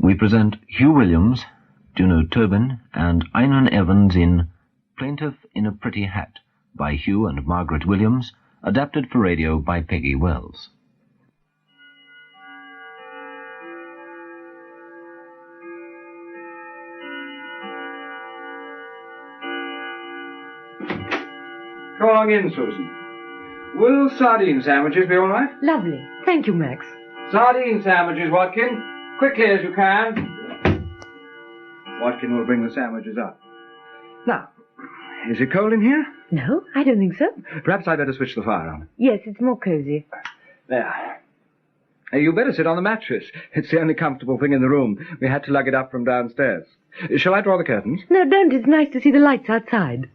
we present Hugh Williams, Juno Tobin, and Einan Evans in Plaintiff in a Pretty Hat by Hugh and Margaret Williams, adapted for radio by Peggy Wells. Come along in, Susan. Will sardine sandwiches be all right? Lovely. Thank you, Max. Sardine sandwiches, Watkin. Quickly as you can. Watkin will bring the sandwiches up. Now, is it cold in here? No, I don't think so. Perhaps I'd better switch the fire on. Yes, it's more cosy. There. You better sit on the mattress. It's the only comfortable thing in the room. We had to lug it up from downstairs. Shall I draw the curtains? No, don't. It's nice to see the lights outside.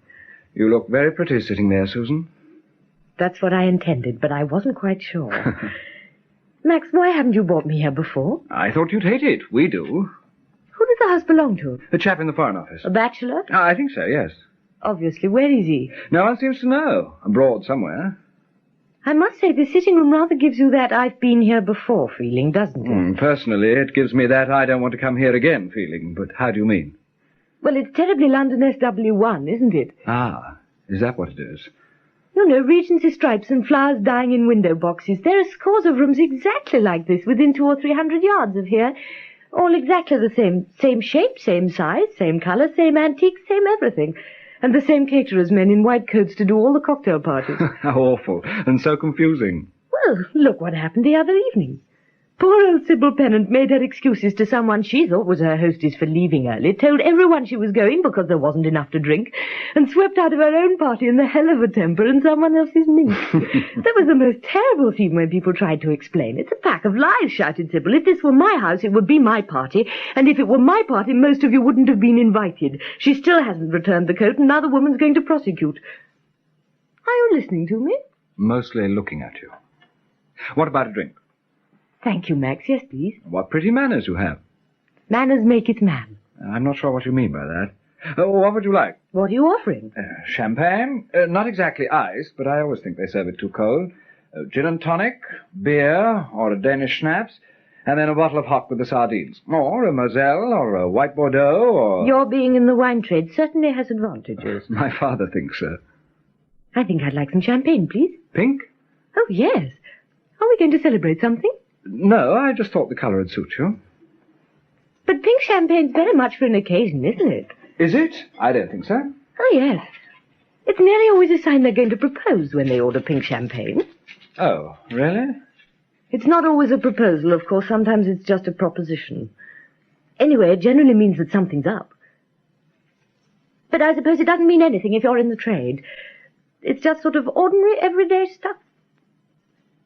You look very pretty sitting there, Susan. That's what I intended, but I wasn't quite sure. Max, why haven't you brought me here before? I thought you'd hate it. We do. Who does the house belong to? The chap in the Foreign Office. A bachelor? I think so, yes. Obviously. Where is he? No one seems to know. Abroad somewhere. I must say, the sitting room rather gives you that I've been here before feeling, doesn't it? Personally, it gives me that I don't want to come here again feeling. But how do you mean? Well, it's terribly London SW1, isn't it? Ah, is that what it is? You know, Regency stripes and flowers dying in window boxes. There are scores of rooms exactly like this within 200 or 300 yards of here. All exactly the same. Same shape, same size, same colour, same antique, same everything. And the same caterers, men in white coats to do all the cocktail parties. How awful, and so confusing. Well, look what happened the other evening. Poor old Sybil Pennant made her excuses to someone she thought was her hostess for leaving early, told everyone she was going because there wasn't enough to drink, and swept out of her own party in the hell of a temper and someone else's mink. That was the most terrible scene when people tried to explain. It's a pack of lies, shouted Sybil. If this were my house, it would be my party, and if it were my party, most of you wouldn't have been invited. She still hasn't returned the coat, and now the woman's going to prosecute. Are you listening to me? Mostly looking at you. What about a drink? Thank you, Max. Yes, please. What pretty manners you have. Manners make it man. I'm not sure what you mean by that. What would you like? What are you offering? Champagne? Not exactly ice, but I always think they serve it too cold. Gin and tonic, beer, or a Danish schnapps, and then a bottle of hock with the sardines. Or a Moselle, or a white Bordeaux, or... Your being in the wine trade certainly has advantages. My father thinks so. I think I'd like some champagne, please. Pink? Oh, yes. Are we going to celebrate something? No, I just thought the colour would suit you. But pink champagne's very much for an occasion, isn't it? Is it? I don't think so. Oh, yes. It's nearly always a sign they're going to propose when they order pink champagne. Oh, really? It's not always a proposal, of course. Sometimes it's just a proposition. Anyway, it generally means that something's up. But I suppose it doesn't mean anything if you're in the trade. It's just sort of ordinary, everyday stuff.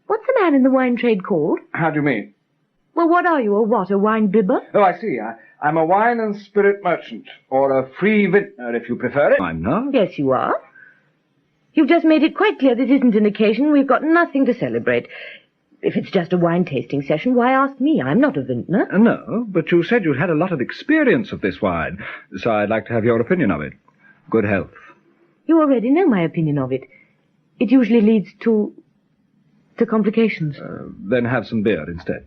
What's the man in the wine trade called? How do you mean? Well, what are you, a wine bibber? Oh, I see. I'm a wine and spirit merchant, or a free vintner, if you prefer it. I'm not. Yes, you are. You've just made it quite clear this isn't an occasion. We've got nothing to celebrate. If it's just a wine tasting session, why ask me? I'm not a vintner. No, but you said you'd had a lot of experience of this wine, so I'd like to have your opinion of it. Good health. You already know my opinion of it. It usually leads to complications. Then have some beer instead.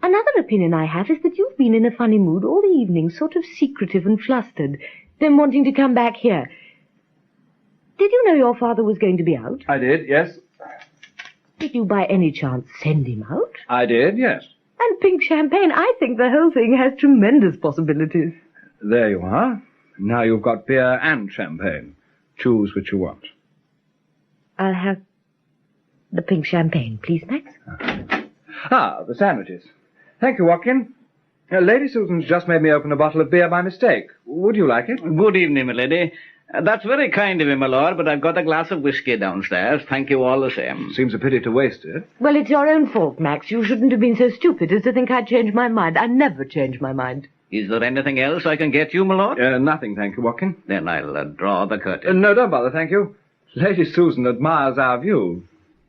Another opinion I have is that you've been in a funny mood all the evening, sort of secretive and flustered, then wanting to come back here. Did you know your father was going to be out? I did, yes. Did you by any chance send him out? I did, yes. And pink champagne, I think the whole thing has tremendous possibilities. There you are. Now you've got beer and champagne. Choose which you want. I'll have the pink champagne, please, Max. The sandwiches. Thank you, Watkin. Lady Susan's just made me open a bottle of beer by mistake. Would you like it? Good evening, my lady. That's very kind of you, my lord, but I've got a glass of whiskey downstairs. Thank you all the same. Seems a pity to waste it. Well, it's your own fault, Max. You shouldn't have been so stupid as to think I'd change my mind. I never change my mind. Is there anything else I can get you, my lord? Nothing, thank you, Watkin. Then I'll draw the curtain. No, don't bother, thank you. Lady Susan admires our view.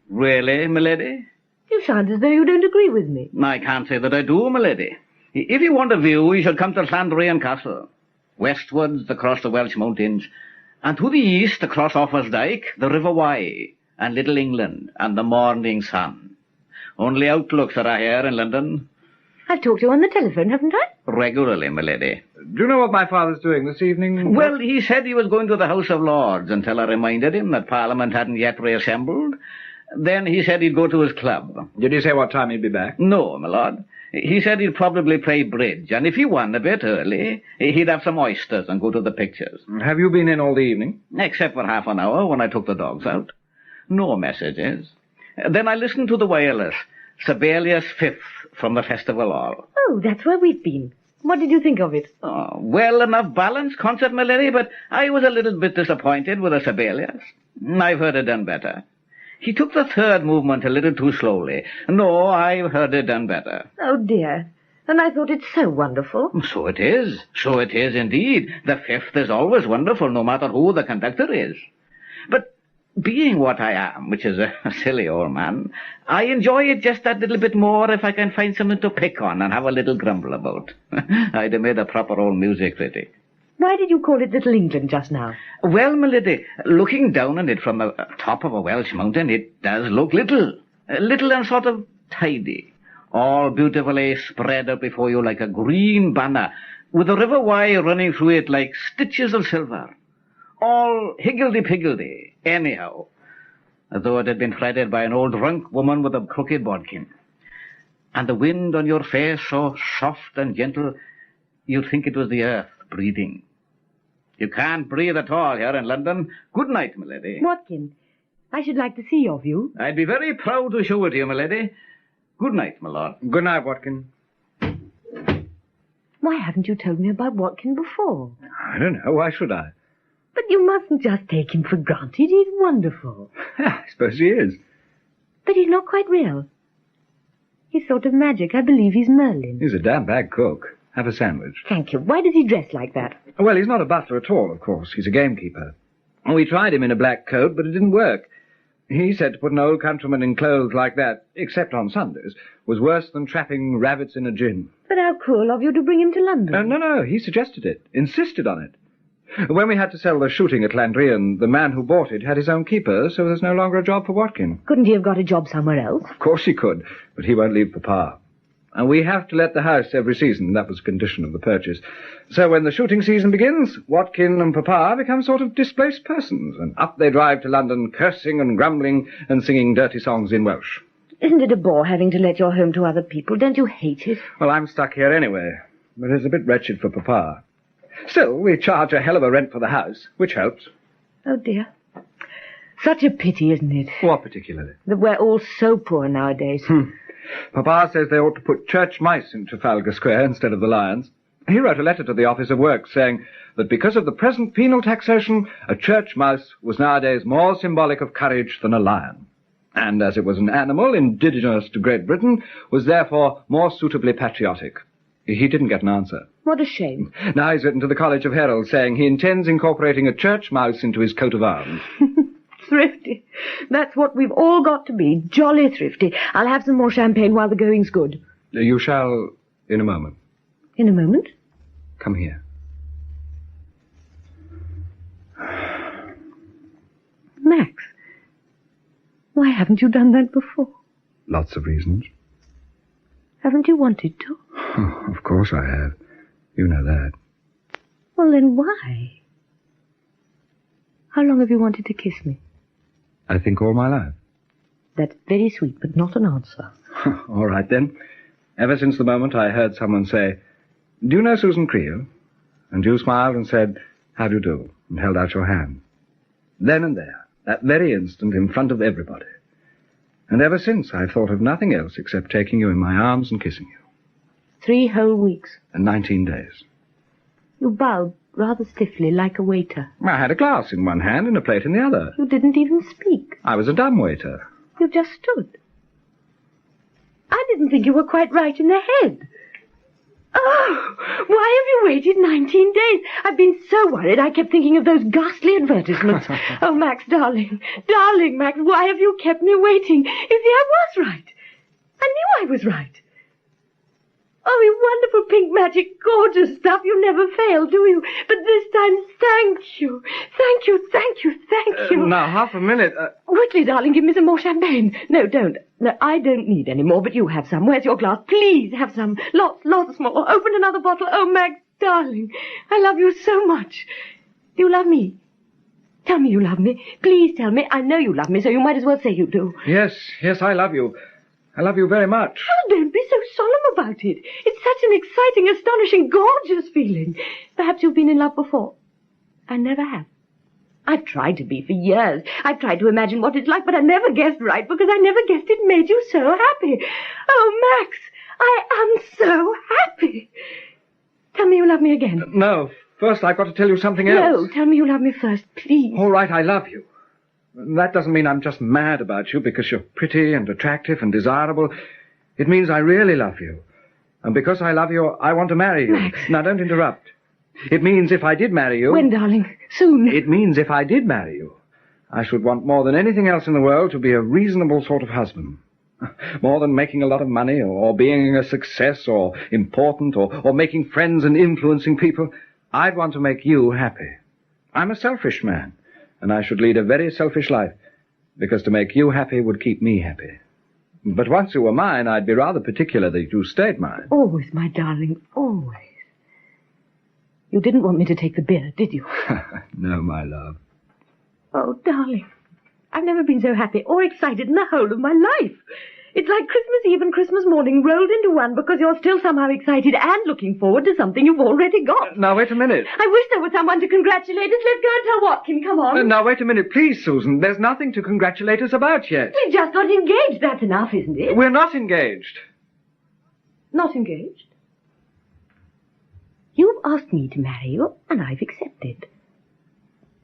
Really, my lady? You sound as though you don't agree with me. I can't say that I do, my lady. If you want a view, you should come to Llandrian Castle. Westwards, across the Welsh mountains, and to the east, across Offa's Dyke, the River Wye, and Little England, and the morning sun. Only outlooks are here in London. I've talked to you on the telephone, haven't I? Regularly, my lady. Do you know what my father's doing this evening? Well, he said he was going to the House of Lords until I reminded him that Parliament hadn't yet reassembled. Then he said he'd go to his club. Did he say what time he'd be back? No, my lord. He said he'd probably play bridge, and if he won a bit early, he'd have some oysters and go to the pictures. Have you been in all the evening? Except for half an hour when I took the dogs out. No messages. Then I listened to the wireless. Sibelius 5th from the Festival Hall. Oh, that's where we've been. What did you think of it? Oh, well enough balanced concert, my lady, but I was a little bit disappointed with the Sibelius. I've heard it done better. He took the third movement a little too slowly. No, I've heard it done better. Oh, dear. And I thought it so wonderful. So it is. So it is indeed. The fifth is always wonderful, no matter who the conductor is. But being what I am, which is a silly old man, I enjoy it just that little bit more if I can find something to pick on and have a little grumble about. I'd have made a proper old music critic. Why did you call it Little England just now? Well, my lady, looking down on it from the top of a Welsh mountain, it does look little. Little and sort of tidy. All beautifully spread out before you like a green banner, with the River Wye running through it like stitches of silver. All higgledy-piggledy, anyhow, as though it had been threaded by an old drunk woman with a crooked bodkin. And the wind on your face so soft and gentle, you'd think it was the earth breathing. You can't breathe at all here in London. Good night, my lady. Watkin, I should like to see your view. I'd be very proud to show it to you, my lady. Good night, my lord. Good night, Watkin. Why haven't you told me about Watkin before? I don't know. Why should I? But you mustn't just take him for granted. He's wonderful. I suppose he is. But he's not quite real. He's sort of magic. I believe he's Merlin. He's a damn bad cook. Have a sandwich. Thank you. Why does he dress like that? Well, he's not a butler at all, of course. He's a gamekeeper. We tried him in a black coat, but it didn't work. He said to put an old countryman in clothes like that, except on Sundays, was worse than trapping rabbits in a gin. But how cruel of you to bring him to London. No, he suggested it, insisted on it. When we had to sell the shooting at Landrian, the man who bought it had his own keeper, so there's no longer a job for Watkin. Couldn't he have got a job somewhere else? Of course he could, but he won't leave Papa. And we have to let the house every season. That was a condition of the purchase. So when the shooting season begins, Watkin and Papa become sort of displaced persons, and up they drive to London, cursing and grumbling and singing dirty songs in Welsh. Isn't it a bore having to let your home to other people? Don't you hate it? Well, I'm stuck here anyway, but it's a bit wretched for Papa. Still, we charge a hell of a rent for the house, which helps. Oh, dear. Such a pity, isn't it? What particularly? That we're all so poor nowadays. Papa says they ought to put church mice in Trafalgar Square instead of the lions. He wrote a letter to the Office of Works saying that because of the present penal taxation, a church mouse was nowadays more symbolic of courage than a lion. And as it was an animal indigenous to Great Britain, was therefore more suitably patriotic. He didn't get an answer. What a shame. Now he's written to the College of Heralds saying he intends incorporating a church mouse into his coat of arms. Thrifty. That's what we've all got to be. Jolly thrifty. I'll have some more champagne while the going's good. You shall in a moment. In a moment? Come here. Max, why haven't you done that before? Lots of reasons. Haven't you wanted to? Oh, of course I have. You know that. Well, then why? How long have you wanted to kiss me? I think all my life. That's very sweet, but not an answer. All right, then. Ever since the moment I heard someone say, "Do you know Susan Creel?" And you smiled and said, "How do you do?" and held out your hand. Then and there, that very instant, in front of everybody. And ever since, I've thought of nothing else except taking you in my arms and kissing you. 3 whole weeks. And 19 days. You bowed rather stiffly, like a waiter. I had a glass in one hand and a plate in the other. You didn't even speak. I was a dumb waiter. You just stood. I didn't think you were quite right in the head. Oh, why have you waited 19 days? I've been so worried I kept thinking of those ghastly advertisements. Oh, Max, darling, Max, why have you kept me waiting? You see, I was right. I knew I was right. Oh, you wonderful pink magic, gorgeous stuff. You never fail, do you? But this time, thank you. Thank you, thank you, thank you. Now, half a minute. Quickly, darling, give me some more champagne. No, don't. No, I don't need any more, but you have some. Where's your glass? Please have some. Lots more. Open another bottle. Oh, Max, darling, I love you so much. Do you love me? Tell me you love me. Please tell me. I know you love me, so you might as well say you do. Yes, I love you. I love you very much. Oh, don't be so solemn about it. It's such an exciting, astonishing, gorgeous feeling. Perhaps you've been in love before. I never have. I've tried to be for years. I've tried to imagine what it's like, but I never guessed right because I never guessed it made you so happy. Oh, Max, I am so happy. Tell me you love me again. No, first I've got to tell you something else. No, tell me you love me first, please. All right, I love you. That doesn't mean I'm just mad about you because you're pretty and attractive and desirable. It means I really love you. And because I love you, I want to marry you. Max. Now, don't interrupt. It means if I did marry you... When, darling? Soon. It means if I did marry you, I should want more than anything else in the world to be a reasonable sort of husband. More than making a lot of money or being a success or important or making friends and influencing people. I'd want to make you happy. I'm a selfish man, and I should lead a very selfish life, because to make you happy would keep me happy. But once you were mine, I'd be rather particular that you stayed mine. Always, my darling, always. You didn't want me to take the beer, did you? No, my love. Oh, darling, I've never been so happy or excited in the whole of my life. It's like Christmas Eve and Christmas morning rolled into one because you're still somehow excited and looking forward to something you've already got. Now, wait a minute. I wish there was someone to congratulate us. Let's go and tell Watkin. Come on. Now, wait a minute, please, Susan. There's nothing to congratulate us about yet. We just got engaged. That's enough, isn't it? We're not engaged. Not engaged? You've asked me to marry you, and I've accepted.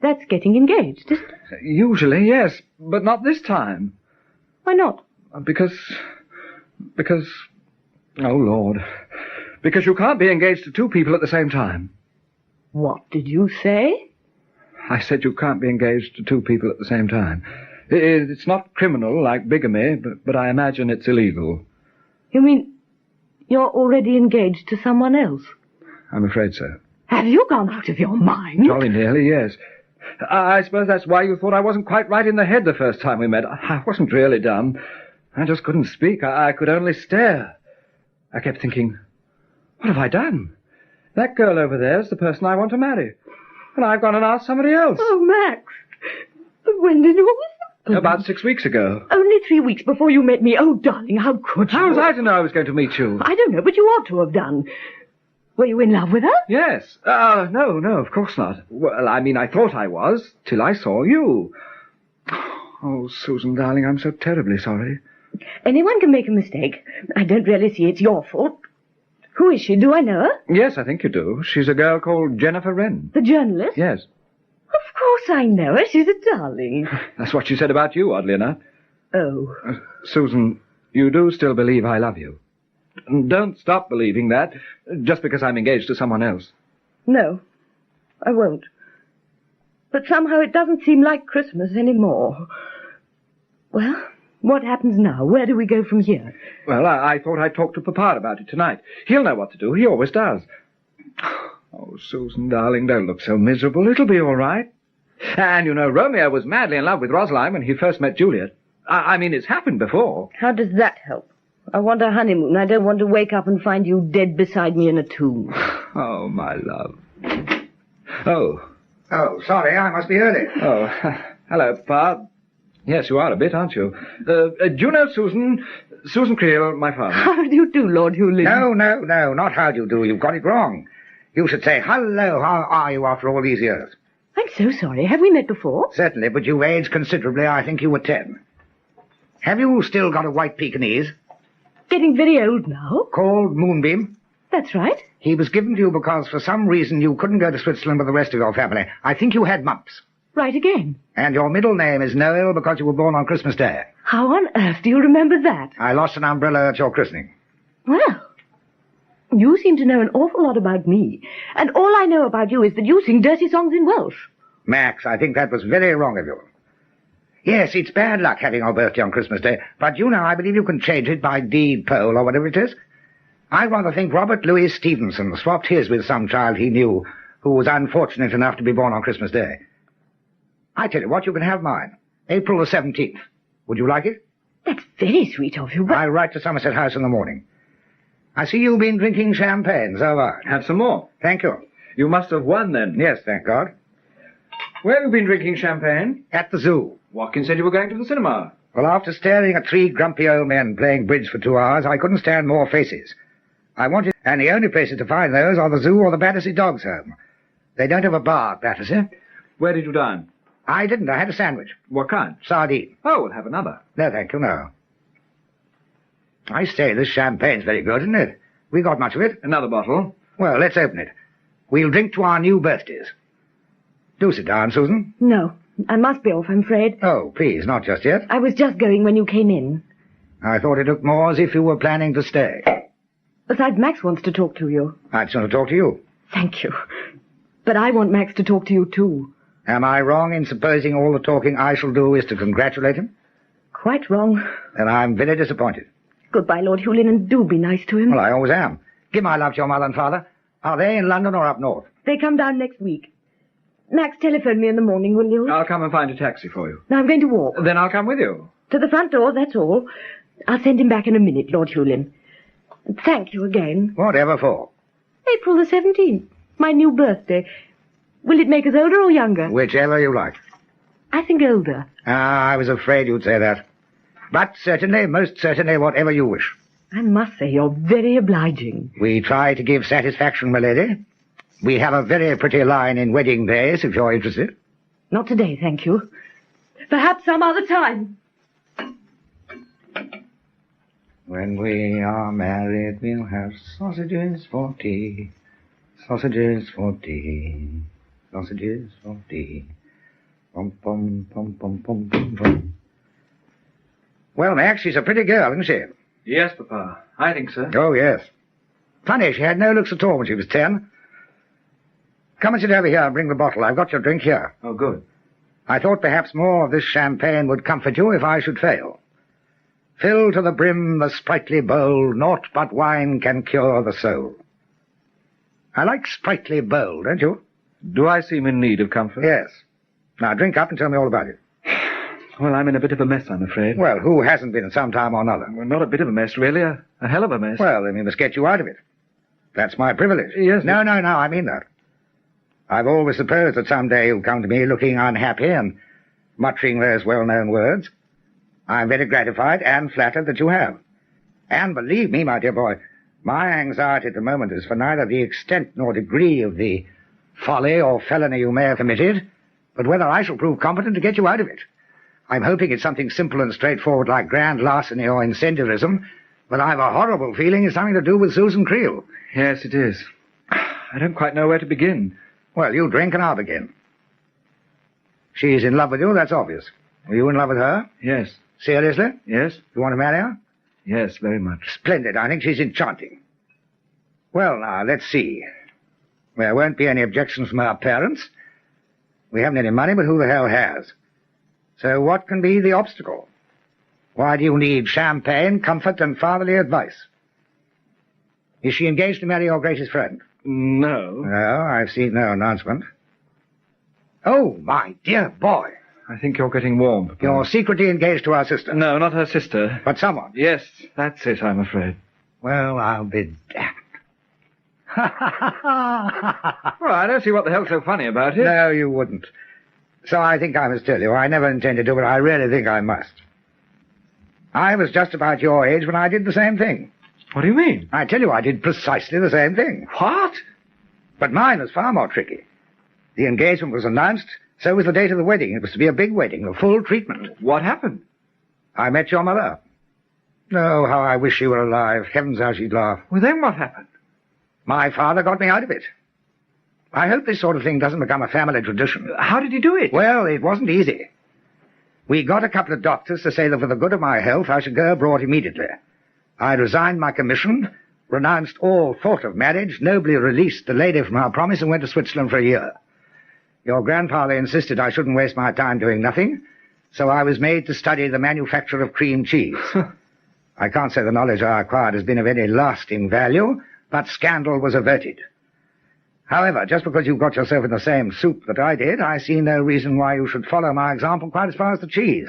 That's getting engaged, isn't it? Usually, yes, but not this time. Why not? Because, oh, Lord, because you can't be engaged to two people at the same time. What did you say? I said you can't be engaged to two people at the same time. It's not criminal like bigamy, but I imagine it's illegal. You mean you're already engaged to someone else? I'm afraid so. Have you gone out of your mind? Jolly nearly, yes. I suppose that's why you thought I wasn't quite right in the head the first time we met. I wasn't really dumb. I just couldn't speak. I could only stare. I kept thinking, what have I done? That girl over there's the person I want to marry. And I've gone and asked somebody else. Oh, Max. When did all this happen? About 6 weeks ago. Only 3 weeks before you met me. Oh, darling, how could you? How was I to know I was going to meet you? I don't know, but you ought to have done. Were you in love with her? Yes. No, of course not. Well, I mean, I thought I was, till I saw you. Oh, Susan, darling, I'm so terribly sorry. Anyone can make a mistake. I don't really see it's your fault. Who is she? Do I know her? Yes, I think you do. She's a girl called Jennifer Wren. The journalist? Yes. Of course I know her. She's a darling. That's what she said about you, oddly enough. Oh. Susan, you do still believe I love you. And don't stop believing that, just because I'm engaged to someone else. No, I won't. But somehow it doesn't seem like Christmas anymore. Well, what happens now? Where do we go from here? Well, I thought I'd talk to Papa about it tonight. He'll know what to do. He always does. Oh, Susan, darling, don't look so miserable. It'll be all right. And, you know, Romeo was madly in love with Rosaline when he first met Juliet. I mean, it's happened before. How does that help? I want a honeymoon. I don't want to wake up and find you dead beside me in a tomb. Oh, my love. Oh. Oh, sorry, I must be early. Oh, hello, Papa. Yes, you are a bit, aren't you? Do you know Susan Creel, my father? How do you do, Lord Hewley? No, not how do you do. You've got it wrong. You should say, hello, how are you after all these years? I'm so sorry. Have we met before? Certainly, but you've aged considerably. I think you were 10. Have you still got a white Pekingese? Getting very old now. Called Moonbeam? That's right. He was given to you because for some reason you couldn't go to Switzerland with the rest of your family. I think you had mumps. Right again. And your middle name is Noel because you were born on Christmas Day. How on earth do you remember that? I lost an umbrella at your christening. Well, you seem to know an awful lot about me. And all I know about you is that you sing dirty songs in Welsh. Max, I think that was very wrong of you. Yes, it's bad luck having your birthday on Christmas Day, but you know, I believe you can change it by deed poll or whatever it is. I rather think Robert Louis Stevenson swapped his with some child he knew who was unfortunate enough to be born on Christmas Day. I tell you what, you can have mine. April the 17th. Would you like it? That's very sweet of you, but... I'll write to Somerset House in the morning. I see you've been drinking champagne, so have I. Have some more. Thank you. You must have won, then. Yes, thank God. Where have you been drinking champagne? At the zoo. Watkins said you were going to the cinema. Well, after staring at 3 grumpy old men playing bridge for 2 hours, I couldn't stand more faces. I wanted... And the only places to find those are the zoo or the Battersea Dogs Home. They don't have a bar at Battersea. Where did you dine? I didn't. I had a sandwich. What kind? Sardine. Oh, we'll have another. No, thank you, no. I say, this champagne's very good, isn't it? We got much of it. Another bottle. Well, let's open it. We'll drink to our new birthdays. Do sit down, Susan. No, I must be off, I'm afraid. Oh, please, not just yet. I was just going when you came in. I thought it looked more as if you were planning to stay. Besides, Max wants to talk to you. I'd sooner talk to you. Thank you. But I want Max to talk to you, too. Am I wrong in supposing all the talking I shall do is to congratulate him? Quite wrong. Then I'm very disappointed. Goodbye, Lord Hewlin, and do be nice to him. Well, I always am. Give my love to your mother and father. Are they in London or up north? They come down next week. Max, telephone me in the morning, will you? I'll come and find a taxi for you. No, I'm going to walk. Then I'll come with you. To the front door, that's all. I'll send him back in a minute, Lord Hewlin. Thank you again. Whatever for? April the 17th. My new birthday. Will it make us older or younger? Whichever you like. I think older. Ah, I was afraid you'd say that. But certainly, most certainly, whatever you wish. I must say you're very obliging. We try to give satisfaction, my lady. We have a very pretty line in wedding days, if you're interested. Not today, thank you. Perhaps some other time. When we are married, we'll have sausages for tea. Sausages for tea. Sausages for tea. Pum, pum, pum, pum, pum, pum, pum. Well, Max, she's a pretty girl, isn't she? Yes, Papa. I think so. Oh, yes. Funny, she had no looks at all when she was 10. Come and sit over here and bring the bottle. I've got your drink here. Oh, good. I thought perhaps more of this champagne would comfort you if I should fail. Fill to the brim the sprightly bowl, naught but wine can cure the soul. I like sprightly bowl, don't you? Do I seem in need of comfort? Yes. Now drink up and tell me all about it. Well, I'm in a bit of a mess, I'm afraid. Well, who hasn't been at some time or another? Well, not a bit of a mess, really. A hell of a mess. Well, then we must get you out of it. That's my privilege. Yes. No, I mean that. I've always supposed that some day you'll come to me looking unhappy and muttering those well-known words. I'm very gratified and flattered that you have. And believe me, my dear boy, my anxiety at the moment is for neither the extent nor degree of the folly or felony you may have committed, but whether I shall prove competent to get you out of it. I'm hoping it's something simple and straightforward like grand larceny or incendiarism, but I've a horrible feeling it's something to do with Susan Creel. Yes, it is. I don't quite know where to begin. Well, you drink and I'll begin. She's in love with you, that's obvious. Are you in love with her? Yes. Seriously? Yes? You want to marry her? Yes, very much. Splendid. I think she's enchanting. Well, now, let's see. There won't be any objections from our parents. We haven't any money, but who the hell has? So what can be the obstacle? Why do you need champagne, comfort, and fatherly advice? Is she engaged to marry your greatest friend? No. No, I've seen no announcement. Oh, my dear boy. I think you're getting warm, Papa. You're secretly engaged to our sister. No, not her sister. But someone. Yes, that's it, I'm afraid. Well, I'll be damned. Well, I don't see what the hell's so funny about it. No, you wouldn't. So I think I must tell you. I never intend to do it. I really think I must. I was just about your age when I did the same thing. What do you mean? I tell you, I did precisely the same thing. What? But mine was far more tricky. The engagement was announced, so was the date of the wedding. It was to be a big wedding, a full treatment. What happened? I met your mother. Oh, how I wish she were alive. Heavens, how she'd laugh. Well, then what happened? My father got me out of it. I hope this sort of thing doesn't become a family tradition. How did he do it? Well, it wasn't easy. We got a couple of doctors to say that for the good of my health, I should go abroad immediately. I resigned my commission, renounced all thought of marriage, nobly released the lady from her promise, and went to Switzerland for a year. Your grandfather insisted I shouldn't waste my time doing nothing, so I was made to study the manufacture of cream cheese. I can't say the knowledge I acquired has been of any lasting value, but scandal was averted. However, just because you got yourself in the same soup that I did, I see no reason why you should follow my example quite as far as the cheese.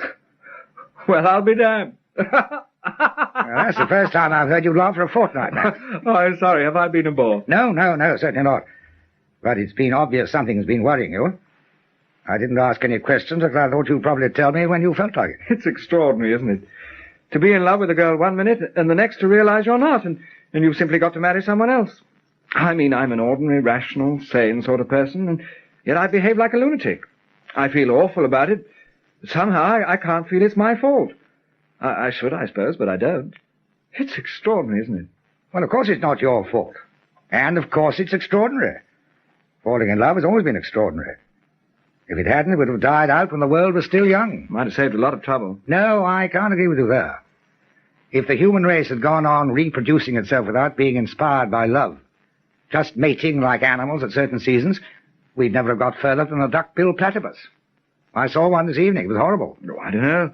Well, I'll be damned. That's the first time I've heard you laugh for a fortnight, Max. Oh, I'm sorry. Have I been a bore? No, certainly not. But it's been obvious something's been worrying you. I didn't ask any questions because I thought you'd probably tell me when you felt like it. It's extraordinary, isn't it? To be in love with a girl one minute and the next to realize you're not, and you've simply got to marry someone else. I mean, I'm an ordinary, rational, sane sort of person, and yet I behave like a lunatic. I feel awful about it. Somehow I can't feel it's my fault. I should, I suppose, but I don't. It's extraordinary, isn't it? Well, of course it's not your fault. And, of course, it's extraordinary. Falling in love has always been extraordinary. If it hadn't, it would have died out when the world was still young. Might have saved a lot of trouble. No, I can't agree with you there. If the human race had gone on reproducing itself without being inspired by love, just mating like animals at certain seasons, we'd never have got further than a duck-billed platypus. I saw one this evening. It was horrible. Oh, I don't know.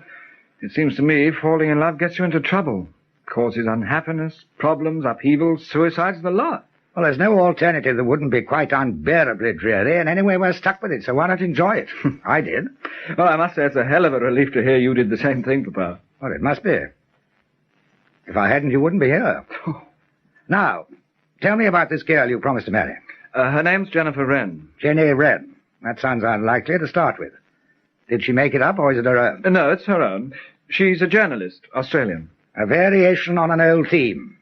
It seems to me falling in love gets you into trouble. Causes unhappiness, problems, upheavals, suicides, the lot. Well, there's no alternative that wouldn't be quite unbearably dreary, and anyway, we're stuck with it, so why not enjoy it? I did. Well, I must say it's a hell of a relief to hear you did the same thing, Papa. Well, it must be. If I hadn't, you wouldn't be here. Now, tell me about this girl you promised to marry. Her name's Jennifer Wren. Jenny Wren. That sounds unlikely to start with. Did she make it up, or is it her own? No, it's her own. She's a journalist, Australian. A variation on an old theme.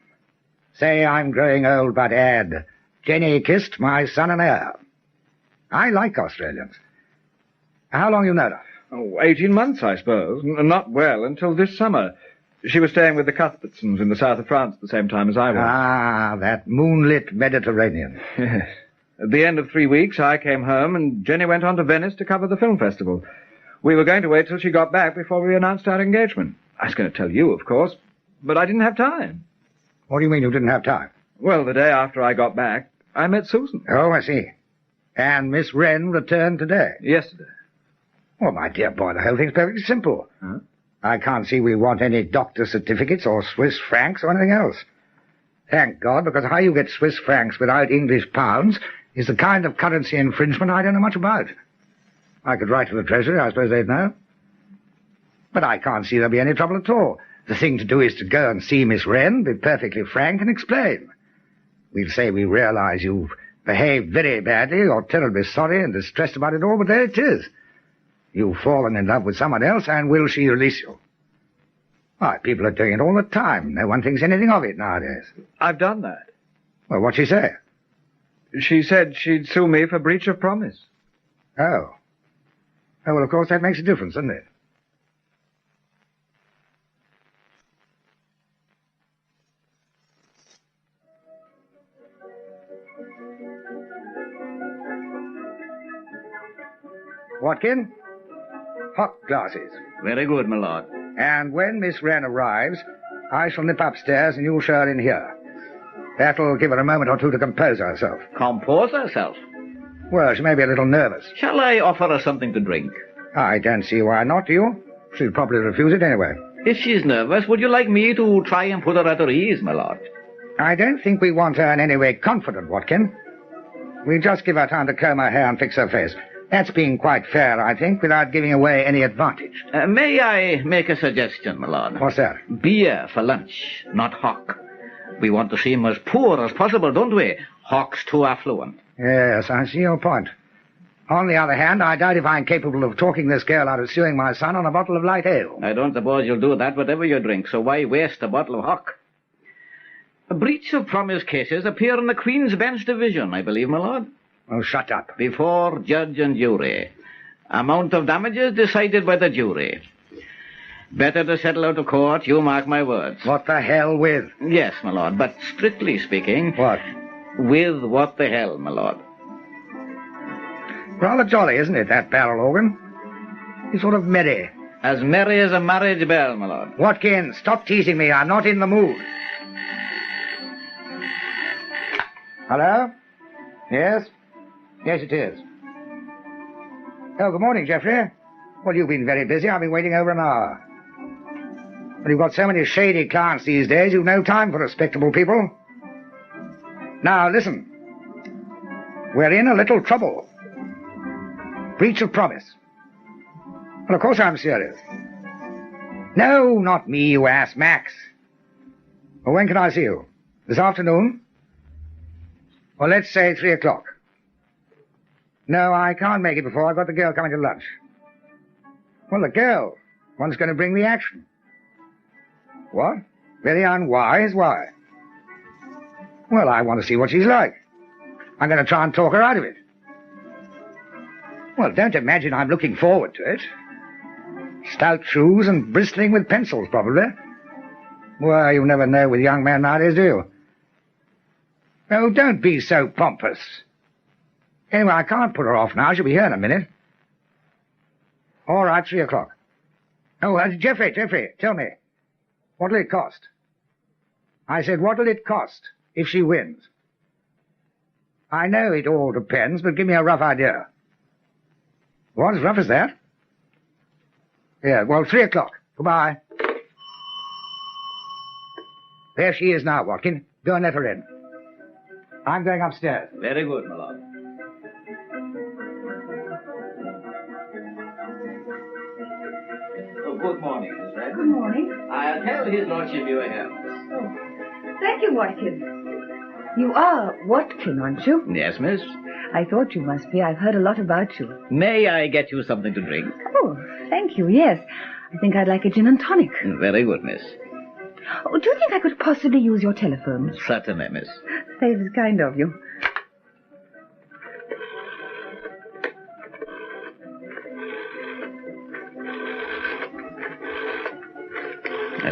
Say I'm growing old, but add, Jenny kissed my son and heir. I like Australians. How long you known her? Oh, 18 months, I suppose. Not well until this summer. She was staying with the Cuthbertsons in the south of France at the same time as I was. Ah, that moonlit Mediterranean. Yes. At the end of 3 weeks, I came home, and Jenny went on to Venice to cover the film festival. We were going to wait till she got back before we announced our engagement. I was going to tell you, of course, but I didn't have time. What do you mean you didn't have time? Well, the day after I got back, I met Susan. Oh, I see. And Miss Wren returned today? Yesterday. Well, my dear boy, the whole thing's perfectly simple. Huh? I can't see we want any doctor certificates or Swiss francs or anything else. Thank God, because how you get Swiss francs without English pounds is the kind of currency infringement I don't know much about. I could write to the Treasury, I suppose they'd know. But I can't see there'll be any trouble at all. The thing to do is to go and see Miss Wren, be perfectly frank, and explain. We'll say we realize you've behaved very badly, you're terribly sorry and distressed about it all, but there it is. You've fallen in love with someone else, and will she release you? Why, people are doing it all the time. No one thinks anything of it nowadays. I've done that. Well, what'd she say? She said she'd sue me for breach of promise. Oh. Oh, well, of course, that makes a difference, doesn't it? Watkin? Hot glasses. Very good, my lord. And when Miss Wren arrives, I shall nip upstairs and you'll show her in here. That'll give her a moment or two to compose herself. Compose herself? Well, she may be a little nervous. Shall I offer her something to drink? I don't see why not, do you? She'll probably refuse it anyway. If she's nervous, would you like me to try and put her at her ease, my lord? I don't think we want her in any way confident, Watkin. We'll just give her time to comb her hair and fix her face. That's being quite fair, I think, without giving away any advantage. May I make a suggestion, my lord? What's that? Beer for lunch, not hock. We want to seem as poor as possible, don't we? Hock's too affluent. Yes, I see your point. On the other hand, I doubt if I'm capable of talking this girl out of suing my son on a bottle of light ale. I don't suppose you'll do that whatever you drink, so why waste a bottle of hock? Breach of promise cases appear in the Queen's Bench Division, I believe, my lord. Oh, shut up. Before judge and jury. Amount of damages decided by the jury. Better to settle out of court, you mark my words. What the hell with? Yes, my lord, but strictly speaking... What? With what the hell, my lord. Rather jolly, isn't it, that barrel organ? He's sort of merry. As merry as a marriage bell, my lord. Watkins, stop teasing me. I'm not in the mood. Hello? Yes? Yes, it is. Oh, good morning, Geoffrey. Well, you've been very busy. I've been waiting over an hour. But you've got so many shady clients these days, you've no time for respectable people. Now, listen. We're in a little trouble. Breach of promise. Well, of course I'm serious. No, not me, you ass, Max. Well, when can I see you? This afternoon? Well, let's say 3 o'clock. No, I can't make it before. I've got the girl coming to lunch. Well, the girl. One's going to bring the action. What? Very unwise? Why? Well, I want to see what she's like. I'm going to try and talk her out of it. Well, don't imagine I'm looking forward to it. Stout shoes and bristling with pencils, probably. Well, you never know with young men nowadays, do you? Oh, don't be so pompous. Anyway, I can't put her off now. She'll be here in a minute. All right, 3 o'clock. Oh, Geoffrey, tell me. What'll it cost? I said, what'll it cost if she wins? I know it all depends, but give me a rough idea. What, as rough as that? Yeah, well, 3 o'clock. Goodbye. There she is now, Watkin. Go and let her in. I'm going upstairs. Very good, my lord. Oh, good morning, Miss Red. Good morning. I'll tell his lordship you are here. Oh, thank you, Watkin. You are Watkin, aren't you? Yes, miss. I thought you must be. I've heard a lot about you. May I get you something to drink? Oh, thank you, yes. I think I'd like a gin and tonic. Very good, miss. Oh, do you think I could possibly use your telephone? Certainly, miss. That is kind of you.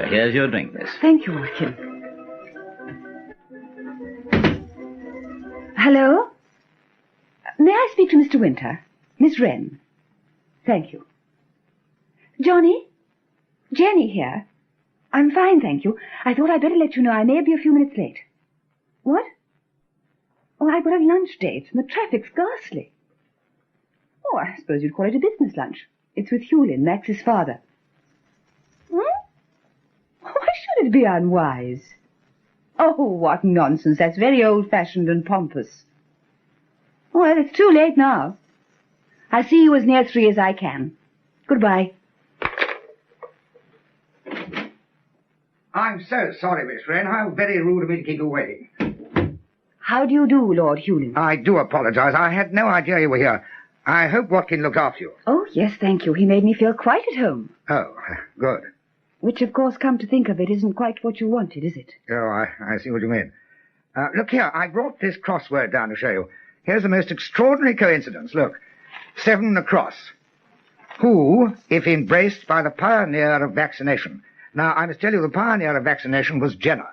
Here's your drink, miss. Thank you, Watkin. Hello? May I speak to Mr. Winter? Miss Wren. Thank you. Johnny? Jenny here. I'm fine, thank you. I thought I'd better let you know I may be a few minutes late. What? Oh, I've got a lunch date, and the traffic's ghastly. Oh, I suppose you'd call it a business lunch. It's with Hewlin, Max's father. Hmm? Why should it be unwise? Oh, what nonsense. That's very old-fashioned and pompous. Well, it's too late now. I'll see you as near 3 as I can. Goodbye. I'm so sorry, Miss Wren. How very rude of me to keep you waiting. How do you do, Lord Hewlin? I do apologize. I had no idea you were here. I hope Watkin looked after you. Oh, yes, thank you. He made me feel quite at home. Oh, good. Which, of course, come to think of it, isn't quite what you wanted, is it? Oh, I see what you mean. Look here, I brought this crossword down to show you. Here's the most extraordinary coincidence. Look, 7 across. Who, if embraced by the pioneer of vaccination? Now, I must tell you, the pioneer of vaccination was Jenner.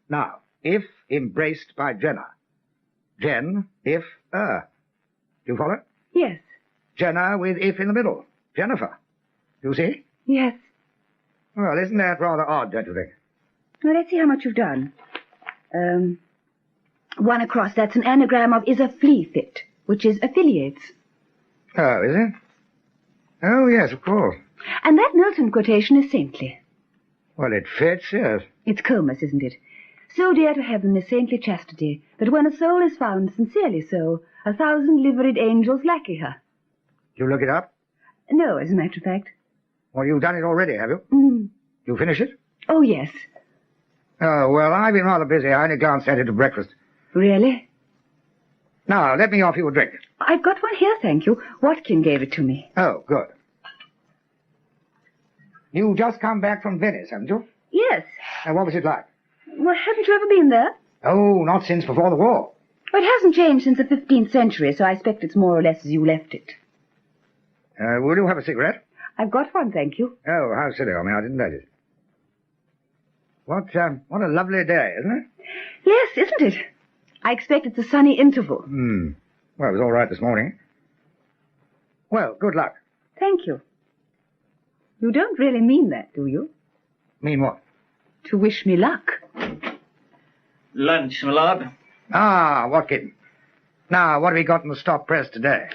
Now, if embraced by Jenner. Jen, if, Do you follow? Yes. Jenner with if in the middle. Jennifer. You see? Yes. Well, isn't that rather odd, don't you think? Well, let's see how much you've done. 1 across, that's an anagram of is a flea fit, which is affiliates. Oh, is it? Oh, yes, of course. And that Milton quotation is saintly. Well, it fits, yes. It's Comus, isn't it? So dear to heaven is saintly chastity, that when a soul is found sincerely so, 1,000 liveried angels lackey her. Did you look it up? No, as a matter of fact. Well, you've done it already, have you? Mm. You finish it? Oh, yes. Oh, well, I've been rather busy. I only glanced at it at breakfast. Really? Now, let me offer you a drink. I've got one here, thank you. Watkin gave it to me. Oh, good. You've just come back from Venice, haven't you? Yes. And what was it like? Well, haven't you ever been there? Oh, not since before the war. Well, it hasn't changed since the 15th century, so I expect it's more or less as you left it. Will you have a cigarette? I've got one, thank you. Oh, how silly of me. I didn't notice. What a lovely day, isn't it? Yes, isn't it? I expect it's a sunny interval. Well, it was all right this morning. Well, good luck. Thank you. You don't really mean that, do you? Mean what? To wish me luck. Lunch, my lord. Ah, Watkin. Now, what have we got in the stop press today?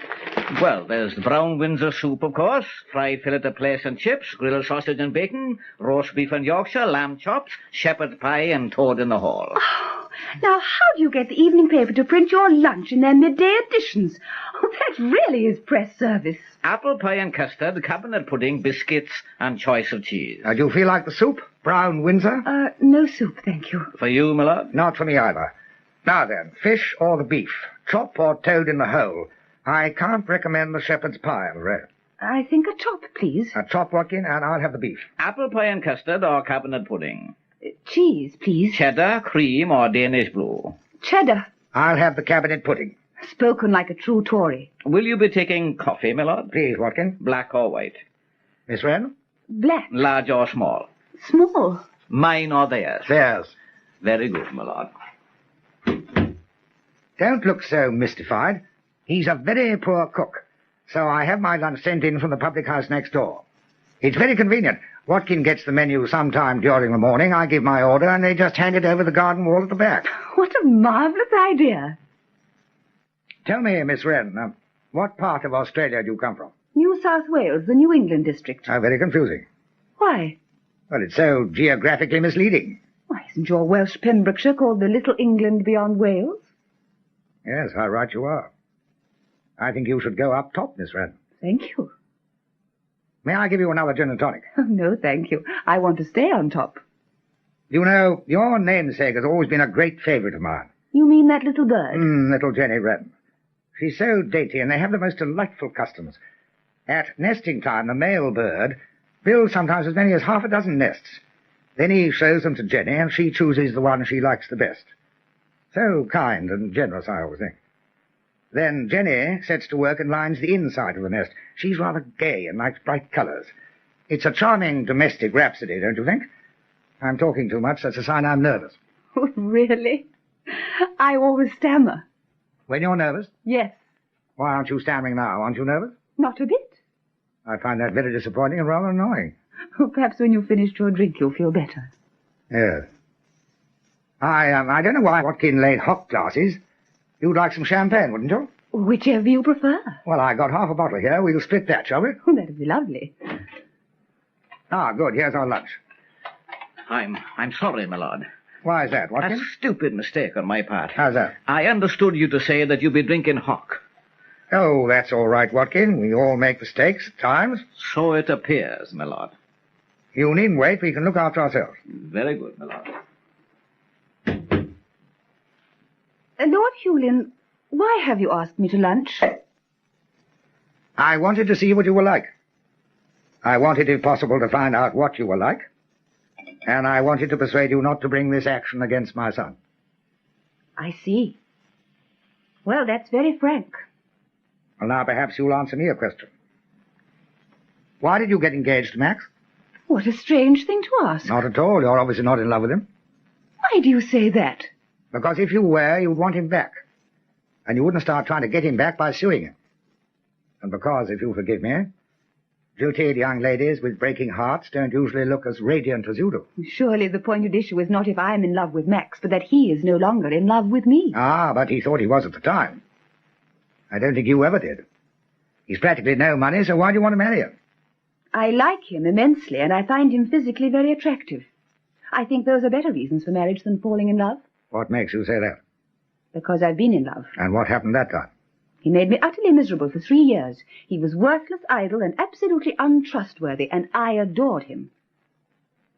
Well, there's the brown Windsor soup, of course, fried fillet of plaice and chips, grilled sausage and bacon, roast beef and Yorkshire, lamb chops, shepherd pie and toad in the hall. Oh, now, how do you get the evening paper to print your lunch in their midday editions? Oh, that really is press service. Apple pie and custard, cabinet pudding, biscuits, and choice of cheese. Do you feel like the soup, brown Windsor? No soup, thank you. For you, my lord? Not for me either. Now then, fish or the beef, chop or toad in the hole. I can't recommend the shepherd's pie, I'm afraid. I think a chop, please. A chop, Watkin, and I'll have the beef. Apple pie and custard or cabinet pudding? Cheese, please. Cheddar, cream, or Danish blue? Cheddar. I'll have the cabinet pudding. Spoken like a true Tory. Will you be taking coffee, my lord? Please, Watkin. Black or white? Miss Wren? Black. Large or small? Small. Mine or theirs? Theirs. Very good, my lord. Don't look so mystified. He's a very poor cook, so I have my lunch sent in from the public house next door. It's very convenient. Watkin gets the menu sometime during the morning. I give my order, and they just hand it over the garden wall at the back. What a marvellous idea. Tell me, Miss Wren, what part of Australia do you come from? New South Wales, the New England district. Oh, very confusing. Why? Well, it's so geographically misleading. Why, isn't your Welsh Pembrokeshire called the Little England beyond Wales? Yes, how right you are. I think you should go up top, Miss Wren. Thank you. May I give you another gin and tonic? Oh, no, thank you. I want to stay on top. You know, your namesake has always been a great favourite of mine. You mean that little bird? Little Jenny Wren. She's so dainty, and they have the most delightful customs. At nesting time, the male bird builds sometimes as many as half a dozen nests. Then he shows them to Jenny, and she chooses the one she likes the best. So kind and generous, I always think. Then Jenny sets to work and lines the inside of the nest. She's rather gay and likes bright colours. It's a charming domestic rhapsody, don't you think? I'm talking too much. That's a sign I'm nervous. Oh, really? I always stammer. When you're nervous? Yes. Why aren't you stammering now? Aren't you nervous? Not a bit. I find that very disappointing and rather annoying. Oh, perhaps when you've finished your drink you'll feel better. Yes. I don't know why Watkin laid hot glasses. You'd like some champagne, wouldn't you? Whichever you prefer. Well, I got half a bottle here. We'll split that, shall we? Oh, that'd be lovely. Ah, good. Here's our lunch. I'm sorry, my lord. Why is that, Watkin? A stupid mistake on my part. How's that? I understood you to say that you'd be drinking hock. Oh, that's all right, Watkin. We all make mistakes at times. So it appears, my lord. You needn't wait. We can look after ourselves. Very good, my lord. Lord Hewlin, why have you asked me to lunch? I wanted to see what you were like. I wanted, if possible, to find out what you were like. And I wanted to persuade you not to bring this action against my son. I see. Well, that's very frank. Well, now perhaps you'll answer me a question. Why did you get engaged to Max? What a strange thing to ask. Not at all. You're obviously not in love with him. Why do you say that? Because if you were, you'd want him back. And you wouldn't start trying to get him back by suing him. And because, if you forgive me, jilted young ladies with breaking hearts don't usually look as radiant as you do. Surely the pointed issue is not if I'm in love with Max, but that he is no longer in love with me. Ah, but he thought he was at the time. I don't think you ever did. He's practically no money, so why do you want to marry him? I like him immensely, and I find him physically very attractive. I think those are better reasons for marriage than falling in love. What makes you say that? Because I've been in love. And what happened that time? He made me utterly miserable for 3 years. He was worthless, idle, and absolutely untrustworthy, and I adored him.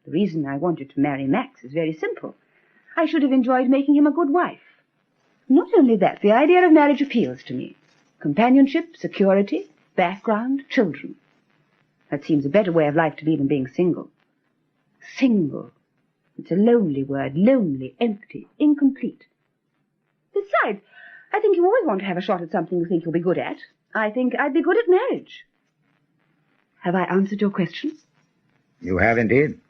The reason I wanted to marry Max is very simple. I should have enjoyed making him a good wife. Not only that, the idea of marriage appeals to me. Companionship, security, background, children. That seems a better way of life to me than being single. Single. It's a lonely word, lonely, empty, incomplete. Besides, I think you always want to have a shot at something you think you'll be good at. I think I'd be good at marriage. Have I answered your question? You have indeed.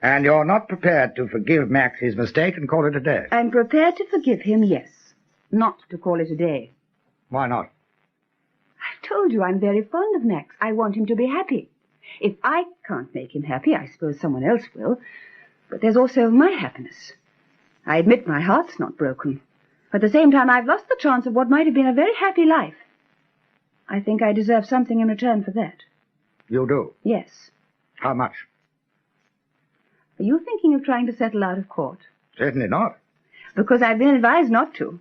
And you're not prepared to forgive Max his mistake and call it a day? I'm prepared to forgive him, yes. Not to call it a day. Why not? I've told you I'm very fond of Max. I want him to be happy. If I can't make him happy, I suppose someone else will. But there's also my happiness. I admit my heart's not broken. At the same time, I've lost the chance of what might have been a very happy life. I think I deserve something in return for that. You do? Yes. How much? Are you thinking of trying to settle out of court? Certainly not. Because I've been advised not to.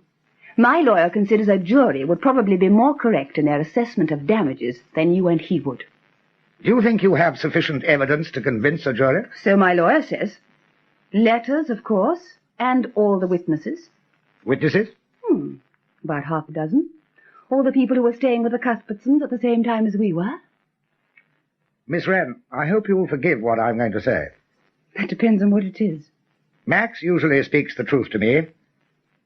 My lawyer considers a jury would probably be more correct in their assessment of damages than you and he would. Do you think you have sufficient evidence to convince a jury? So my lawyer says. Letters, of course, and all the witnesses. Witnesses? About half a dozen. All the people who were staying with the Cuthbertsons at the same time as we were. Miss Wren, I hope you will forgive what I'm going to say. That depends on what it is. Max usually speaks the truth to me,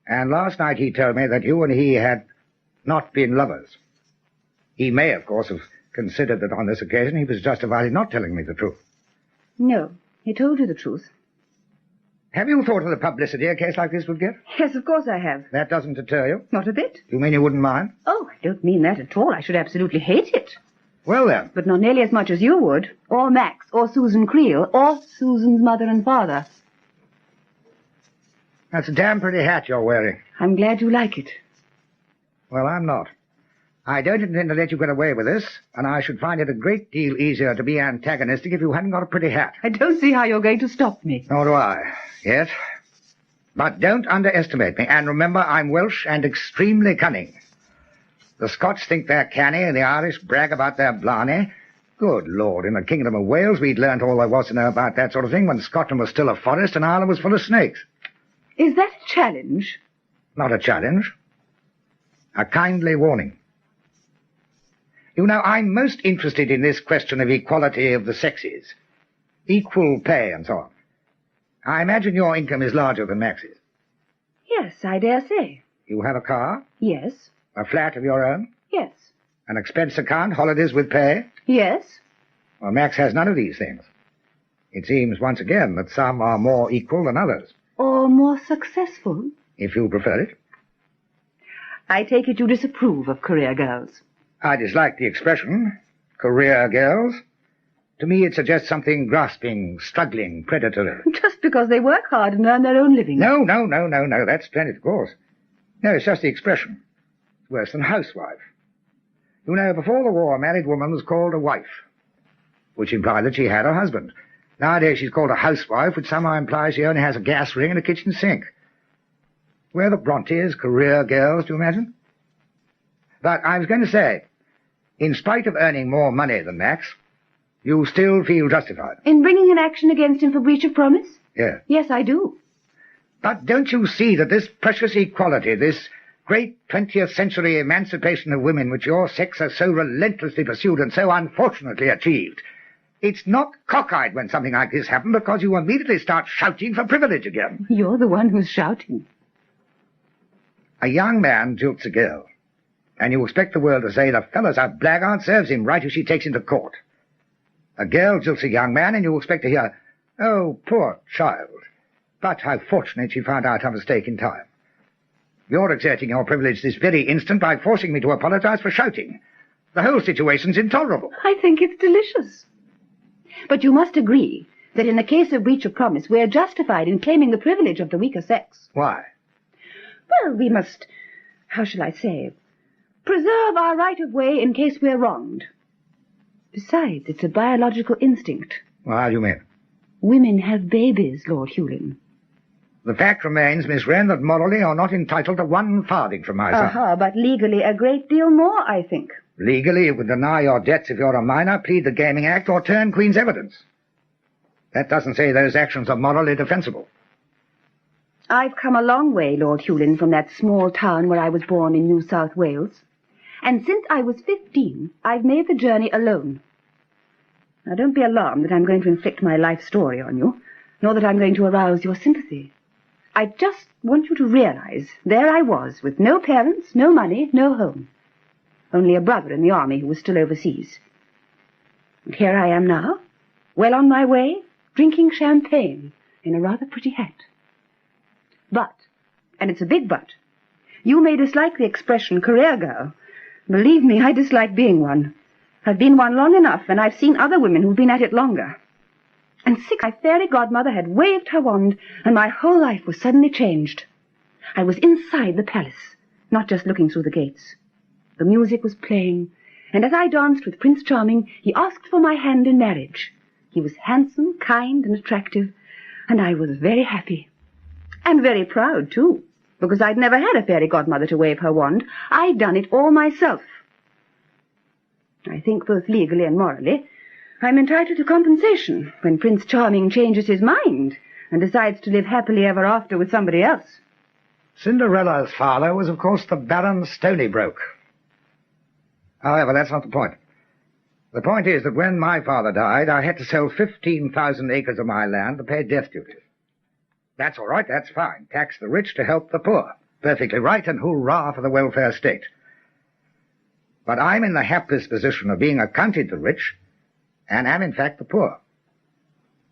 and last night he told me that you and he had not been lovers. He may, of course, have considered that on this occasion he was justified in not telling me the truth. No, he told you the truth. Have you thought of the publicity a case like this would get? Yes, of course I have. That doesn't deter you? Not a bit. You mean you wouldn't mind? Oh, I don't mean that at all. I should absolutely hate it. Well, then. But not nearly as much as you would, or Max, or Susan Creel, or Susan's mother and father. That's a damn pretty hat you're wearing. I'm glad you like it. Well, I'm not. I don't intend to let you get away with this, and I should find it a great deal easier to be antagonistic if you hadn't got a pretty hat. I don't see how you're going to stop me. Nor do I, yet. But don't underestimate me, and remember I'm Welsh and extremely cunning. The Scots think they're canny, and the Irish brag about their blarney. Good Lord, in the Kingdom of Wales we'd learnt all there was to know about that sort of thing when Scotland was still a forest and Ireland was full of snakes. Is that a challenge? Not a challenge. A kindly warning. You know, I'm most interested in this question of equality of the sexes. Equal pay and so on. I imagine your income is larger than Max's. Yes, I dare say. You have a car? Yes. A flat of your own? Yes. An expense account, holidays with pay? Yes. Well, Max has none of these things. It seems, once again, that some are more equal than others. Or more successful? If you prefer it. I take it you disapprove of career girls. I dislike the expression, career girls. To me it suggests something grasping, struggling, predatory. Just because they work hard and earn their own living. No, that's splendid, of course. No, it's just the expression. It's worse than housewife. You know, before the war, a married woman was called a wife, which implied that she had a husband. Nowadays she's called a housewife, which somehow implies she only has a gas ring and a kitchen sink. We're the Brontes, career girls, do you imagine? But I was going to say, in spite of earning more money than Max, you still feel justified. In bringing an action against him for breach of promise? Yes. Yes, I do. But don't you see that this precious equality, this great 20th century emancipation of women which your sex has so relentlessly pursued and so unfortunately achieved, it's not cockeyed when something like this happens because you immediately start shouting for privilege again. You're the one who's shouting. A young man jilts a girl, and you expect the world to say the fellow's a blackguard, serves him right if she takes him to court. A girl jilts a young man, and you expect to hear, "Oh, poor child, but how fortunate she found out her mistake in time." You're exerting your privilege this very instant by forcing me to apologize for shouting. The whole situation's intolerable. I think it's delicious. But you must agree that in a case of breach of promise, we're justified in claiming the privilege of the weaker sex. Why? Well, we must, how shall I say, preserve our right of way in case we're wronged. Besides, it's a biological instinct. Well, how do you mean? Women have babies, Lord Hewlin. The fact remains, Miss Wren, that morally you're not entitled to 1 farthing from my son. But legally a great deal more, I think. Legally, you can deny your debts if you're a minor, plead the Gaming Act, or turn Queen's evidence. That doesn't say those actions are morally defensible. I've come a long way, Lord Hewlin, from that small town where I was born in New South Wales. And since I was 15, I've made the journey alone. Now, don't be alarmed that I'm going to inflict my life story on you, nor that I'm going to arouse your sympathy. I just want you to realize there I was, with no parents, no money, no home. Only a brother in the army who was still overseas. And here I am now, well on my way, drinking champagne in a rather pretty hat. But, and it's a big but, you may dislike the expression career girl. Believe me, I dislike being one. I've been one long enough, and I've seen other women who've been at it longer. And my fairy godmother had waved her wand, and my whole life was suddenly changed. I was inside the palace, not just looking through the gates. The music was playing, and as I danced with Prince Charming, he asked for my hand in marriage. He was handsome, kind, and attractive, and I was very happy. And very proud, too, because I'd never had a fairy godmother to wave her wand. I'd done it all myself. I think both legally and morally, I'm entitled to compensation when Prince Charming changes his mind and decides to live happily ever after with somebody else. Cinderella's father was, of course, the Baron Stonybroke. However, that's not the point. The point is that when my father died, I had to sell 15,000 acres of my land to pay death duties. That's all right, that's fine. Tax the rich to help the poor. Perfectly right, and hurrah for the welfare state. But I'm in the hapless position of being accounted the rich, and am in fact the poor.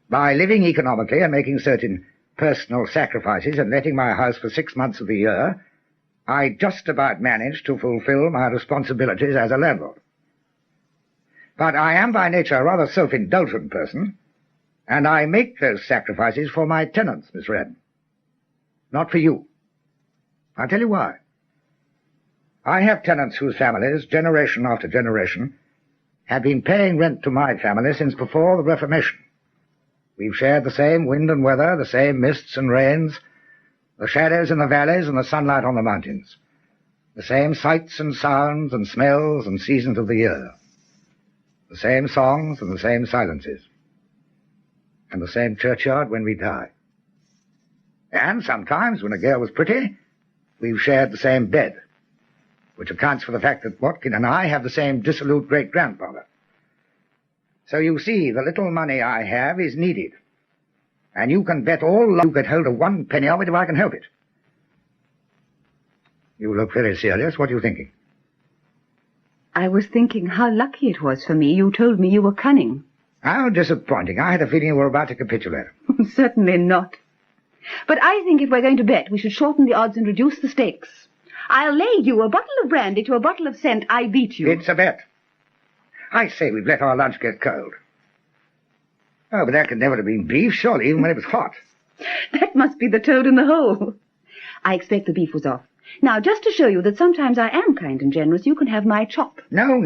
By living economically and making certain personal sacrifices and letting my house for 6 months of the year, I just about manage to fulfill my responsibilities as a landlord. But I am by nature a rather self-indulgent person, and I make those sacrifices for my tenants, Miss Wren. Not for you. I'll tell you why. I have tenants whose families, generation after generation, have been paying rent to my family since before the Reformation. We've shared the same wind and weather, the same mists and rains, the shadows in the valleys and the sunlight on the mountains, the same sights and sounds and smells and seasons of the year, the same songs and the same silences, and the same churchyard when we die. And sometimes, when a girl was pretty, we've shared the same bed, which accounts for the fact that Watkin and I have the same dissolute great-grandfather. So you see, the little money I have is needed, and you can bet all you get hold of 1 penny of it if I can help it. You look very serious. What are you thinking? I was thinking how lucky it was for me you told me you were cunning. How disappointing. I had a feeling you were about to capitulate. Certainly not. But I think if we're going to bet, we should shorten the odds and reduce the stakes. I'll lay you a bottle of brandy to a bottle of scent. I beat you. It's a bet. I say we've let our lunch get cold. Oh, but that could never have been beef, surely, even when it was hot. That must be the toad in the hole. I expect the beef was off. Now, just to show you that sometimes I am kind and generous, you can have my chop. No,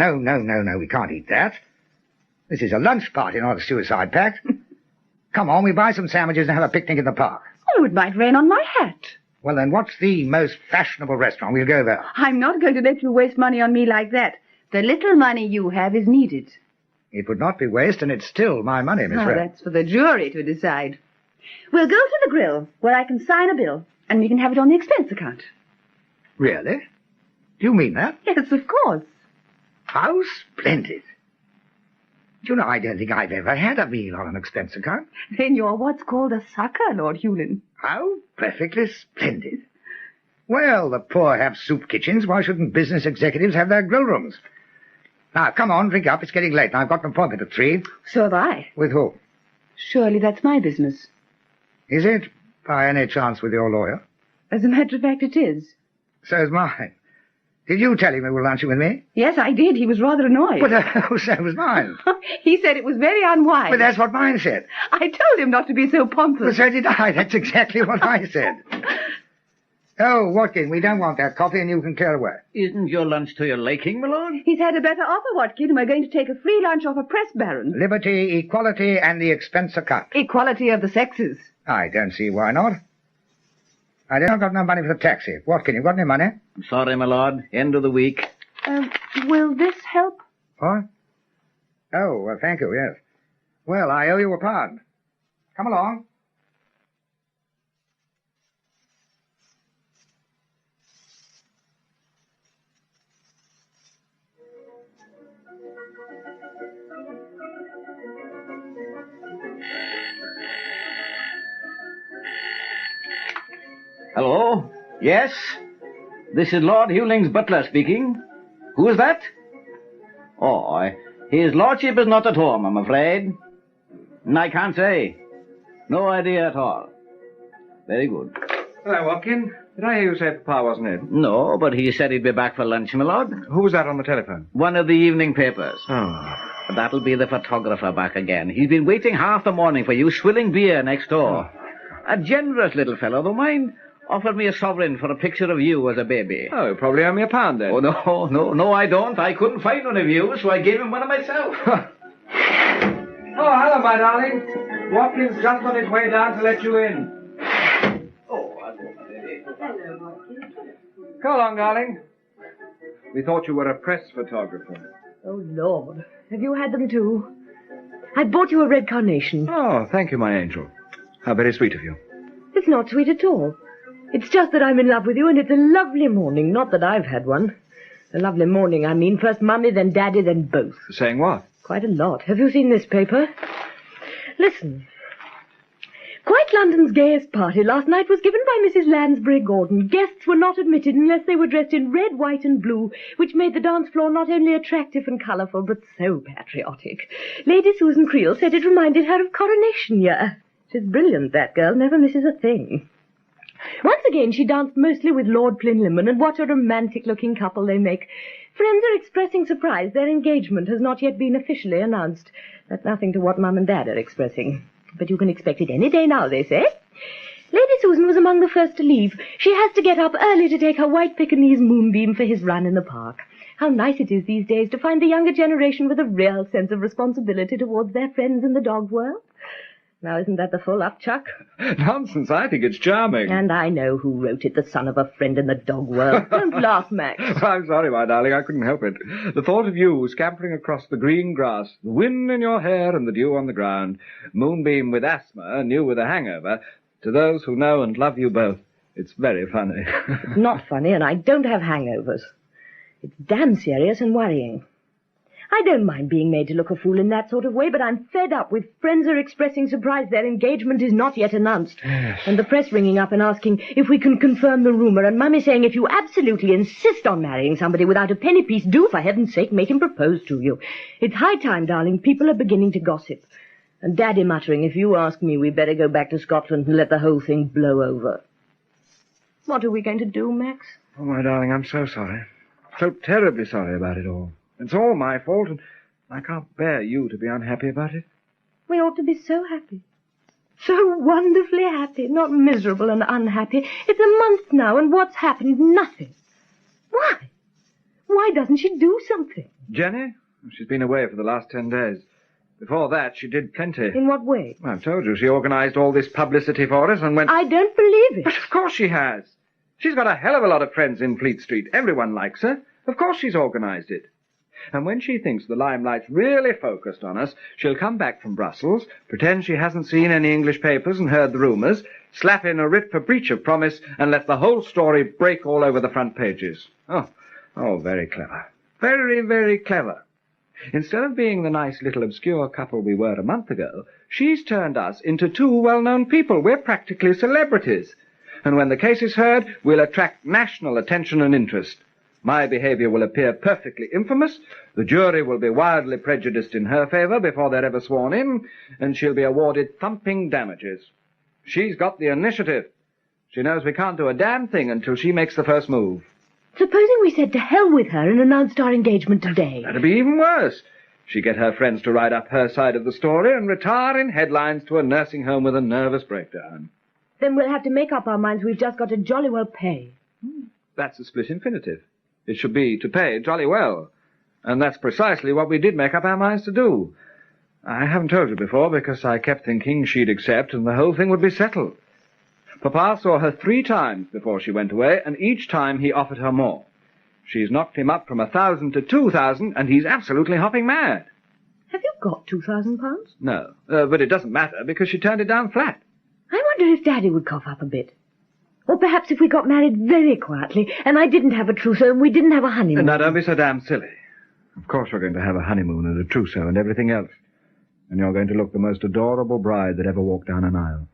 we can't eat that. This is a lunch party, not a suicide pact. Come on, we buy some sandwiches and have a picnic in the park. Oh, it might rain on my hat. Well, then what's the most fashionable restaurant? We'll go there. I'm not going to let you waste money on me like that. The little money you have is needed. It would not be waste, and it's still my money, Miss Wren. That's for the jury to decide. We'll go to the grill, where I can sign a bill, and we can have it on the expense account. Really? Do you mean that? Yes, of course. How splendid. Do you know, I don't think I've ever had a meal on an expense account. Then you're what's called a sucker, Lord Hewlin. How perfectly splendid. Well, the poor have soup kitchens. Why shouldn't business executives have their grill rooms? Now, come on, drink up. It's getting late, and I've got an appointment at 3. So have I. With who? Surely that's my business. Is it, by any chance, with your lawyer? As a matter of fact, it is. So's mine. Did you tell him you were lunching with me? Yes, I did. He was rather annoyed. But so was mine. He said it was very unwise. But that's what mine said. I told him not to be so pompous. But so did I. That's exactly what I said. Oh, Watkin, we don't want that coffee, and you can clear away. Isn't your lunch to your liking, my lord? He's had a better offer, Watkin, and we're going to take a free lunch off a press baron. Liberty, equality, and the expense account. Equality of the sexes. I don't see why not. I don't got no money for the taxi. Watkin, you got any money? I'm sorry, my lord. End of the week. Will this help? What? Oh, well, thank you, yes. Well, I owe you a pound. Come along. Hello? Yes? This is Lord Hewling's butler speaking. Who is that? Oh, his lordship is not at home, I'm afraid. I can't say. No idea at all. Very good. Hello, Watkin. Did I hear you say Papa wasn't in? No, but he said he'd be back for lunch, my lord. Who was that on the telephone? One of the evening papers. Oh. That'll be the photographer back again. He's been waiting half the morning for you, swilling beer next door. A generous little fellow, though, mind. offered me a sovereign for a picture of you as a baby. Oh, you probably owe me £1 then. Oh, no, I don't. I couldn't find one of you, so I gave him one of myself. Oh, hello, my darling. Watkins just on his way down to let you in. Oh, I'll go, my lady. Hello, Watkins. Come along, darling. We thought you were a press photographer. Oh, Lord. Have you had them too? I bought you a red carnation. Oh, thank you, my angel. How very sweet of you. It's not sweet at all. It's just that I'm in love with you, and it's a lovely morning. Not that I've had one. A lovely morning, I mean. First Mummy, then Daddy, then both. Saying what? Quite a lot. Have you seen this paper? Listen. Quite London's gayest party last night was given by Mrs. Lansbury Gordon. Guests were not admitted unless they were dressed in red, white, and blue, which made the dance floor not only attractive and colourful, but so patriotic. Lady Susan Creel said it reminded her of Coronation Year. She's brilliant, that girl. Never misses a thing. Once again, she danced mostly with Lord Plinlimmon, and what a romantic-looking couple they make. Friends are expressing surprise. Their engagement has not yet been officially announced. That's nothing to what Mum and Dad are expressing. But you can expect it any day now, they say. Lady Susan was among the first to leave. She has to get up early to take her white Pekingese Moonbeam for his run in the park. How nice it is these days to find the younger generation with a real sense of responsibility towards their friends in the dog world. Now, isn't that the full up, Chuck? Nonsense, I think it's charming. And I know who wrote it, the son of a friend in the dog world. Don't laugh, Max. I'm sorry, my darling, I couldn't help it. The thought of you scampering across the green grass, the wind in your hair and the dew on the ground, Moonbeam with asthma and you with a hangover, to those who know and love you both, it's very funny. It's not funny, and I don't have hangovers. It's damn serious and worrying. I don't mind being made to look a fool in that sort of way, but I'm fed up with friends are expressing surprise their engagement is not yet announced. Yes. And the press ringing up and asking if we can confirm the rumour, and Mummy saying if you absolutely insist on marrying somebody without a penny piece, do, for heaven's sake, make him propose to you. It's high time, darling. People are beginning to gossip. And Daddy muttering, if you ask me, we'd better go back to Scotland and let the whole thing blow over. What are we going to do, Max? Oh, my darling, I'm so sorry. So terribly sorry about it all. It's all my fault, and I can't bear you to be unhappy about it. We ought to be so happy. So wonderfully happy, not miserable and unhappy. It's a month now, and what's happened? Nothing. Why? Why doesn't she do something? Jenny? She's been away for the last 10 days. Before that, she did plenty. In what way? Well, I've told you, she organised all this publicity for us and went... I don't believe it. But of course she has. She's got a hell of a lot of friends in Fleet Street. Everyone likes her. Of course she's organised it. And when she thinks the limelight's really focused on us, she'll come back from Brussels, pretend she hasn't seen any English papers and heard the rumours, slap in a writ for breach of promise, and let the whole story break all over the front pages. Oh, very clever. Very, very clever. Instead of being the nice little obscure couple we were a month ago, she's turned us into two well-known people. We're practically celebrities. And when the case is heard, we'll attract national attention and interest. My behaviour will appear perfectly infamous, the jury will be wildly prejudiced in her favour before they're ever sworn in, and she'll be awarded thumping damages. She's got the initiative. She knows we can't do a damn thing until she makes the first move. Supposing we said to hell with her and announced our engagement today. That'd be even worse. She'd get her friends to write up her side of the story and retire in headlines to a nursing home with a nervous breakdown. Then we'll have to make up our minds we've just got to jolly well pay. That's a split infinitive. It should be to pay jolly well. And that's precisely what we did make up our minds to do. I haven't told you before because I kept thinking she'd accept and the whole thing would be settled. Papa saw her 3 times before she went away, and each time he offered her more. She's knocked him up from 1,000 to 2,000, and he's absolutely hopping mad. Have you got £2,000? No, but it doesn't matter because she turned it down flat. I wonder if Daddy would cough up a bit. Or perhaps if we got married very quietly, and I didn't have a trousseau and we didn't have a honeymoon. Now, don't be so damn silly. Of course we're going to have a honeymoon and a trousseau and everything else. And you're going to look the most adorable bride that ever walked down an aisle.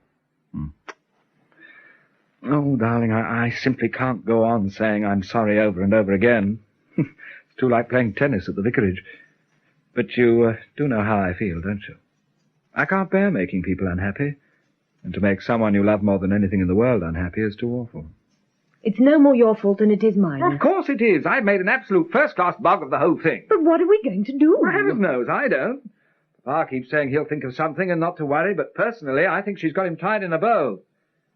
Oh, darling, I simply can't go on saying I'm sorry over and over again. It's too like playing tennis at the vicarage. But you do know how I feel, don't you? I can't bear making people unhappy. And to make someone you love more than anything in the world unhappy is too awful. It's no more your fault than it is mine. Of course it is. I've made an absolute first-class bog of the whole thing. But what are we going to do? Well, heavens knows, I don't. Papa keeps saying he'll think of something and not to worry, but personally I think she's got him tied in a bow.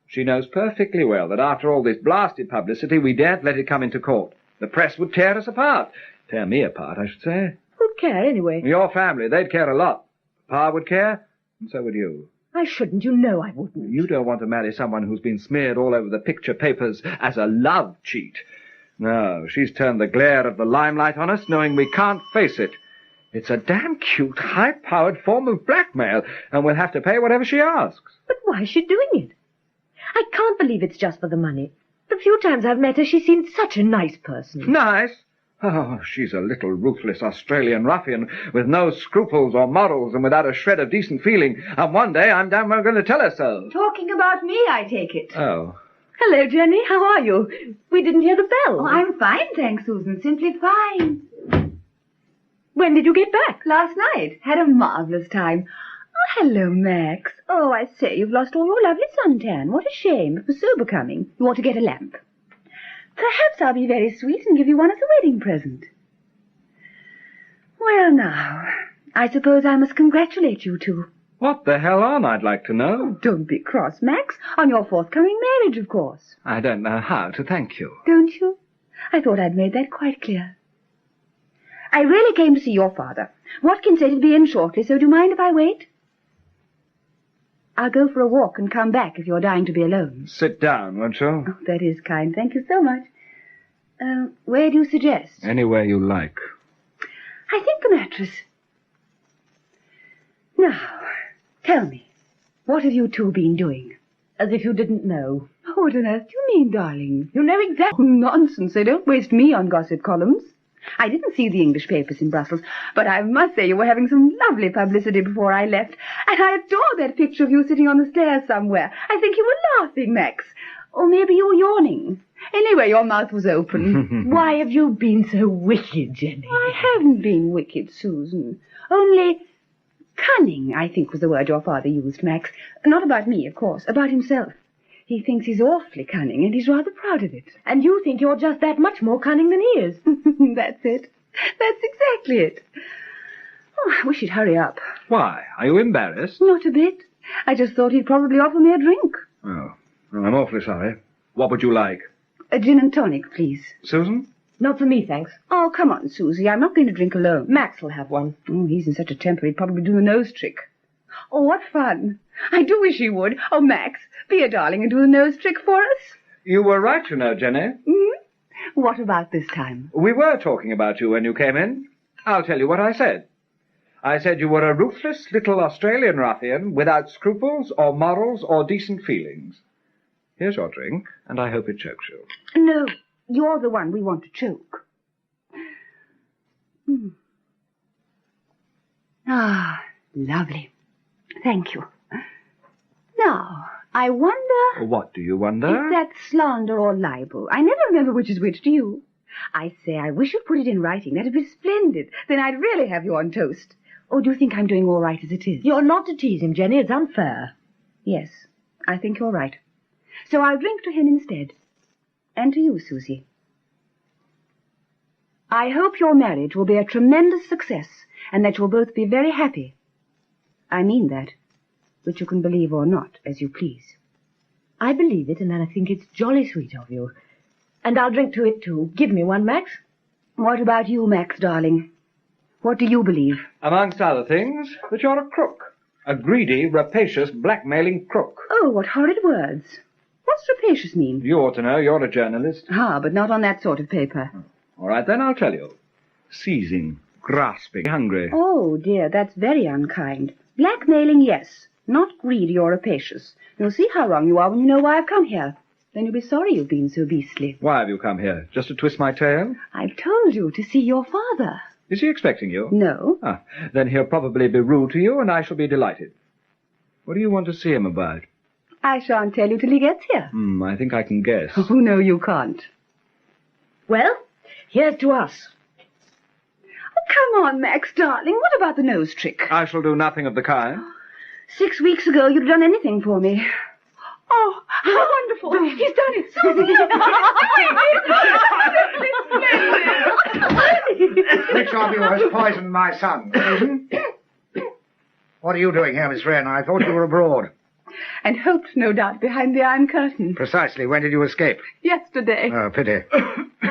She knows perfectly well that after all this blasted publicity, we daren't let it come into court. The press would tear us apart. Tear me apart, I should say. Who'd care, anyway? Your family, they'd care a lot. Pa would care, and so would you. I shouldn't. You know I wouldn't. You don't want to marry someone who's been smeared all over the picture papers as a love cheat. No, she's turned the glare of the limelight on us, knowing we can't face it. It's a damn cute, high-powered form of blackmail, and we'll have to pay whatever she asks. But why is she doing it? I can't believe it's just for the money. The few times I've met her, she seemed such a nice person. Nice? Oh, she's a little ruthless Australian ruffian with no scruples or morals and without a shred of decent feeling. And one day I'm damn well going to tell her so. Talking about me, I take it. Oh. Hello, Jenny. How are you? We didn't hear the bell. Oh, I'm fine, thanks, Susan. Simply fine. When did you get back? Last night. Had a marvellous time. Oh, hello, Max. Oh, I say, you've lost all your lovely suntan. What a shame. It was so becoming. You ought to get a lamp. Perhaps I'll be very sweet and give you one as a wedding present. Well, now, I suppose I must congratulate you two. What the hell on, I'd like to know? Don't be cross, Max. On your forthcoming marriage, of course. I don't know how to thank you. Don't you? I thought I'd made that quite clear. I really came to see your father. Watkins said he'd be in shortly, so do you mind if I wait? I'll go for a walk and come back if you're dying to be alone. Sit down, won't you? Oh, that is kind. Thank you so much. Where do you suggest? Anywhere you like. I think the mattress. Now, tell me, what have you two been doing? As if you didn't know. Oh, what on earth do you mean, darling? You know exactly. Oh, nonsense. They don't waste me on gossip columns. I didn't see the English papers in Brussels, but I must say you were having some lovely publicity before I left. And I adore that picture of you sitting on the stairs somewhere. I think you were laughing, Max. Or maybe you were yawning. Anyway, your mouth was open. Why have you been so wicked, Jenny? I haven't been wicked, Susan. Only cunning, I think was the word your father used, Max. Not about me, of course. About himself. He thinks he's awfully cunning, and he's rather proud of it. And you think you're just that much more cunning than he is. That's it. That's exactly it. Oh, I wish he'd hurry up. Why? Are you embarrassed? Not a bit. I just thought he'd probably offer me a drink. Oh, well, I'm awfully sorry. What would you like? A gin and tonic, please. Susan? Not for me, thanks. Oh, come on, Susie. I'm not going to drink alone. Max will have one. Oh, he's in such a temper he'd probably do the nose trick. Oh, what fun. I do wish he would. Oh, Max, be a darling and do the nose trick for us. You were right, you know, Jenny. Mm-hmm. What about this time? We were talking about you when you came in. I'll tell you what I said. I said you were a ruthless little Australian ruffian without scruples or morals or decent feelings. Here's your drink, and I hope it chokes you. No, you're the one we want to choke. Ah, lovely. Thank you. Now, I wonder... What do you wonder? Is that slander or libel? I never remember which is which, do you? I say, I wish you'd put it in writing. That'd be splendid. Then I'd really have you on toast. Or do you think I'm doing all right as it is? You're not to tease him, Jenny. It's unfair. Yes, I think you're right. So I'll drink to him instead. And to you, Susie. I hope your marriage will be a tremendous success, and that you'll both be very happy. I mean that, which you can believe or not, as you please. I believe it, and I think it's jolly sweet of you. And I'll drink to it, too. Give me one, Max. What about you, Max, darling? What do you believe? Amongst other things, that you're a crook. A greedy, rapacious, blackmailing crook. Oh, what horrid words. What's rapacious mean? You ought to know. You're a journalist. Ah, but not on that sort of paper. All right, then, I'll tell you. Seizing, grasping, hungry. Oh, dear, that's very unkind. Blackmailing, yes. Not greedy or rapacious. You'll see how wrong you are when you know why I've come here. Then you'll be sorry you've been so beastly. Why have you come here? Just to twist my tail? I've told you to see your father. Is he expecting you? No. Ah, then he'll probably be rude to you, and I shall be delighted. What do you want to see him about? I shan't tell you till he gets here. I think I can guess. Oh, no, you can't. Well, here's to us. Oh, come on, Max, darling. What about the nose trick? I shall do nothing of the kind. 6 weeks ago, you'd have done anything for me. Oh, how wonderful. He's done it, Susie. Which of you has poisoned my son? Susan? What are you doing here, Miss Wren? I thought you were abroad. And hoped, no doubt, behind the Iron Curtain. Precisely. When did you escape? Yesterday. Oh, pity.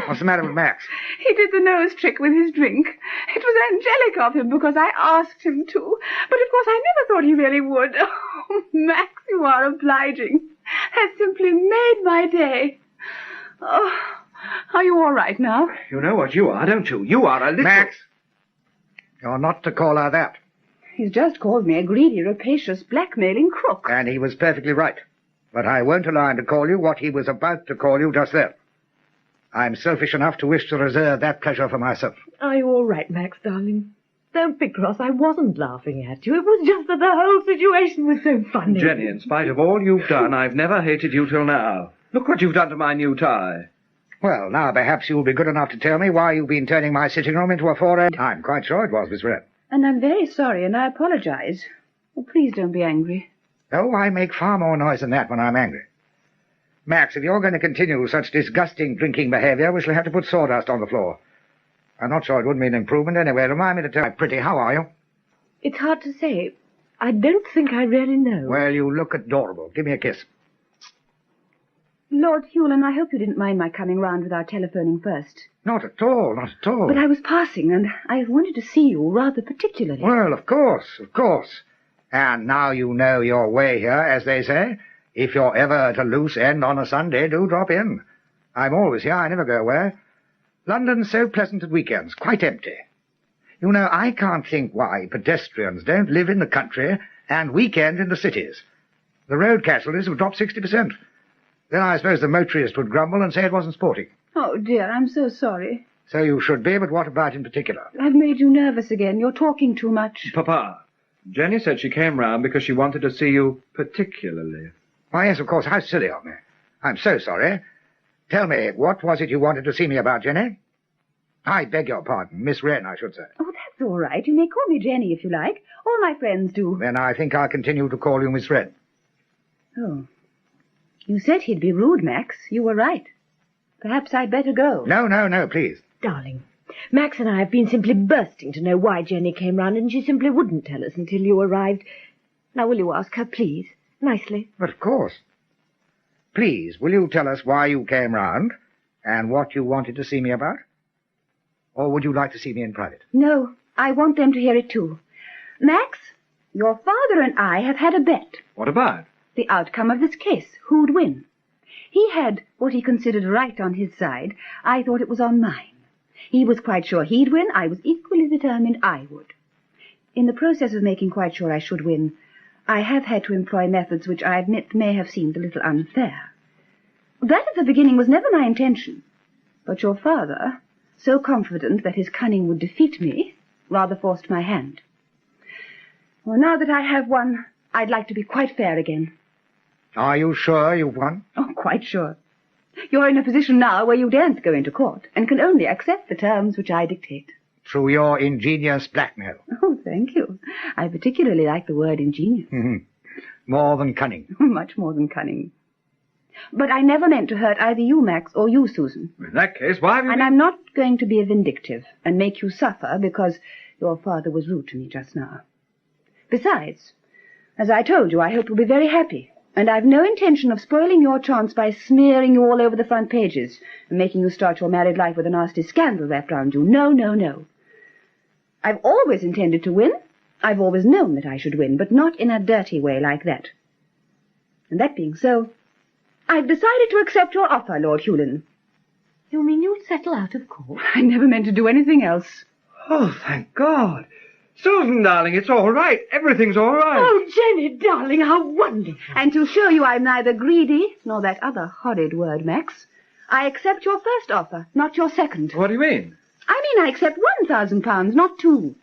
What's the matter with Max? He did the nose trick with his drink. It was angelic of him because I asked him to. But of course I never thought he really would. Oh, Max, you are obliging. Has simply made my day. Oh, are you all right now? You know what you are, don't you? You are a little... Max! You're not to call her that. He's just called me a greedy, rapacious, blackmailing crook. And he was perfectly right. But I won't allow him to call you what he was about to call you just then. I'm selfish enough to wish to reserve that pleasure for myself. Are you all right, Max, darling? Don't be cross. I wasn't laughing at you. It was just that the whole situation was so funny. Jenny, in spite of all you've done, I've never hated you till now. Look what you've done to my new tie. Well, now perhaps you'll be good enough to tell me why you've been turning my sitting room into a foray. I'm quite sure it was, Miss Wren. And I'm very sorry, and I apologize. Oh, please don't be angry. Oh, I make far more noise than that when I'm angry. Max, if you're going to continue such disgusting drinking behavior, we shall have to put sawdust on the floor. I'm not sure it would mean improvement anyway. Remind me to tell Pretty, how are you? It's hard to say. I don't think I really know. Well, you look adorable. Give me a kiss. Lord Hewlin, I hope you didn't mind my coming round without telephoning first. Not at all, not at all. But I was passing, and I wanted to see you rather particularly. Well, of course, of course. And now you know your way here, as they say. If you're ever at a loose end on a Sunday, do drop in. I'm always here, I never go away. London's so pleasant at weekends, quite empty. You know, I can't think why pedestrians don't live in the country and weekend in the cities. The road casualties have dropped 60%. Then I suppose the motorist would grumble and say it wasn't sporting. Oh, dear, I'm so sorry. So you should be, but what about in particular? I've made you nervous again. You're talking too much. Papa, Jenny said she came round because she wanted to see you particularly. Why, yes, of course, how silly of me. I'm so sorry. Tell me, what was it you wanted to see me about, Jenny? I beg your pardon, Miss Wren, I should say. Oh, that's all right. You may call me Jenny if you like. All my friends do. Then I think I'll continue to call you Miss Wren. Oh. You said he'd be rude, Max. You were right. Perhaps I'd better go. No, please. Darling, Max and I have been simply bursting to know why Jenny came round, and she simply wouldn't tell us until you arrived. Now, will you ask her, please? Nicely. But of course. Please, will you tell us why you came round and what you wanted to see me about? Or would you like to see me in private? No, I want them to hear it too. Max, your father and I have had a bet. What about? The outcome of this case. Who'd win? He had what he considered right on his side. I thought it was on mine. He was quite sure he'd win. I was equally determined I would. In the process of making quite sure I should win, I have had to employ methods which I admit may have seemed a little unfair. That at the beginning was never my intention. But your father, so confident that his cunning would defeat me, rather forced my hand. Well, now that I have won, I'd like to be quite fair again. Are you sure you've won? Oh, quite sure. You're in a position now where you daren't go into court, and can only accept the terms which I dictate. Through your ingenious blackmail. Oh, thank you. I particularly like the word ingenious. More than cunning. Much more than cunning. But I never meant to hurt either you, Max, or you, Susan. In that case, why have you... And I'm not going to be vindictive and make you suffer because your father was rude to me just now. Besides, as I told you, I hope you'll be very happy. And I've no intention of spoiling your chance by smearing you all over the front pages and making you start your married life with a nasty scandal wrapped round you. No, no, no. I've always intended to win. I've always known that I should win, but not in a dirty way like that. And that being so, I've decided to accept your offer, Lord Hewlin. You mean you'll settle out of court? I never meant to do anything else. Oh, thank God. Susan, darling, it's all right. Everything's all right. Oh, Jenny, darling, how wonderful. And to show you I'm neither greedy nor that other horrid word, Max, I accept your first offer, not your second. What do you mean? I mean I accept £1,000, not 2.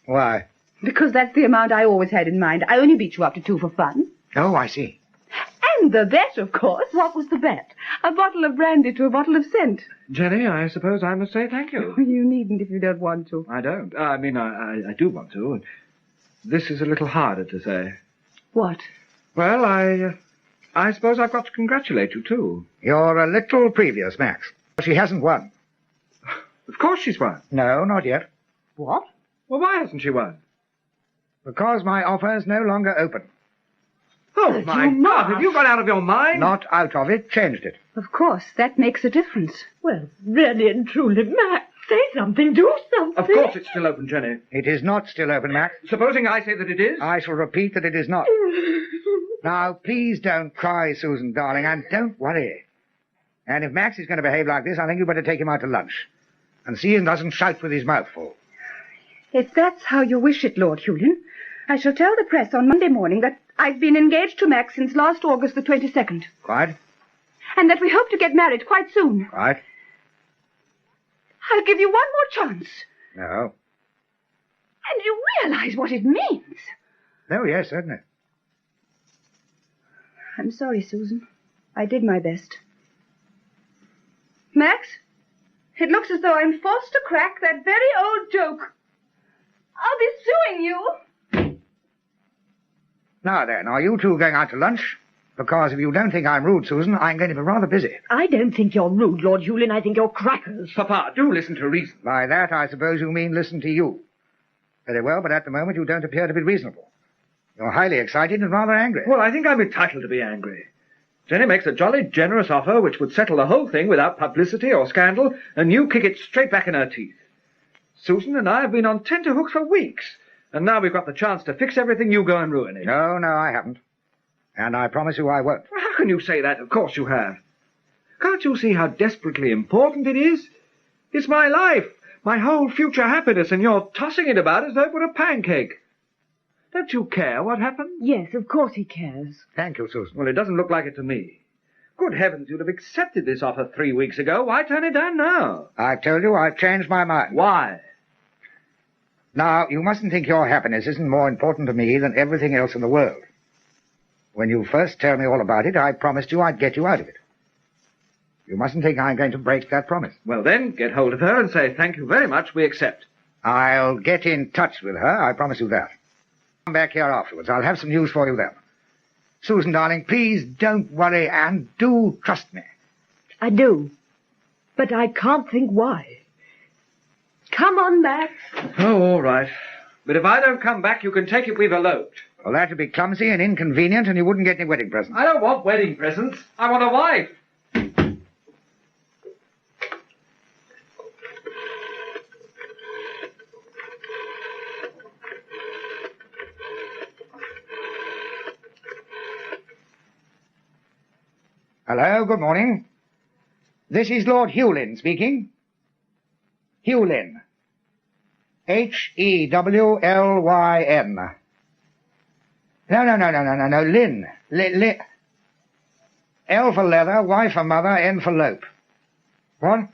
Why? Because that's the amount I always had in mind. I only beat you up to 2 for fun. Oh, I see. And the bet, of course. What was the bet? A bottle of brandy to a bottle of scent. Jenny, I suppose I must say thank you. You needn't if you don't want to. I don't. I mean, I do want to. This is a little harder to say. What? Well, I suppose I've got to congratulate you, too. You're a little previous, Max. She hasn't won. Of course she's won. No, not yet. What? Well, why hasn't she won? Because my offer is no longer open. Oh, my God, have you gone out of your mind? Not out of it, changed it. Of course, that makes a difference. Well, really and truly, Max, say something, do something. Of course it's still open, Jenny. It is not still open, Max. Supposing I say that it is? I shall repeat that it is not. Now, please don't cry, Susan, darling, and don't worry. And if Max is going to behave like this, I think you'd better take him out to lunch. And see he doesn't shout with his mouth full. If that's how you wish it, Lord Hewlin, I shall tell the press on Monday morning that I've been engaged to Max since last August the 22nd. Quite? And that we hope to get married quite soon. Quite? I'll give you one more chance. No. And you realize what it means. Oh, yes, certainly. I'm sorry, Susan. I did my best. Max, it looks as though I'm forced to crack that very old joke. I'll be suing you. Now then, are you two going out to lunch? Because if you don't think I'm rude, Susan, I'm going to be rather busy. I don't think you're rude, Lord Hewlin. I think you're crackers. Papa, do listen to reason. By that, I suppose you mean listen to you. Very well, but at the moment you don't appear to be reasonable. You're highly excited and rather angry. Well, I think I'm entitled to be angry. Jenny makes a jolly generous offer which would settle the whole thing without publicity or scandal, and you kick it straight back in her teeth. Susan and I have been on tenterhooks for weeks, and now we've got the chance to fix everything. You go and ruin it. No, I haven't. And I promise you I won't. Well, how can you say that? Of course you have. Can't you see how desperately important it is? It's my life, my whole future happiness, and you're tossing it about as though it were a pancake. Don't you care what happens? Yes, of course he cares. Thank you, Susan. Well, it doesn't look like it to me. Good heavens, you'd have accepted this offer 3 weeks ago. Why turn it down now? I've told you I've changed my mind. Why? Now, you mustn't think your happiness isn't more important to me than everything else in the world. When you first told me all about it, I promised you I'd get you out of it. You mustn't think I'm going to break that promise. Well, then, get hold of her and say, thank you very much, we accept. I'll get in touch with her, I promise you that. Come back here afterwards. I'll have some news for you then. Susan, darling, please don't worry and do trust me. I do. But I can't think why. Come on, Max. Oh, all right. But if I don't come back, you can take it we've eloped. Well, that would be clumsy and inconvenient, and you wouldn't get any wedding presents. I don't want wedding presents. I want a wife. Hello, good morning. This is Lord Hewlin speaking. Hewlin. Hewlyn. No, Lynn. L for leather, Y for mother, N for lope. What?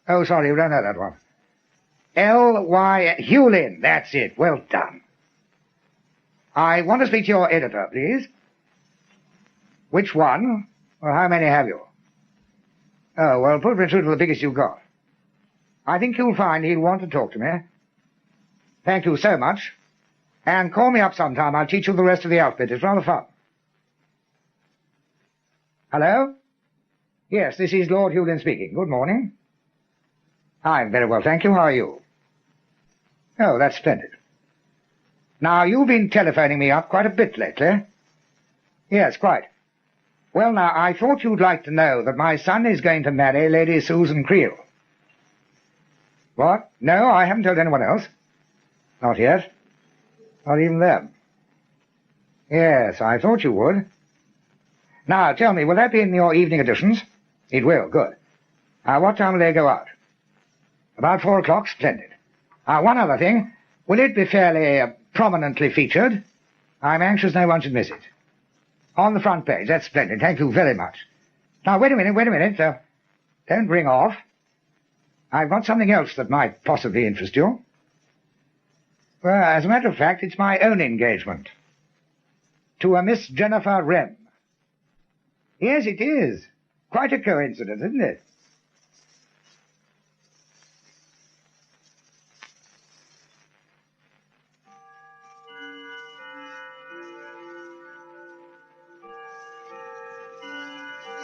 Oh, sorry, you don't know that one. L-Y... Hewlin, that's it. Well done. I want to speak to your editor, please. Which one? Well, how many have you? Oh, well, put me through to the biggest you've got. I think you'll find he'll want to talk to me. Thank you so much. And call me up sometime. I'll teach you the rest of the alphabet. It's rather fun. Hello? Yes, this is Lord Hewlin speaking. Good morning. I'm very well, thank you. How are you? Oh, that's splendid. Now, you've been telephoning me up quite a bit lately. Yes, quite. Well, now, I thought you'd like to know that my son is going to marry Lady Susan Creel. What? No, I haven't told anyone else. Not yet. Not even them. Yes, I thought you would. Now, tell me, will that be in your evening editions? It will, good. What time will they go out? About 4 o'clock, splendid. One other thing. Will it be fairly prominently featured? I'm anxious no one should miss it. On the front page, that's splendid. Thank you very much. Now, wait a minute. Don't ring off. I've got something else that might possibly interest you. Well, as a matter of fact, it's my own engagement. To a Miss Jennifer Wren. Yes, it is. Quite a coincidence, isn't it?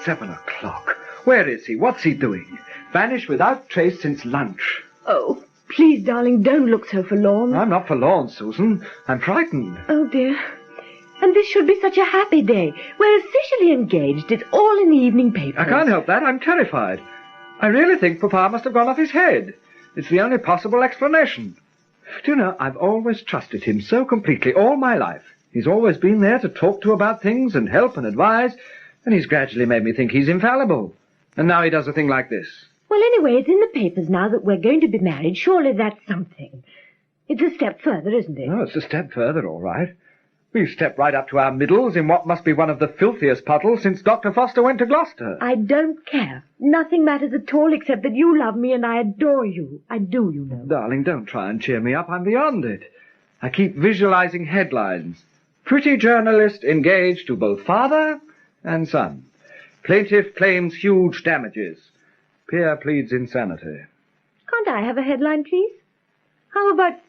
"7 o'clock. Where is he? What's he doing? Vanished without trace since lunch." Oh, please, darling, don't look so forlorn. I'm not forlorn, Susan. I'm frightened. Oh, dear. And this should be such a happy day. We're officially engaged. It's all in the evening papers. I can't help that. I'm terrified. I really think Papa must have gone off his head. It's the only possible explanation. Do you know, I've always trusted him so completely all my life. He's always been there to talk to about things and help and advise, and he's gradually made me think he's infallible. And now he does a thing like this. Well, anyway, it's in the papers now that we're going to be married. Surely that's something. It's a step further, isn't it? Oh, it's a step further, all right. We've stepped right up to our middles in what must be one of the filthiest puddles since Dr. Foster went to Gloucester. I don't care. Nothing matters at all except that you love me and I adore you. I do, you know. Darling, don't try and cheer me up. I'm beyond it. I keep visualizing headlines. Pretty journalist engaged to both father and son. Plaintiff claims huge damages. Peer pleads insanity. Can't I have a headline, please? How about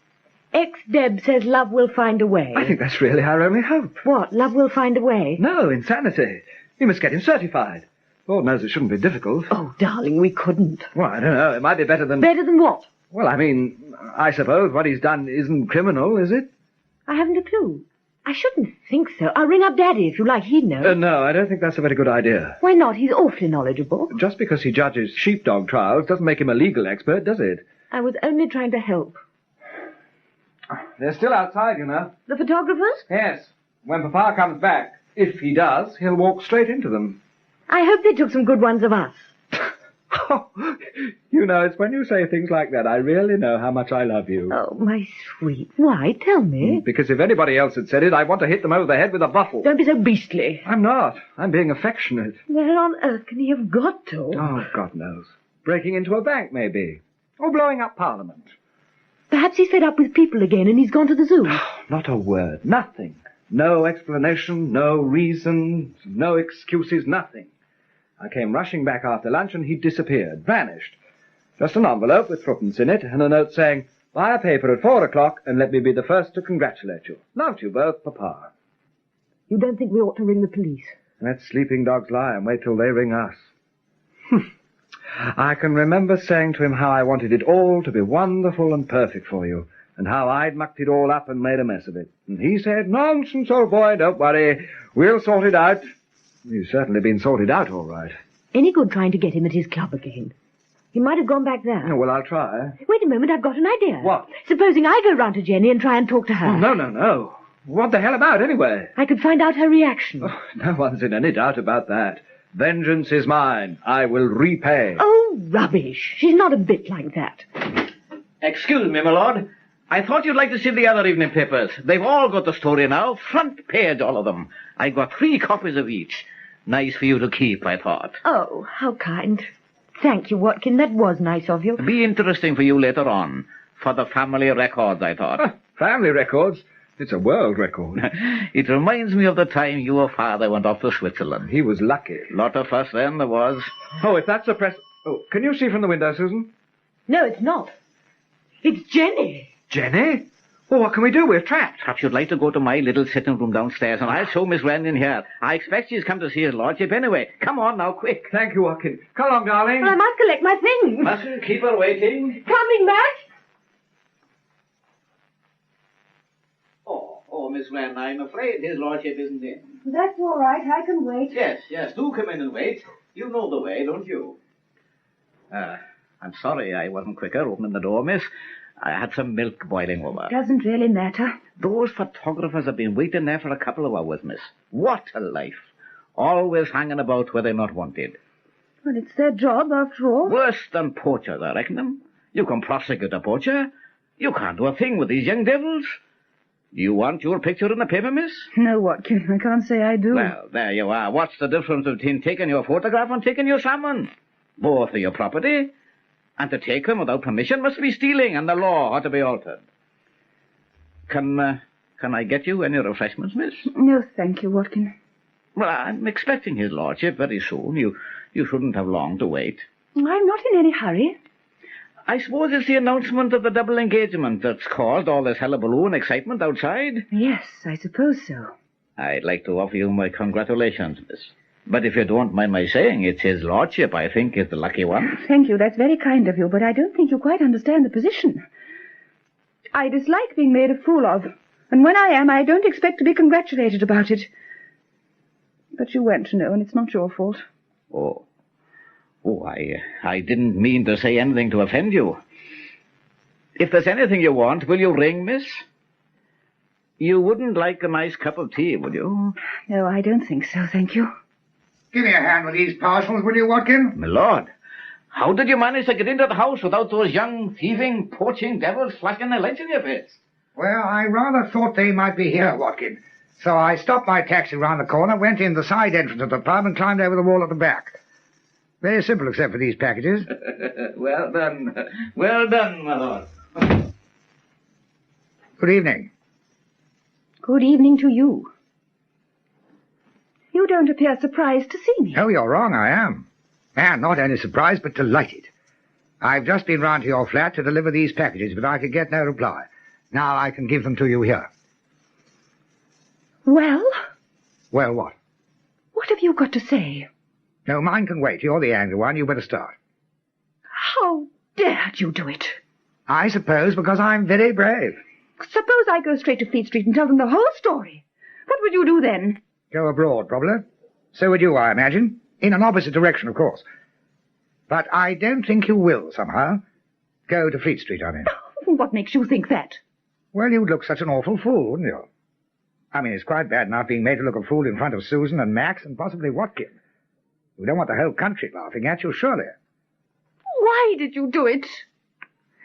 ex-Deb says love will find a way? I think that's really our only hope. What, love will find a way? No, insanity. We must get him certified. Lord knows it shouldn't be difficult. Oh, darling, we couldn't. Well, I don't know. It might be better than... Better than what? Well, I mean, I suppose what he's done isn't criminal, is it? I haven't a clue. I shouldn't think so. I'll ring up Daddy if you like. He'd know. No, I don't think that's a very good idea. Why not? He's awfully knowledgeable. Just because he judges sheepdog trials doesn't make him a legal expert, does it? I was only trying to help. They're still outside, you know. The photographers? Yes. When Papa comes back, if he does, he'll walk straight into them. I hope they took some good ones of us. Oh, you know, it's when you say things like that I really know how much I love you. Oh, my sweet. Why? Tell me. Because if anybody else had said it, I'd want to hit them over the head with a bottle. Don't be so beastly. I'm not. I'm being affectionate. Where on earth can he have got to? Oh, God knows. Breaking into a bank, maybe. Or blowing up Parliament. Perhaps he's fed up with people again and he's gone to the zoo. Not a word. Nothing. No explanation, no reason, no excuses, nothing. I came rushing back after lunch and he'd disappeared, vanished. Just an envelope with threepence in it and a note saying, buy a paper at 4 o'clock and let me be the first to congratulate you. Love to you both, Papa. You don't think we ought to ring the police? Let sleeping dogs lie and wait till they ring us. I can remember saying to him how I wanted it all to be wonderful and perfect for you, and how I'd mucked it all up and made a mess of it. And he said, nonsense, old boy, don't worry. We'll sort it out. He's certainly been sorted out all right. Any good trying to get him at his club again? He might have gone back there. Oh, well, I'll try. Wait a moment, I've got an idea. What? Supposing I go round to Jenny and try and talk to her. Oh, no. What the hell about, anyway? I could find out her reaction. Oh, no one's in any doubt about that. Vengeance is mine. I will repay. Oh, rubbish. She's not a bit like that. Excuse me, my lord. I thought you'd like to see the other evening papers. They've all got the story now. Front page, all of them. I got 3 copies of each. Nice for you to keep, I thought. Oh, how kind. Thank you, Watkin. That was nice of you. Be interesting for you later on. For the family records, I thought. Family records? It's a world record. It reminds me of the time your father went off to Switzerland. He was lucky. Lot of fuss then, there was. Oh, if that's a press... Oh, can you see from the window, Susan? No, it's not. It's Jenny. Jenny? Well, what can we do? We're trapped. Perhaps you'd like to go to my little sitting room downstairs, and I'll show Miss Wren in here. I expect she's come to see his lordship anyway. Come on now, quick. Thank you, Watkin. Come along, darling. Well, I must collect my things. Mustn't keep her waiting. Coming back. Oh, Miss Wren, I'm afraid his lordship isn't in. That's all right. I can wait. Yes, do come in and wait. You know the way, don't you? I'm sorry I wasn't quicker opening the door, miss. I had some milk boiling over. Doesn't really matter. Those photographers have been waiting there for a couple of hours, miss. What a life. Always hanging about where they're not wanted. Well, it's their job, after all. Worse than poachers, I reckon them. You can prosecute a poacher. You can't do a thing with these young devils. Do you want your picture in the paper, miss? No, Watkin, I can't say I do. Well, there you are. What's the difference between taking your photograph and taking your salmon? Both are your property. And to take them without permission must be stealing, and the law ought to be altered. Can I get you any refreshments, miss? No, thank you, Watkin. Well, I'm expecting his lordship very soon. You shouldn't have long to wait. I'm not in any hurry. I suppose it's the announcement of the double engagement that's caused all this hullabaloo and excitement outside? Yes, I suppose so. I'd like to offer you my congratulations, miss. But if you don't mind my saying, it's his lordship, I think, is the lucky one. Thank you, that's very kind of you, but I don't think you quite understand the position. I dislike being made a fool of, And when I am, I don't expect to be congratulated about it. But you weren't to know, and it's not your fault. I didn't mean to say anything to offend you. If there's anything you want, will you ring, miss? You wouldn't like a nice cup of tea, would you? No, I don't think so, thank you. Give me a hand with these parcels, will you, Watkin? My lord, how did you manage to get into the house without those young, thieving, poaching devils flashing their lights in your face? Well, I rather thought they might be here, Watkin. So I stopped my taxi round the corner, went in the side entrance of the pub, and climbed over the wall at the back. Very simple, except for these packages. Well done. Well done, my lord. Good evening. Good evening to you. You don't appear surprised to see me. Oh, you're wrong, I am. And not only surprised, but delighted. I've just been round to your flat to deliver these packages, but I could get no reply. Now I can give them to you here. Well? Well, what? What have you got to say? No, mine can wait. You're the angry one. You better start. How dared you do it? I suppose because I'm very brave. Suppose I go straight to Fleet Street and tell them the whole story. What would you do then? Go abroad, probably. So would you, I imagine. In an opposite direction, of course. But I don't think you will, somehow. Go to Fleet Street, I mean. What makes you think that? Well, you'd look such an awful fool, wouldn't you? I mean, it's quite bad enough being made to look a fool in front of Susan and Max and possibly Watkin. You don't want the whole country laughing at you, surely. Why did you do it?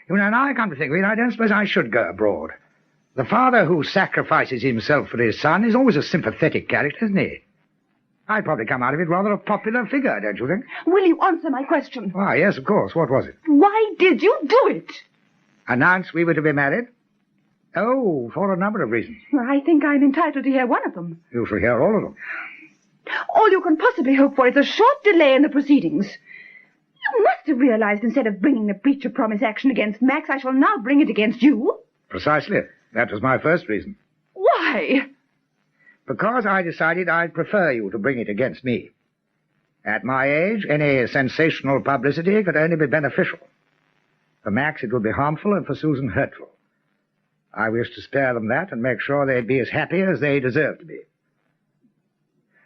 You know, now I come to think of it, I don't suppose I should go abroad. The father who sacrifices himself for his son is always a sympathetic character, isn't he? I'd probably come out of it rather a popular figure, don't you think? Will you answer my question? Why, yes, of course. What was it? Why did you do it? Announce we were to be married? Oh, for a number of reasons. I think I'm entitled to hear one of them. You shall hear all of them. All you can possibly hope for is a short delay in the proceedings. You must have realized instead of bringing the breach of promise action against Max, I shall now bring it against you. Precisely. That was my first reason. Why? Because I decided I'd prefer you to bring it against me. At my age, any sensational publicity could only be beneficial. For Max, it would be harmful, and for Susan, hurtful. I wish to spare them that and make sure they'd be as happy as they deserve to be.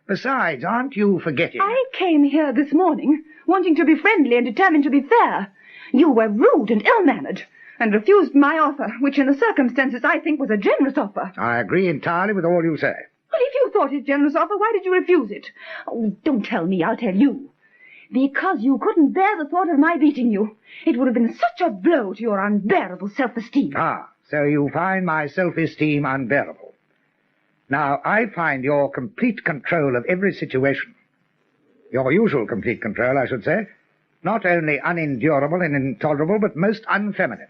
Besides, aren't you forgetting... I came here this morning, wanting to be friendly and determined to be fair. You were rude and ill-mannered, and refused my offer, which in the circumstances I think was a generous offer. I agree entirely with all you say. Well, if you thought it a generous offer, why did you refuse it? Oh, don't tell me, I'll tell you. Because you couldn't bear the thought of my beating you. It would have been such a blow to your unbearable self-esteem. Ah, so you find my self-esteem unbearable. Now, I find your complete control of every situation, your usual complete control, I should say, not only unendurable and intolerable, but most unfeminine.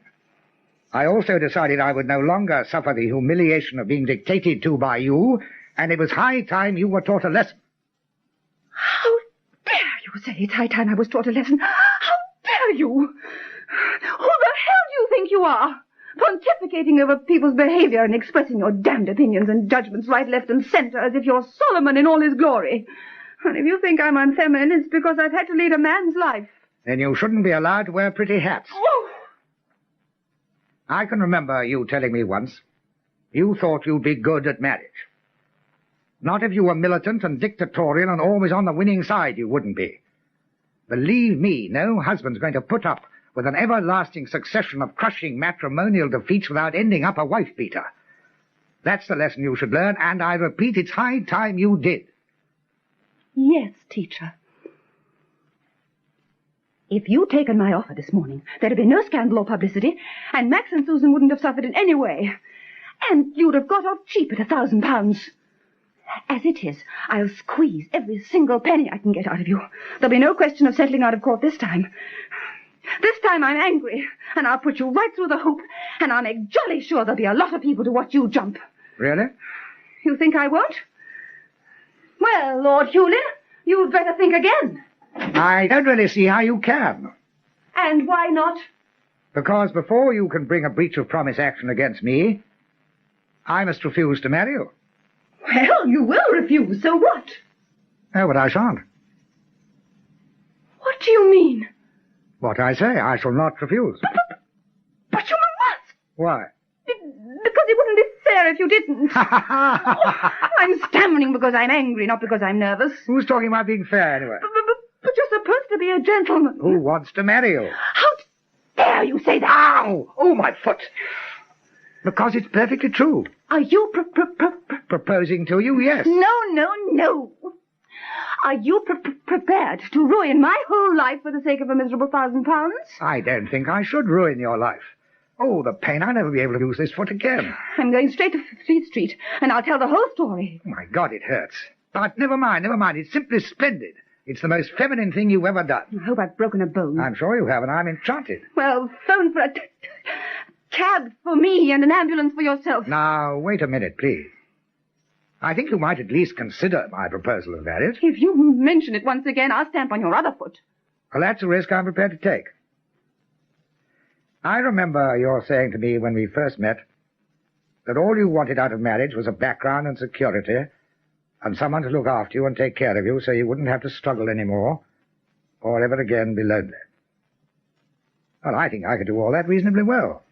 I also decided I would no longer suffer the humiliation of being dictated to by you, and it was high time you were taught a lesson. How dare you say it's high time I was taught a lesson? How dare you? Who the hell do you think you are? Pontificating over people's behavior and expressing your damned opinions and judgments right, left, and center as if you're Solomon in all his glory. And if you think I'm unfeminine, it's because I've had to lead a man's life. Then you shouldn't be allowed to wear pretty hats. Oh! I can remember you telling me once you thought you'd be good at marriage. Not if you were militant and dictatorial and always on the winning side, you wouldn't be. Believe me, no husband's going to put up with an everlasting succession of crushing matrimonial defeats without ending up a wife-beater. That's the lesson you should learn, and I repeat, it's high time you did. Yes, teacher. If you'd taken my offer this morning, there'd have been no scandal or publicity, and Max and Susan wouldn't have suffered in any way. And you'd have got off cheap at £1,000. As it is, I'll squeeze every single penny I can get out of you. There'll be no question of settling out of court this time. This time I'm angry, and I'll put you right through the hoop, and I'll make jolly sure there'll be a lot of people to watch you jump. Really? You think I won't? Well, Lord Hewlin, you'd better think again. I don't really see how you can. And why not? Because before you can bring a breach of promise action against me, I must refuse to marry you. Well, you will refuse, so what? Oh, but I shan't. What do you mean? What I say, I shall not refuse. But you must. Why? Because it wouldn't be fair if you didn't. I'm stammering because I'm angry, not because I'm nervous. Who's talking about being fair, anyway? But you're supposed to be a gentleman. Who wants to marry you? How dare you say that? Ow! Oh, my foot. Because it's perfectly true. Are you Proposing to you, yes. No. Are you prepared to ruin my whole life for the sake of a miserable £1,000? I don't think I should ruin your life. Oh, the pain. I'll never be able to use this foot again. I'm going straight to Fleet Street, and I'll tell the whole story. Oh, my God, it hurts. But never mind. It's simply splendid. It's the most feminine thing you've ever done. I hope I've broken a bone. I'm sure you haven't. I'm enchanted. Well, phone for a cab for me and an ambulance for yourself. Now, wait a minute, please. I think you might at least consider my proposal of marriage. If you mention it once again, I'll stamp on your other foot. Well, that's a risk I'm prepared to take. I remember your saying to me when we first met that all you wanted out of marriage was a background and security and someone to look after you and take care of you so you wouldn't have to struggle anymore or ever again be lonely. Well, I think I could do all that reasonably well.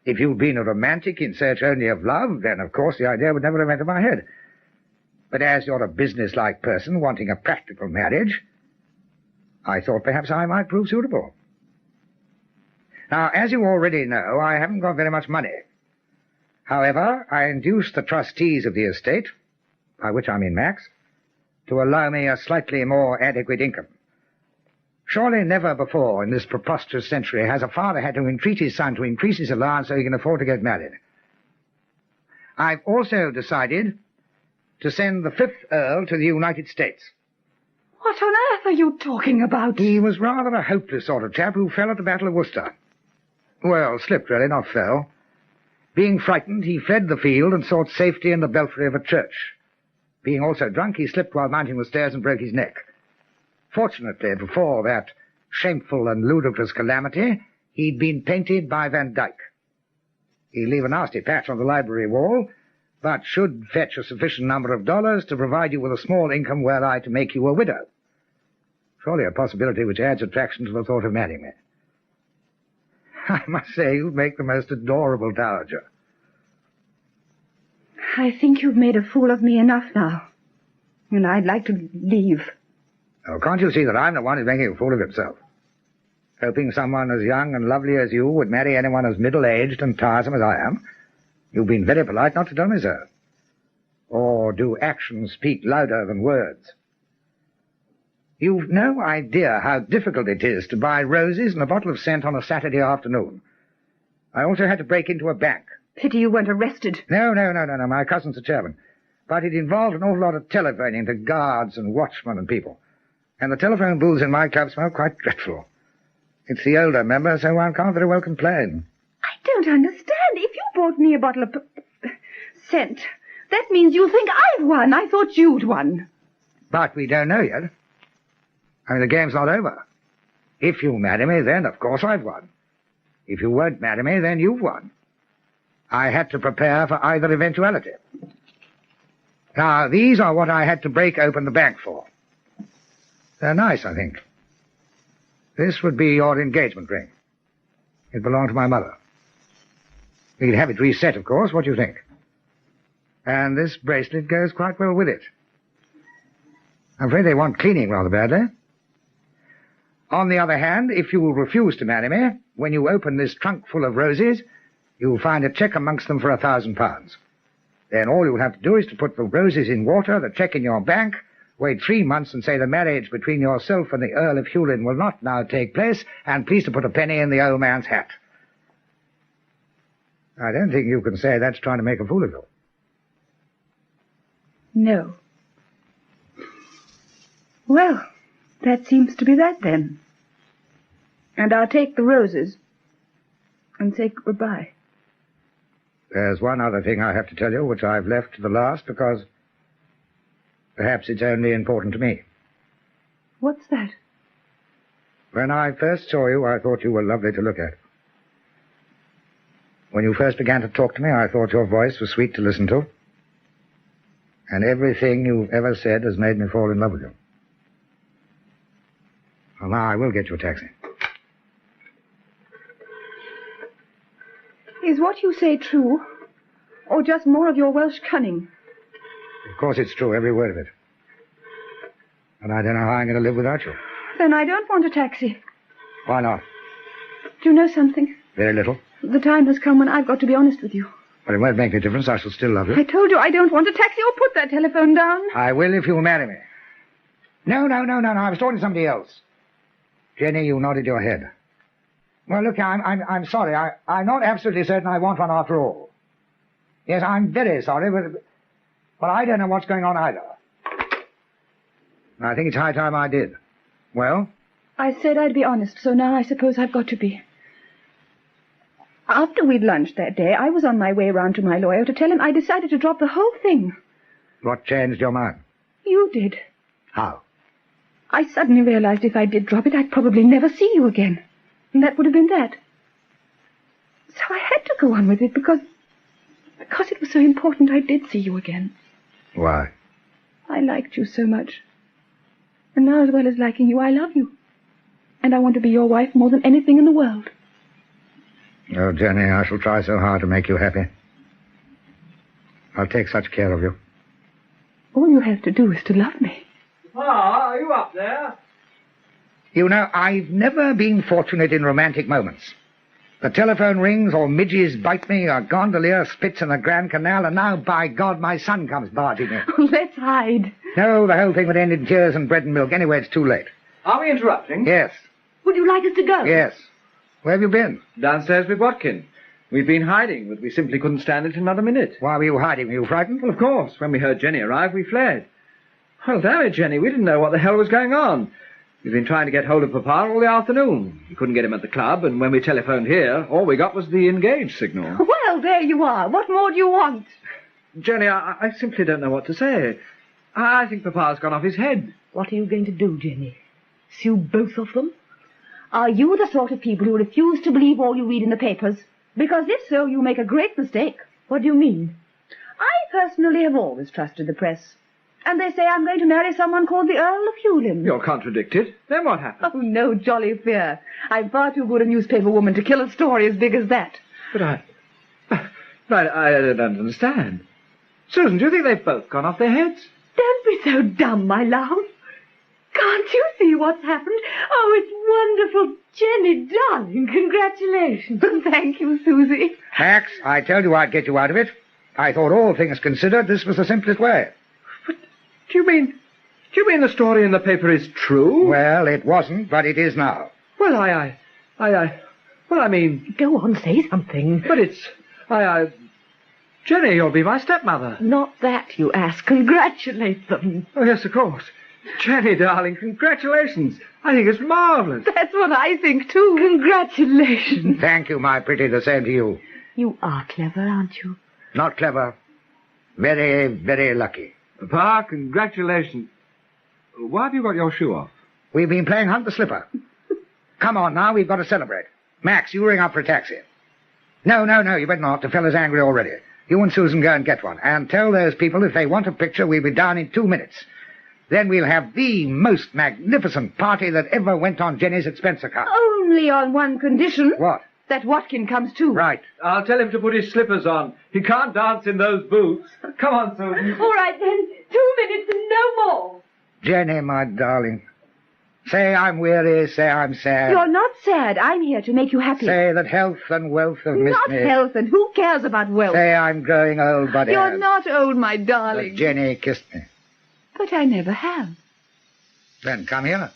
If you'd been a romantic in search only of love, then, of course, the idea would never have entered my head. But as you're a business-like person wanting a practical marriage, I thought perhaps I might prove suitable. Now, as you already know, I haven't got very much money. However, I induced the trustees of the estate, by which I mean Max, to allow me a slightly more adequate income. Surely never before in this preposterous century has a father had to entreat his son to increase his allowance so he can afford to get married. I've also decided to send the 5th Earl to the United States. What on earth are you talking about? He was rather a hopeless sort of chap who fell at the Battle of Worcester. Well, slipped really, not fell. Being frightened, he fled the field and sought safety in the belfry of a church. Being also drunk, he slipped while mounting the stairs and broke his neck. Fortunately, before that shameful and ludicrous calamity, he'd been painted by Van Dyck. He'll leave a nasty patch on the library wall, but should fetch a sufficient number of dollars to provide you with a small income were I to make you a widow. Surely a possibility which adds attraction to the thought of marrying me. I must say you'd make the most adorable dowager. I think you've made a fool of me enough now, and I'd like to leave. Oh, can't you see that I'm the one who's making a fool of himself? Hoping someone as young and lovely as you would marry anyone as middle-aged and tiresome as I am. You've been very polite not to tell me so. Or do actions speak louder than words? You've no idea how difficult it is to buy roses and a bottle of scent on a Saturday afternoon. I also had to break into a bank. Pity you weren't arrested. No. My cousin's a chairman. But it involved an awful lot of telephoning to guards and watchmen and people. And the telephone booths in my club smell quite dreadful. It's the older member, so one can't very well complain. I don't understand. If you bought me a bottle of scent, that means you think I've won. I thought you'd won. But we don't know yet. I mean, the game's not over. If you marry me, then, of course, I've won. If you won't marry me, then you've won. I had to prepare for either eventuality. Now, these are what I had to break open the bank for. They're nice, I think. This would be your engagement ring. It belonged to my mother. We can have it reset, of course. What do you think? And this bracelet goes quite well with it. I'm afraid they want cleaning rather badly. On the other hand, if you will refuse to marry me, when you open this trunk full of roses, you'll find a cheque amongst them for £1,000. Then all you'll have to do is to put the roses in water, the cheque in your bank, wait 3 months and say the marriage between yourself and the Earl of Hewlin will not now take place, and please to put a penny in the old man's hat. I don't think you can say that's trying to make a fool of you. No. Well, that seems to be that then. And I'll take the roses and say goodbye. There's one other thing I have to tell you, which I've left to the last, because perhaps it's only important to me. What's that? When I first saw you, I thought you were lovely to look at. When you first began to talk to me, I thought your voice was sweet to listen to. And everything you've ever said has made me fall in love with you. Well, now I will get you a taxi. Is what you say true? Or just more of your Welsh cunning? Of course it's true, every word of it. And I don't know how I'm going to live without you. Then I don't want a taxi. Why not? Do you know something? Very little. The time has come when I've got to be honest with you. But it won't make any difference. I shall still love you. I told you I don't want a taxi. Or put that telephone down. I will if you'll marry me. No. I was talking to somebody else. Jenny, you nodded your head. Well, look, I'm sorry. I'm not absolutely certain I want one after all. Yes, I'm very sorry, but I don't know what's going on either. I think it's high time I did. Well? I said I'd be honest, so now I suppose I've got to be. After we'd lunched that day, I was on my way round to my lawyer to tell him I decided to drop the whole thing. What changed your mind? You did. How? I suddenly realized if I did drop it, I'd probably never see you again. And that would have been that. So I had to go on with it because it was so important I did see you again. Why? I liked you so much. And now, as well as liking you, I love you. And I want to be your wife more than anything in the world. Oh, Jenny, I shall try so hard to make you happy. I'll take such care of you. All you have to do is to love me. Ah, are you up there? You know, I've never been fortunate in romantic moments. The telephone rings, or midges bite me, a gondolier spits in the Grand Canal, and now, by God, my son comes barging in. Let's hide. No, the whole thing would end in tears and bread and milk. Anyway, it's too late. Are we interrupting? Yes. Would you like us to go? Yes. Where have you been? Downstairs with Watkin. We've been hiding, but we simply couldn't stand it another minute. Why were you hiding? Were you frightened? Well, of course. When we heard Jenny arrive, we fled. Well, damn it, Jenny, we didn't know what the hell was going on. We've been trying to get hold of Papa all the afternoon. We couldn't get him at the club, and when we telephoned here, all we got was the engaged signal. Well, there you are. What more do you want? Jenny, I simply don't know what to say. I think Papa's gone off his head. What are you going to do, Jenny? Sue both of them? Are you the sort of people who refuse to believe all you read in the papers? Because if so, you make a great mistake. What do you mean? I personally have always trusted the press. And they say I'm going to marry someone called the Earl of Hewlin. You're contradicted. Then what happened? Oh, no jolly fear. I'm far too good a newspaper woman to kill a story as big as that. But I don't understand. Susan, do you think they've both gone off their heads? Don't be so dumb, my love. Can't you see what's happened? Oh, it's wonderful. Jenny, darling, congratulations. Thank you, Susie. Max, I told you I'd get you out of it. I thought, all things considered, this was the simplest way. But do you mean the story in the paper is true? Well, it wasn't, but it is now. Well, I mean... Go on, say something. But it's... Jenny, you'll be my stepmother. Not that, you ass. Congratulate them. Oh, yes, of course. Jenny, darling, congratulations. I think it's marvellous. That's what I think, too. Congratulations. Thank you, my pretty, the same to you. You are clever, aren't you? Not clever. Very, very lucky. Papa, congratulations. Why have you got your shoe off? We've been playing Hunt the Slipper. Come on now, we've got to celebrate. Max, you ring up for a taxi. No, you better not. The fellow's angry already. You and Susan go and get one. And tell those people if they want a picture, we'll be down in 2 minutes. Then we'll have the most magnificent party that ever went on Jenny's expense account. Only on one condition. What? That Watkin comes too. Right. I'll tell him to put his slippers on. He can't dance in those boots. Come on, Susan. All right, then. 2 minutes and no more. Jenny, my darling. Say I'm weary, say I'm sad. You're not sad. I'm here to make you happy. Say that health and wealth have missed Not me. health, and who cares about wealth? Say I'm growing old, but You're not old, my darling. That Jenny kissed me. But I never have. Then come here.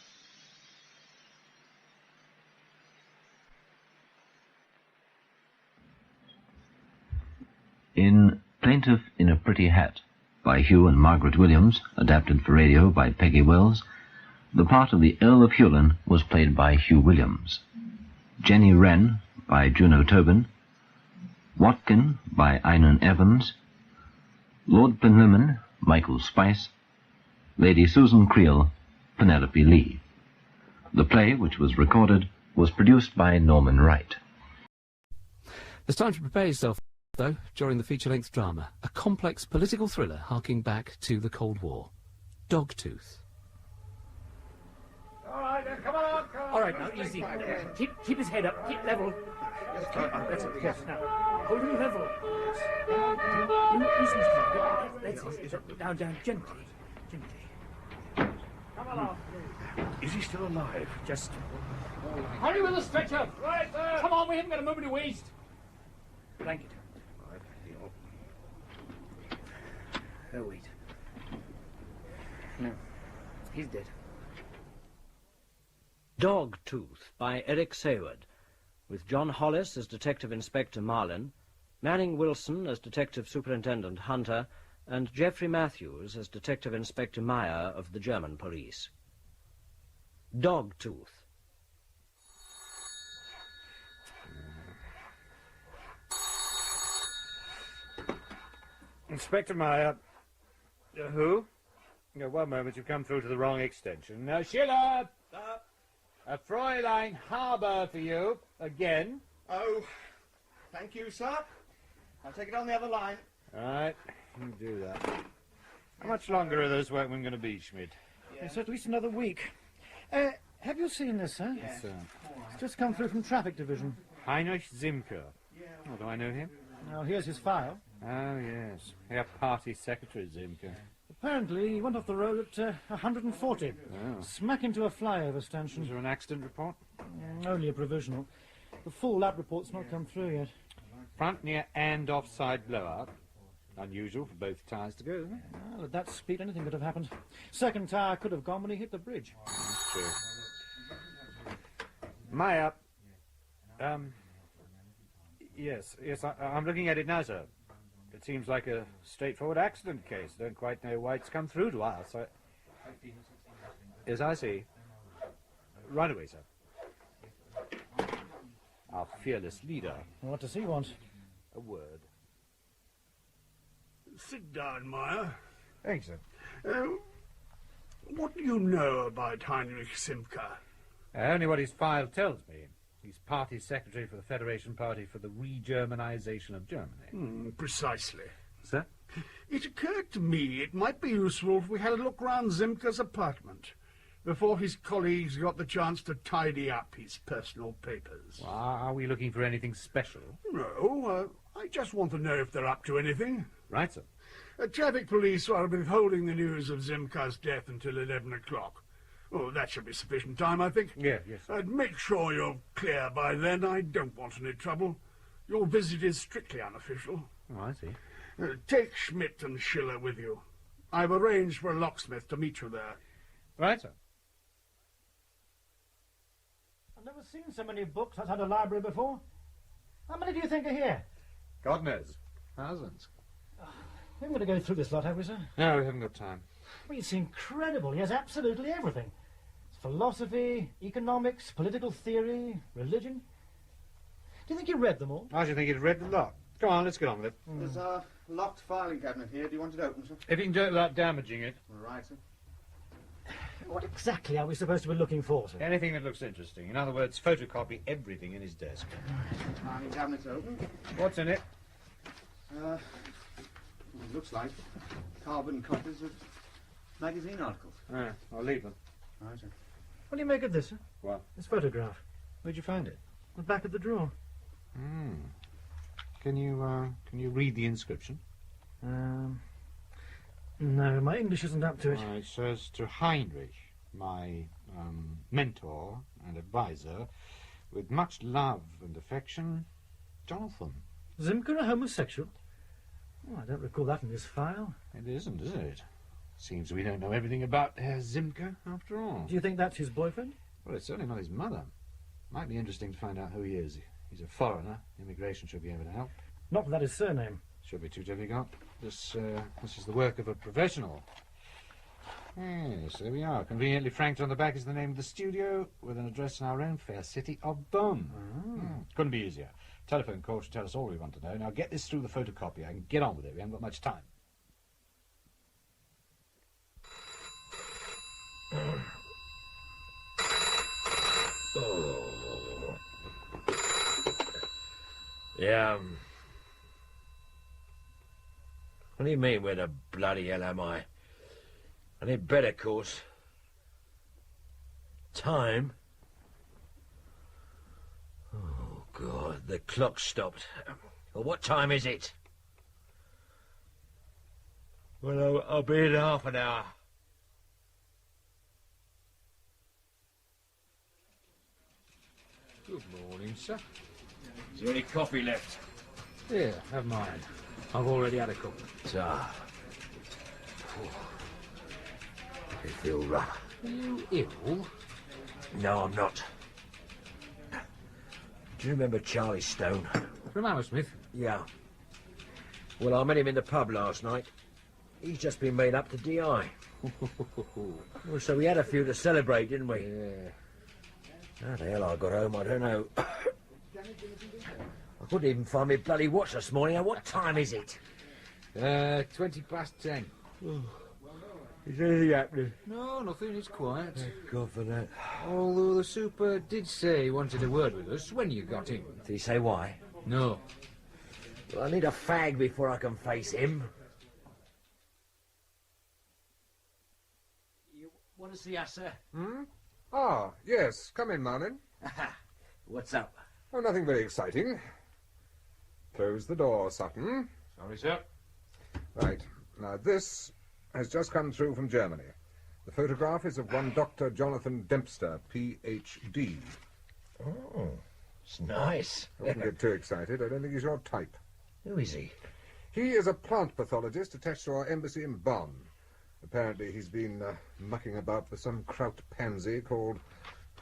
In Plaintiff in a Pretty Hat, by Hugh and Margaret Williams, adapted for radio by Peggy Wells, the part of the Earl of Hewlin was played by Hugh Williams. Jenny Wren by Juno Tobin, Watkin by Einan Evans, Lord Plinlimmon, Michael Spice, Lady Susan Creel, Penelope Lee. The play, which was recorded, was produced by Norman Wright. There's time to prepare yourself, though, during the feature-length drama, a complex political thriller harking back to the Cold War. Dogtooth. All right, then, come on. All right, now, easy. Keep his head up. Keep level. Yes, now. Hold him level. Yes. That's it. Down, gently. Come along. Is he still alive? Just... Hurry with the stretcher! Right, sir! Come on, we haven't got a moment to waste. Blanket. Oh, wait. No. He's dead. Dogtooth by Eric Sayward, with John Hollis as Detective Inspector Marlin, Manning Wilson as Detective Superintendent Hunter, and Geoffrey Matthews as Detective Inspector Meyer of the German police. Dogtooth. Inspector Meyer. Who? No, one moment, you've come through to the wrong extension. Now, Schiller! Stop. A Fräulein Harbour for you, again. Oh, thank you, sir. I'll take it on the other line. All right, you do that. How much longer are those workmen going to be, Schmidt? It's at least another week. Have you seen this, sir? Yes, sir. It's just come through from Traffic Division. Heinrich Zimker. Oh, do I know him? Now, here's his file. Oh, yes. Herr Party Secretary Zimker. Apparently, he went off the road at 140. Oh. Smack into a flyover stanchion. Is there an accident report? Only a provisional. The full lab report's not come through yet. Front near and offside blowout. Unusual for both tyres to go, isn't it? Well, at that speed, anything could have happened. Second tyre could have gone when he hit the bridge. That's true. Meyer. Yes, I'm looking at it now, sir. It seems like a straightforward accident case. Don't quite know why it's come through to us. Yes, I see. Right away, sir. Our fearless leader. What does he want? A word. Sit down, Meyer. Thanks, sir. What do you know about Heinrich Simker? Only what his file tells me. He's party secretary for the Federation Party for the Re-Germanization of Germany. Precisely. Sir? It occurred to me it might be useful if we had a look round Zimker's apartment before his colleagues got the chance to tidy up his personal papers. Well, are we looking for anything special? No, I just want to know if they're up to anything. Right, sir. Traffic police are withholding the news of Zimker's death until 11 o'clock. Oh, that should be sufficient time, I think. Yes. Make sure you're clear by then. I don't want any trouble. Your visit is strictly unofficial. Oh, I see. Take Schmidt and Schiller with you. I've arranged for a locksmith to meet you there. Right, sir. I've never seen so many books outside a library before. How many do you think are here? God knows. Thousands. We haven't got to go through this lot, have we, sir? No, we haven't got time. Well, it's incredible. He has absolutely everything. It's philosophy, economics, political theory, religion. Do you think he read them all? I should think he'd read the lot. Come on, let's get on with it. There's a locked filing cabinet here. Do you want it open, sir? If you can do it without damaging it. All right, sir. What exactly are we supposed to be looking for, sir? Anything that looks interesting. In other words, photocopy everything in his desk. Filing cabinet's open. What's in it? It looks like carbon copies of magazine articles. I'll leave them. All right, sir. What do you make of this, sir? What? This photograph. Where'd you find it? The back of the drawer. Can you read the inscription? No, my English isn't up to it. It says, to Heinrich, my mentor and advisor, with much love and affection, Jonathan. Zimker a homosexual? Oh, I don't recall that in this file. It isn't, is it? Seems we don't know everything about Herr Zimker, after all. Do you think that's his boyfriend? Well, it's certainly not his mother. Might be interesting to find out who he is. He's a foreigner. Immigration should be able to help. Not without his surname. Should be too difficult. This is the work of a professional. Yes, there we are. Conveniently franked on the back is the name of the studio, with an address in our own fair city of Bonn. Couldn't be easier. Telephone call should tell us all we want to know. Now get this through the photocopier and get on with it. We haven't got much time. Oh. Yeah. What do you mean, where the bloody hell am I? I need bed, of course. Time? Oh, God, The clock stopped. Well, what time is it? Well, I'll be in half an hour. Good morning, sir. Is there any coffee left? Here, have mine. I've already had a cup. Ah. I feel rough. Are you ill? No, I'm not. Do you remember Charlie Stone? From Hammersmith? Yeah. Well, I met him in the pub last night. He's just been made up to DI. Well, so we had a few to celebrate, didn't we? Yeah. How the hell I got home, I don't know. I couldn't even find my bloody watch this morning. Now, what time is it? 10:20. Is anything happening? No, nothing. It's quiet. Thank God for that. Although the super did say he wanted a word with us when you got in. Did he say why? No. Well, I need a fag before I can face him. You want to see us, sir? Hmm? Ah, yes. Come in, Marlin. What's up? Oh, nothing very exciting. Close the door, Sutton. Sorry, sir. Right. Now, this has just come through from Germany. The photograph is of one Dr. Jonathan Dempster, Ph.D. Oh, it's nice. I wouldn't get too excited. I don't think he's your type. Who is he? He is a plant pathologist attached to our embassy in Bonn. Apparently he's been mucking about with some kraut pansy called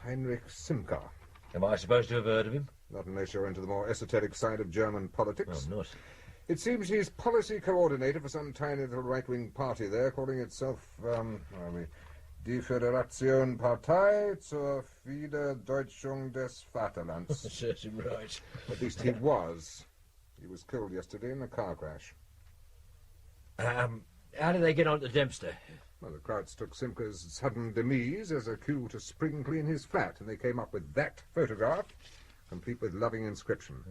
Heinrich Simker. Am I supposed to have heard of him? Not unless you're into the more esoteric side of German politics. I'm not. It seems he's policy coordinator for some tiny little right-wing party there, calling itself, Die Föderation Partei zur Wiederdeutschung des Vaterlands. Certain right. At least he was. He was killed yesterday in a car crash. How did they get on to Dempster? Well, the Krauts took Simker's sudden demise as a cue to spring clean his flat, and they came up with that photograph, complete with loving inscription.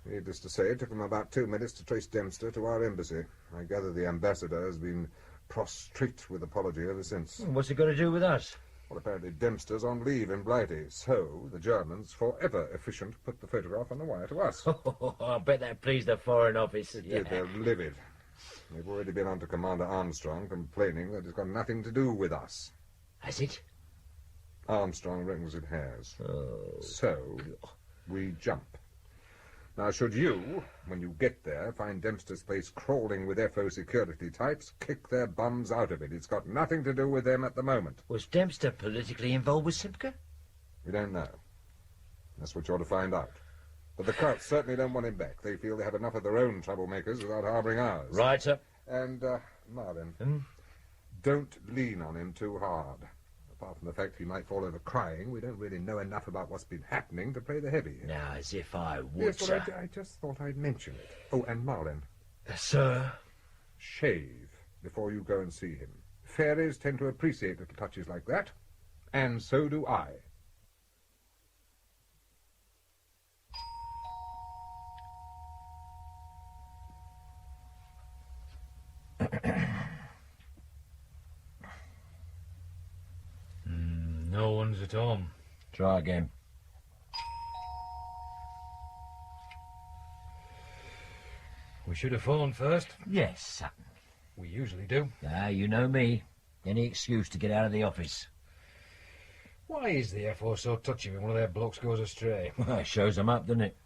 Needless to say, it took them about 2 minutes to trace Dempster to our embassy. I gather the ambassador has been prostrate with apology ever since. What's it got to do with us? Well, apparently Dempster's on leave in Blighty, so the Germans, forever efficient, put the photograph on the wire to us. I bet that pleased the Foreign Office. It did, they're livid. They've already been on to Commander Armstrong, complaining that it's got nothing to do with us. Has it? Armstrong reckons it has. Oh. So, we jump. Now, should you, when you get there, find Dempster's place crawling with FO security types, kick their bums out of it. It's got nothing to do with them at the moment. Was Dempster politically involved with Simker? We don't know. That's what you're to find out. But the Krauts certainly don't want him back. They feel they have enough of their own troublemakers without harbouring ours. Right, sir. And, Marlin, don't lean on him too hard. Apart from the fact he might fall over crying, we don't really know enough about what's been happening to play the heavy. Now, as if I would, yes, well, sir. I just thought I'd mention it. Oh, and Marlin. Sir? Shave before you go and see him. Fairies tend to appreciate little touches like that, and so do I. No one's at home. Try again. We should have phoned first. Yes, Sutton. We usually do. Ah, you know me. Any excuse to get out of the office. Why is the FO so touchy when one of their blokes goes astray? Well, it shows them up, doesn't it?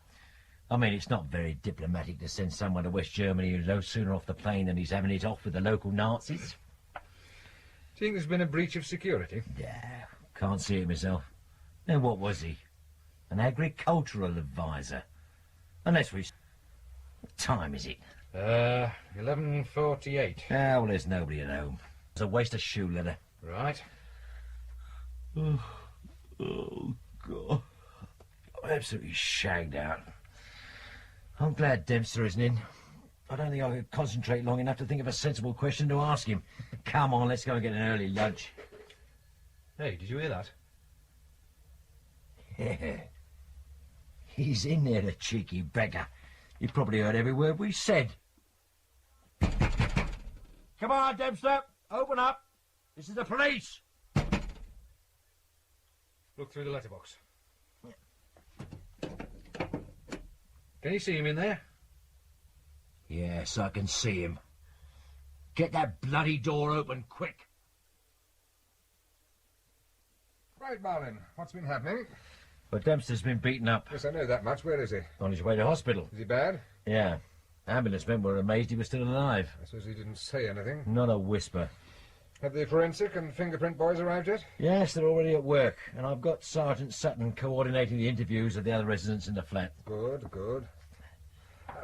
I mean, it's not very diplomatic to send someone to West Germany who's no sooner off the plane than he's having it off with the local Nazis. Do you think there's been a breach of security? Yeah, can't see it myself. Then what was he? An agricultural advisor. Unless we... What time is it? 11:48. Ah, well, there's nobody at home. It's a waste of shoe leather. Right. Oh, God. I'm absolutely shagged out. I'm glad Dempster isn't in. I don't think I could concentrate long enough to think of a sensible question to ask him. Come on, let's go and get an early lunch. Hey, did you hear that? Yeah. He's in there, the cheeky beggar. He probably heard every word we said. Come on, Dempster. Open up. This is the police. Look through the letterbox. Can you see him in there? Yes, I can see him. Get that bloody door open, quick. Right, Marlin, what's been happening? Well, Dempster's been beaten up. Yes, I know that much. Where is he? On his way to hospital. Is he bad? Yeah. Ambulance men were amazed he was still alive. I suppose he didn't say anything. Not a whisper. Have the forensic and fingerprint boys arrived yet? Yes, they're already at work, and I've got Sergeant Sutton coordinating the interviews of the other residents in the flat. Good, good.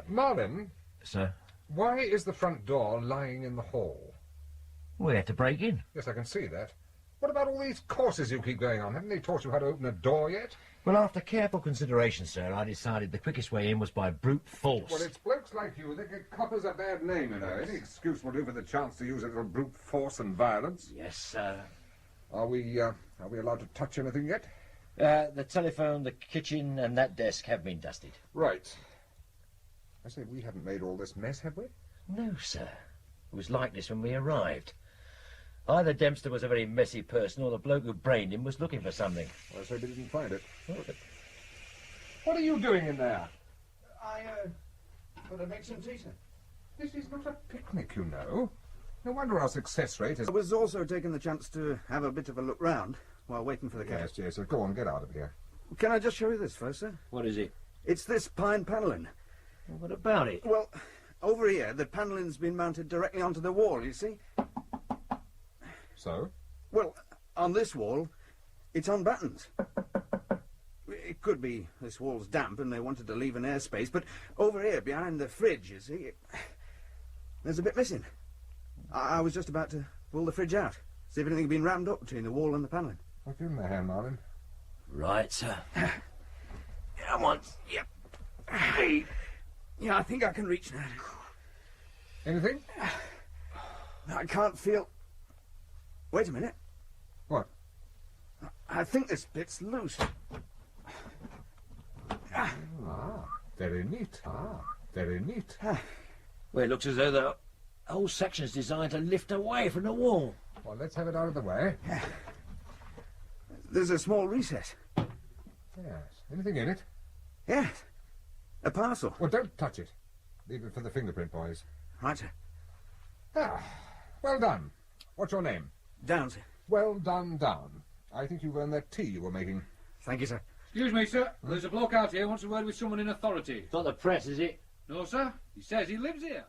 Marlin? Sir? Why is the front door lying in the hall? We had to break in. Yes, I can see that. What about all these courses you keep going on? Haven't they taught you how to open a door yet? Well, after careful consideration, sir, I decided the quickest way in was by brute force. Well, it's blokes like you that get coppers a bad name, you know. Any excuse will do for the chance to use a little brute force and violence. Yes, sir. Are we allowed to touch anything yet? The telephone, the kitchen, and that desk have been dusted. Right. I say, we haven't made all this mess, have we? No, sir. It was like this when we arrived. Either Dempster was a very messy person, or the bloke who brained him was looking for something. I say we didn't find it. Okay. What are you doing in there? I thought I'd make some tea, sir. This is not a picnic, you know. No wonder our success rate is... I was also taking the chance to have a bit of a look round while waiting for the cab. Yes, so go on, get out of here. Can I just show you this first, sir? What is it? It's this pine panelling. Well, what about it? Well, over here, the panelling's been mounted directly onto the wall, you see? So? Well, on this wall, it's on battens. It could be this wall's damp and they wanted to leave an airspace, but over here, behind the fridge, you see, there's a bit missing. I was just about to pull the fridge out, see if anything had been rammed up between the wall and the panelling. I'll give him a hand, Marlin. Right, sir. Come on. Yep. Hey. Yeah, I think I can reach that. Anything? I can't feel... Wait a minute. What? I think this bit's loose. Ah, very neat. Very neat. Well, it looks as though the whole section's designed to lift away from the wall. Well, let's have it out of the way. There's a small recess. Yes. Anything in it? Yes. A parcel. Well, don't touch it. Leave it for the fingerprint boys. Right, sir. Ah, well done. What's your name? Down, sir. Well done, Down. I think you've earned that tea you were making. Thank you, sir. Excuse me, sir. There's a bloke out here who wants a word with someone in authority. It's not the press, is it? No, sir. He says he lives here.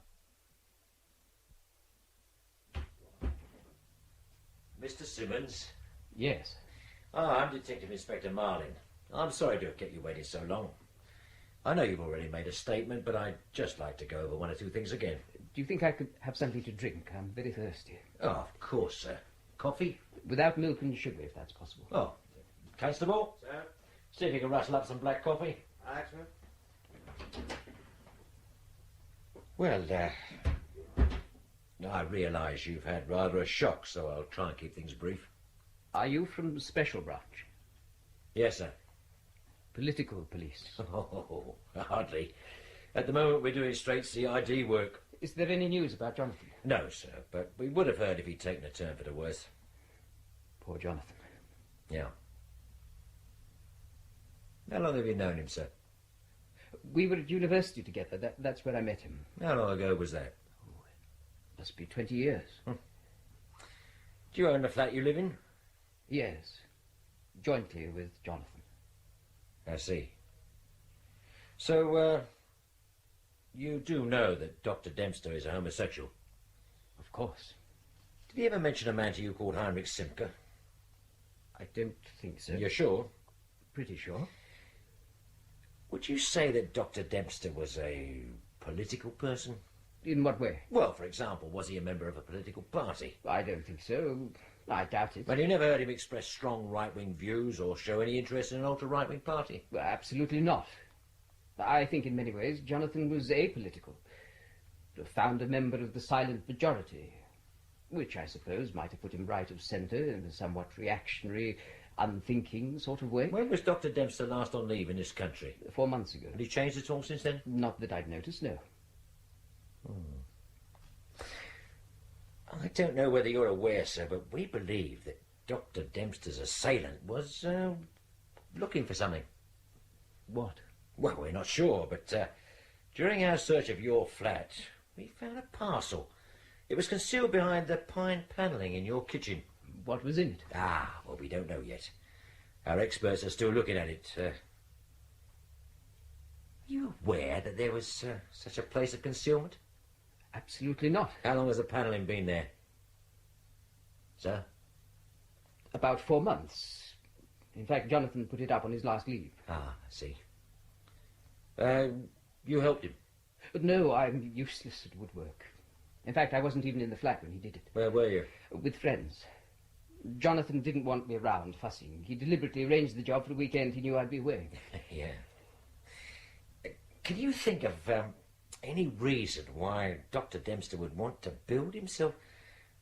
Mr. Simmons? Yes. I'm Detective Inspector Marlin. I'm sorry to have kept you waiting so long. I know you've already made a statement, but I'd just like to go over one or two things again. Do you think I could have something to drink? I'm very thirsty. Oh, of course, sir. Coffee? Without milk and sugar, if that's possible. Oh. Constable? Sir? See if you can rustle up some black coffee. Aye, sir. Well, I realise you've had rather a shock, so I'll try and keep things brief. Are you from the Special Branch? Yes, sir. Political police? Oh, hardly. At the moment we're doing straight CID work. Is there any news about Jonathan? No, sir, but we would have heard if he'd taken a turn for the worse. Poor Jonathan. Yeah. How long have you known him, sir? We were at university together. That's where I met him. How long ago was that? Oh, it must be 20 years. Do you own the flat you live in? Yes. Jointly with Jonathan. I see. So, you do know that Dr. Dempster is a homosexual? Of course. Did he ever mention a man to you called Heinrich Simke? I don't think so. You're sure? Pretty sure. Would you say that Dr. Dempster was a political person? In what way? Well, for example, was he a member of a political party? I don't think so. I doubt it. But you never heard him express strong right-wing views or show any interest in an ultra-right-wing party? Well, absolutely not. I think in many ways Jonathan was apolitical. A founder member of the silent majority, which I suppose might have put him right of centre in a somewhat reactionary, unthinking sort of way. When was Dr. Dempster last on leave in this country? 4 months ago. Had he changed at all since then? Not that I've noticed, no. I don't know whether you're aware, sir, but we believe that Dr. Dempster's assailant was looking for something. What? Well, we're not sure, but During our search of your flat, we found a parcel. It was concealed behind the pine panelling in your kitchen. What was in it? Ah, well, we don't know yet. Our experts are still looking at it. Are you aware that there was such a place of concealment? Absolutely not. How long has the panelling been there? Sir? About 4 months. In fact, Jonathan put it up on his last leave. Ah, I see. You helped him? But no, I'm useless at woodwork. In fact, I wasn't even in the flat when he did it. Where were you? With friends. Jonathan didn't want me around fussing. He deliberately arranged the job for a weekend he knew I'd be away. Yeah. Can you think of any reason why Dr. Dempster would want to build himself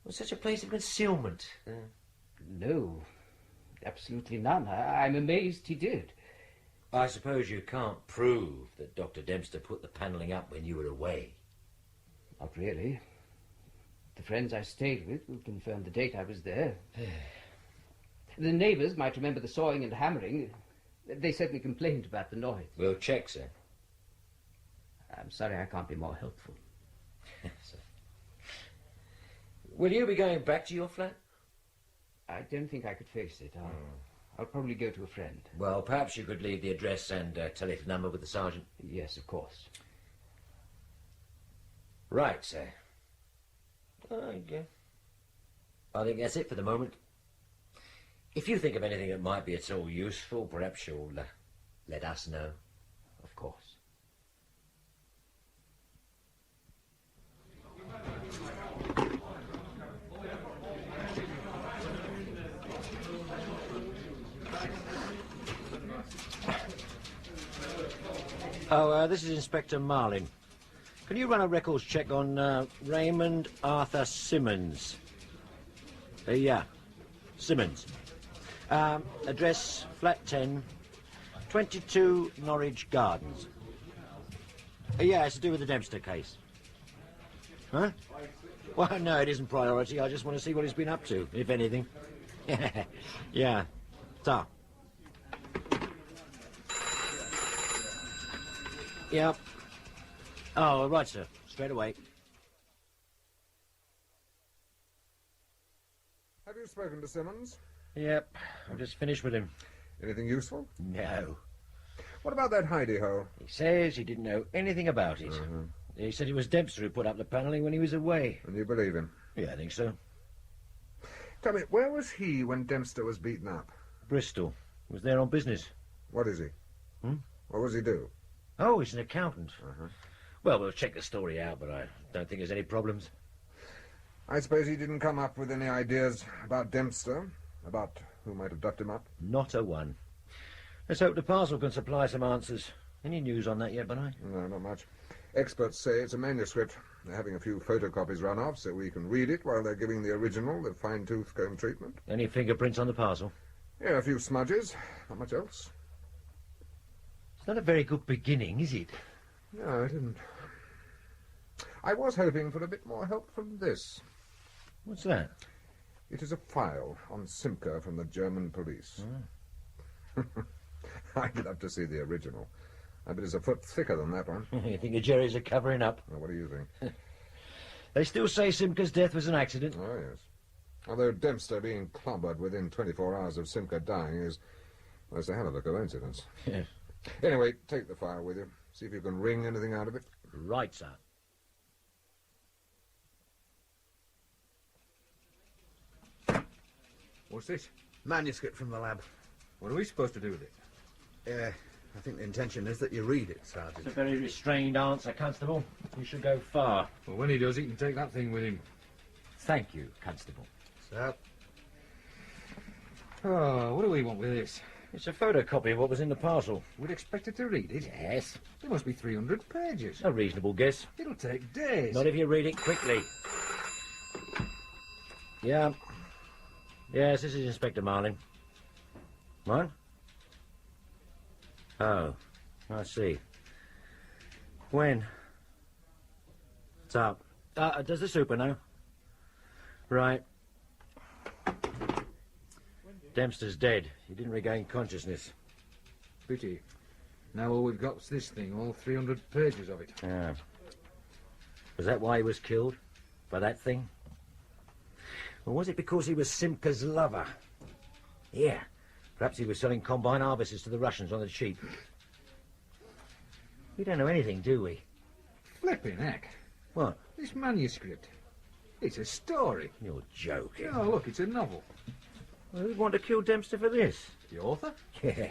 with such a place of concealment? No, absolutely none. I'm amazed he did. I suppose you can't prove that Dr. Dempster put the panelling up when you were away. Not really. The friends I stayed with will confirm the date I was there. The neighbours might remember the sawing and hammering. They certainly complained about the noise. We'll check, sir. I'm sorry I can't be more helpful. Will you be going back to your flat? I don't think I could face it. I'll probably go to a friend. Well, perhaps you could leave the address and telephone number with the sergeant. Yes, of course. Right, sir. Yeah. I think that's it for the moment. If you think of anything that might be at all useful, perhaps you'll let us know. Of course. Oh, this is Inspector Marlin. Can you run a records check on Raymond Arthur Simmons? Yeah, Simmons. Address, flat 10, 22 Norwich Gardens. Yeah, it's to do with the Dempster case. Huh? Well, no, it isn't priority. I just want to see what he's been up to, if anything. Yeah. Ta. Yep. Oh, right, sir. Straight away. Have you spoken to Simmons? Yep. I've just finished with him. Anything useful? No. What about that hidey-hole? He says he didn't know anything about it. He said it was Dempster who put up the panelling when he was away. And you believe him? Yeah, I think so. Tell me, where was he when Dempster was beaten up? Bristol. He was there on business. What is he? What does he do? Oh, he's an accountant. Well, we'll check the story out, but I don't think there's any problems. I suppose he didn't come up with any ideas about Dempster? About who might have ducked him up? Not a one. Let's hope the parcel can supply some answers. Any news on that yet, Benai? No, not much. Experts say it's a manuscript. They're having a few photocopies run off so we can read it while they're giving the original the fine-tooth comb treatment. Any fingerprints on the parcel? Yeah, a few smudges. Not much else. It's not a very good beginning, is it? No, it isn't. I was hoping for a bit more help from this. What's that? It is a file on Simca from the German police. I'd love to see the original. I bet it's a foot thicker than that one. You think the Jerrys are covering up? Well, what do you think? They still say Simca's death was an accident. Oh, yes. Although Dempster being clobbered within 24 hours of Simca dying is, well, it's a hell of a coincidence. Yes. Anyway, take the file with you. See if you can wring anything out of it. Right, sir. What's this? Manuscript from the lab. What are we supposed to do with it? I think the intention is that you read it, Sergeant. It's a very restrained answer, Constable. You should go far. Well, when he does, he can take that thing with him. Thank you, Constable. Sir? Oh, what do we want with this? It's a photocopy of what was in the parcel. We'd expect it to read it? Yes. There must be 300 pages. A reasonable guess. It'll take days. Not if you read it quickly. Yeah. Yes, this is Inspector Marlin. What? Oh, I see. When? What's up? Does the super know? Right. Dempster's dead. He didn't regain consciousness. Pity. Now all we've got's this thing, all 300 pages of it. Yeah. Was that why he was killed? By that thing? Or was it because he was Simca's lover? Yeah. Perhaps he was selling combine harvesters to the Russians on the cheap. We don't know anything, do we? Flipping heck. What? This manuscript. It's a story. You're joking. Oh, look, it's a novel. Well, who'd want to kill Dempster for this? The author? Yeah.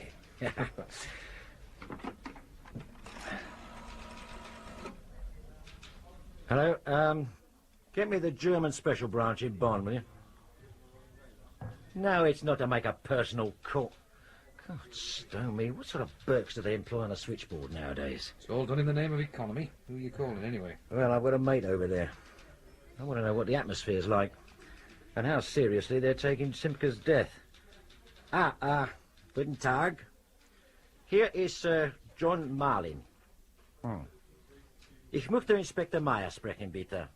Hello, get me the German special branch in Bonn, will you? No, it's not to make a personal call. God, stow me, what sort of Burks do they employ on a switchboard nowadays? It's all done in the name of economy. Who are you calling, anyway? Well, I've got a mate over there. I want to know what the atmosphere's like, and how seriously they're taking Simca's death. Guten Tag. Here is Sir John Marlin. Ich möchte Inspektor Meyer sprechen, bitte.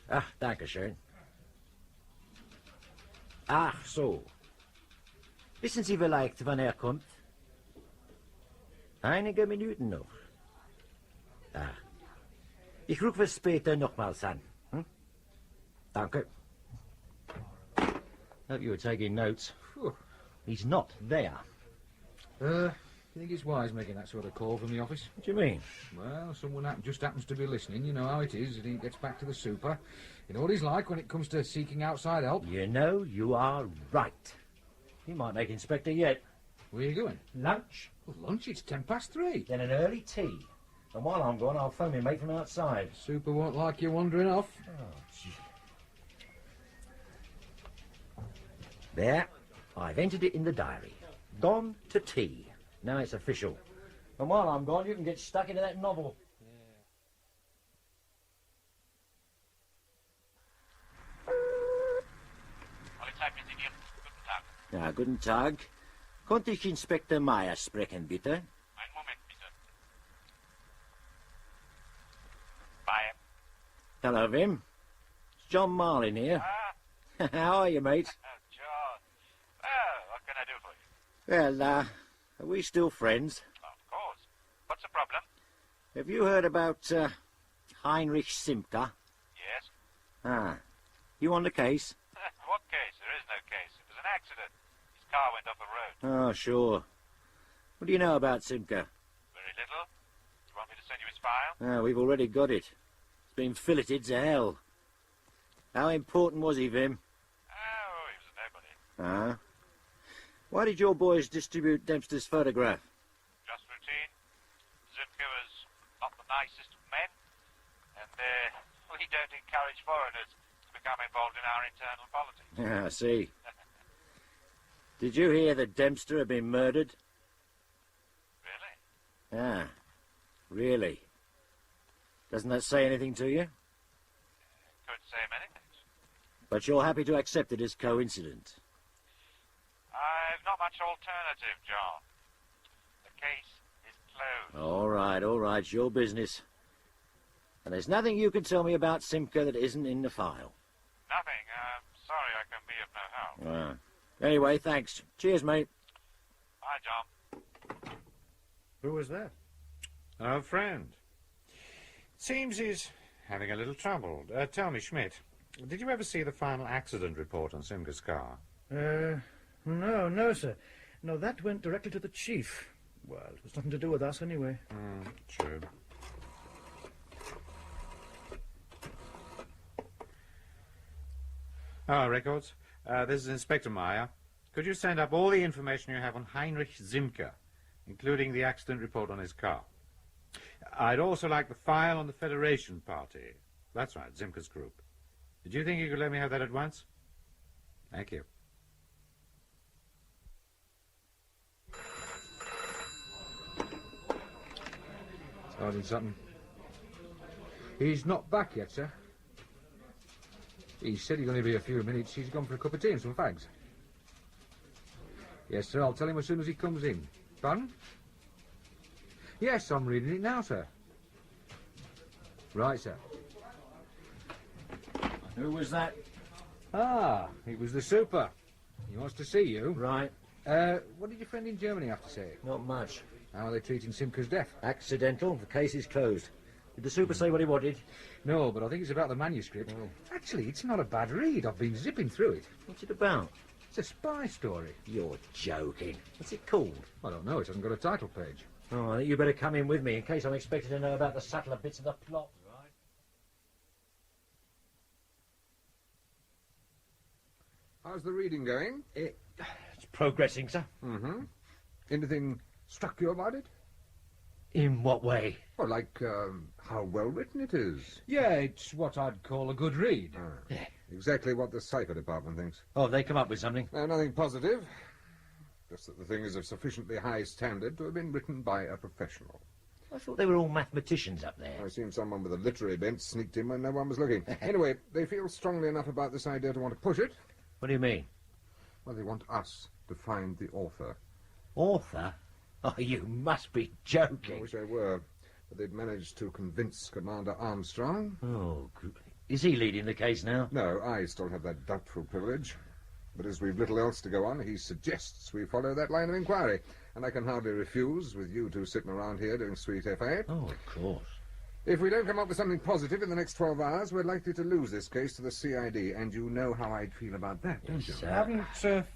Ach, danke schön. Ach so. Wissen Sie vielleicht, wann er kommt? Einige Minuten noch. Ich rufe später nochmals an. Danke. Hope you were taking notes. Whew. He's not there. You think it's wise making that sort of call from the office? What do you mean? Well, someone just happens to be listening. You know how it is. And he gets back to the super. You know what he's like when it comes to seeking outside help. You know, you are right. He might make Inspector yet. Where are you going? Lunch. Well, lunch? It's 3:10. Then an early tea. And while I'm gone, I'll phone my mate from outside. Super won't like you wandering off. Oh, gee. There. I've entered it in the diary. Gone to tea. Now it's official. And while I'm gone, you can get stuck into that novel. Polizeipräsidium, guten Tag. Ja, guten Tag. Konnte ich Inspektor Meyer sprechen, bitte? Einen Moment, bitte. Bye. Hello, Vim. It's John Marlin here. How are you, mate? John. Well, what can I do for you? Well, are we still friends? Of course. What's the problem? Have you heard about Heinrich Simca? Yes. You on the case? What case? There is no case. It was an accident. His car went off the road. Oh, sure. What do you know about Simca? Very little. You want me to send you his file? We've already got it. It's been filleted to hell. How important was he, Vim? Oh, he was a nobody. Why did your boys distribute Dempster's photograph? Just routine. Zimke was not the nicest of men, and we don't encourage foreigners to become involved in our internal politics. I see. Did you hear that Dempster had been murdered? Really? Really? Doesn't that say anything to you? Could say many things. But you're happy to accept it as coincidence? I've not much alternative, John. The case is closed. All right, it's your business. And there's nothing you can tell me about Simca that isn't in the file. Nothing. Sorry I can be of no help. Anyway, thanks. Cheers, mate. Bye, John. Who was that? A friend. Seems he's having a little trouble. Tell me, Schmidt, did you ever see the final accident report on Simca's car? No, sir. No, that went directly to the chief. Well, it was nothing to do with us, anyway. True. Records. This is Inspector Meyer. Could you send up all the information you have on Heinrich Simca, including the accident report on his car? I'd also like the file on the Federation Party. That's right, Simca's group. Did you think you could let me have that at once? Thank you. Sergeant Sutton. He's not back yet, sir. He said he'd only be a few minutes. He's gone for a cup of tea and some fags. Yes, sir, I'll tell him as soon as he comes in. Pardon? Yes, I'm reading it now, sir. Right, sir. Who was that? It was the super. He wants to see you. Right. What did your friend in Germany have to say? Not much. How are they treating Simca's death? Accidental. The case is closed. Did the super say what he wanted? No, but I think it's about the manuscript. Oh. Actually, it's not a bad read. I've been zipping through it. What's it about? It's a spy story. You're joking. What's it called? I don't know. It hasn't got a title page. Oh, I think you better come in with me in case I'm expected to know about the subtler bits of the plot. Right. How's the reading going? It's progressing, sir. Mm-hmm. Anything struck you about it? In what way? Well, like how well written it is. Yeah, it's what I'd call a good read. Yeah. Exactly what the cipher department thinks. Oh, they come up with something? No, nothing positive. Just that the thing is of sufficiently high standard to have been written by a professional. I thought they were all mathematicians up there. I seem someone with a literary bent sneaked in when no one was looking. Anyway, they feel strongly enough about this idea to want to push it. What do you mean? Well, they want us to find the author. Author? Oh, you must be joking. I wish I were. But they'd managed to convince Commander Armstrong. Oh, is he leading the case now? No, I still have that doubtful privilege. But as we've little else to go on, he suggests we follow that line of inquiry. And I can hardly refuse, with you two sitting around here doing sweet FA. Oh, of course. If we don't come up with something positive in the next 12 hours, we're likely to lose this case to the CID, and you know how I'd feel about that, don't you? Haven't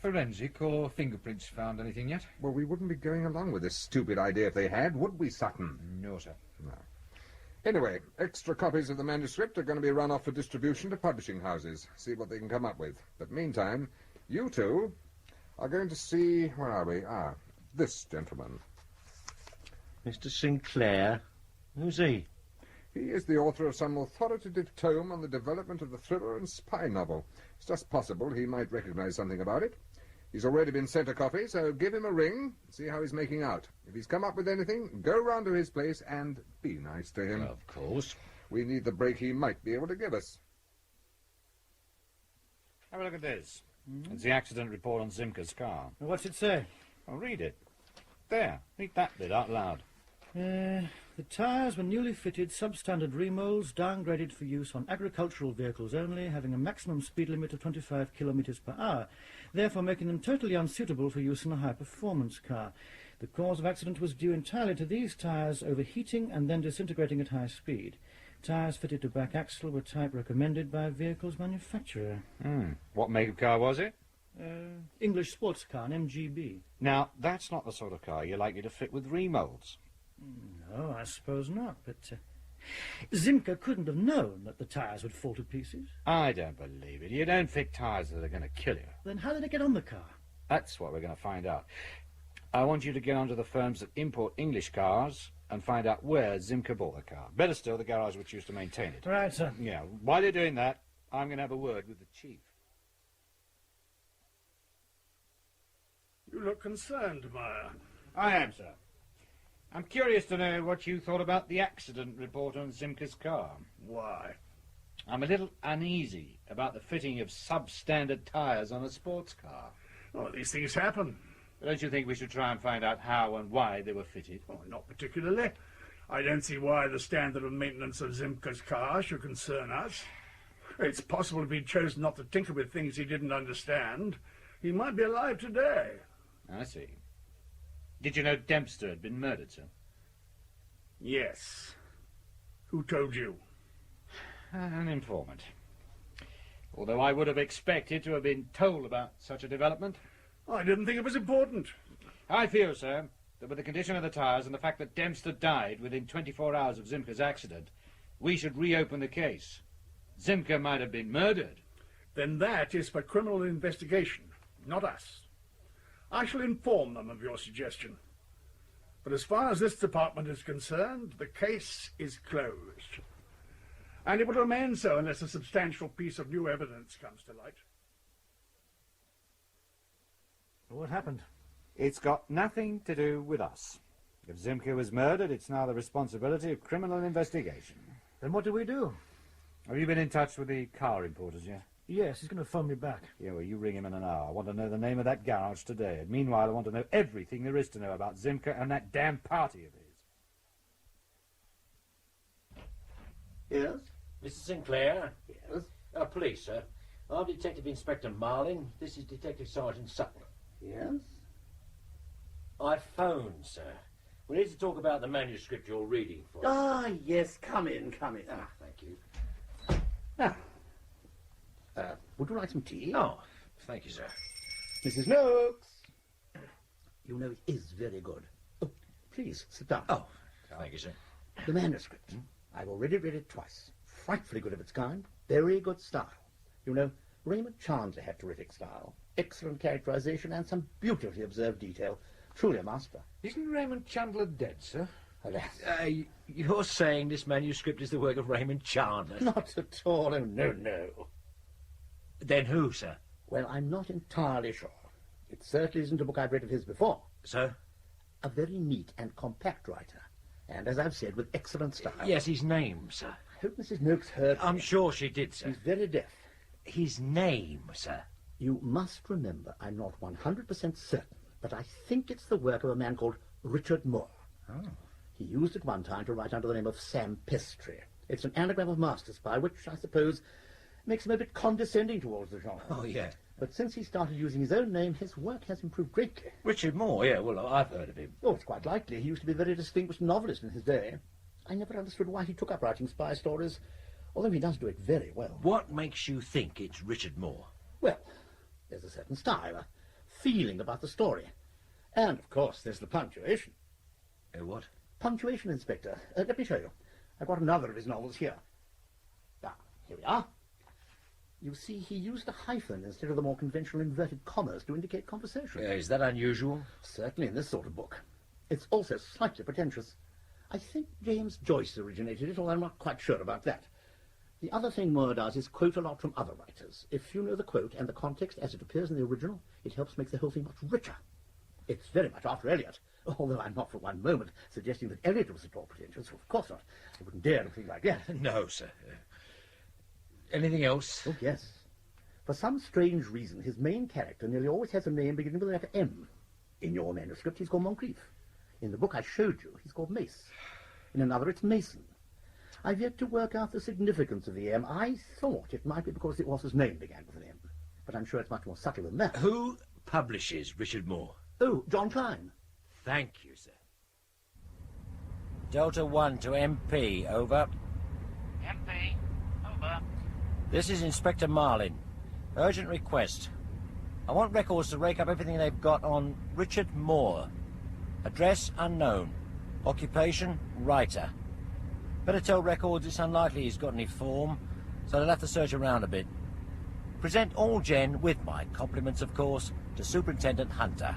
forensic or fingerprints found anything yet? Well, we wouldn't be going along with this stupid idea if they had, would we, Sutton? No, sir. No. Anyway, extra copies of the manuscript are going to be run off for distribution to publishing houses. See what they can come up with. But meantime, you two are going to see... Where are we? Ah, this gentleman. Mr. Sinclair? Who's he? He is the author of some authoritative tome on the development of the thriller and spy novel. It's just possible he might recognize something about it. He's already been sent a copy, so give him a ring, see how he's making out. If he's come up with anything, go round to his place and be nice to him. Of course. We need the break he might be able to give us. Have a look at this. It's the accident report on Simca's car. What's it say? I'll read it. There, read that bit out loud. The tyres were newly fitted, substandard remolds, downgraded for use on agricultural vehicles only, having a maximum speed limit of 25 kilometres per hour, therefore making them totally unsuitable for use in a high-performance car. The cause of accident was due entirely to these tyres overheating and then disintegrating at high speed. Tyres fitted to back axle were type recommended by vehicle's manufacturer. What make of car was it? English sports car, an MGB. Now, that's not the sort of car you're likely to fit with remolds. No, I suppose not, but Simca couldn't have known that the tyres would fall to pieces. I don't believe it. You don't fit tyres that are going to kill you. Then how did it get on the car? That's what we're going to find out. I want you to get onto the firms that import English cars and find out where Simca bought the car. Better still, the garage which used to maintain it. Right, sir. Yeah, while you're doing that, I'm going to have a word with the chief. You look concerned, Meyer. I am, sir. I'm curious to know what you thought about the accident report on Simca's car. Why? I'm a little uneasy about the fitting of substandard tyres on a sports car. Oh, these things happen. Don't you think we should try and find out how and why they were fitted? Oh, not particularly. I don't see why the standard of maintenance of Simca's car should concern us. It's possible if he'd chosen not to tinker with things he didn't understand, he might be alive today. I see. Did you know Dempster had been murdered, sir? Yes. Who told you? An informant. Although I would have expected to have been told about such a development. I didn't think it was important. I feel, sir, that with the condition of the tyres and the fact that Dempster died within 24 hours of Simca's accident, we should reopen the case. Simca might have been murdered. Then that is for criminal investigation, not us. I shall inform them of your suggestion. But as far as this department is concerned, the case is closed. And it will remain so unless a substantial piece of new evidence comes to light. What happened? It's got nothing to do with us. If Simca was murdered, it's now the responsibility of criminal investigation. Then what do we do? Have you been in touch with the car importers yet? Yes, he's going to phone me back. Yeah, well, you ring him in an hour. I want to know the name of that garage today. And meanwhile, I want to know everything there is to know about Simca and that damn party of his. Yes? Mr. Sinclair? Yes? Police, sir. I'm Detective Inspector Marlin. This is Detective Sergeant Sutton. Yes? I phoned, sir. We need to talk about the manuscript you're reading for. Ah, yes, come in, come in. Ah, thank you. Now, would you like some tea? Oh, thank you, sir. Mrs. Noakes! You know it is very good. Oh, please, sit down. Oh, thank you, sir. The manuscript. I've already read it twice. Frightfully good of its kind. Very good style. You know, Raymond Chandler had terrific style. Excellent characterization and some beautifully observed detail. Truly a master. Isn't Raymond Chandler dead, sir? Alas. You're saying this manuscript is the work of Raymond Chandler? Not at all. Oh, no, no. Then who, sir? Well, I'm not entirely sure. It certainly isn't a book I've read of his before. Sir? A very neat and compact writer. And, as I've said, with excellent style. Yes, his name, sir. I hope Mrs. Noakes heard. I'm sure she did, sir. He's very deaf. His name, sir? You must remember, I'm not 100% certain, but I think it's the work of a man called Richard Moore. Oh. He used at one time to write under the name of Sam Pestry. It's an anagram of master spy, which, I suppose, makes him a bit condescending towards the genre. Oh, yeah. But since he started using his own name, his work has improved greatly. Richard Moore, yeah, well, I've heard of him. Oh, it's quite likely. He used to be a very distinguished novelist in his day. I never understood why he took up writing spy stories, although he does do it very well. What makes you think it's Richard Moore? Well, there's a certain style, a feeling about the story. And, of course, there's the punctuation. What? Punctuation, Inspector. Let me show you. I've got another of his novels here. Ah, here we are. You see, he used a hyphen instead of the more conventional inverted commas to indicate conversation. Is that unusual? Certainly in this sort of book. It's also slightly pretentious. I think James Joyce originated it, although I'm not quite sure about that. The other thing Moore does is quote a lot from other writers. If you know the quote and the context as it appears in the original, it helps make the whole thing much richer. It's very much after Eliot, although I'm not for one moment suggesting that Eliot was at all pretentious. Of course not. I wouldn't dare to think like that. No, sir. Anything else? Oh, yes. For some strange reason, his main character nearly always has a name beginning with the letter M. In your manuscript, he's called Moncrief. In the book I showed you, he's called Mace. In another, it's Mason. I've yet to work out the significance of the M. I thought it might be because the author's name began with an M. But I'm sure it's much more subtle than that. Who publishes Richard Moore? Oh, John Klein. Thank you, sir. Delta 1 to MP, over. MP, over. This is Inspector Marlin. Urgent request. I want records to rake up everything they've got on Richard Moore. Address unknown. Occupation writer. Better tell records it's unlikely he's got any form, so they'll have to search around a bit. Present all gen, with my compliments of course, to Superintendent Hunter.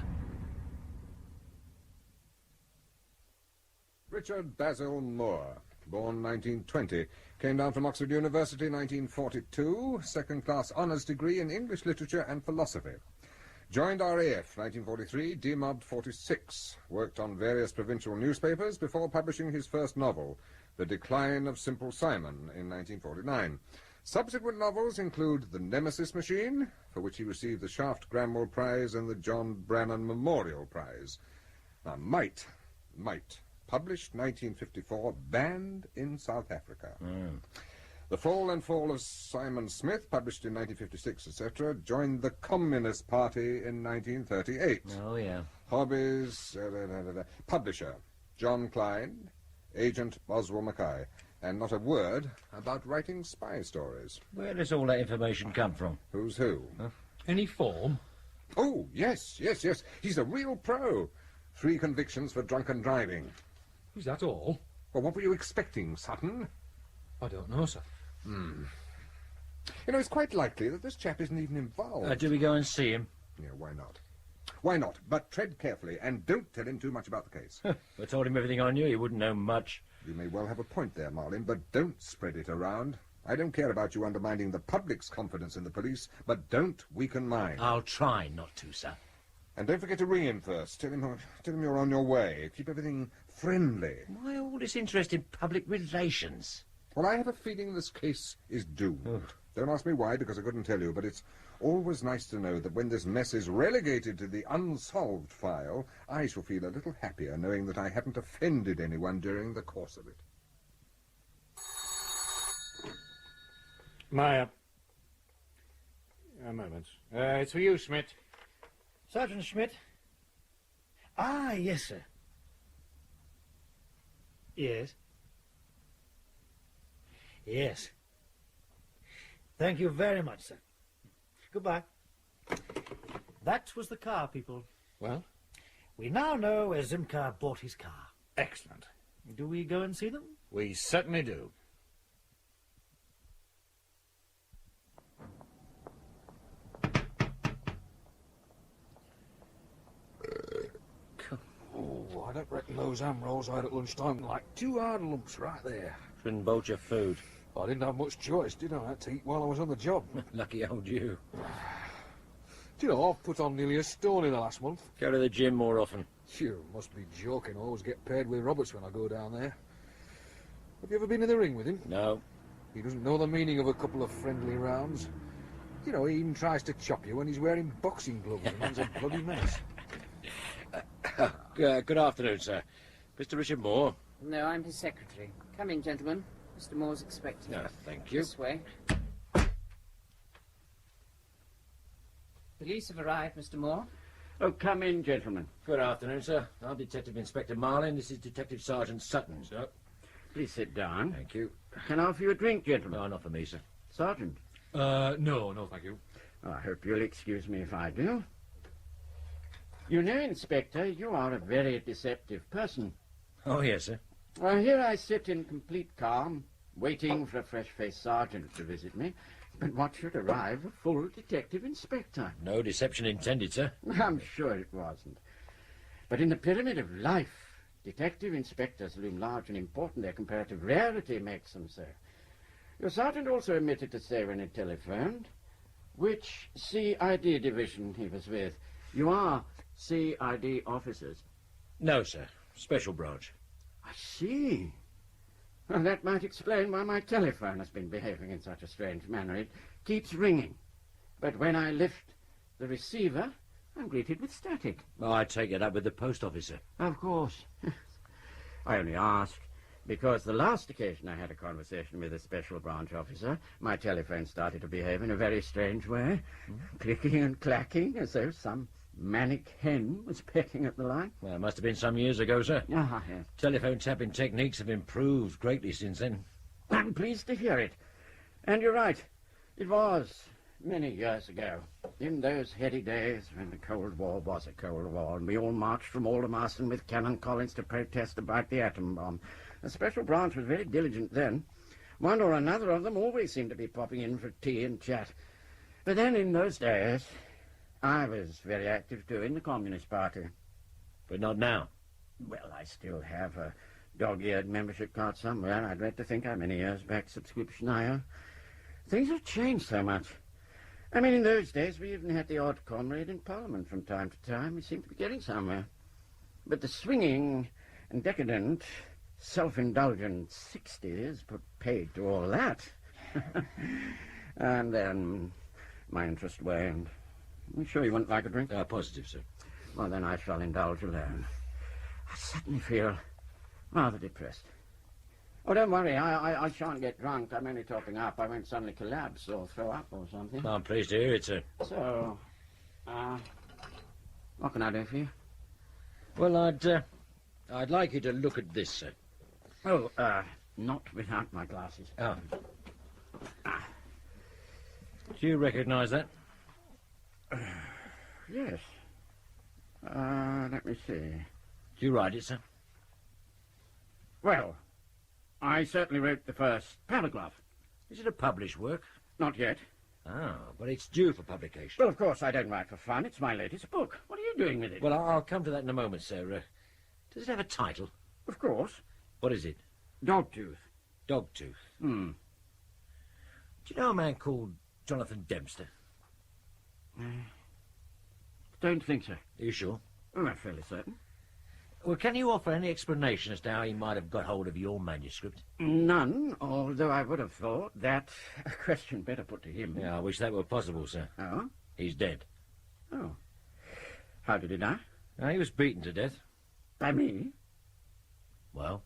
Richard Basil Moore, born 1920, came down from Oxford University 1942, second-class honours degree in English literature and philosophy. Joined RAF 1943, demobbed 46, worked on various provincial newspapers before publishing his first novel, The Decline of Simple Simon, in 1949. Subsequent novels include The Nemesis Machine, for which he received the Shaft Granville Prize and the John Brannan Memorial Prize. Now, Might, published 1954, banned in South Africa. The Fall and Fall of Simon Smith, published in 1956, etc., joined the Communist Party in 1938. Oh, yeah. Hobbies, publisher, John Klein, agent Boswell Mackay, and not a word about writing spy stories. Where does all that information come from? Who's who? Huh? Any form? Oh, yes. He's a real pro. 3 convictions for drunken driving. Is that all? Well, what were you expecting, Sutton? I don't know, sir. You know, it's quite likely that this chap isn't even involved. Do we go and see him? Yeah, why not? Why not? But tread carefully, and don't tell him too much about the case. If I told him everything I knew, he wouldn't know much. You may well have a point there, Marlin, but don't spread it around. I don't care about you undermining the public's confidence in the police, but don't weaken mine. I'll try not to, sir. And don't forget to ring him first. Tell him you're on your way. Keep everything friendly. Why all this interest in public relations? Well, I have a feeling this case is doomed. Don't ask me why, because I couldn't tell you, but it's always nice to know that when this mess is relegated to the unsolved file, I shall feel a little happier knowing that I haven't offended anyone during the course of it. Maya. A moment. It's for you, Schmidt. Sergeant Schmidt, Ah, yes, sir. Yes. Yes. Thank you very much, sir. Goodbye. That was the car, people. Well? We now know where Zimkar bought his car. Excellent. Do we go and see them? We certainly do. Oh, I don't reckon those ham rolls I had at lunchtime like 2 hard lumps right there. Shouldn't bolt your food. I didn't have much choice, did I? I had to eat while I was on the job. Lucky old you. Do you know, I've put on nearly a stone in the last month. Go to the gym more often. You must be joking. I always get paired with Roberts when I go down there. Have you ever been in the ring with him? No. He doesn't know the meaning of a couple of friendly rounds. You know, he even tries to chop you when he's wearing boxing gloves. The man's a bloody mess. Good afternoon, sir. Mr. Richard Moore. No, I'm his secretary. Come in, gentlemen. Mr. Moore's expecting. No, thank you. This way. Police have arrived, Mr. Moore. Oh, come in, gentlemen. Good afternoon, sir. I'm Detective Inspector Marlin. This is Detective Sergeant Sutton, sir. Please sit down. Thank you. Can I offer you a drink, gentlemen? No, not for me, sir. Sergeant? No, thank you. Oh, I hope you'll excuse me if I do. You know, Inspector, you are a very deceptive person. Oh, yes, sir. Well, here I sit in complete calm, waiting for a fresh-faced sergeant to visit me. But what should arrive? A full detective inspector. No deception intended, sir. I'm sure it wasn't. But in the pyramid of life, detective inspectors loom large and important. Their comparative rarity makes them so. Your sergeant also omitted to say when he telephoned which CID division he was with. You are CID officers? No, sir. Special branch. I see. Well, that might explain why my telephone has been behaving in such a strange manner. It keeps ringing. But when I lift the receiver, I'm greeted with static. Oh, I take it up with the post officer. Of course. I only ask because the last occasion I had a conversation with a special branch officer, my telephone started to behave in a very strange way, clicking and clacking as though some manic hen was pecking at the line. Well, it must have been some years ago, sir. Ah, yes. Telephone tapping techniques have improved greatly since then. I'm pleased to hear it. And you're right. It was many years ago, in those heady days when the Cold War was a Cold War, and we all marched from Aldermaston with cannon collins to protest about the atom bomb. The special branch was very diligent then. One or another of them always seemed to be popping in for tea and chat. But then in those days, I was very active too in the Communist Party. But not now. Well, I still have a dog-eared membership card somewhere. I'd like to think how many years back subscription I owe. Things have changed so much. I mean, in those days, we even had the odd comrade in Parliament from time to time. We seemed to be getting somewhere. But the swinging and decadent, self-indulgent 60s put paid to all that. And then my interest waned. I'm sure you wouldn't like a drink? Positive, sir. Well, then I shall indulge alone. I suddenly feel rather depressed. Oh, don't worry. I shan't get drunk. I'm only topping up. I won't suddenly collapse or throw up or something. I'm pleased to hear it, sir. So, what can I do for you? Well, I'd like you to look at this, sir. Oh, not without my glasses. Oh. Do you recognize that? Yes. Let me see. Do you write it, sir? Well, I certainly wrote the first paragraph. Is it a published work? Not yet. Ah, but it's due for publication. Well, of course, I don't write for fun. It's my latest book. What are you doing with it? Well, I'll come to that in a moment, sir. Does it have a title? Of course. What is it? Dogtooth. Dogtooth. Hmm. Do you know a man called Jonathan Dempster? Don't think so. Are you sure? Oh, I'm fairly certain. Well, can you offer any explanation as to how he might have got hold of your manuscript? None, although I would have thought that a question better put to him. Yeah, I wish that were possible, sir. Oh? He's dead. Oh. How did he die? He was beaten to death. By me? Well?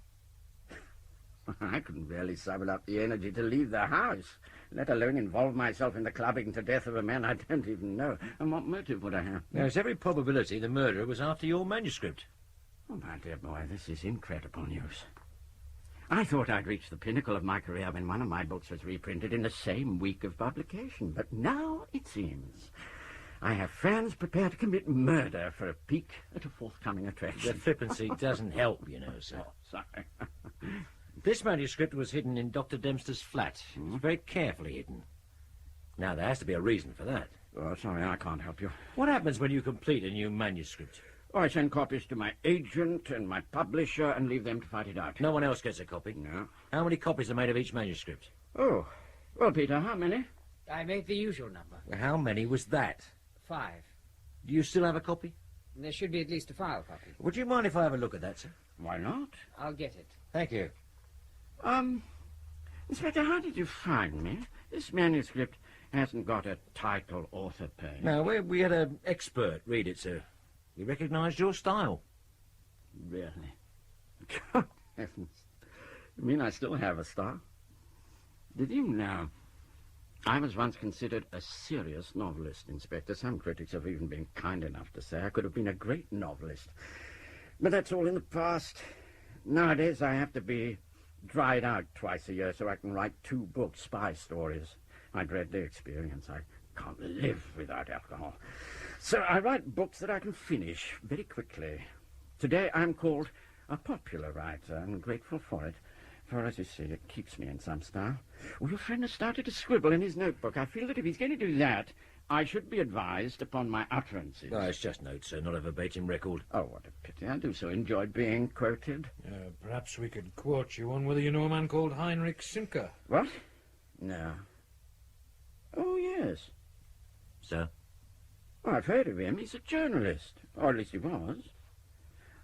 I couldn't barely summon up the energy to leave the house, let alone involve myself in the clubbing to death of a man I don't even know. And what motive would I have? There's every probability the murderer was after your manuscript. Oh, my dear boy, this is incredible news. I thought I'd reached the pinnacle of my career when one of my books was reprinted in the same week of publication. But now, it seems, I have fans prepared to commit murder for a peek at a forthcoming attraction. The flippancy doesn't help, you know, sir. Oh, sorry. This manuscript was hidden in Dr. Dempster's flat. It was very carefully hidden. Now, there has to be a reason for that. Oh, sorry, I can't help you. What happens when you complete a new manuscript? Oh, I send copies to my agent and my publisher and leave them to fight it out. No one else gets a copy? No. How many copies are made of each manuscript? Oh, well, Peter, how many? I made the usual number. How many was that? 5. Do you still have a copy? There should be at least a file copy. Would you mind if I have a look at that, sir? Why not? I'll get it. Thank you. Inspector, how did you find me? This manuscript hasn't got a title author page. No, we had an expert read it, sir. He recognised your style. Really? God heavens. You mean I still have a style? Did you know? I was once considered a serious novelist, Inspector. Some critics have even been kind enough to say I could have been a great novelist. But that's all in the past. Nowadays I have to be dried out twice a year so I can write 2 books, spy stories. I dread the experience. I can't live without alcohol. So I write books that I can finish very quickly. Today I'm called a popular writer and grateful for it. For, as you see, it keeps me in some style. Oh, your friend has started to scribble in his notebook. I feel that if he's going to do that, I should be advised upon my utterances. No, it's just notes, sir, not a verbatim record. Oh, what a pity. I do so enjoy being quoted. Perhaps we could quote you on whether you know a man called Heinrich Simker. What? No. Oh, yes. Sir? Well, I've heard of him. He's a journalist. Or at least he was.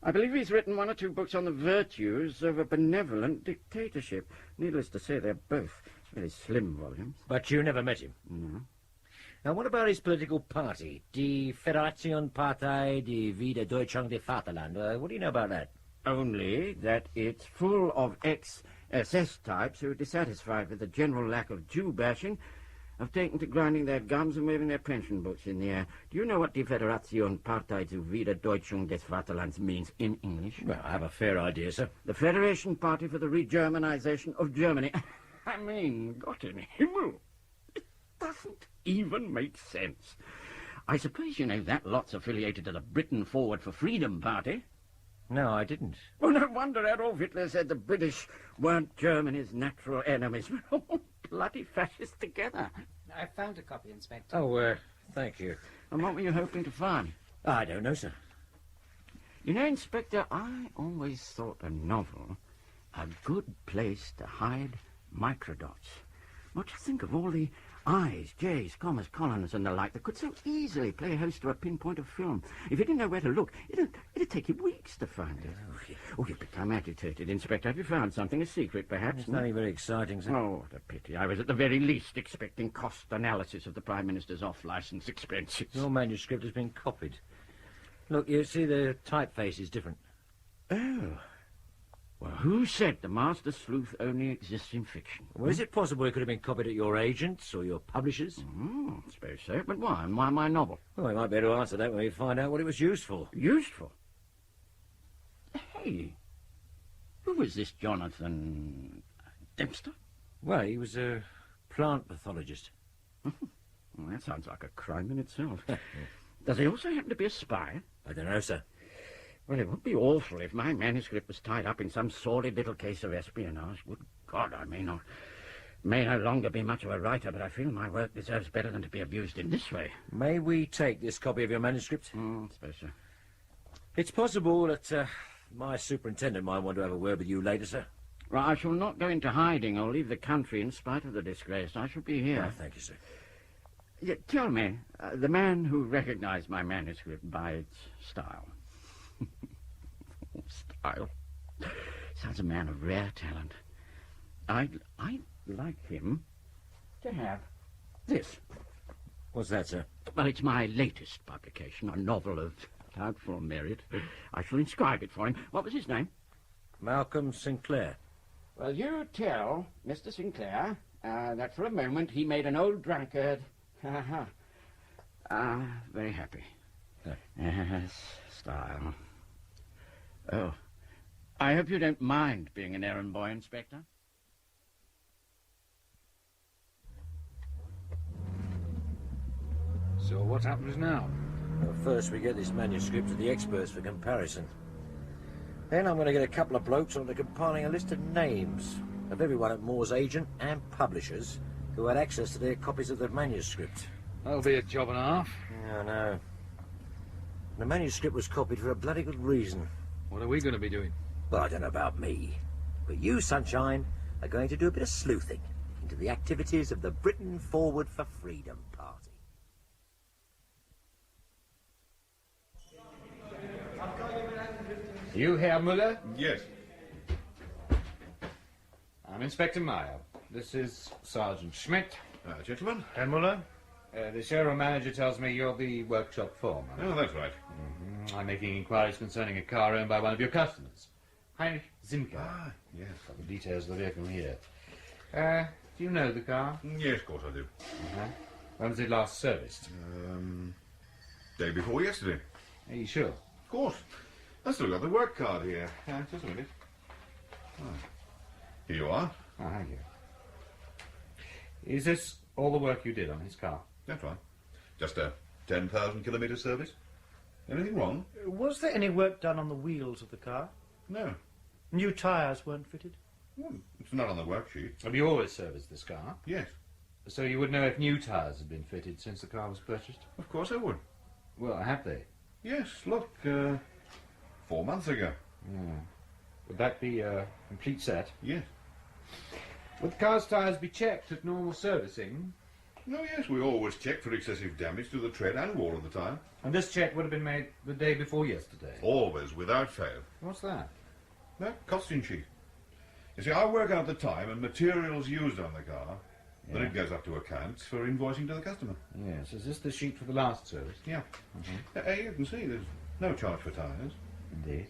I believe he's written 1 or 2 books on the virtues of a benevolent dictatorship. Needless to say, they're both very slim volumes. But you never met him? No. Now, what about his political party? Die Föderationspartei die Wiederdeutschung des Vaterland. What do you know about that? Only that it's full of ex-SS types who are dissatisfied with the general lack of Jew-bashing, have taken to grinding their gums and waving their pension books in the air. Do you know what Die Föderationspartei zur Wiederdeutschung des Vaterlands means in English? Well, I have a fair idea, sir. The Federation Party for the Re-Germanization of Germany. I mean, Gott in Himmel. It doesn't even make sense. I suppose you know that lot's affiliated to the Britain Forward for Freedom Party. No, I didn't. Well, no wonder Adolf Hitler said the British weren't Germany's natural enemies. We're all bloody fascists together. I found a copy, Inspector. Oh, thank you. And what were you hoping to find? I don't know, sir. You know, Inspector, I always thought a novel a good place to hide microdots. What do you think of all the I's, J's, commas, colons and the like that could so easily play host to a pinpoint of film? If you didn't know where to look, it'd take you weeks to find it. Oh, you've become agitated, Inspector. Have you found something? A secret, perhaps? It's nothing very exciting, sir. Oh, what a pity. I was at the very least expecting cost analysis of the Prime Minister's off-licence expenses. Your manuscript has been copied. Look, you see the typeface is different. Oh. Well, who said the master sleuth only exists in fiction? Well, is it possible it could have been copied at your agents or your publishers? I suppose so. But why? And why my novel? Well, we might be able to answer that when we find out what it was used for. Useful? Hey, who was this Jonathan Dempster? Well, he was a plant pathologist. Well, that sounds like a crime in itself. Does he also happen to be a spy? I don't know, sir. Well, it would be awful if my manuscript was tied up in some sordid little case of espionage. Good God, I may no longer be much of a writer, but I feel my work deserves better than to be abused in this way. May we take this copy of your manuscript? I suppose so. It's possible that my superintendent might want to have a word with you later, sir. Well, I shall not go into hiding or leave the country in spite of the disgrace. I shall be here. Oh, thank you, sir. Yeah, tell me, the man who recognized my manuscript by its style. Style. Sounds a man of rare talent. I'd like him to have this. What's that, sir? Well, it's my latest publication, a novel of doubtful merit. I shall inscribe it for him. What was his name? Malcolm Sinclair. Well, you tell Mr. Sinclair that for a moment he made an old drunkard. Very happy. Yes, style. Oh, I hope you don't mind being an errand boy, Inspector. So what happens now? Well, first we get this manuscript to the experts for comparison. Then I'm going to get a couple of blokes on to compiling a list of names of everyone at Moore's agent and publishers who had access to their copies of the manuscript. That'll be a job and a half. Yeah, I know. The manuscript was copied for a bloody good reason. What are we going to be doing? Well, I don't know about me, but you, Sunshine, are going to do a bit of sleuthing into the activities of the Britain Forward for Freedom Party. You Herr Muller? Yes. I'm Inspector Meyer. This is Sergeant Schmidt. Gentlemen. Herr Muller? The showroom manager tells me you're the workshop foreman. Oh, that's right. I'm making inquiries concerning a car owned by one of your customers. Heinrich Zimke. Ah, yes. Got the details of the vehicle here. Do you know the car? Yes, of course I do. When was it last serviced? Day before yesterday. Are you sure? Of course. I've still got the work card here. Just a minute. Here you are. Oh, thank you. Is this all the work you did on his car? That's right. Just a 10,000 kilometre service. Anything wrong? Was there any work done on the wheels of the car? No. New tyres weren't fitted? Well, it's not on the worksheet. Have you always serviced this car? Yes. So you would know if new tyres had been fitted since the car was purchased? Of course I would. Well, have they? Yes, look, 4 months ago. Would that be a complete set? Yes. Would the car's tyres be checked at normal servicing? No, yes, we always check for excessive damage to the tread and wall of the tyre. And this check would have been made the day before yesterday? Always, without fail. What's that? That costing sheet. You see, I work out the time and materials used on the car. Then it goes up to accounts for invoicing to the customer. Yes, is this the sheet for the last service? Yeah. You can see there's no charge for tyres. Indeed.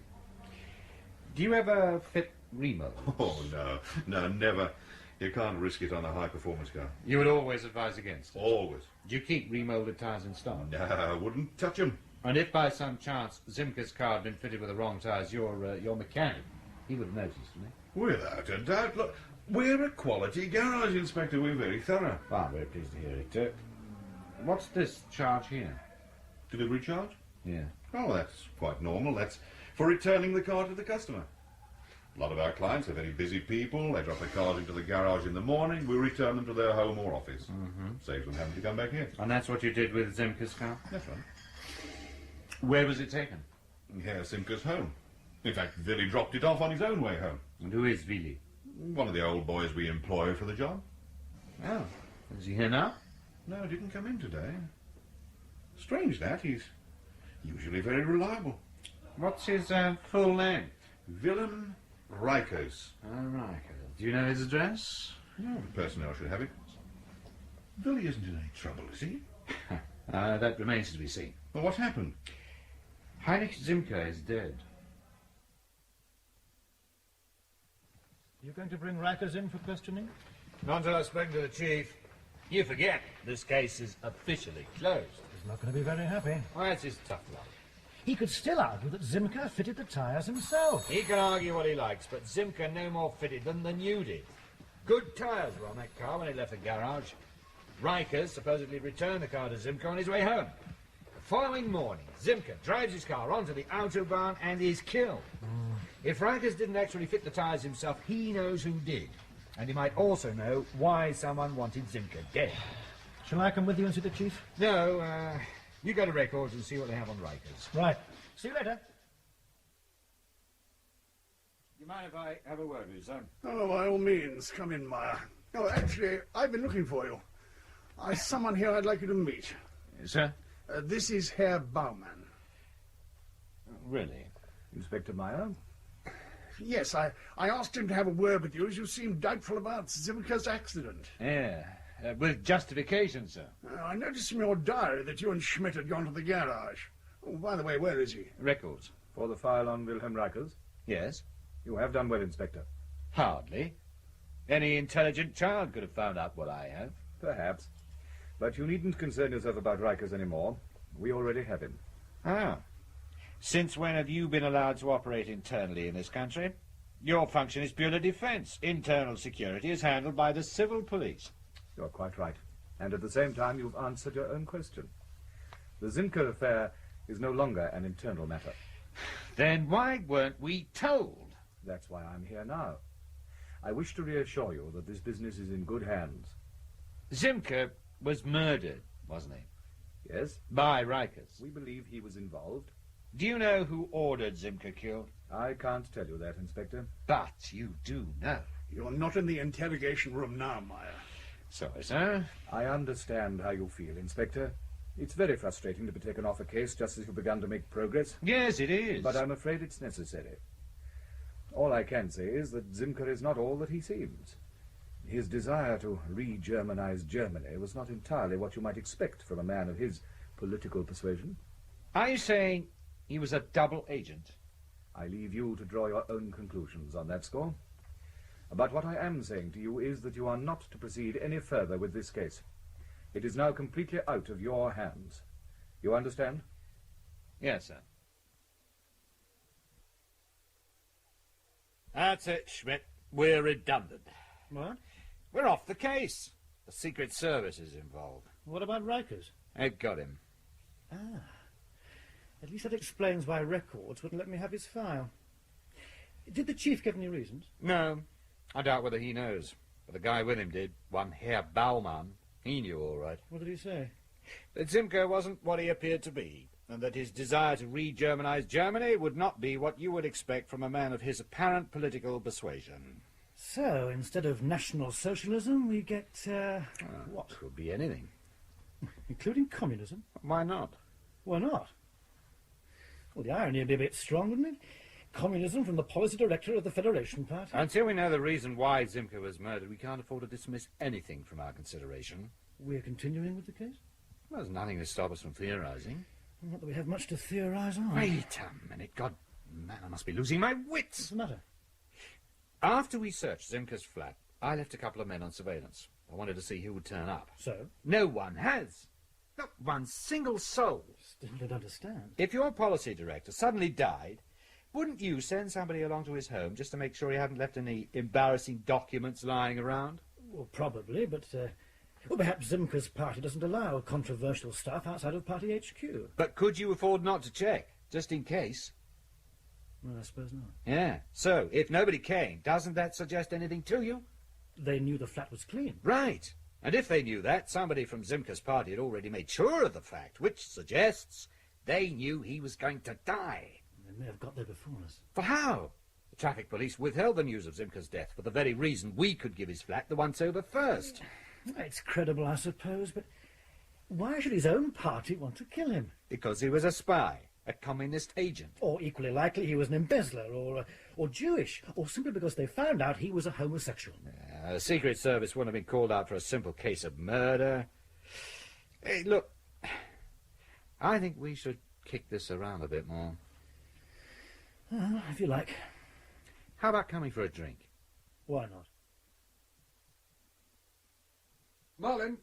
Do you ever fit remold? Oh, no. No, never. You can't risk it on a high-performance car. You would always advise against it? Always. Do you keep remolded tyres in stock? No, I wouldn't touch them. And if by some chance Zimke's car had been fitted with the wrong tyres, your mechanic, he would have noticed, wouldn't he? Without a doubt. Look, we're a quality garage, Inspector. We're very thorough. Well, I'm very pleased to hear it. What's this charge here? Delivery charge? Yeah. Oh, that's quite normal. That's for returning the car to the customer. A lot of our clients are very busy people. They drop the cars into the garage in the morning. We return them to their home or office. Saves them having to come back here. And that's what you did with Zimke's car? That's right. Where was it taken? Herr Simke's home. In fact, Willy dropped it off on his own way home. And who is Willy? One of the old boys we employ for the job. Oh. Is he here now? No, didn't come in today. Strange that. He's usually very reliable. What's his full name? Willem Rikers. Rikers. Do you know his address? No, the personnel should have it. Willy isn't in any trouble, is he? That remains to be seen. Well, what happened? Heinrich Zimke is dead. You going to bring Rikers in for questioning? Not until I've spoken to the chief. You forget, this case is officially closed. He's not going to be very happy. Well, that's his tough luck. He could still argue that Zimke fitted the tyres himself. He can argue what he likes, but Zimke no more fitted them than you did. Good tyres were on that car when it left the garage. Rikers supposedly returned the car to Zimke on his way home. The following morning, Zimke drives his car onto the autobahn and is killed. If Rikers didn't actually fit the tyres himself, he knows who did. And he might also know why someone wanted Zimke dead. Shall I come with you and see the chief? No, you go to records and see what they have on Rikers. Right. See you later. You mind if I have a word with you, son? Oh, by all means. Come in, Meyer. Oh, actually, I've been looking for you. I've someone here I'd like you to meet. Yes, sir? This is Herr Baumann. Really? Inspector Meyer? Yes, I asked him to have a word with you as you seemed doubtful about Zimke's accident. Yeah, with justification, sir. I noticed from your diary that you and Schmidt had gone to the garage. Oh, by the way, where is he? Records. For the file on Wilhelm Rikers? Yes. You have done well, Inspector. Hardly. Any intelligent child could have found out what I have. Perhaps. But you needn't concern yourself about Rikers anymore. We already have him. Ah. Since when have you been allowed to operate internally in this country? Your function is purely defence. Internal security is handled by the civil police. You're quite right. And at the same time, you've answered your own question. The Zimker affair is no longer an internal matter. Then why weren't we told? That's why I'm here now. I wish to reassure you that this business is in good hands. Zimker was murdered, wasn't he? Yes. By Rikers. We believe he was involved. Do you know who ordered Zimker killed? I can't tell you that, Inspector. But you do know. You're not in the interrogation room now, Meyer. Sorry, sir. I understand how you feel, Inspector. It's very frustrating to be taken off a case just as you've begun to make progress. Yes, it is. But I'm afraid it's necessary. All I can say is that Zimker is not all that he seems. His desire to re-Germanize Germany was not entirely what you might expect from a man of his political persuasion. Are you saying he was a double agent? I leave you to draw your own conclusions on that score. But what I am saying to you is that you are not to proceed any further with this case. It is now completely out of your hands. You understand? Yes, sir. That's it, Schmidt. We're redundant. What? We're off the case. The Secret Service is involved. What about Rikers? They've got him. Ah. At least that explains why Records wouldn't let me have his file. Did the chief give any reasons? No. I doubt whether he knows. But the guy with him did. One Herr Baumann. He knew all right. What did he say? That Zimker wasn't what he appeared to be, and that his desire to re-Germanize Germany would not be what you would expect from a man of his apparent political persuasion. So, instead of National Socialism, we get, what? Could be anything. Including communism? Why not? Why not? Well, the irony would be a bit strong, wouldn't it? Communism from the policy director of the Federation Party. Until we know the reason why Zimker was murdered, we can't afford to dismiss anything from our consideration. We're continuing with the case? Well, there's nothing to stop us from theorising. Not that we have much to theorise on. Wait a minute. God, man, I must be losing my wits. What's the matter? After we searched Zimker's flat, I left a couple of men on surveillance. I wanted to see who would turn up. So? No one has. Not one single soul. Still don't understand. If your policy director suddenly died, wouldn't you send somebody along to his home just to make sure he hadn't left any embarrassing documents lying around? Well, probably, but, well, perhaps Zimker's party doesn't allow controversial stuff outside of party HQ. But could you afford not to check, just in case? Well, I suppose not. Yeah. So, if nobody came, doesn't that suggest anything to you? They knew the flat was clean. Right. And if they knew that, somebody from Zimker's party had already made sure of the fact, which suggests they knew he was going to die. They may have got there before us. For how? The traffic police withheld the news of Zimker's death for the very reason we could give his flat the once-over first. It's credible, I suppose, but why should his own party want to kill him? Because he was a spy. A communist agent. Or equally likely he was an embezzler, or Jewish, or simply because they found out he was a homosexual. The Secret Service wouldn't have been called out for a simple case of murder. Hey, look, I think we should kick this around a bit more. If you like. How about coming for a drink? Why not? Marlin?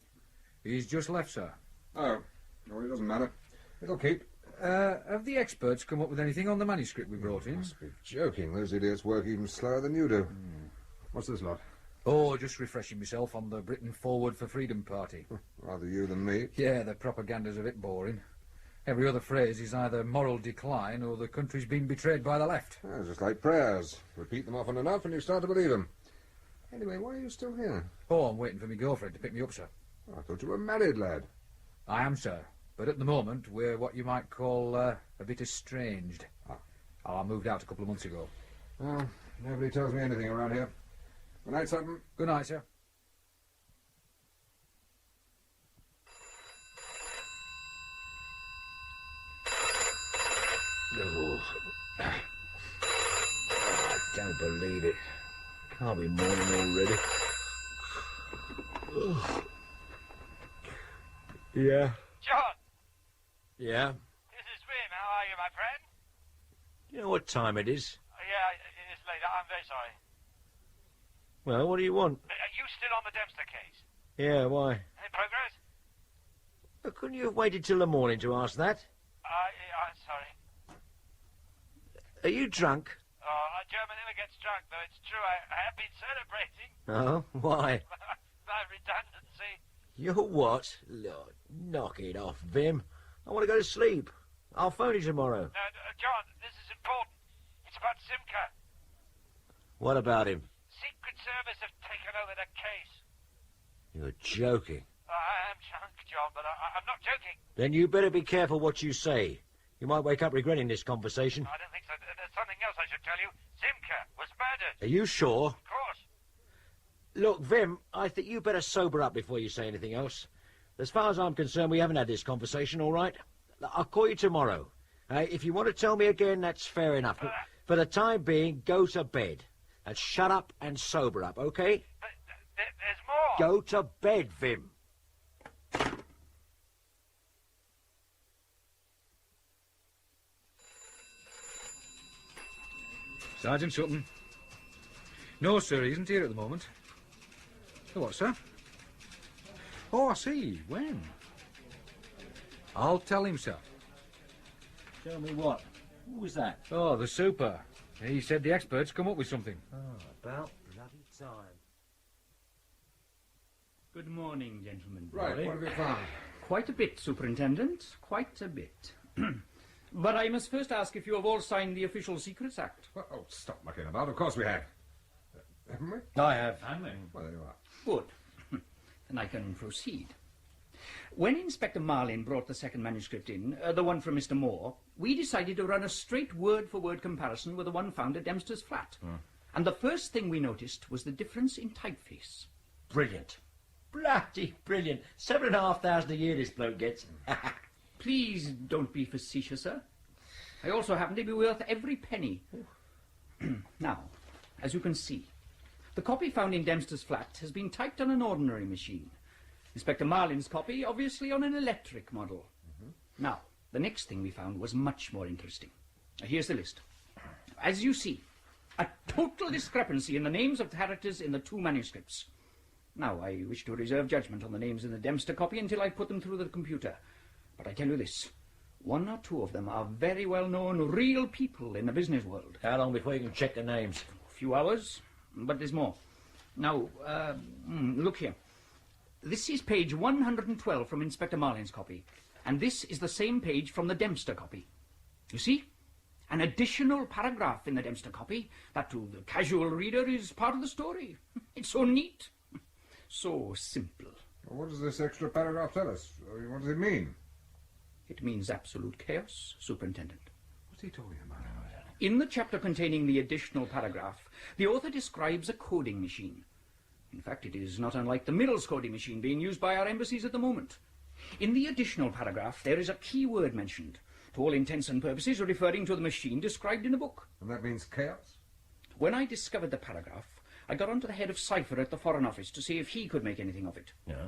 He's just left, sir. Oh, no, it doesn't matter. It'll keep. Have the experts come up with anything on the manuscript we brought in? You must be joking. Those idiots work even slower than you do. What's this lot? Oh, just refreshing myself on the Britain Forward for Freedom Party. Rather you than me. Yeah, the propaganda's a bit boring. Every other phrase is either moral decline or the country's been betrayed by the left. Just like prayers. Repeat them often enough and you start to believe them. Anyway, why are you still here? Oh, I'm waiting for my girlfriend to pick me up, sir. I thought you were a married lad. I am, sir. But at the moment, we're what you might call a bit estranged. I moved out a couple of months ago. Well, nobody tells me anything around here. Good night, Sutton. Good night, sir. Oh, I don't believe it. Can't be morning already. Oh. Yeah. John! Yeah? This is Wim. How are you, my friend? Do you know what time it is? Yeah, it is late. I'm very sorry. Well, what do you want? Are you still on the Dempster case? Yeah, why? Any progress? But couldn't you have waited till the morning to ask that? I'm sorry. Are you drunk? A German never gets drunk, though it's true. I have been celebrating Oh, why? my redundancy. You're what? Lord, knock it off, Vim. I want to go to sleep. I'll phone you tomorrow. No, John, this is important. It's about Simca. What about him? Secret Service have taken over the case. You're joking. I am drunk, John, but I'm not joking. Then you better be careful what you say. You might wake up regretting this conversation. I don't think so. There's something else I should tell you. Simca was murdered. Are you sure? Of course. Look, Vim, I think you better sober up before you say anything else. As far as I'm concerned, we haven't had this conversation, all right? I'll call you tomorrow. If you want to tell me again, that's fair enough. But for the time being, go to bed. And shut up and sober up, okay? But there's more. Go to bed, Vim. Sergeant Sutton. No, sir, he isn't here at the moment. Oh, what, sir? Oh, I see. When? I'll tell him, sir. Tell me what? Who was that? Oh, the super. He said the experts come up with something. Oh, about bloody time. Good morning, gentlemen. Right, what have you found? Quite a bit, Superintendent. Quite a bit. But I must first ask if you have all signed the Official Secrets Act. Well, oh, stop mucking about. Of course we have. Haven't we? I have. Well, there you are. Good. Then I can proceed. When Inspector Marlin brought the second manuscript in, the one from Mr. Moore, we decided to run a straight word-for-word comparison with the one found at Dempster's flat. And the first thing we noticed was the difference in typeface. Brilliant. Bloody brilliant. 7,500 a year this bloke gets. Please don't be facetious, sir. I also happen to be worth every penny. Now, as you can see, the copy found in Dempster's flat has been typed on an ordinary machine. Inspector Marlin's copy, obviously, on an electric model. Now, the next thing we found was much more interesting. Here's the list. As you see, a total discrepancy in the names of characters in the two manuscripts. Now, I wish to reserve judgment on the names in the Dempster copy until I put them through the computer. But I tell you this, one or two of them are very well-known real people in the business world. How long before you can check the names? A few hours, but there's more. Now, look here. This is page 112 from Inspector Marlin's copy, and this is the same page from the Dempster copy. You see? An additional paragraph in the Dempster copy that to the casual reader is part of the story. It's so neat. So simple. Well, what does this extra paragraph tell us? What does it mean? It means absolute chaos, Superintendent. What's he talking about? In the chapter containing the additional paragraph, the author describes a coding machine. In fact, it is not unlike the Mills coding machine being used by our embassies at the moment. In the additional paragraph, there is a key word mentioned, to all intents and purposes referring to the machine described in the book. And that means chaos? When I discovered the paragraph, I got on to the head of cipher at the Foreign Office to see if he could make anything of it. Yeah?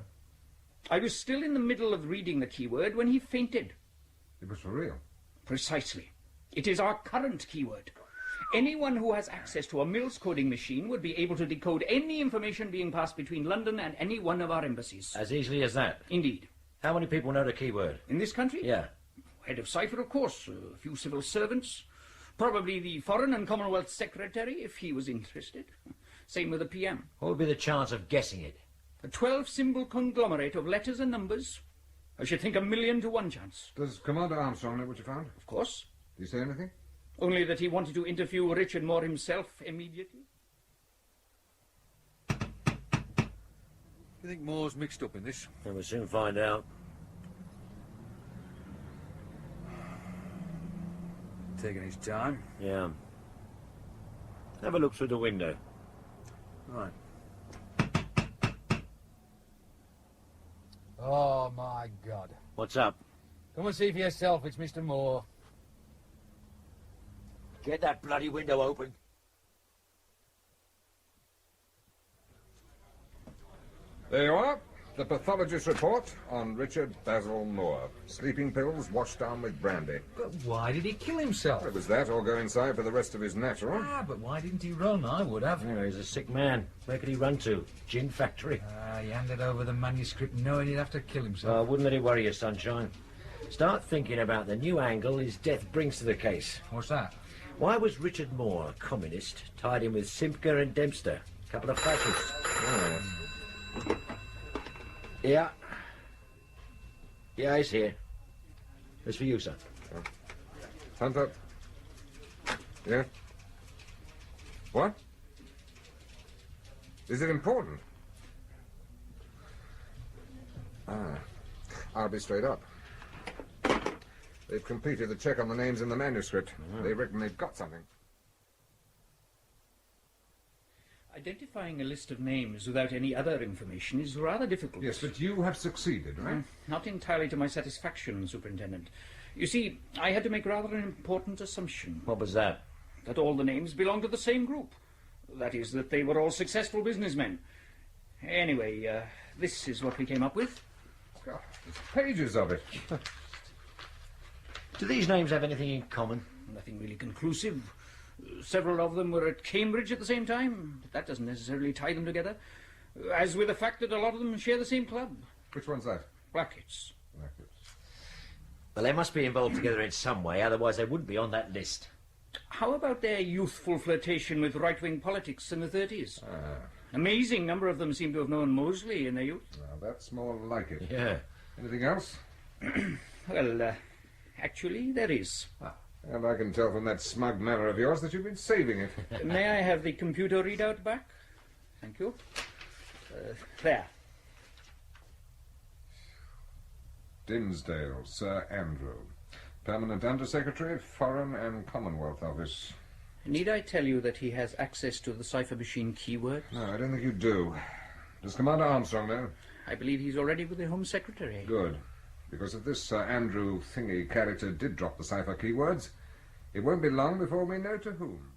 I was still in the middle of reading the keyword when he fainted. It was for real? Precisely. It is our current keyword. Anyone who has access to a Mills coding machine would be able to decode any information being passed between London and any one of our embassies. As easily as that? Indeed. How many people know the keyword? In this country? Yeah. Head of cipher, of course. A few civil servants. Probably the Foreign and Commonwealth Secretary, if he was interested. Same with the PM. What would be the chance of guessing it? A 12-symbol conglomerate of letters and numbers. I should think 1,000,000 to 1 chance. Does Commander Armstrong know what you found? Of course. Did he say anything? Only that he wanted to interview Richard Moore himself immediately. Do you think Moore's mixed up in this? We'll soon find out. Taking his time? Yeah. Have a look through the window. Right. Oh, my God. What's up? Come and see for yourself, it's Mr. Moore. Get that bloody window open. There you are. The pathologist's report on Richard Basil Moore. Sleeping pills washed down with brandy. But why did he kill himself? It was that or go inside for the rest of his natural. Ah, but why didn't he run? I would have. Yeah, he's a sick man. Where could he run to? Gin factory. He handed over the manuscript knowing he'd have to kill himself. Well, wouldn't let it worry you, Sunshine. Start thinking about the new angle his death brings to the case. What's that? Why was Richard Moore, a communist, tied in with Simker and Dempster? A couple of fascists. Oh. Yeah. Yeah, he's here. It's for you, son. Hunter. Yeah? What? Is it important? I'll be straight up. They've completed the check on the names in the manuscript. They reckon they've got something. Identifying a list of names without any other information is rather difficult. Yes, but you have succeeded, right? Not entirely to my satisfaction, Superintendent. You see, I had to make rather an important assumption. What was that? That all the names belonged to the same group. That is, that they were all successful businessmen. Anyway, this is what we came up with. God, there's pages of it. Do these names have anything in common? Nothing really conclusive. Several of them were at Cambridge at the same time, but that doesn't necessarily tie them together. As with the fact that a lot of them share the same club. Which one's that? Blackets. Well, they must be involved together in some way, otherwise they wouldn't be on that list. How about their youthful flirtation with right-wing politics in the 30s? Amazing number of them seem to have known Mosley in their youth. Well, that's more like it. Yeah. Anything else? Well, actually, there is. And I can tell from that smug manner of yours that you've been saving it. May I have the computer readout back? Thank you. There. Dimmesdale, Sir Andrew. Permanent Undersecretary, Foreign and Commonwealth Office. Need I tell you that he has access to the cipher machine keywords? No, I don't think you do. Does Commander Armstrong know? I believe he's already with the Home Secretary. Good. Because if this Sir Andrew Thingy character did drop the cipher keywords, it won't be long before we know to whom.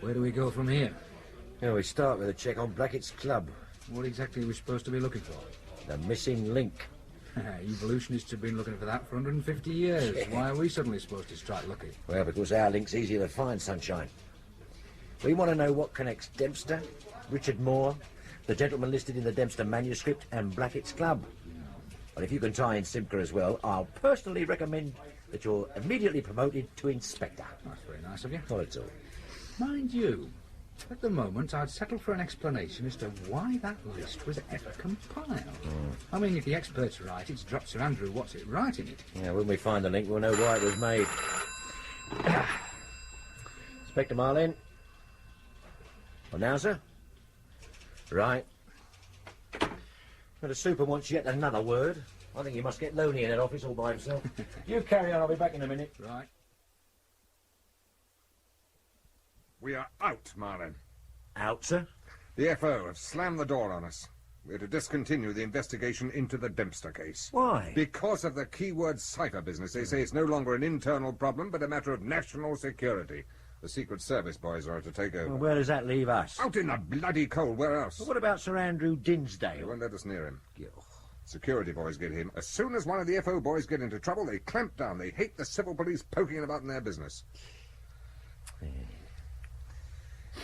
Where do we go from here? Well, we start with a check on Blackett's club. What exactly are we supposed to be looking for? The missing link. Evolutionists have been looking for that for 150 years. Yeah. Why are we suddenly supposed to strike lucky? Well, because our link's easier to find, Sunshine. We want to know what connects Dempster, Richard Moore, the gentleman listed in the Dempster manuscript, and Blackett's club. But if you can tie in Simker as well, I'll personally recommend that you're immediately promoted to Inspector. That's very nice of you. Not at all. Mind you, at the moment I'd settle for an explanation as to why that list was ever compiled. I mean, if the expert's right, it's dropped Sir Andrew what's it right in it. Yeah, when we find the link, we'll know why it was made. Inspector Marlin. Well, now, sir? Right. Well, the super wants yet another word. I think he must get lonely in that office all by himself. You carry on, I'll be back in a minute. Right. We are out, Marlin. Out, sir? The FO have slammed the door on us. We're to discontinue the investigation into the Dempster case. Why? Because of the keyword cipher business. They say it's no longer an internal problem, but a matter of national security. The Secret Service boys are to take over. Well, where does that leave us? Out in the bloody cold. Where else? Well, what about Sir Andrew They Dinsdale? won't let us near him. Security boys get him. As soon as one of the FO boys get into trouble, they clamp down. They hate the civil police poking about in their business.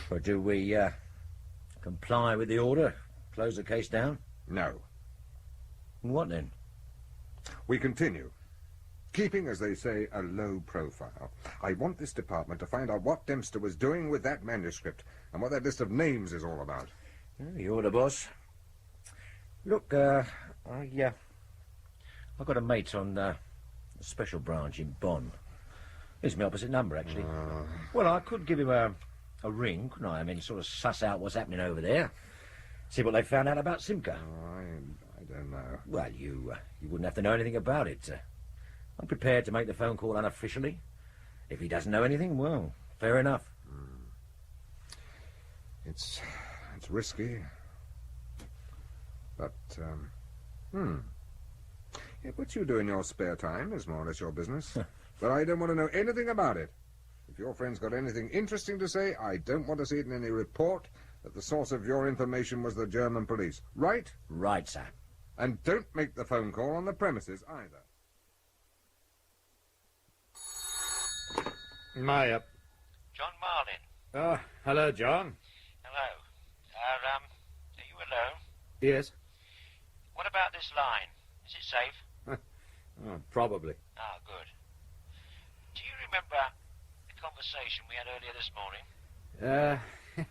Or do we, comply with the order? Close the case down? No. What then? We continue. Keeping, as they say, a low profile. I want this department to find out what Dempster was doing with that manuscript and what that list of names is all about. You're the boss. Look, I've got a mate on a special branch in Bonn. Here's my opposite number, actually. Well, I could give him a ring, couldn't I? I mean, sort of suss out what's happening over there. See what they found out about Simker. I don't know. Well, you wouldn't have to know anything about it. I'm prepared to make the phone call unofficially. If he doesn't know anything, well, fair enough. It's risky. But, yeah, what you do in your spare time is more or less your business. But I don't want to know anything about it. If your friend's got anything interesting to say, I don't want to see it in any report, that the source of your information was the German police, right? Right, sir. And don't make the phone call on the premises either. Maya. John Marlin. Oh, hello, John. Hello. Are you alone? Yes? What about this line? Is it safe? Oh, probably. Ah, good. Do you remember the conversation we had earlier this morning?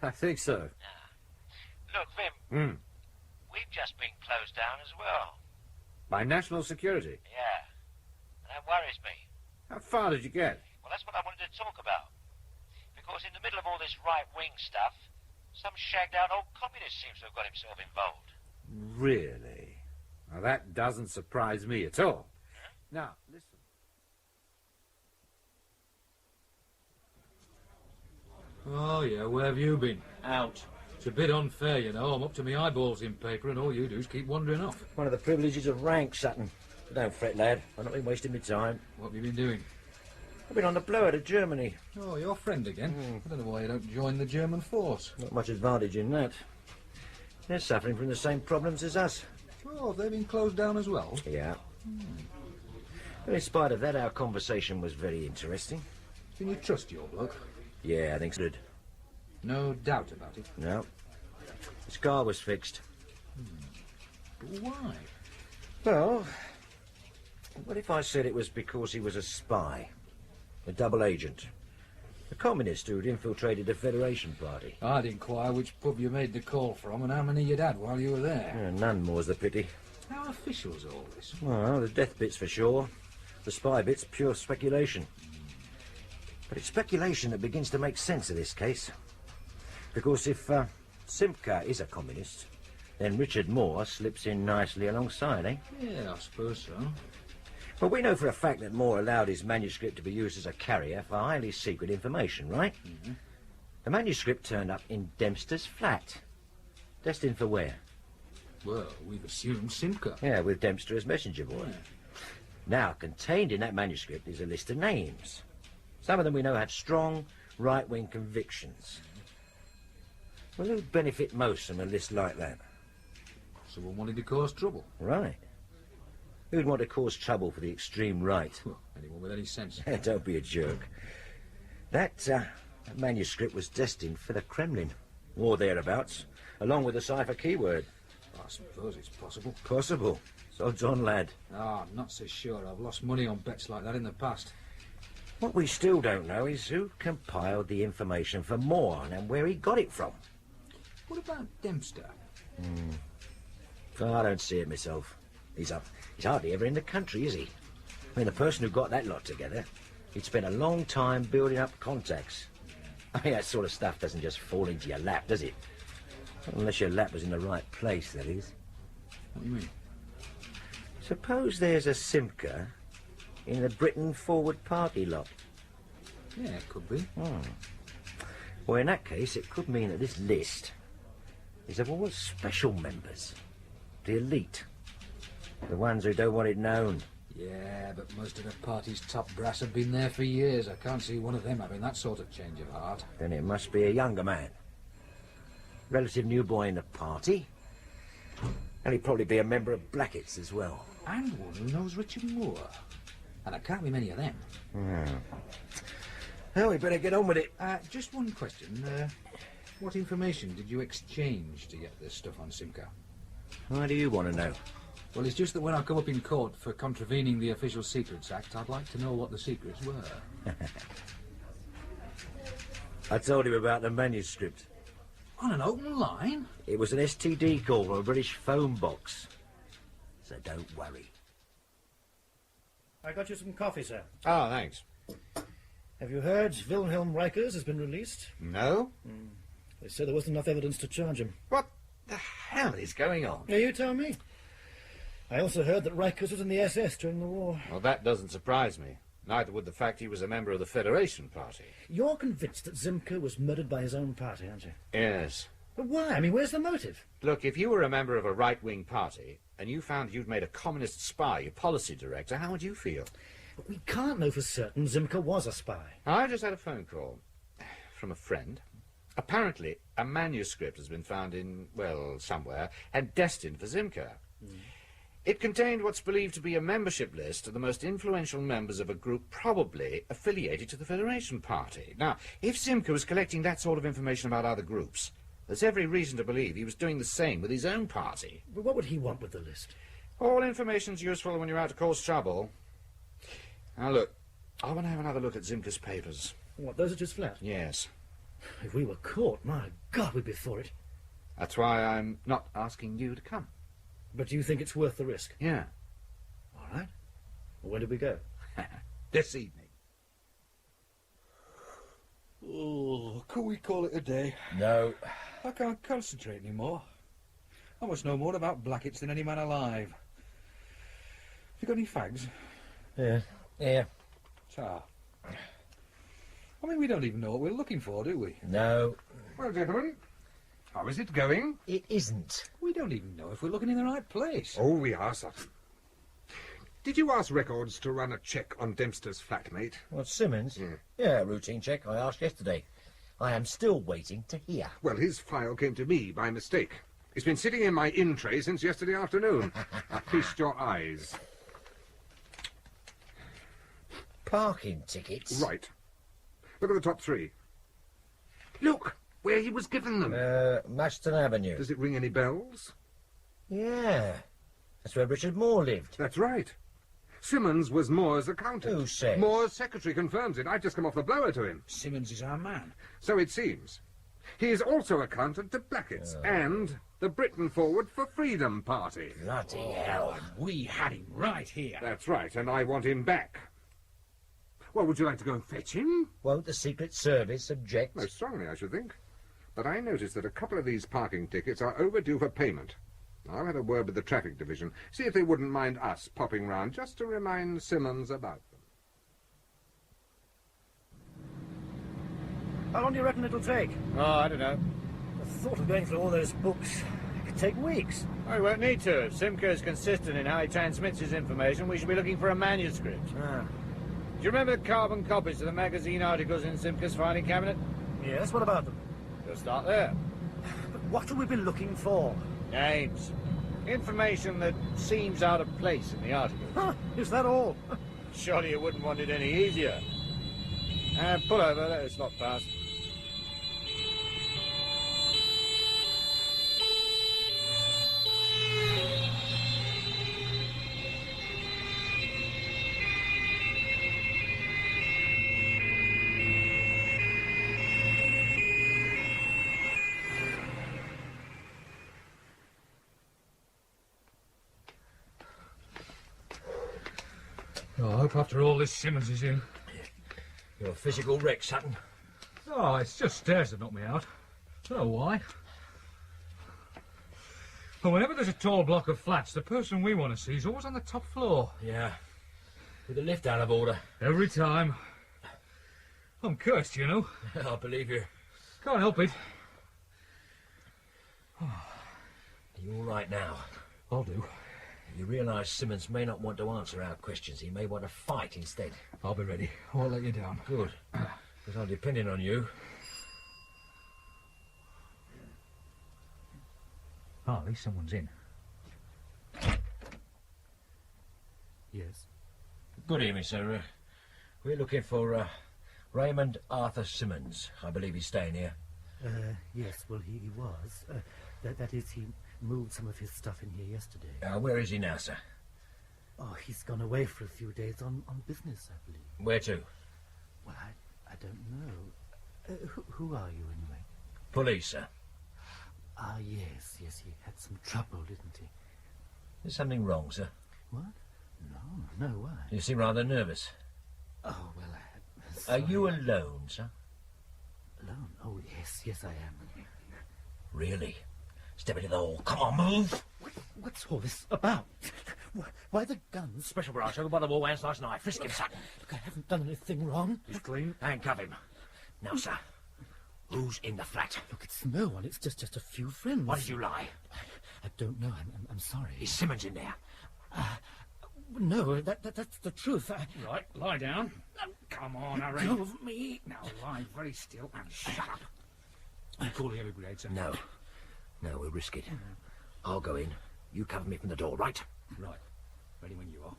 I think so. Look, Vim, we've just been closed down as well. By national security. Yeah. And that worries me. How far did you get? Well, that's what I wanted to talk about. Because in the middle of all this right-wing stuff, some shagged-out old communist seems to have got himself involved. Really? Now, that doesn't surprise me at all. Now, listen. Oh, yeah, where have you been? Out. It's a bit unfair, you know. I'm up to my eyeballs in paper, and all you do is keep wandering off. One of the privileges of rank, Sutton. But don't fret, lad. I've not been wasting my time. What have you been doing? I've been on the blower to Germany. Oh, your friend again? I don't know why you don't join the German force. Not much advantage in that. They're suffering from the same problems as us. Oh, have they been closed down as well? Yeah. But in spite of that, our conversation was very interesting. Can you trust your bloke? Yeah, I think so. No doubt about it. No. His car was fixed. But why? Well, what if I said it was because he was a spy? A double agent. A communist who'd infiltrated the Federation Party. I'd inquire which pub you made the call from and how many you'd had while you were there. Yeah, none, more's the pity. How official's all this? Well, the death bit's for sure. The spy bit's pure speculation. But it's speculation that begins to make sense of this case. Because if Simca is a communist, then Richard Moore slips in nicely alongside, eh? Yeah, I suppose so. Well, we know for a fact that Moore allowed his manuscript to be used as a carrier for highly secret information, right? Mm-hmm. The manuscript turned up in Dempster's flat. Destined for where? Well, we've assumed Simca. Yeah, with Dempster as messenger boy. Yeah. Now, contained in that manuscript is a list of names. Some of them we know have strong right-wing convictions. Well, who'd benefit most from a list like that? Someone wanted to cause trouble. Right. Who'd want to cause trouble for the extreme right? Well, anyone with any sense. Don't be a jerk. That manuscript was destined for the Kremlin, or thereabouts, along with the cipher keyword. I suppose it's possible. Possible. Sod's on, lad. Ah, I'm not so sure. I've lost money on bets like that in the past. What we still don't know is who compiled the information for Moore and where he got it from. What about Dempster? I don't see it myself. He's hardly ever in the country, is he? I mean, the person who got that lot together, he'd spent a long time building up contacts. I mean, that sort of stuff doesn't just fall into your lap, does it? Unless your lap was in the right place, that is. What do you mean? Suppose there's a Simca in the Britain Forward Party lot. Yeah, it could be. Well, in that case, it could mean that this list is of all special members. The elite. The ones who don't want it known. Yeah, but most of the party's top brass have been there for years. I can't see one of them having that sort of change of heart. Then it must be a younger man. Relative new boy in the party. And he'd probably be a member of Blackett's as well. And one who knows Richard Moore. And there can't be many of them. Well, we better get on with it. Just one question. What information did you exchange to get this stuff on Simca? Why do you want to know? Well, it's just that when I come up in court for contravening the Official Secrets Act, I'd like to know what the secrets were. I told him about the manuscript. On an open line? It was an STD call from a British phone box. So don't worry. I got you some coffee, sir. Oh, thanks. Have you heard Wilhelm Reichers has been released? No? They said there wasn't enough evidence to charge him. What the hell is going on? Now, you tell me. I also heard that Reichers was in the SS during the war. Well, that doesn't surprise me. Neither would the fact he was a member of the Federation Party. You're convinced that Simca was murdered by his own party, aren't you? Yes. But why? I mean, where's the motive? Look, if you were a member of a right-wing party and you found you'd made a communist spy your policy director, how would you feel? But we can't know for certain Simca was a spy. I just had a phone call from a friend. Apparently, a manuscript has been found in, well, somewhere, and destined for Zimker. It contained what's believed to be a membership list of the most influential members of a group probably affiliated to the Federation Party. Now, if Zimker was collecting that sort of information about other groups, there's every reason to believe he was doing the same with his own party. But what would he want with the list? All information's useful when you're out to cause trouble. Now, look, I want to have another look at Zimker's papers. What, those are just flat? Yes. If we were caught, my God, we'd be for it. That's why I'm not asking you to come. But do you think it's worth the risk? Yeah. All right. Well, when do we go? This evening. Oh, could we call it a day? No. I can't concentrate anymore. I must know more about Blackett's than any man alive. Have you got any fags? Yeah. Tar. I mean, we don't even know what we're looking for, do we? No. Well, gentlemen, how is it going? It isn't. We don't even know if we're looking in the right place. Oh, we are, Sutton. Did you ask Records to run a check on Dempster's flatmate? What, Simmons? Yeah, routine check. I asked yesterday. I am still waiting to hear. Well, his file came to me by mistake. It's been sitting in my in tray since yesterday afternoon. Feast your eyes. Parking tickets? Right. Look at the top three. Look, where he was given them. Maston Avenue. Does it ring any bells? Yeah. That's where Richard Moore lived. That's right. Simmons was Moore's accountant. Who says? Moore's secretary confirms it. I've just come off the blower to him. Simmons is our man. So it seems. He is also accountant to Blackett's and the Britain Forward for Freedom Party. Bloody hell. We had him right here. That's right, and I want him back. Well, would you like to go and fetch him? Won't the Secret Service object? Most strongly, I should think. But I noticed that a couple of these parking tickets are overdue for payment. I'll have a word with the traffic division, see if they wouldn't mind us popping round just to remind Simmons about them. How long do you reckon it'll take? Oh, I don't know. The thought of going through all those books could take weeks. Oh, we won't need to. If Simcoe's consistent in how he transmits his information, we should be looking for a manuscript. Do you remember the carbon copies of the magazine articles in Simcoe's filing cabinet? Yes, what about them? We'll start there. But what have we been looking for? Names. Information that seems out of place in the articles. Huh, is that all? Surely you wouldn't want it any easier. Pull over, let us not pass. Oh, I hope after all this Simmons is in. You're a physical wreck, Sutton. Oh, it's just stairs that knock me out. Don't know why. Well, whenever there's a tall block of flats, the person we want to see is always on the top floor. Yeah. With the lift out of order. Every time. I'm cursed, you know. I believe you. Can't help it. Are you all right now? I'll do. You realise Simmons may not want to answer our questions. He may want to fight instead. I'll be ready. I won't let you down. Good. Because I'm depending on you. Oh, at least someone's in. Yes. Good evening, sir. We're looking for Raymond Arthur Simmons. I believe he's staying here. Yes, well, he was. That is, he moved some of his stuff in here yesterday. Where is he now, sir? Oh, he's gone away for a few days on business, I believe. Where to? Well, I don't know. Who are you, anyway? Police, sir. Ah, yes, he had some trouble, didn't he? Is something wrong, sir? What? No, why? You seem rather nervous. Oh, well, Are you alone, sir? Alone? Oh, yes, I am. Really? Step into the hall. Come on, move! What's all this about? Why the guns? Special branch over by the wall, hands last night. Frisk him, Sutton. Look, I haven't done anything wrong. He's clean. Handcuff him. Now, sir, who's in the flat? Look, it's no one. It's just a few friends. Why did you lie? I don't know. I'm sorry. Is Simmons in there? No, that's the truth. Right, lie down. Come on, hurry. Go of me. Now lie very still and shut up. Call the heavy brigade, sir. No. No, we'll risk it. I'll go in. You cover me from the door, right? Right. Ready when you are.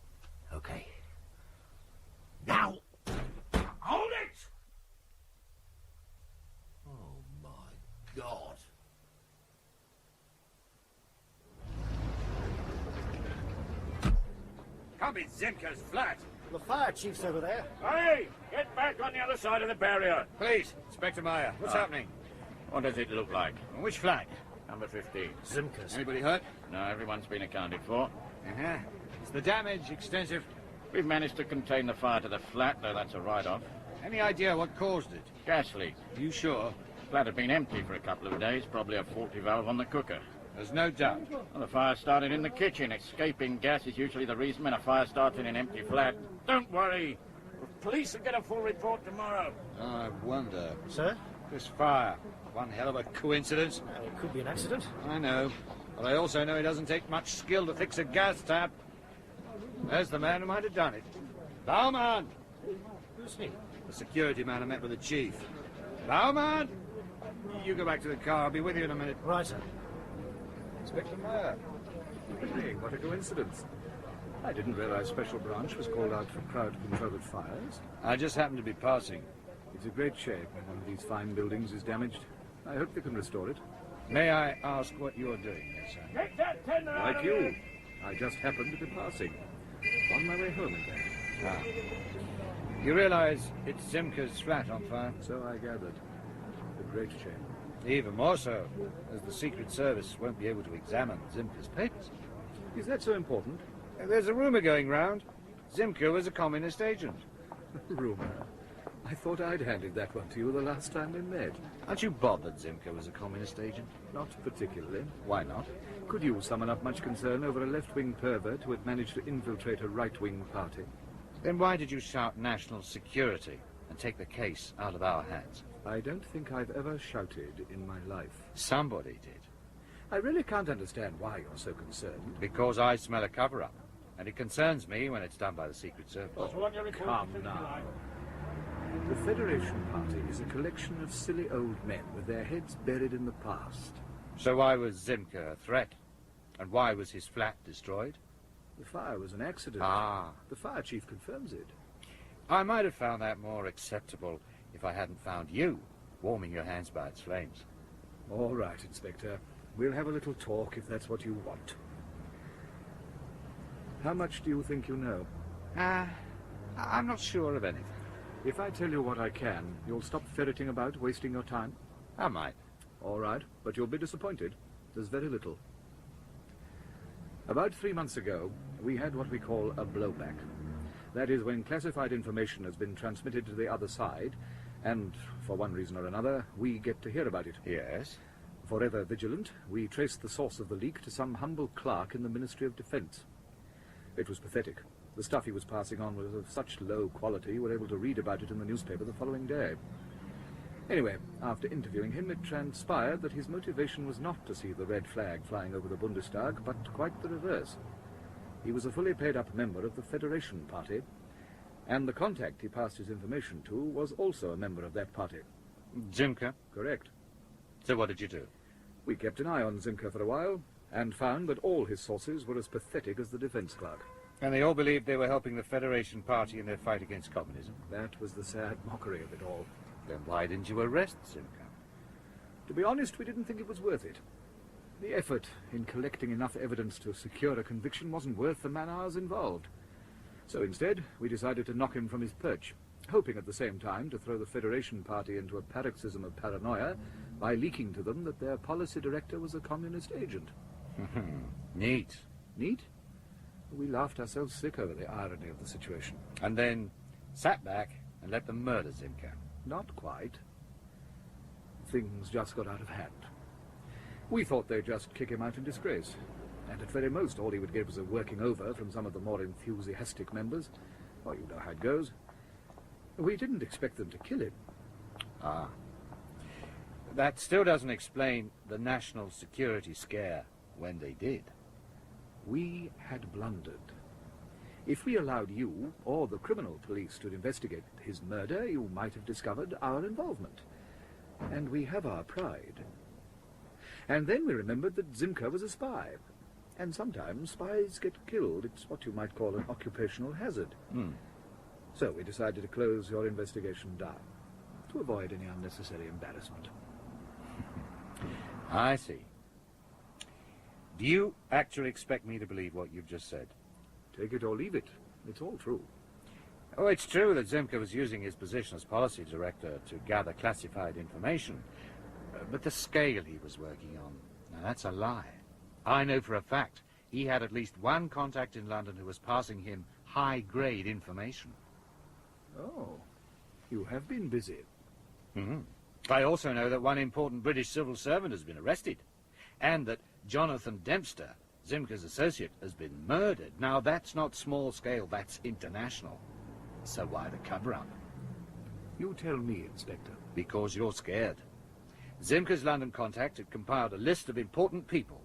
Okay. Now! Hold it! Oh, my God. Can't be Zimker's flat. The fire chief's over there. Hey, get back on the other side of the barrier. Please, Inspector Meyer, what's happening? What does it look like? Which flat? Number 15. Zimker's. Anybody hurt? No, everyone's been accounted for. Uh-huh. Is the damage extensive? We've managed to contain the fire to the flat, though that's a write-off. Any idea what caused it? Gas leak. You sure? The flat had been empty for a couple of days, probably a faulty valve on the cooker. There's no doubt. Well, the fire started in the kitchen. Escaping gas is usually the reason when a fire starts in an empty flat. Don't worry. The police will get a full report tomorrow. Oh, I wonder. Sir? This fire. One hell of a coincidence. It could be an accident. I know. But I also know it doesn't take much skill to fix a gas tap. There's the man who might have done it. Bowman! Who's he? The security man I met with the chief. Bowman! You go back to the car. I'll be with you in a minute. Right, sir. Inspector Meyer. Hey, what a coincidence. I didn't realize Special Branch was called out for crowd-controlled fires. I just happened to be passing. It's a great shame when one of these fine buildings is damaged. I hope they can restore it. May I ask what you're doing here, sir? Take that tender out Like of you. here. I just happened to be passing. On my way home again. Ah. You realize it's Zimker's flat on fire? So I gathered. A great shame. Even more so, as the Secret Service won't be able to examine Zimker's papers. Is that so important? There's a rumor going round. Zimker was a communist agent. Rumor? I thought I'd handed that one to you the last time we met. Aren't you bothered Zimker was a communist agent? Not particularly. Why not? Could you summon up much concern over a left-wing pervert who had managed to infiltrate a right-wing party? Then why did you shout national security and take the case out of our hands? I don't think I've ever shouted in my life. Somebody did. I really can't understand why you're so concerned. Because I smell a cover-up. And it concerns me when it's done by the Secret Service. Come now. The Federation Party is a collection of silly old men with their heads buried in the past. So why was Zimker a threat? And why was his flat destroyed? The fire was an accident. Ah. The fire chief confirms it. I might have found that more acceptable if I hadn't found you warming your hands by its flames. All right, Inspector. We'll have a little talk if that's what you want. How much do you think you know? I'm not sure of anything. If I tell you what I can, you'll stop ferreting about, wasting your time? I might. All right, but you'll be disappointed. There's very little. About 3 months ago, we had what we call a blowback. That is when classified information has been transmitted to the other side, and, for one reason or another, we get to hear about it. Yes? Forever vigilant, we traced the source of the leak to some humble clerk in the Ministry of Defence. It was pathetic. The stuff he was passing on was of such low quality you were able to read about it in the newspaper the following day. Anyway, after interviewing him, it transpired that his motivation was not to see the red flag flying over the Bundestag, but quite the reverse. He was a fully paid-up member of the Federation Party, and the contact he passed his information to was also a member of that party. Zimker? Correct. So what did you do? We kept an eye on Zimker for a while, and found that all his sources were as pathetic as the defence clerk. And they all believed they were helping the Federation Party in their fight against communism? That was the sad mockery of it all. Then why didn't you arrest Zimker? To be honest, we didn't think it was worth it. The effort in collecting enough evidence to secure a conviction wasn't worth the man-hours involved. So instead, we decided to knock him from his perch, hoping at the same time to throw the Federation Party into a paroxysm of paranoia by leaking to them that their policy director was a communist agent. Neat. Neat? We laughed ourselves sick over the irony of the situation. And then sat back and let them murder Zimker. Not quite. Things just got out of hand. We thought they'd just kick him out in disgrace, and at very most all he would get was a working over from some of the more enthusiastic members. Well, you know how it goes. We didn't expect them to kill him. Ah. That still doesn't explain the national security scare when they did. We had blundered. If we allowed you or the criminal police to investigate his murder, you might have discovered our involvement. And we have our pride. And then we remembered that Zimker was a spy. And sometimes spies get killed. It's what you might call an occupational hazard. So we decided to close your investigation down, to avoid any unnecessary embarrassment. I see. Do you actually expect me to believe what you've just said? Take it or leave it. It's all true. Oh, it's true that Zimker was using his position as policy director to gather classified information. But the scale he was working on, now that's a lie. I know for a fact he had at least one contact in London who was passing him high-grade information. Oh, you have been busy. I also know that one important British civil servant has been arrested, and that Jonathan Dempster, Zimker's associate, has been murdered. Now, that's not small scale, that's international. So why the cover-up? You tell me, Inspector. Because you're scared. Zimker's London contact had compiled a list of important people.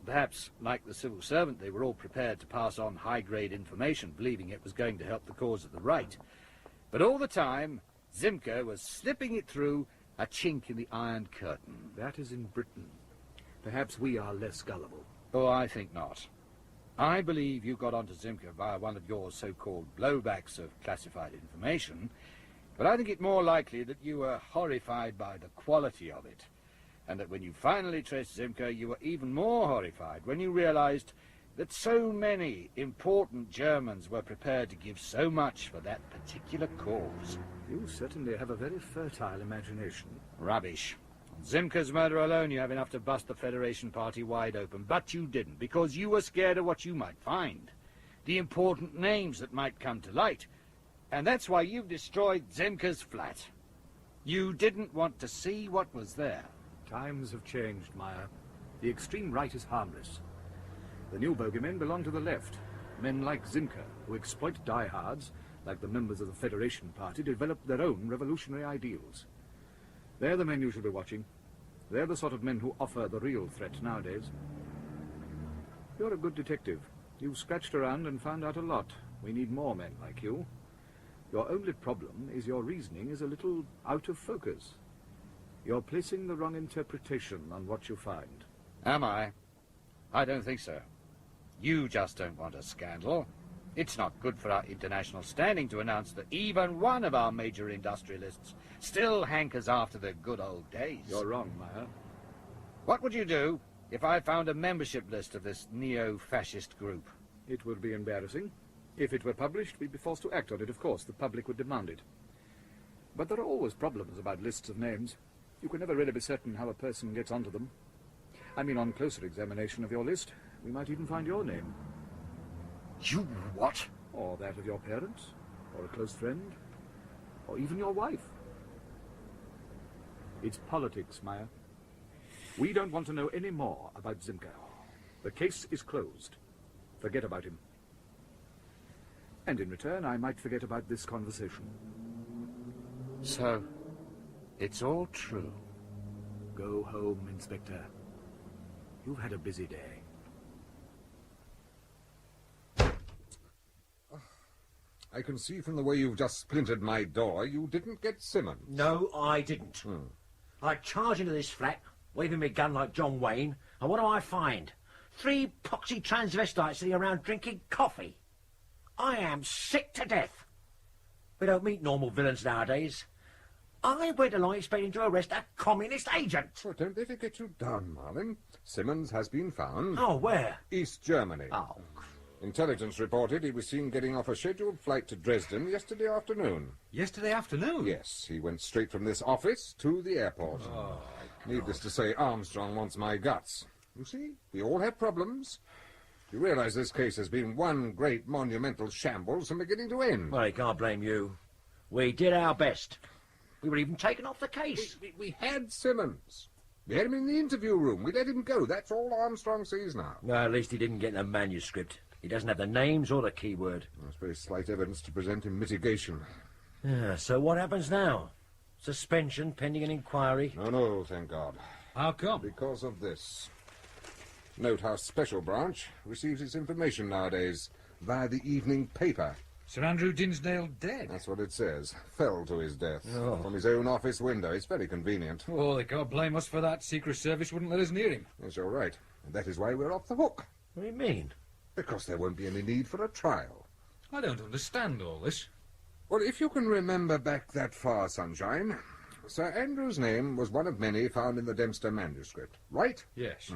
Perhaps, like the civil servant, they were all prepared to pass on high-grade information, believing it was going to help the cause of the right. But all the time, Zimker was slipping it through a chink in the Iron Curtain. That is in Britain. Perhaps we are less gullible. Oh, I think not. I believe you got onto Zimker via one of your so-called blowbacks of classified information, but I think it more likely that you were horrified by the quality of it, and that when you finally traced Zimker, you were even more horrified when you realized that so many important Germans were prepared to give so much for that particular cause. You certainly have a very fertile imagination. Rubbish. On Zimker's murder alone, you have enough to bust the Federation Party wide open, but you didn't, because you were scared of what you might find, the important names that might come to light, and that's why you've destroyed Zimker's flat. You didn't want to see what was there. Times have changed, Meyer. The extreme right is harmless. The new bogeymen belong to the left. Men like Zimker, who exploit diehards, like the members of the Federation Party, develop their own revolutionary ideals. They're the men you should be watching. They're the sort of men who offer the real threat nowadays. You're a good detective. You've scratched around and found out a lot. We need more men like you. Your only problem is your reasoning is a little out of focus. You're placing the wrong interpretation on what you find. Am I? I don't think so. You just don't want a scandal. It's not good for our international standing to announce that even one of our major industrialists still hankers after the good old days. You're wrong, Meyer. What would you do if I found a membership list of this neo-fascist group? It would be embarrassing. If it were published, we'd be forced to act on it, of course. The public would demand it. But there are always problems about lists of names. You can never really be certain how a person gets onto them. I mean, on closer examination of your list, we might even find your name. You what? Or that of your parents, or a close friend, or even your wife. It's politics, Meyer. We don't want to know any more about Zimker. The case is closed. Forget about him. And in return, I might forget about this conversation. So, it's all true. Go home, Inspector. You've had a busy day. I can see from the way you've just splintered my door, you didn't get Simmons. No, I didn't. I charge into this flat, waving my gun like John Wayne, and what do I find? 3 poxy transvestites sitting around drinking coffee. I am sick to death. We don't meet normal villains nowadays. I went along expecting to arrest a communist agent. Well, don't they get you down, Marlin? Simmons has been found. Oh, where? East Germany. Oh. Intelligence reported he was seen getting off a scheduled flight to Dresden yesterday afternoon. Yesterday afternoon? Yes, he went straight from this office to the airport. Oh, needless to say, Armstrong wants my guts. You see, we all have problems. You realize this case has been one great monumental shambles from beginning to end. Well, he can't blame you. We did our best. We were even taken off the case. We had Simmons. We had him in the interview room. We let him go. That's all Armstrong sees now. No, at least he didn't get the manuscript. He doesn't have the names or the keyword. That's very slight evidence to present in mitigation. Yeah, so what happens now? Suspension pending an inquiry? No, thank God. How come? Because of this. Note how Special Branch receives its information nowadays via the evening paper. Sir Andrew Dinsdale dead? That's what it says. Fell to his death. Oh. From his own office window. It's very convenient. Oh, they can't blame us for that. Secret Service wouldn't let us near him. Yes, you're right. And that is why we're off the hook. What do you mean? Because there won't be any need for a trial. I don't understand all this. Well, if you can remember back that far, Sunshine, Sir Andrew's name was one of many found in the Dempster manuscript, right? Yes.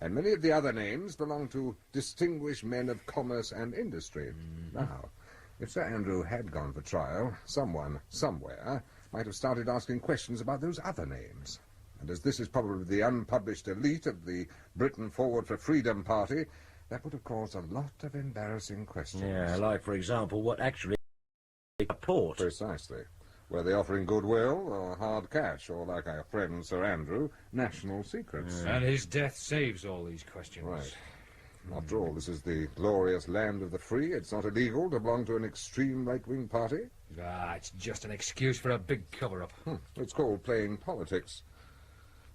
And many of the other names belong to distinguished men of commerce and industry. Now, if Sir Andrew had gone for trial, someone, somewhere, might have started asking questions about those other names. And as this is probably the unpublished elite of the Britain Forward for Freedom party, that would have caused a lot of embarrassing questions. Yeah, like, for example, what actually port? Precisely. Were they offering goodwill or hard cash, or, like our friend Sir Andrew, national secrets? And his death saves all these questions. Right. After all, this is the glorious land of the free. It's not illegal to belong to an extreme right-wing party. Ah, it's just an excuse for a big cover-up. It's called playing politics.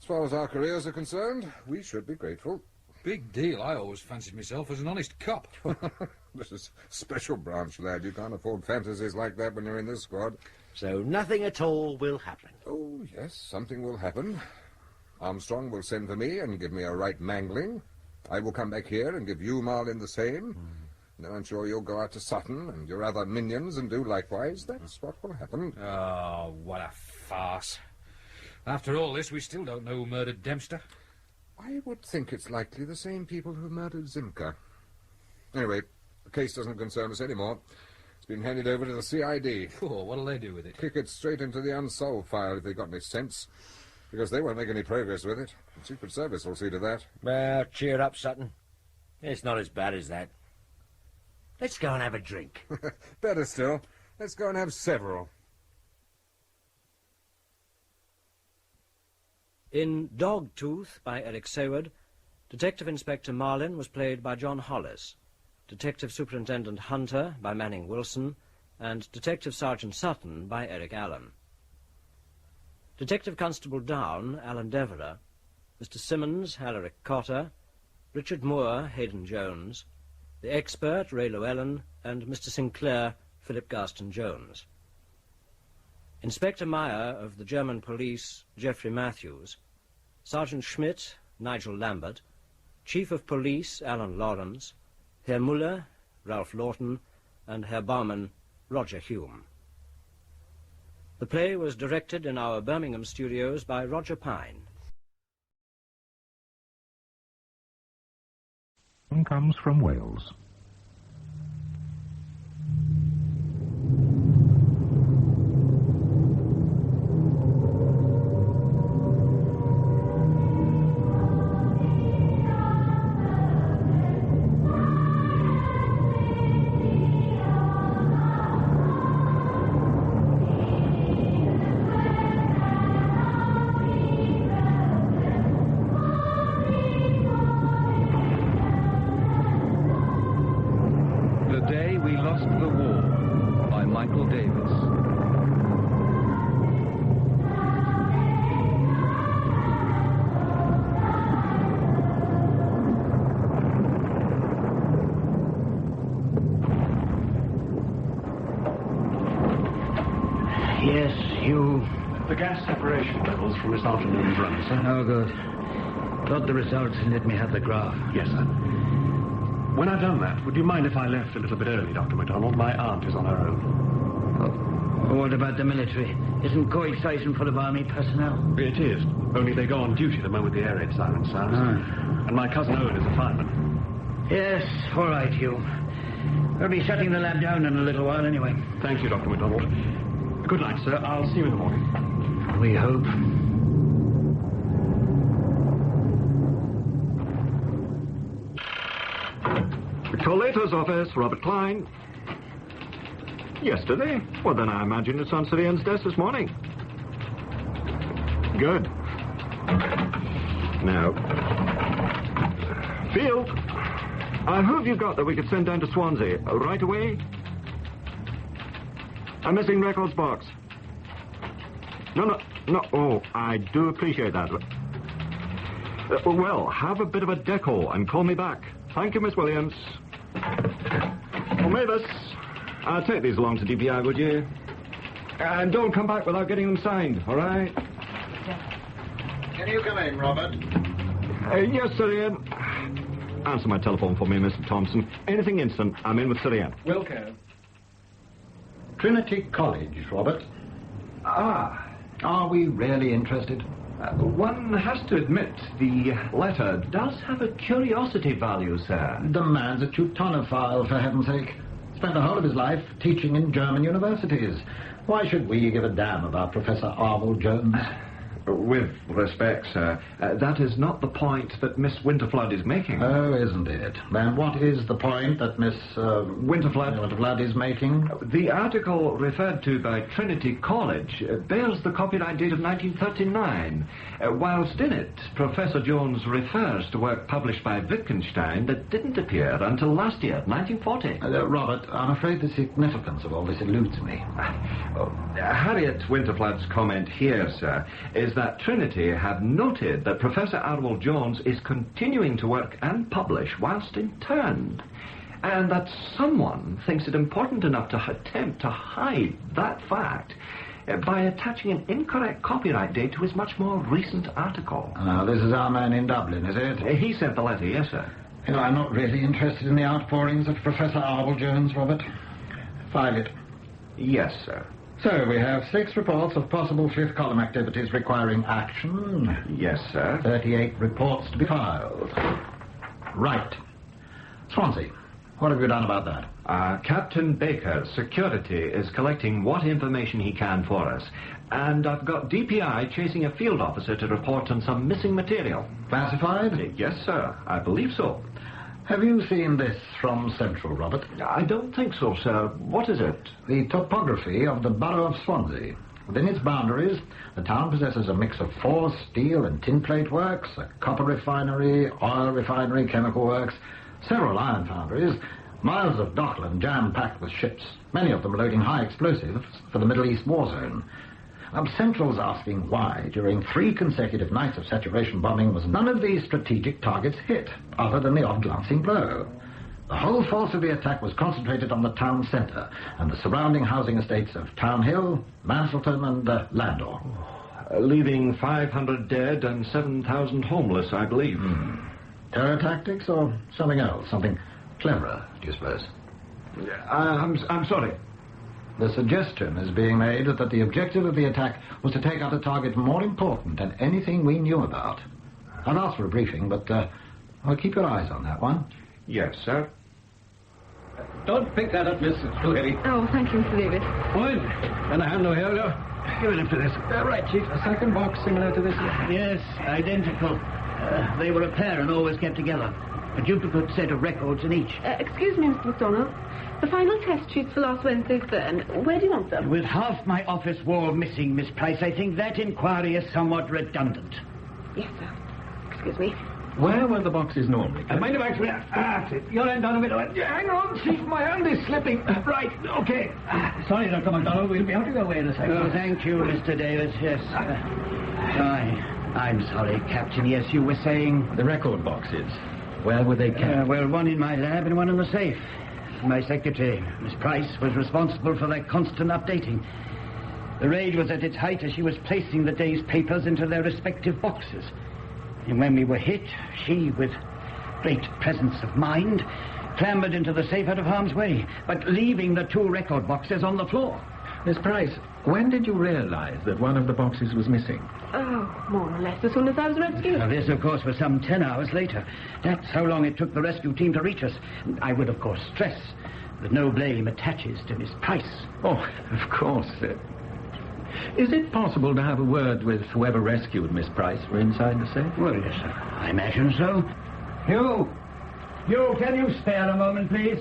As far as our careers are concerned, we should be grateful. Big deal. I always fancied myself as an honest cop. This is special branch, lad. You can't afford fantasies like that when you're in this squad. So nothing at all will happen? Oh, yes, something will happen. Armstrong will send for me and give me a right mangling. I will come back here and give you, Marlin, the same. Then I'm sure you'll go out to Sutton and your other minions and do likewise. That's what will happen. Oh, what a farce. After all this, we still don't know who murdered Dempster. I would think it's likely the same people who murdered Zimker. Anyway, the case doesn't concern us anymore. It's been handed over to the CID. Oh, what'll they do with it? Kick it straight into the unsolved file if they've got any sense. Because they won't make any progress with it. The Secret Service will see to that. Well, cheer up, Sutton. It's not as bad as that. Let's go and have a drink. Better still. Let's go and have several. In Dogtooth by Eric Sayward, Detective Inspector Marlin was played by John Hollis, Detective Superintendent Hunter by Manning Wilson, and Detective Sergeant Sutton by Eric Allen. Detective Constable Down, Alan Devereux, Mr. Simmons, Alaric Cotter, Richard Moore, Hayden Jones, the expert, Ray Llewellyn, and Mr. Sinclair, Philip Garston Jones. Inspector Meyer of the German police, Geoffrey Matthews, Sergeant Schmidt, Nigel Lambert, Chief of Police, Alan Lawrence, Herr Muller, Ralph Lawton, and Herr Baumann, Roger Hume. The play was directed in our Birmingham studios by Roger Pine. Comes from Wales. From this afternoon's run, sir. Oh, good. Got the results and let me have the graph. Yes, sir. When I've done that, would you mind if I left a little bit early, Dr. MacDonald? My aunt is on her own. Oh, what about the military? Isn't Coig Station full of army personnel? It is, only they go on duty the moment the air raid siren sounds. And my cousin Owen is a fireman. Yes, all right, Hugh. We'll be shutting the lab down in a little while anyway. Thank you, Dr. MacDonald. Good night, sir. I'll see you in the morning. We hope. Collator's office, Robert Klein. Yesterday? Well, then I imagine it's on Sir Ian's desk this morning. Good. Now, Field, who have you got that we could send down to Swansea right away? A missing records box. No. Oh, I do appreciate that. Well, have a bit of a deco and call me back. Thank you, Miss Williams. Oh, Mavis. I'll take these along to DPI, would you? And don't come back without getting them signed, all right? Can you come in, Robert? Yes, Sir Ian. Answer my telephone for me, Mr. Thompson. Anything instant, I'm in with Sir Ian. Wilco. Trinity College, Robert. Ah. Are we really interested? One has to admit, the letter does have a curiosity value, sir. The man's a Teutonophile, for heaven's sake. Spent the whole of his life teaching in German universities. Why should we give a damn about Professor Arvel Jones? With respect, sir, that is not the point that Miss Winterflood is making. Oh, isn't it? Then what is the point that Miss Winterflood is making? The article referred to by Trinity College bears the copyright date of 1939, whilst in it, Professor Jones refers to work published by Wittgenstein that didn't appear until last year, 1940. Robert, I'm afraid the significance of all this eludes me. Harriet Winterflood's comment here, sir, is that Trinity have noted that Professor Arvel Jones is continuing to work and publish whilst interned, and that someone thinks it important enough to attempt to hide that fact by attaching an incorrect copyright date to his much more recent article. This is our man in Dublin, is it? He sent the letter, yes, sir. You know, I'm not really interested in the outpourings of Professor Arvel Jones, Robert. File it. Yes, sir. So, we have 6 reports of possible fifth column activities requiring action. Yes, sir. 38 reports to be filed. Right. Swansea, what have you done about that? Captain Baker, security, is collecting what information he can for us. And I've got DPI chasing a field officer to report on some missing material. Classified? Yes, sir. I believe so. Have you seen this from Central, Robert? I don't think so, sir. What is it? The topography of the borough of Swansea. Within its boundaries, the town possesses a mix of 4 steel and tin plate works, a copper refinery, oil refinery, chemical works, several iron foundries, miles of dockland jam-packed with ships, many of them loading high explosives for the Middle East war zone. Central's asking why, during 3 consecutive nights of saturation bombing, was none of these strategic targets hit, other than the odd glancing blow. The whole force of the attack was concentrated on the town centre and the surrounding housing estates of Town Hill, Manselton and Landor. Leaving 500 dead and 7,000 homeless, I believe. Terror tactics or something else? Something cleverer, do you suppose? I'm sorry. The suggestion is being made that the objective of the attack was to take out a target more important than anything we knew about. I've asked for a briefing, but I'll keep your eyes on that one. Yes, sir. Don't pick that up, miss. It's too heavy. Oh, thank you, Mr. Davis. Fine. Can I handle here? Give it up to this. Right, Chief. A second box similar to this? Yes, identical. They were a pair and always kept together. A duplicate set of records in each. Excuse me, Mr. MacDonald. The final test sheets for last Wednesday's burn, where do you want them? With half my office wall missing, Miss Price, I think that inquiry is somewhat redundant. Yes, sir. Excuse me. Where were the boxes normally? Mind the back, that's it. Your hand down a bit. Hang on, Chief, my hand is slipping. Right, okay. Sorry, Dr. MacDonald, we'll be out of your way in a second. Oh, thank you, Mr. Davis, yes. I'm sorry, Captain. Yes, you were saying... The record boxes. Where were they kept? Well, one in my lab and one in the safe. My secretary, Miss Price, was responsible for their constant updating. The raid was at its height as she was placing the day's papers into their respective boxes. And when we were hit, she, with great presence of mind, clambered into the safe out of harm's way, but leaving the 2 record boxes on the floor. Miss Price, when did you realize that one of the boxes was missing? Oh, more or less as soon as I was rescued. Now, this, of course, was some 10 hours later. That's how long it took the rescue team to reach us. I would, of course, stress that no blame attaches to Miss Price. Oh, of course. Is it possible to have a word with whoever rescued Miss Price from inside the safe? Well, yes, sir. I imagine so. Hugh, can you spare a moment, please?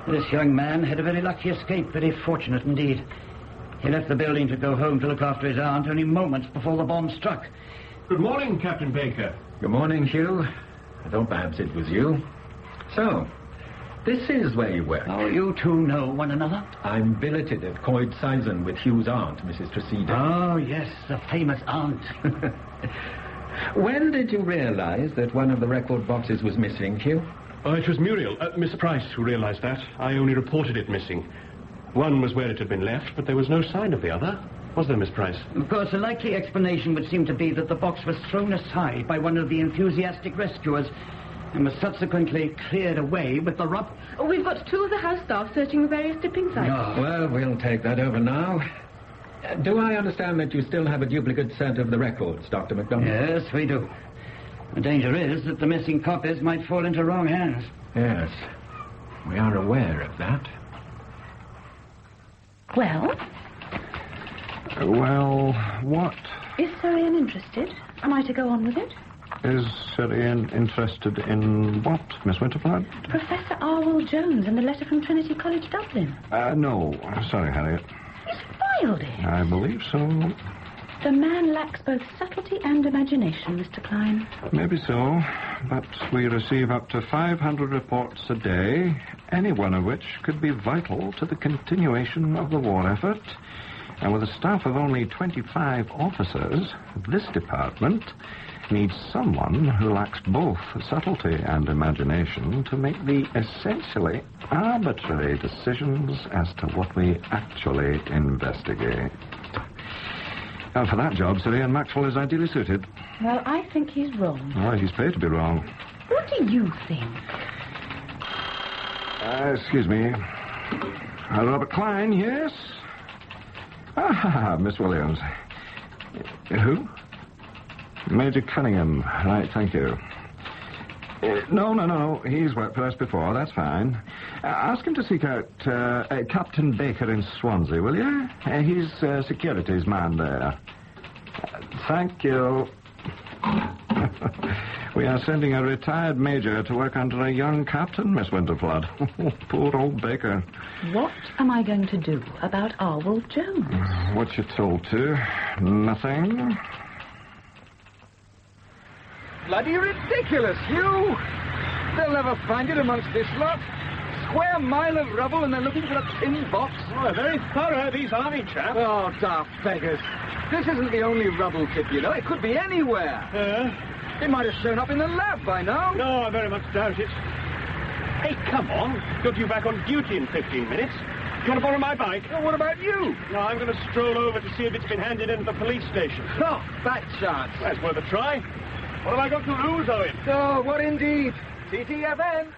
This young man had a very lucky escape, very fortunate indeed. He left the building to go home to look after his aunt only moments before the bomb struck. Good morning, Captain Baker. Good morning, Hugh. I thought perhaps it was you. So, this is where you work. Oh, you two know one another? I'm billeted at Coed Sizen with Hugh's aunt, Mrs. Tresida. Oh, yes, the famous aunt. When did you realize that one of the record boxes was missing, Hugh? Oh, it was Muriel, Miss Price, who realized that. I only reported it missing. One was where it had been left, but there was no sign of the other. Was there, Miss Price? Of course, a likely explanation would seem to be that the box was thrown aside by one of the enthusiastic rescuers and was subsequently cleared away with the rubble. Oh, we've got 2 of the house staff searching the various dipping sites. Oh, well, we'll take that over now. Do I understand that you still have a duplicate set of the records, Dr. MacDonald? Yes, we do. The danger is that the missing copies might fall into wrong hands. Yes, we are aware of that. Well? Well, what? Is Sir Ian interested? Am I to go on with it? Is Sir Ian interested in what, Miss Winterflood? Professor Arwell Jones and the letter from Trinity College, Dublin. No. Sorry, Harriet. He's filed it. I believe so. The man lacks both subtlety and imagination, Mr. Klein. Maybe so, but we receive up to 500 reports a day, any one of which could be vital to the continuation of the war effort. And with a staff of only 25 officers, this department needs someone who lacks both subtlety and imagination to make the essentially arbitrary decisions as to what we actually investigate. And for that job, Sir Ian Maxwell is ideally suited. Well, I think he's wrong. Oh, he's paid to be wrong. What do you think? Excuse me. Robert Klein, yes? Ah, Miss Williams. Who? Major Cunningham. Right, thank you. No. He's worked for us before. That's fine. Ask him to seek out Captain Baker in Swansea, will you? He's securities man there. Thank you. We are sending a retired major to work under a young captain, Miss Winterflood. Poor old Baker. What am I going to do about Arwell Jones? What you're told to. Nothing. Bloody ridiculous, Hugh! They'll never find it amongst this lot. Square mile of rubble and they're looking for a tin box. Oh, they're very thorough, these army chaps. Oh, daft beggars. This isn't the only rubble tip, you know. It could be anywhere. It might have shown up in the lab by now. No, I very much doubt it. Hey, come on. Got you back on duty in 15 minutes. Do you want to borrow my bike? Well, what about you? No, I'm going to stroll over to see if it's been handed into the police station. Oh, that chance. That's worth a try. What have I got to lose, Owen? Oh, what indeed? TTFN.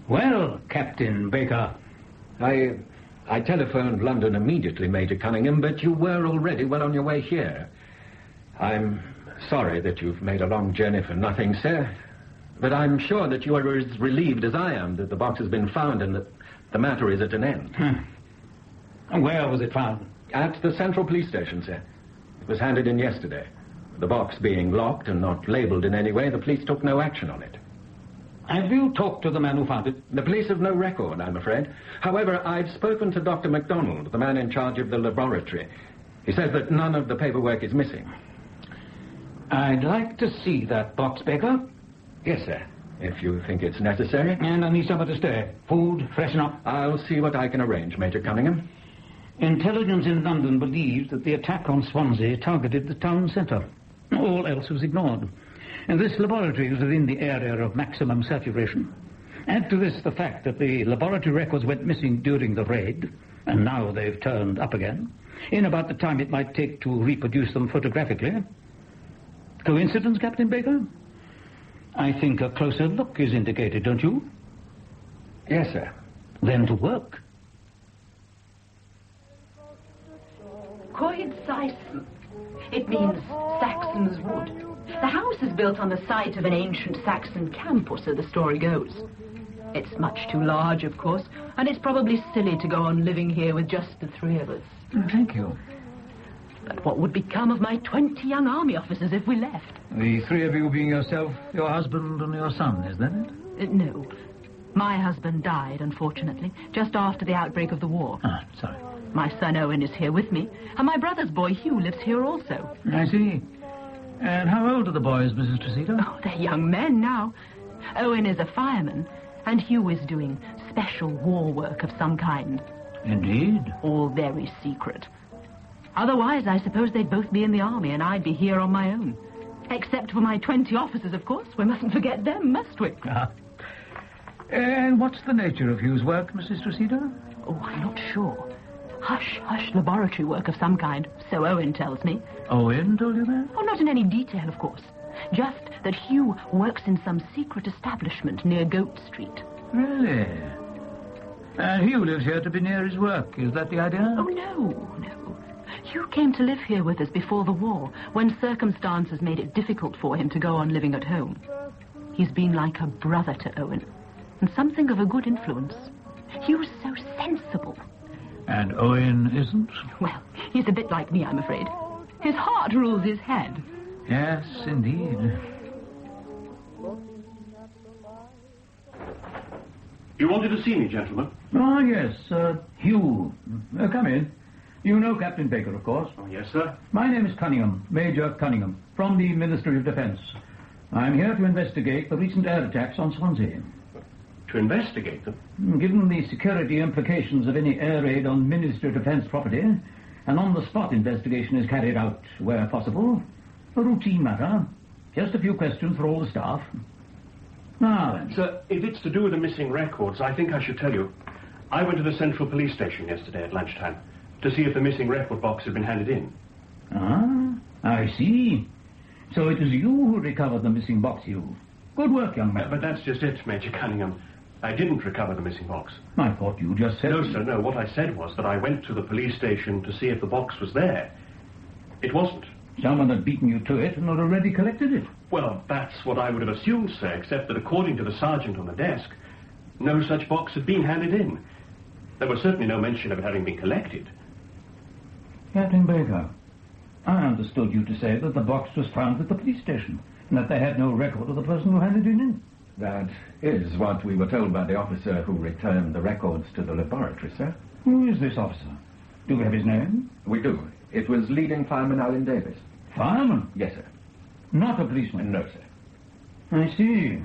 Well, Captain Baker. I telephoned London immediately, Major Cunningham, but you were already well on your way here. I'm sorry that you've made a long journey for nothing, sir. But I'm sure that you are as relieved as I am that the box has been found and that the matter is at an end. And where was it found? At the Central Police Station, sir. It was handed in yesterday. The box being locked and not labelled in any way, the police took no action on it. Have you talked to the man who found it? The police have no record, I'm afraid. However, I've spoken to Dr. MacDonald, the man in charge of the laboratory. He says that none of the paperwork is missing. I'd like to see that box, Baker. Yes, sir, if you think it's necessary. And I need somewhere to stay. Food, freshen up. I'll see what I can arrange, Major Cunningham. Intelligence in London believes that the attack on Swansea targeted the town centre. All else was ignored. And this laboratory is within the area of maximum saturation. Add to this the fact that the laboratory records went missing during the raid, and now they've turned up again, in about the time it might take to reproduce them photographically. Coincidence, Captain Baker? I think a closer look is indicated, don't you? Yes, sir. Then to work. Coed Saeson. It means Saxon's Wood. The house is built on the site of an ancient Saxon camp, or so the story goes. It's much too large, of course, and it's probably silly to go on living here with just the 3 of us. Thank you. But what would become of my 20 young army officers if we left? The 3 of you being yourself, your husband and your son, is that it? No. My husband died, unfortunately, just after the outbreak of the war. Ah, sorry. My son Owen is here with me, and my brother's boy Hugh lives here also. I see. And how old are the boys, Mrs. Tresito? Oh, they're young men now. Owen is a fireman, and Hugh is doing special war work of some kind. Indeed. All very secret. Otherwise, I suppose they'd both be in the army, and I'd be here on my own. Except for my 20 officers, of course. We mustn't forget them, must we? And what's the nature of Hugh's work, Mrs. Tressida? Oh, I'm not sure. Hush, laboratory work of some kind, so Owen tells me. Owen told you that? Oh, not in any detail, of course. Just that Hugh works in some secret establishment near Goat Street. Really? And Hugh lives here to be near his work. Is that the idea? Oh, no. Hugh came to live here with us before the war, when circumstances made it difficult for him to go on living at home. He's been like a brother to Owen, and something of a good influence. Hugh's so sensible. And Owen isn't? Well, he's a bit like me, I'm afraid. His heart rules his head. Yes, indeed. You wanted to see me, gentlemen? Oh, yes, Hugh. Come in. You know Captain Baker, of course. Oh, yes, sir. My name is Cunningham, Major Cunningham, from the Ministry of Defence. I'm here to investigate the recent air attacks on Swansea. To investigate them? Given the security implications of any air raid on Ministry of Defence property, an on-the-spot investigation is carried out where possible. A routine matter. Just a few questions for all the staff. Now then. Sir, if it's to do with the missing records, I think I should tell you. I went to the Central Police Station yesterday at lunchtime to see if the missing record box had been handed in. Ah, I see. So it is you who recovered the missing box, Hugh. Good work, young man. But that's just it, Major Cunningham. I didn't recover the missing box. I thought you just said... No, sir, no. What I said was that I went to the police station to see if the box was there. It wasn't. Someone had beaten you to it and had already collected it. Well, that's what I would have assumed, sir, except that according to the sergeant on the desk, no such box had been handed in. There was certainly no mention of it having been collected. Captain Baker, I understood you to say that the box was found at the police station and that they had no record of the person who handed it in. That is what we were told by the officer who returned the records to the laboratory, sir. Who is this officer? Do we have his name? We do. It was leading fireman Alan Davis. Fireman? Yes, sir. Not a policeman? No, sir. I see.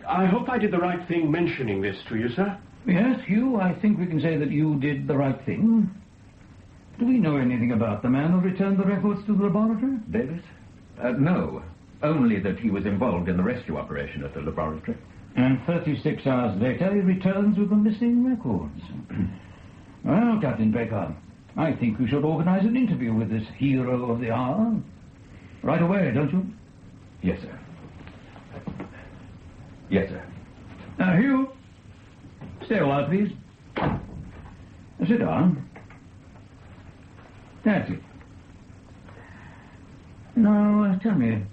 I hope I did the right thing mentioning this to you, sir. Yes, Hugh, I think we can say that you did the right thing. Do we know anything about the man who returned the records to the laboratory? Davis? No. Only that he was involved in the rescue operation at the laboratory. And 36 hours later, he returns with the missing records. Well, Captain Baker, I think we should organize an interview with this hero of the hour. Right away, don't you? Yes, sir. Yes, sir. Now, Hugh, stay a while, please. Sit down. That's it. Now, tell me,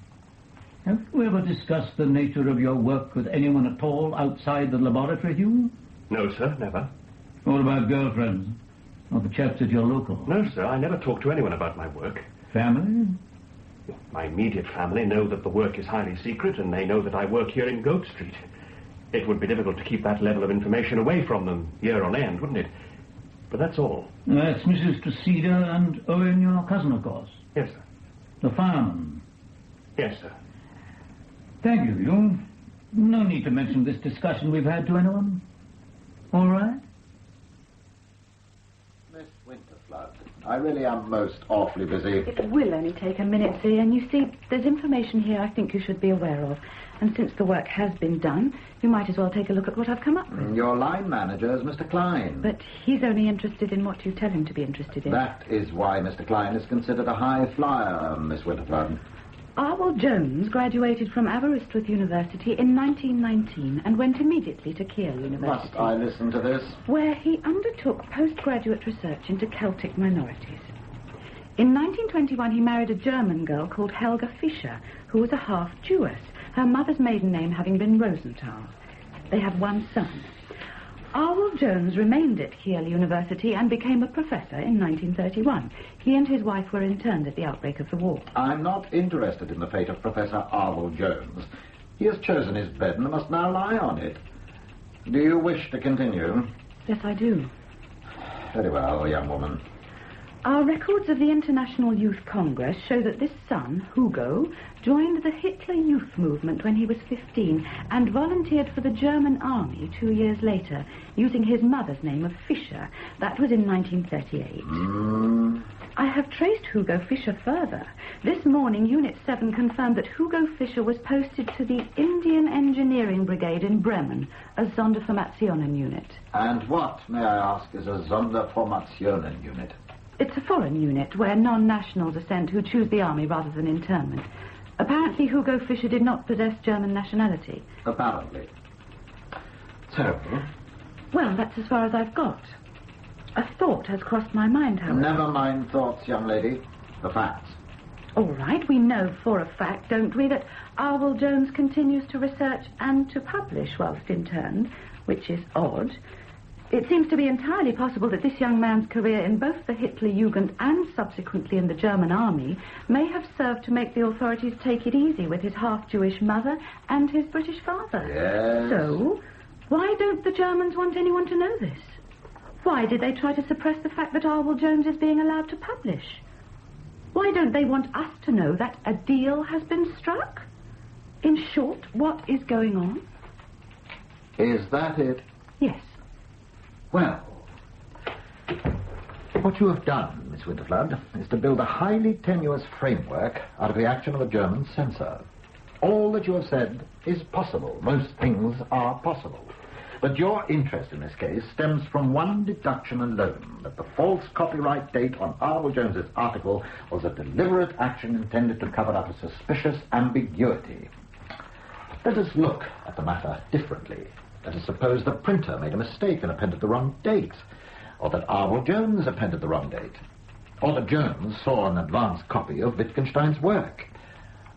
have you ever discussed the nature of your work with anyone at all outside the laboratory, Hugh? No, sir, never. What about girlfriends? Or the chaps at your local? No, sir, I never talk to anyone about my work. Family? My immediate family know that the work is highly secret, and they know that I work here in Goat Street. It would be difficult to keep that level of information away from them year on end, wouldn't it? But that's all. That's Mrs. Tressida and Owen, your cousin, of course. Yes, sir. The fireman. Yes, sir. Thank you, Hugh. No need to mention this discussion we've had to anyone. All right? Miss Winterflood, I really am most awfully busy. It will only take a minute, see, and you see, there's information here I think you should be aware of. And since the work has been done, you might as well take a look at what I've come up with. Your line manager is Mr. Klein. But he's only interested in what you tell him to be interested in. That is why Mr. Klein is considered a high flyer, Miss Winterflood. Arwell Jones graduated from Aberystwyth University in 1919 and went immediately to Keele University. Must I listen to this? Where he undertook postgraduate research into Celtic minorities. In 1921, he married a German girl called Helga Fischer, who was a half Jewess, her mother's maiden name having been Rosenthal. They had one son. Arwell Jones remained at Keele University and became a professor in 1931. He and his wife were interned at the outbreak of the war. I'm not interested in the fate of Professor Arwell Jones. He has chosen his bed and must now lie on it. Do you wish to continue? Yes, I do. Very well, young woman. Our records of the International Youth Congress show that this son, Hugo, joined the Hitler Youth Movement when he was 15 and volunteered for the German army 2 years later, using his mother's name of Fischer. That was in 1938. I have traced Hugo Fischer further. This morning, Unit 7 confirmed that Hugo Fischer was posted to the Indian Engineering Brigade in Bremen, a Sonderformationen unit. And what, may I ask, is a Sonderformationen unit? It's a foreign unit where non-nationals are sent who choose the army rather than internment. Apparently, Hugo Fischer did not possess German nationality. Apparently. Terrible. Well, that's as far as I've got. A thought has crossed my mind, however. Never mind thoughts, young lady. The facts. All right, we know for a fact, don't we, that Arwell Jones continues to research and to publish whilst interned, which is odd. It seems to be entirely possible that this young man's career in both the Hitler Jugend and subsequently in the German army may have served to make the authorities take it easy with his half-Jewish mother and his British father. Yes. So, why don't the Germans want anyone to know this? Why did they try to suppress the fact that Arwell Jones is being allowed to publish? Why don't they want us to know that a deal has been struck? In short, what is going on? Is that it? Yes. Well, what you have done, Miss Winterflood, is to build a highly tenuous framework out of the action of a German censor. All that you have said is possible. Most things are possible. But your interest in this case stems from one deduction alone, that the false copyright date on Arwell Jones's article was a deliberate action intended to cover up a suspicious ambiguity. Let us look at the matter differently. Let us suppose the printer made a mistake and appended the wrong date, or that Arwell Jones appended the wrong date, or that Jones saw an advance copy of Wittgenstein's work,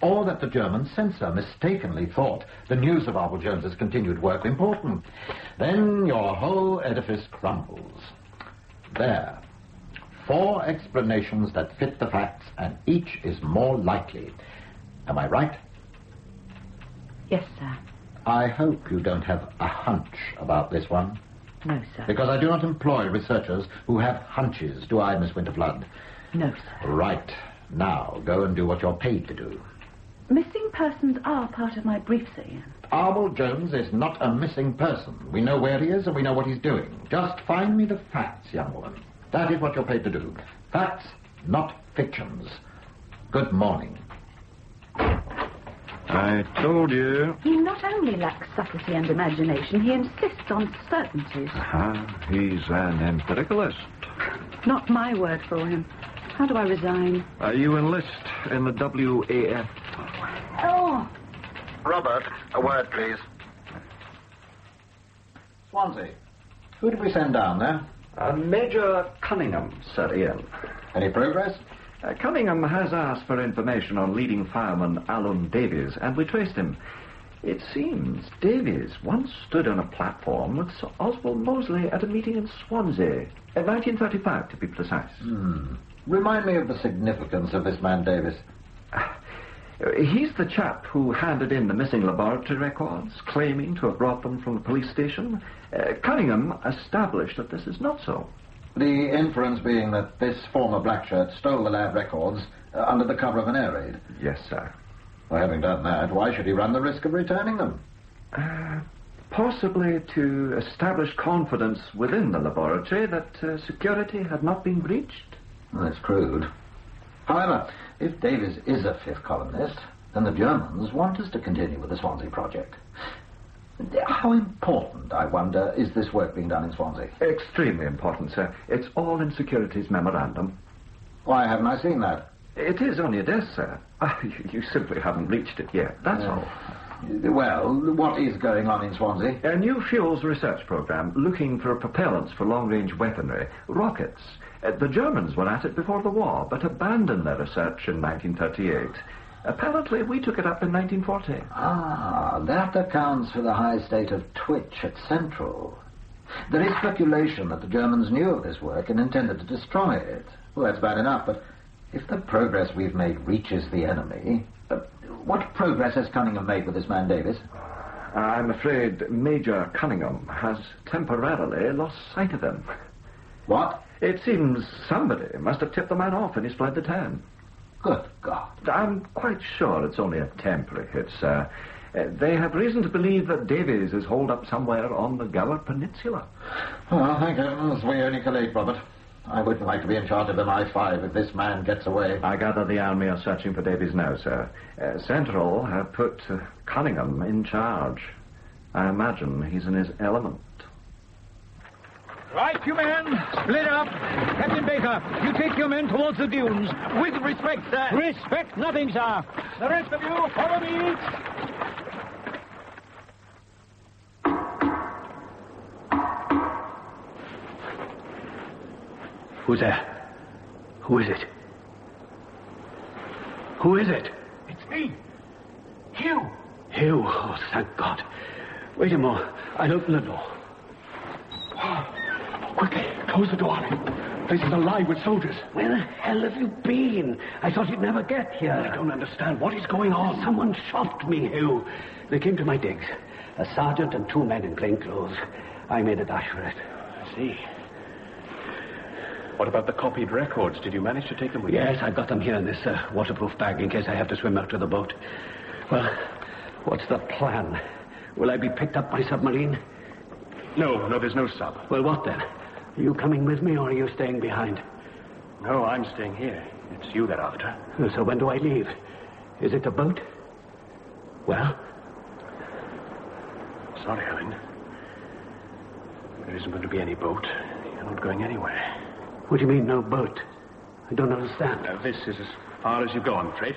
or that the German censor mistakenly thought the news of Arwell Jones's continued work important. Then your whole edifice crumbles. There. 4 explanations that fit the facts, and each is more likely. Am I right? Yes, sir. I hope you don't have a hunch about this one. No, sir. Because I do not employ researchers who have hunches, do I, Miss Winterflood? No, sir. Right. Now, go and do what you're paid to do. Missing persons are part of my brief, sir, Ian. Arwell Jones is not a missing person. We know where he is and we know what he's doing. Just find me the facts, young woman. That is what you're paid to do. Facts, not fictions. Good morning. I told you. He not only lacks subtlety and imagination, he insists on certainties. He's an empiricalist. Not my word for him. How do I resign? You enlist in the WAF. Oh! Robert, a word, please. Swansea. Who did we send down there? Major Cunningham, Sir Ian. Any progress? Cunningham has asked for information on leading fireman Alan Davies, and we traced him. It seems Davies once stood on a platform with Sir Oswald Mosley at a meeting in Swansea, in 1935, to be precise. Remind me of the significance of this man Davies. He's the chap who handed in the missing laboratory records, claiming to have brought them from the police station. Cunningham established that this is not so. The inference being that this former blackshirt stole the lab records under the cover of an air raid. Yes, sir. Well, having done that, why should he run the risk of returning them? Possibly to establish confidence within the laboratory that security had not been breached. Well, that's crude. However, if Davies is a fifth columnist, then the Germans want us to continue with the Swansea project. How important, I wonder, is this work being done in Swansea? Extremely important, sir. It's all in security's memorandum. Why haven't I seen that? It is on your desk, sir. You simply haven't reached it yet, that's all. Well, what is going on in Swansea? A new fuels research program looking for propellants for long-range weaponry, rockets. The Germans were at it before the war, but abandoned their research in 1938. Apparently, we took it up in 1940. That accounts for the high state of twitch at Central. There is speculation that the Germans knew of this work and intended to destroy it. Well, that's bad enough, but if the progress we've made reaches the enemy... what progress has Cunningham made with this man Davies? I'm afraid Major Cunningham has temporarily lost sight of him. What? It seems somebody must have tipped the man off and he's fled the town. Good God. I'm quite sure it's only a temporary hit, sir. They have reason to believe that Davies is holed up somewhere on the Gower Peninsula. Well, thank heavens we only collate, Robert. I wouldn't like to be in charge of MI5 if this man gets away. I gather the army are searching for Davies now, sir. Central have put Cunningham in charge. I imagine he's in his element. Right, you men, split up. Captain Baker, you take your men towards the dunes. With respect, sir. Respect nothing, sir. The rest of you, follow me. Who's there? Who is it? Who is it? It's me. Hugh. Hugh. Oh, thank God. Wait a moment. I'll open the door. Quickly, close the door. Place is alive with soldiers. Where the hell have you been? I thought you'd never get here. I don't understand. What is going on? Someone shot me, Hugh. They came to my digs. A sergeant and 2 men in plain clothes. I made a dash for it. I see. What about the copied records? Did you manage to take them with you? Yes, I've got them here in this waterproof bag in case I have to swim out to the boat. Well, what's the plan? Will I be picked up by submarine? No, there's no sub. Well, what then? Are you coming with me or are you staying behind? No, I'm staying here. It's you they're after. So when do I leave? Is it a boat? Well? Sorry, Owen. There isn't going to be any boat. You're not going anywhere. What do you mean, no boat? I don't understand. This is as far as you go, I'm afraid.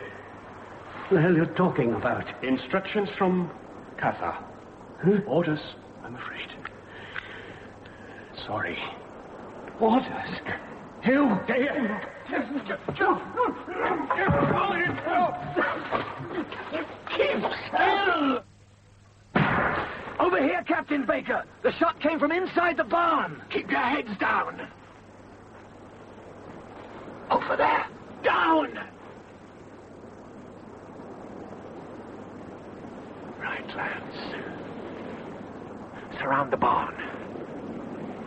What the hell are you talking about? Instructions from Catha. Huh? Orders, I'm afraid. Sorry. Orders? Hugh, Keep still! Over here, Captain Baker. The shot came from inside the barn. Keep your heads down. Over there. Down! Right, lads. Surround the barn.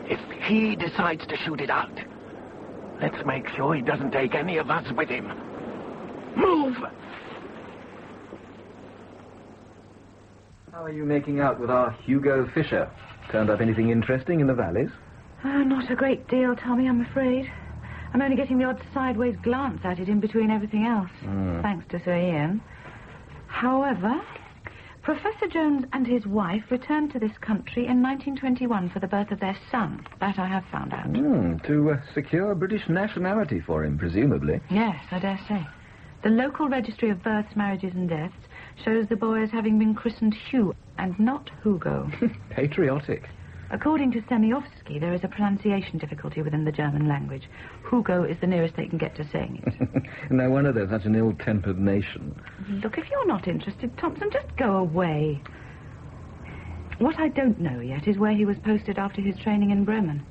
If he decides to shoot it out, let's make sure he doesn't take any of us with him. Move! How are you making out with our Hugo Fisher? Turned up anything interesting in the valleys? Not a great deal, Tommy, I'm afraid. I'm only getting the odd sideways glance at it in between everything else, thanks to Sir Ian. However, Professor Jones and his wife returned to this country in 1921 for the birth of their son. That I have found out. To secure British nationality for him, presumably. Yes, I dare say. The local registry of births, marriages and deaths shows the boy as having been christened Hugh and not Hugo. Patriotic. According to Semyovsky, there is a pronunciation difficulty within the German language. Hugo is the nearest they can get to saying it. No wonder they're such an ill-tempered nation. Look, if you're not interested, Thompson, just go away. What I don't know yet is where he was posted after his training in Bremen.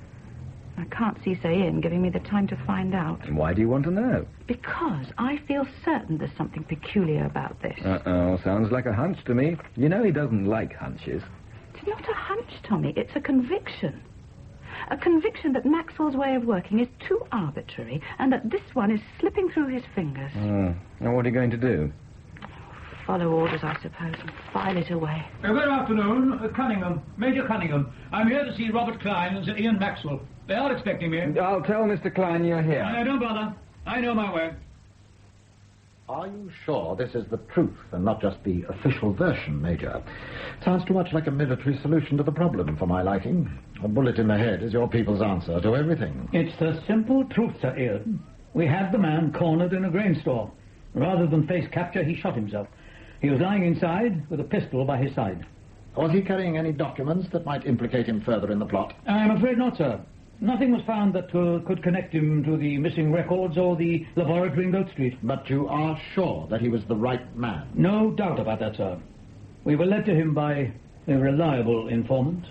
I can't see Sir Ian giving me the time to find out. And why do you want to know? Because I feel certain there's something peculiar about this. Uh-oh, sounds like a hunch to me. You know he doesn't like hunches. It's not a hunch, Tommy. It's a conviction. A conviction that Maxwell's way of working is too arbitrary and that this one is slipping through his fingers. Now, what are you going to do? Follow orders, I suppose, and file it away. Good afternoon, Cunningham. Major Cunningham. I'm here to see Robert Klein and Sir Ian Maxwell. They are expecting me. I'll tell Mr. Klein you're here. Don't bother. I know my way. Are you sure this is the truth and not just the official version, Major? Sounds too much like a military solution to the problem for my liking. A bullet in the head is your people's answer to everything. It's the simple truth, Sir Ian. We had the man cornered in a grain store. Rather than face capture, he shot himself. He was lying inside with a pistol by his side. Was he carrying any documents that might implicate him further in the plot? I'm afraid not, sir. Nothing was found that could connect him to the missing records or the laboratory in Goat Street. But you are sure that he was the right man? No doubt about that, sir. We were led to him by a reliable informant.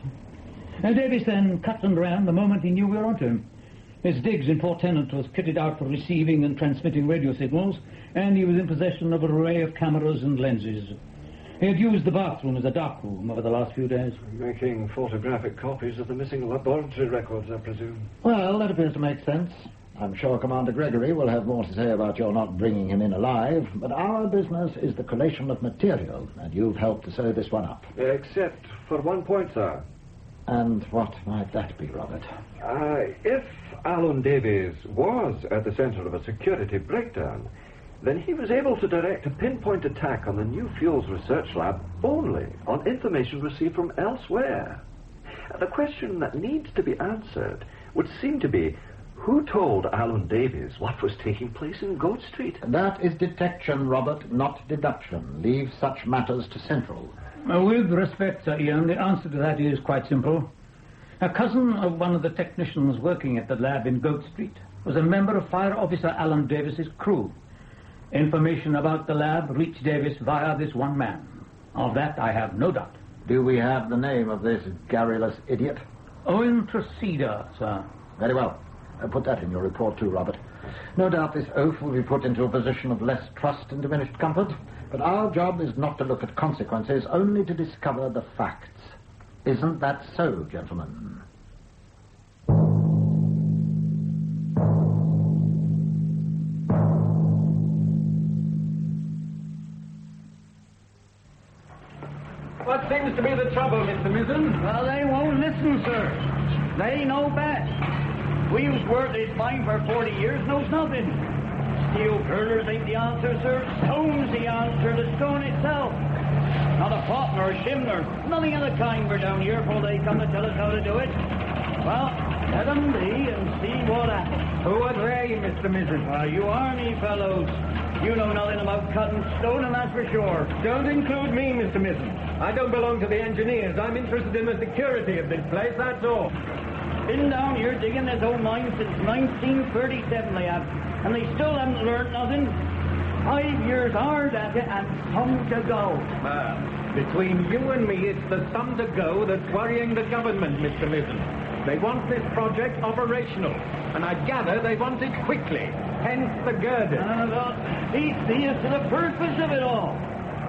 Davies then cut and ran the moment he knew we were onto him. His digs in Port Tennant was kitted out for receiving and transmitting radio signals, and he was in possession of an array of cameras and lenses. He had used the bathroom as a darkroom over the last few days. Making photographic copies of the missing laboratory records, I presume. Well, that appears to make sense. I'm sure Commander Gregory will have more to say about your not bringing him in alive, but our business is the collation of material, and you've helped to sew this one up. Except for one point, sir. And what might that be, Robert? If Alan Davies was at the center of a security breakdown, then he was able to direct a pinpoint attack on the new fuels research lab only on information received from elsewhere. The question that needs to be answered would seem to be, who told Alan Davies what was taking place in Goat Street? That is detection, Robert, not deduction. Leave such matters to Central. With respect, Sir Ian, the answer to that is quite simple. A cousin of one of the technicians working at the lab in Goat Street was a member of Fire Officer Alan Davies's crew. Information about the lab reached Davies via this one man. Of that I have no doubt. Do we have the name of this garrulous idiot? Owen Procedure, sir. Very well. Put that in your report too, Robert. No doubt this oaf will be put into a position of less trust and diminished comfort, but our job is not to look at consequences, only to discover the facts. Isn't that so, gentlemen? What seems to be the trouble, Mr. Mizzen? Well, they won't listen, sir. They know best. We who's worked this mine for 40 years knows nothing. Steel curlers ain't the answer, sir. Stone's the answer, the stone itself. Not a pot nor a shim nor nothing of the kind. We're down here before they come to tell us how to do it. Well, let them be and see what happens. Who are they, Mr. Mizzen? You army fellows. You know nothing about cutting stone, and that's for sure. Don't include me, Mr. Mizzen. I don't belong to the engineers. I'm interested in the security of this place, that's all. Been down here digging this old mine since 1937 they have, and they still haven't learned nothing. 5 years hard at it, and some to go. Well, between you and me, it's the some to go that's worrying the government, Mr. Mizzen. They want this project operational, and I gather they want it quickly, hence the girders. He sees to the purpose of it all.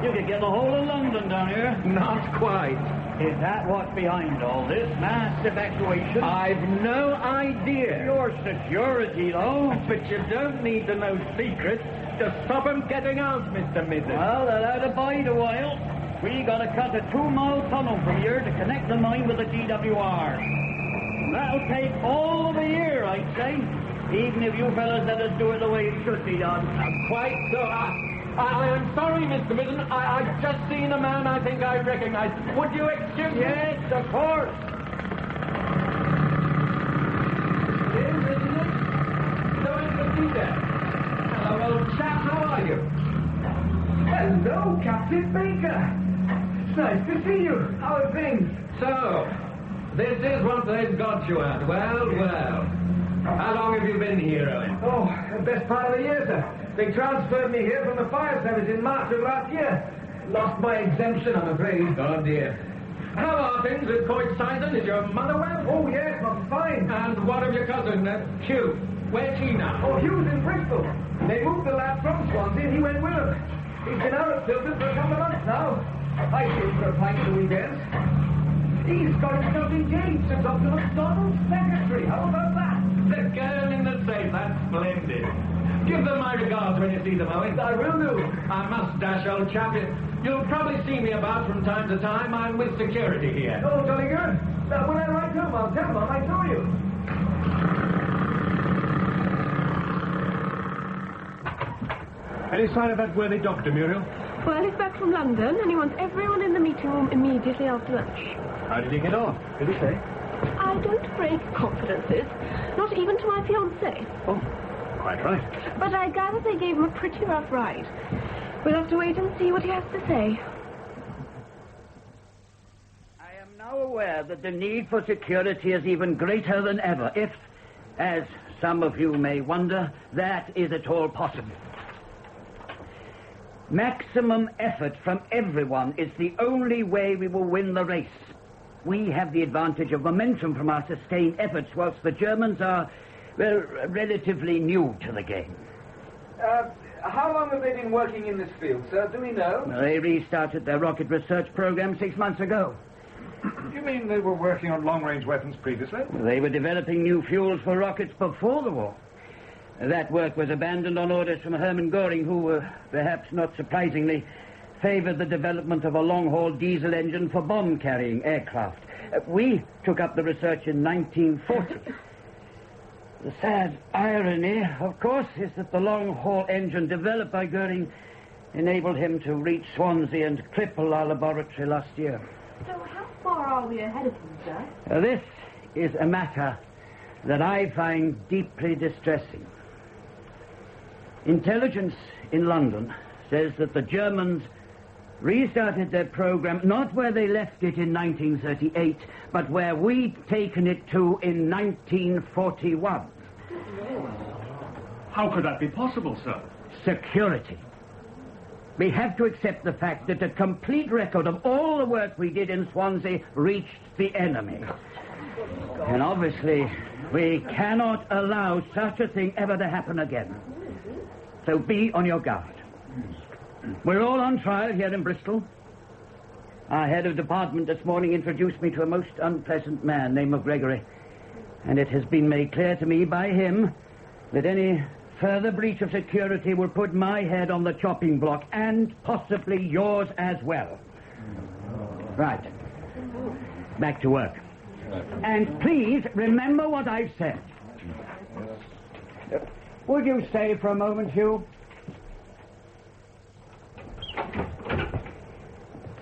You could get the whole of London down here. Not quite. Is that what's behind all this mass evacuation? I've no idea. Your security, though. But you don't need to know secrets to stop them getting out, Mr. Mizzen. Well, they'll have to bide a while. We got to cut a 2-mile tunnel from here to connect the mine with the GWR. That'll take all of a year, I'd say. Even if you fellas let us do it the way it should be done. Quite so. I am sorry, Mr. Mizzen. I've just seen a man I think I recognize. Would you excuse me? Yes, of course. Yes, isn't it? So it's the leader. Hello, old chap. How are you? Hello, Captain Baker. It's nice to see you. How are things? So, this is what they've got you at. Well, well. How long have you been here, Owen? Oh, the best part of the year, sir. They transferred me here from the fire service in March of last year. Lost my exemption, I'm afraid. Oh, dear. How are things at Point Sidon? Is your mother well? Oh, yes, I'm fine. And what of your cousin, Hugh? Where's he now? Oh, Hugh's in Bristol. They moved the lab from Swansea and he went with them. He's been out of Tilton for a couple of months now. I see him for a pint at the weekends. He's got himself engaged to Dr. MacDonald's secretary. How about that? The girl in the safe. That's splendid. Give them my regards when you see them, Owen. I will do. I must dash, old chap. You'll probably see me about from time to time. I'm with security here. Oh, jolly good. When I write home, I'll tell them I saw you. Any sign of that worthy doctor, Muriel? Well, he's back from London, and he wants everyone in the meeting room immediately after lunch. How did he get on? Did he say? I don't break confidences, not even to my fiancé. Oh, quite right. But I gather they gave him a pretty rough ride. We'll have to wait and see what he has to say. I am now aware that the need for security is even greater than ever, if, as some of you may wonder, that is at all possible. Maximum effort from everyone is the only way we will win the race. We have the advantage of momentum from our sustained efforts, whilst the Germans are, well, relatively new to the game. How long have they been working in this field, sir? Do we know? Well, they restarted their rocket research program 6 months ago. You mean they were working on long-range weapons previously? They were developing new fuels for rockets before the war. That work was abandoned on orders from Hermann Göring, who, perhaps not surprisingly, favored the development of a long-haul diesel engine for bomb-carrying aircraft. We took up the research in 1940. The sad irony, of course, is that the long-haul engine developed by Göring enabled him to reach Swansea and cripple our laboratory last year. So how far are we ahead of him, sir? This is a matter that I find deeply distressing. Intelligence in London says that the Germans restarted their program not where they left it in 1938, but where we'd taken it to in 1941. How could that be possible, sir? Security. We have to accept the fact that a complete record of all the work we did in Swansea reached the enemy. And obviously, we cannot allow such a thing ever to happen again. So be on your guard. We're all on trial here in Bristol. Our head of department this morning introduced me to a most unpleasant man named Gregory. And it has been made clear to me by him that any further breach of security will put my head on the chopping block, and possibly yours as well. Right. Back to work. And please remember what I've said. Would you stay for a moment, Hugh?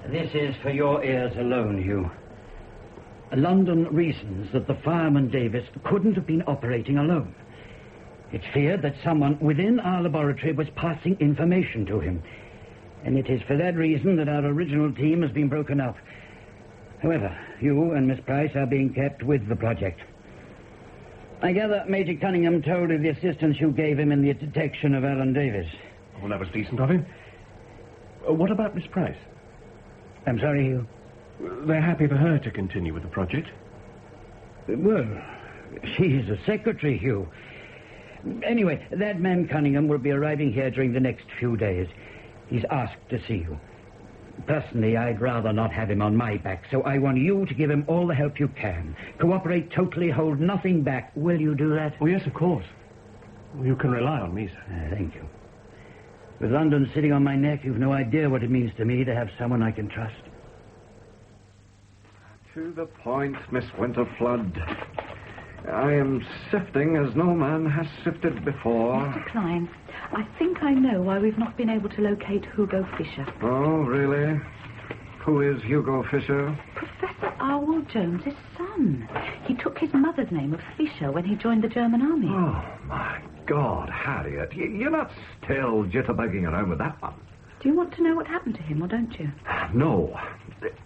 This is for your ears alone, Hugh. London reasons that the fireman Davis couldn't have been operating alone. It's feared that someone within our laboratory was passing information to him. And it is for that reason that our original team has been broken up. However, you and Miss Price are being kept with the project. I gather Major Cunningham told of the assistance you gave him in the detection of Alan Davis. Well, that was decent of him. What about Miss Price? I'm sorry, Hugh. They're happy for her to continue with the project. Well, she's a secretary, Hugh. Anyway, that man Cunningham will be arriving here during the next few days. He's asked to see you. Personally, I'd rather not have him on my back, so I want you to give him all the help you can. Cooperate totally, hold nothing back. Will you do that? Oh, yes, of course. You can rely on me, sir. Thank you. With London sitting on my neck, you've no idea what it means to me to have someone I can trust. To the point, Miss Winterflood. I am sifting as no man has sifted before. Mr. Klein, I think I know why we've not been able to locate Hugo Fisher. Oh, really? Who is Hugo Fisher? Professor Arwell Jones's son. He took his mother's name of Fisher when he joined the German army. Oh, my God, Harriet. You're not still jitterbugging around with that one. Do you want to know what happened to him, or don't you? No.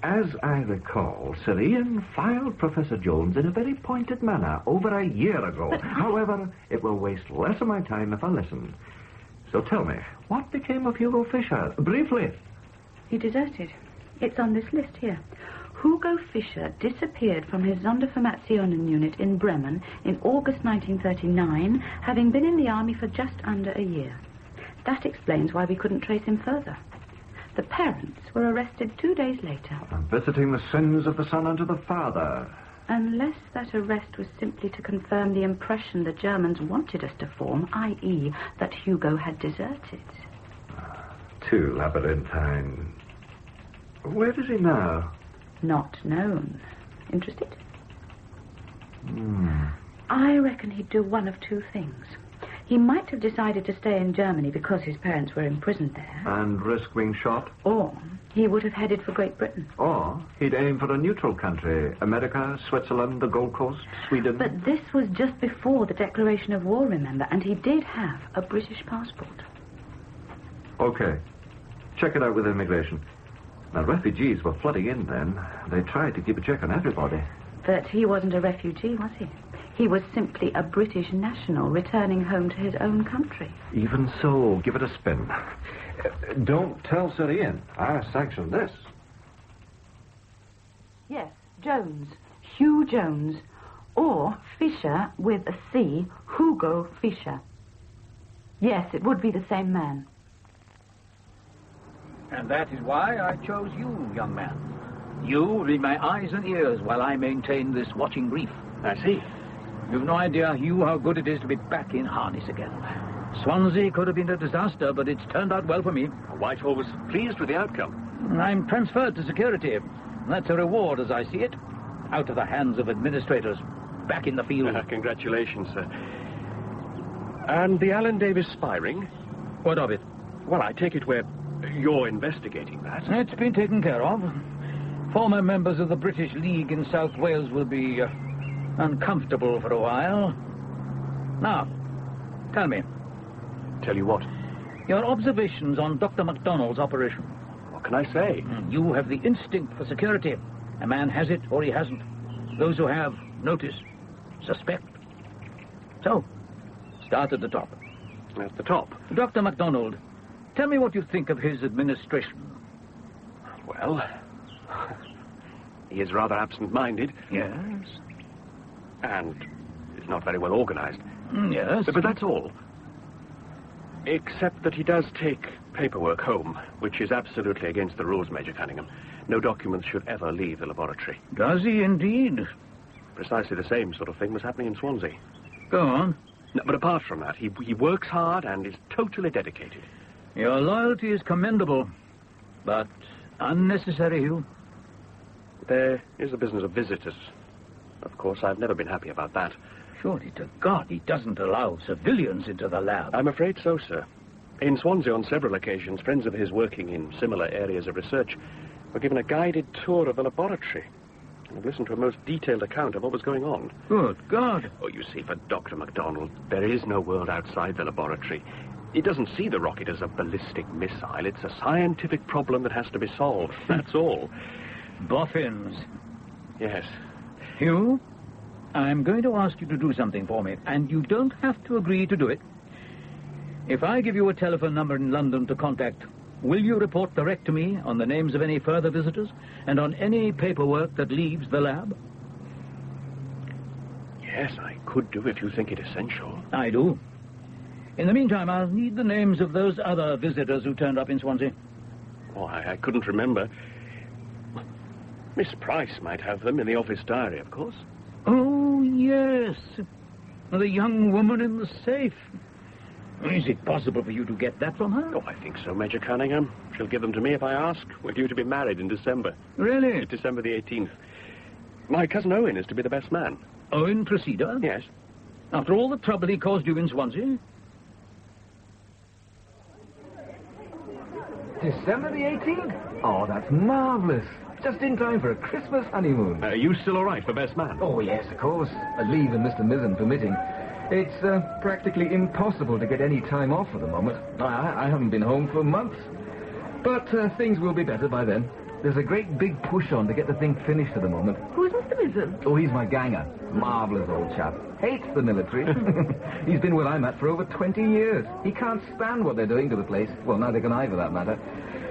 As I recall, Sir Ian filed Professor Jones in a very pointed manner over a year ago. However, it will waste less of my time if I listen. So tell me, what became of Hugo Fisher? Briefly. He deserted. It's on this list here. Hugo Fisher disappeared from his Sonderformationen unit in Bremen in August 1939, having been in the army for just under a year. That explains why we couldn't trace him further. The parents were arrested 2 days later. I'm visiting the sins of the son unto the father. Unless that arrest was simply to confirm the impression the Germans wanted us to form, i.e. that Hugo had deserted. Too labyrinthine. Where is he now? Not known. Interested? I reckon he'd do one of two things. He might have decided to stay in Germany because his parents were imprisoned there. And risk being shot? Or he would have headed for Great Britain. Or he'd aim for a neutral country. America, Switzerland, the Gold Coast, Sweden. But this was just before the declaration of war, remember, and he did have a British passport. Okay. Check it out with immigration. Now, refugees were flooding in then. They tried to keep a check on everybody. But he wasn't a refugee, was he? He was simply a British national returning home to his own country. Even so, give it a spin. Don't tell Sir Ian. I sanctioned this. Yes, Jones. Hugh Jones. Or Fisher with a C, Hugo Fisher. Yes, it would be the same man. And that is why I chose you, young man. You will be my eyes and ears while I maintain this watching brief. I see. You've no idea, Hugh, how good it is to be back in harness again. Swansea could have been a disaster, but it's turned out well for me. Whitehall was pleased with the outcome. I'm transferred to security. That's a reward, as I see it. Out of the hands of administrators. Back in the field. Congratulations, sir. And the Alan Davis spy ring? What of it? Well, I take it you're investigating that. It's been taken care of. Former members of the British League in South Wales will be uncomfortable for a while. Now, tell me. Tell you what? Your observations on Dr. MacDonald's operation. What can I say? You have the instinct for security. A man has it or he hasn't. Those who have, notice, suspect. So, start at the top. At the top? Dr. MacDonald, tell me what you think of his administration. Well, he is rather absent-minded. Yes. And is not very well organized. Yes. But that's all. Except that he does take paperwork home, which is absolutely against the rules, Major Cunningham. No documents should ever leave the laboratory. Does he indeed? Precisely the same sort of thing was happening in Swansea. Go on. No, but apart from that, he works hard and is totally dedicated. Your loyalty is commendable, but unnecessary, Hugh. There is the business of visitors. Of course, I've never been happy about that. Surely to God he doesn't allow civilians into the lab. I'm afraid so, sir. In Swansea, on several occasions, friends of his working in similar areas of research were given a guided tour of the laboratory. I've listened to a most detailed account of what was going on. Good God. Oh, you see, for Dr. MacDonald, there is no world outside the laboratory. He doesn't see the rocket as a ballistic missile. It's a scientific problem that has to be solved. That's all. Boffins. Yes. Hugh, I'm going to ask you to do something for me, and you don't have to agree to do it. If I give you a telephone number in London to contact, will you report direct to me on the names of any further visitors and on any paperwork that leaves the lab? Yes, I could do if you think it essential. I do. In the meantime, I'll need the names of those other visitors who turned up in Swansea. Oh, I couldn't remember. Miss Price might have them in the office diary, of course. Oh, yes. The young woman in the safe. Is it possible for you to get that from her? Oh, I think so, Major Cunningham. She'll give them to me if I ask. We're due to be married in December. Really? It's December the 18th. My cousin Owen is to be the best man. Owen Cressida? Yes. After all the trouble he caused you in Swansea? December the 18th? Oh, that's marvellous. Just in time for a Christmas honeymoon. Are you still all right for best man? Oh, yes, of course. Leave and Mr. Mizzen permitting. It's practically impossible to get any time off at the moment. I haven't been home for months. But things will be better by then. There's a great big push on to get the thing finished at the moment. Who's Mr. Mizzen? Oh, he's my ganger. Marvellous old chap. Hates the military. He's been where I'm at for over 20 years. He can't stand what they're doing to the place. Well, neither can I, for that matter.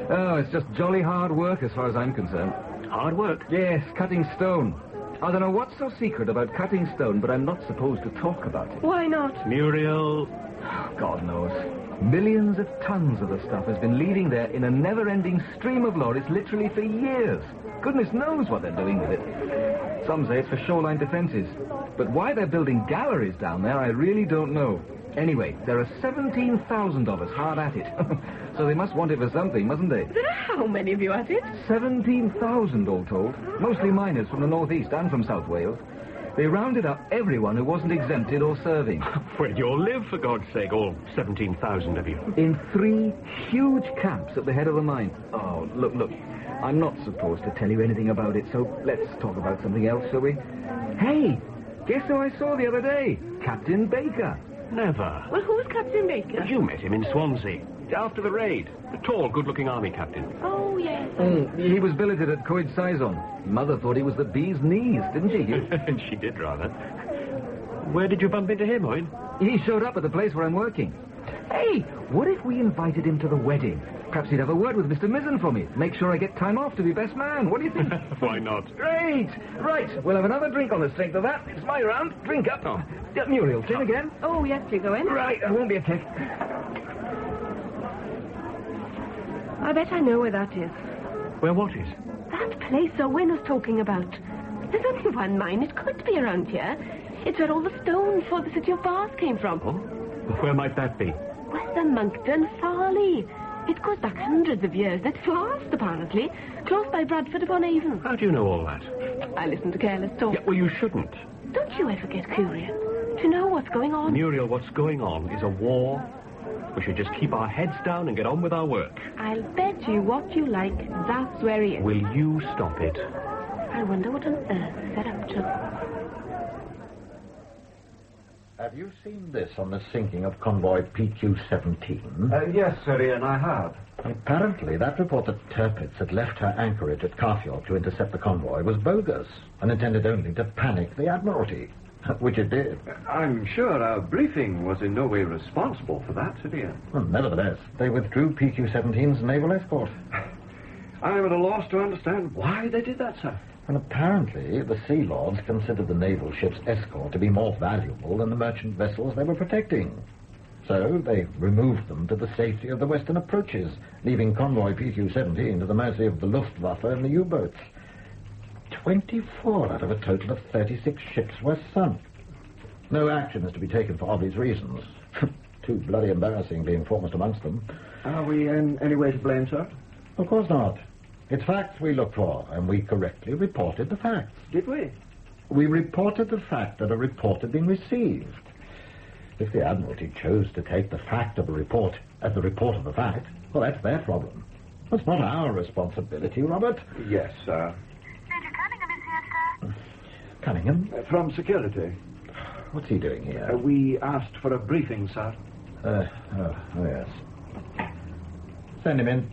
Oh, it's just jolly hard work as far as I'm concerned. Hard work? Yes, cutting stone. I don't know what's so secret about cutting stone, but I'm not supposed to talk about it. Why not? Muriel. God knows. Millions of tons of the stuff has been leaving there in a never-ending stream of lorries literally for years. Goodness knows what they're doing with it. Some say it's for shoreline defenses. But why they're building galleries down there, I really don't know. Anyway, there are 17,000 of us hard at it. So they must want it for something, mustn't they? There are how many of you at it? 17,000, all told. Mostly miners from the northeast and from South Wales. They rounded up everyone who wasn't exempted or serving. Where do you all live, for God's sake, all 17,000 of you? In 3 huge camps at the head of the mine. Oh, look. I'm not supposed to tell you anything about it, so let's talk about something else, shall we? Hey, guess who I saw the other day? Captain Baker. Never. Well, who's Captain Baker? You met him in Swansea, after the raid. A tall, good-looking army captain. Oh, yes. He was billeted at Coed Saison. Mother thought he was the bee's knees, didn't she? She did, rather. Where did you bump into him, Owen? He showed up at the place where I'm working. Hey, what if we invited him to the wedding? Perhaps he'd have a word with Mr. Mizzen for me. Make sure I get time off to be best man. What do you think? Why not? Great! Right, we'll have another drink on the strength of that. It's my round. Drink up. Oh. Muriel, tin again? Oh, yes, please, Owen. Right, I won't be a tick. I bet I know where that is. Where what is? That place Owen was talking about. There's only one mine. It could be around here. It's where all the stone for the city of Bath came from. Oh? Where might that be? Whether Monkton, Farley. It goes back hundreds of years. It's vast, apparently. Close by Bradford upon Avon. How do you know all that? I listen to careless talk. Yeah, well, you shouldn't. Don't you ever get curious to know what's going on? Muriel, what's going on is a war. We should just keep our heads down and get on with our work. I'll bet you what you like. That's where he is. Will you stop it? I wonder what on earth they're up to. Have you seen this on the sinking of convoy PQ-17? Yes, Sir Ian, I have. Apparently, that report that Tirpitz had left her anchorage at Carfield to intercept the convoy was bogus and intended only to panic the Admiralty, which it did. I'm sure our briefing was in no way responsible for that, Sir Ian. Well, nevertheless, they withdrew PQ-17's naval escort. I'm at a loss to understand why they did that, sir. And apparently, the Sea Lords considered the naval ship's escort to be more valuable than the merchant vessels they were protecting. So they removed them to the safety of the western approaches, leaving convoy PQ-17 to the mercy of the Luftwaffe and the U-boats. 24 out of a total of 36 ships were sunk. No action is to be taken for obvious reasons. Too bloody embarrassing being foremost amongst them. Are we in any way to blame, sir? Of course not. It's facts we look for, and we correctly reported the facts. Did we? We reported the fact that a report had been received. If the Admiralty chose to take the fact of a report as the report of the fact, well, that's their problem. That's not our responsibility, Robert. Yes, sir. Major Cunningham is here, sir. Cunningham? From security. What's he doing here? We asked for a briefing, sir. Yes. Send him in.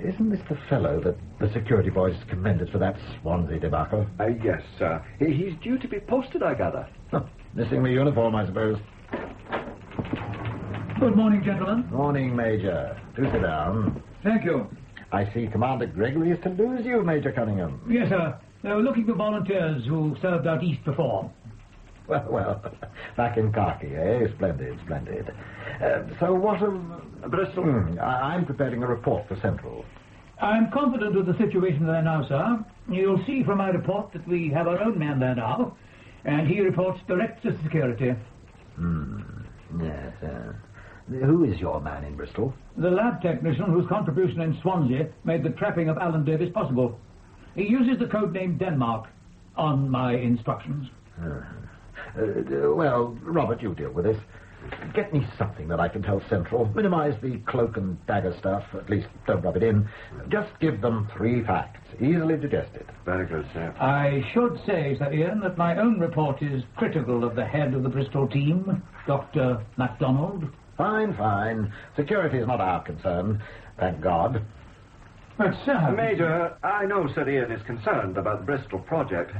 Isn't this the fellow that the security boys commended for that Swansea debacle? Yes, sir. He's due to be posted, I gather. Missing the uniform, I suppose. Good morning, gentlemen. Morning, Major. Do sit down. Thank you. I see Commander Gregory is to lose you, Major Cunningham. Yes, sir. They were looking for volunteers who served out east before. Well, back in khaki, eh? Splendid. So what of... Bristol? I'm preparing a report for Central. I'm confident of the situation there now, sir. You'll see from my report that we have our own man there now, and he reports direct to security. Yes, who is your man in Bristol? The lab technician whose contribution in Swansea made the trapping of Alan Davis possible. He uses the code name Denmark on my instructions. Well, Robert, you deal with this. Get me something that I can tell Central. Minimize the cloak and dagger stuff. At least don't rub it in. Just give them 3 facts, easily digested. Very good, sir. I should say, Sir Ian, that my own report is critical of the head of the Bristol team, Dr. MacDonald. Fine. Security is not our concern, thank God. But, sir... Major, I know Sir Ian is concerned about the Bristol project.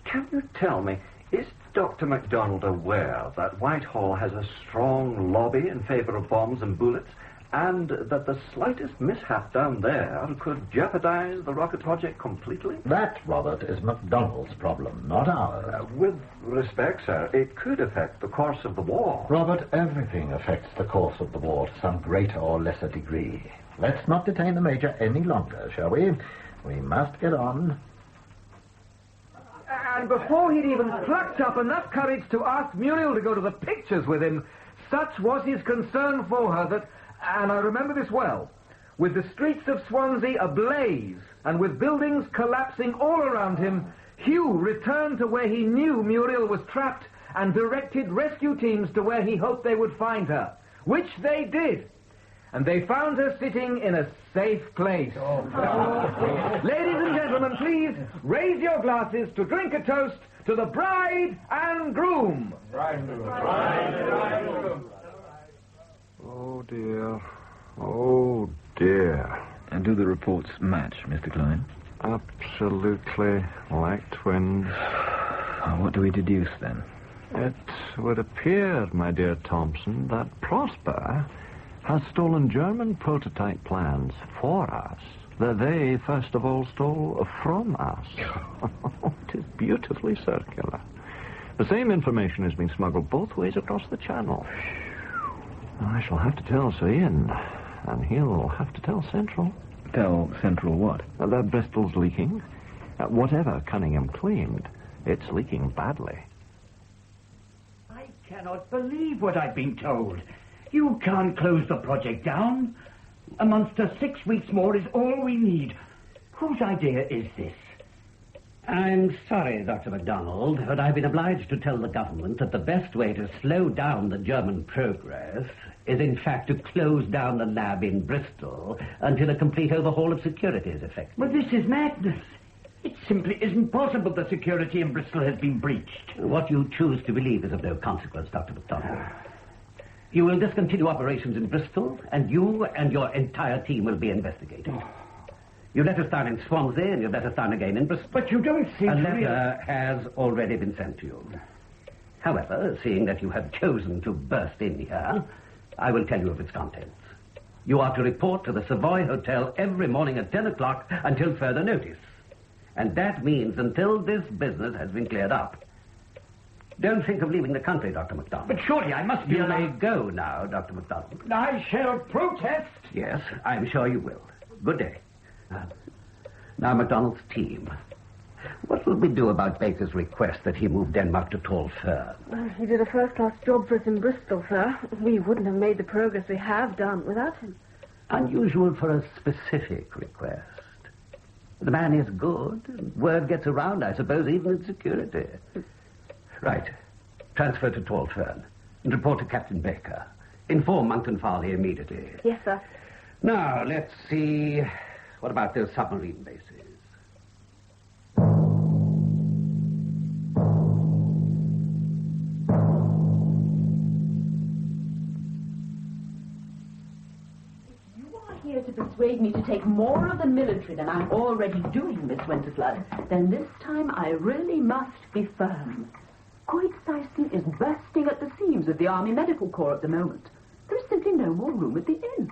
Can you tell me, is Dr. MacDonald aware that Whitehall has a strong lobby in favour of bombs and bullets, and that the slightest mishap down there could jeopardize the rocket project completely? That, Robert, is MacDonald's problem, not ours. With respect, sir, it could affect the course of the war. Robert, everything affects the course of the war to some greater or lesser degree. Let's not detain the Major any longer, shall we? We must get on. And before he'd even plucked up enough courage to ask Muriel to go to the pictures with him, such was his concern for her that, and I remember this well, with the streets of Swansea ablaze and with buildings collapsing all around him, Hugh returned to where he knew Muriel was trapped and directed rescue teams to where he hoped they would find her, which they did. And they found her sitting in a safe place. Ladies and gentlemen, please raise your glasses to drink a toast to the bride and groom. Bride and groom. Oh, dear. And do the reports match, Mr. Klein? Absolutely like twins. What do we deduce, then? It would appear, my dear Thompson, that Prosper has stolen German prototype plans for us that they, first of all, stole from us. It is beautifully circular. The same information has been smuggled both ways across the channel. I shall have to tell Sir Ian. and he'll have to tell Central. Tell Central what? That Bristol's leaking. Whatever Cunningham claimed, it's leaking badly. I cannot believe what I've been told. You can't close the project down. A month to 6 weeks more is all we need. Whose idea is this? I'm sorry, Dr. MacDonald, but I've been obliged to tell the government that the best way to slow down the German progress is, in fact, to close down the lab in Bristol until a complete overhaul of security is effected. But this is madness. It simply isn't possible the security in Bristol has been breached. What you choose to believe is of no consequence, Dr. MacDonald. You will discontinue operations in Bristol, and you and your entire team will be investigated. You let us down in Swansea, and you let us down again in Bristol. But you don't seem to... A to letter has already been sent to you. However, seeing that you have chosen to burst in here, I will tell you of its contents. You are to report to the Savoy Hotel every morning at 10 o'clock until further notice. And that means until this business has been cleared up. Don't think of leaving the country, Dr. MacDonald. But surely I must be You allowed... may go now, Dr. MacDonald. I shall protest. Yes, I'm sure you will. Good day. Now, MacDonald's team. What will we do about Baker's request that he move Denmark to Tall Fern? Well, he did a first-class job for us in Bristol, sir. We wouldn't have made the progress we have done without him. Unusual for a specific request. The man is good. Word gets around, I suppose, even in security. Right. Transfer to Tall Fern and report to Captain Baker. Inform Monkton Farley immediately. Yes, sir. Now, let's see... What about those submarine bases? You are here to persuade me to take more of the military than I'm already doing, Miss Winterflood. Then this time I really must be firm. Coit-Syson is bursting at the seams with the Army Medical Corps at the moment. There is simply no more room at the inn.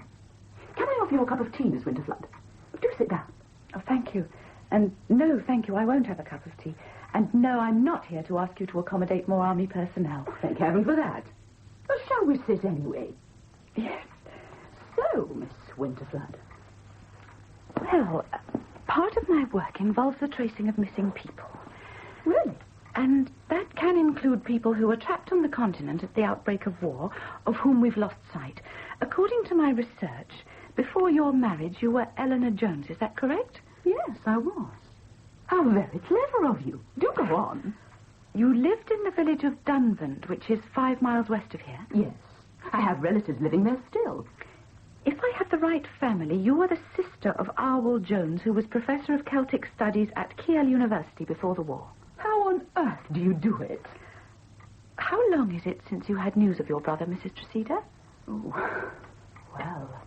Can I offer you a cup of tea, Miss Winterflood? Do sit down. Oh, thank you. And no, thank you, I won't have a cup of tea. And no, I'm not here to ask you to accommodate more Army personnel. Oh, thank heaven for that. Well, shall we sit anyway? Yes. So, Miss Winterflood. Well, part of my work involves the tracing of missing people. Really? And that can include people who were trapped on the continent at the outbreak of war, of whom we've lost sight. According to my research, before your marriage, you were Eleanor Jones, is that correct? Yes, I was. How very clever of you. Do go on. You lived in the village of Dunvant, which is 5 miles west of here? Yes. I have relatives living there still. If I have the right family, you were the sister of Arwell Jones, who was Professor of Celtic Studies at Kiel University before the war. How on earth do you do it? How long is it since you had news of your brother, Mrs. Tresida? Oh, well,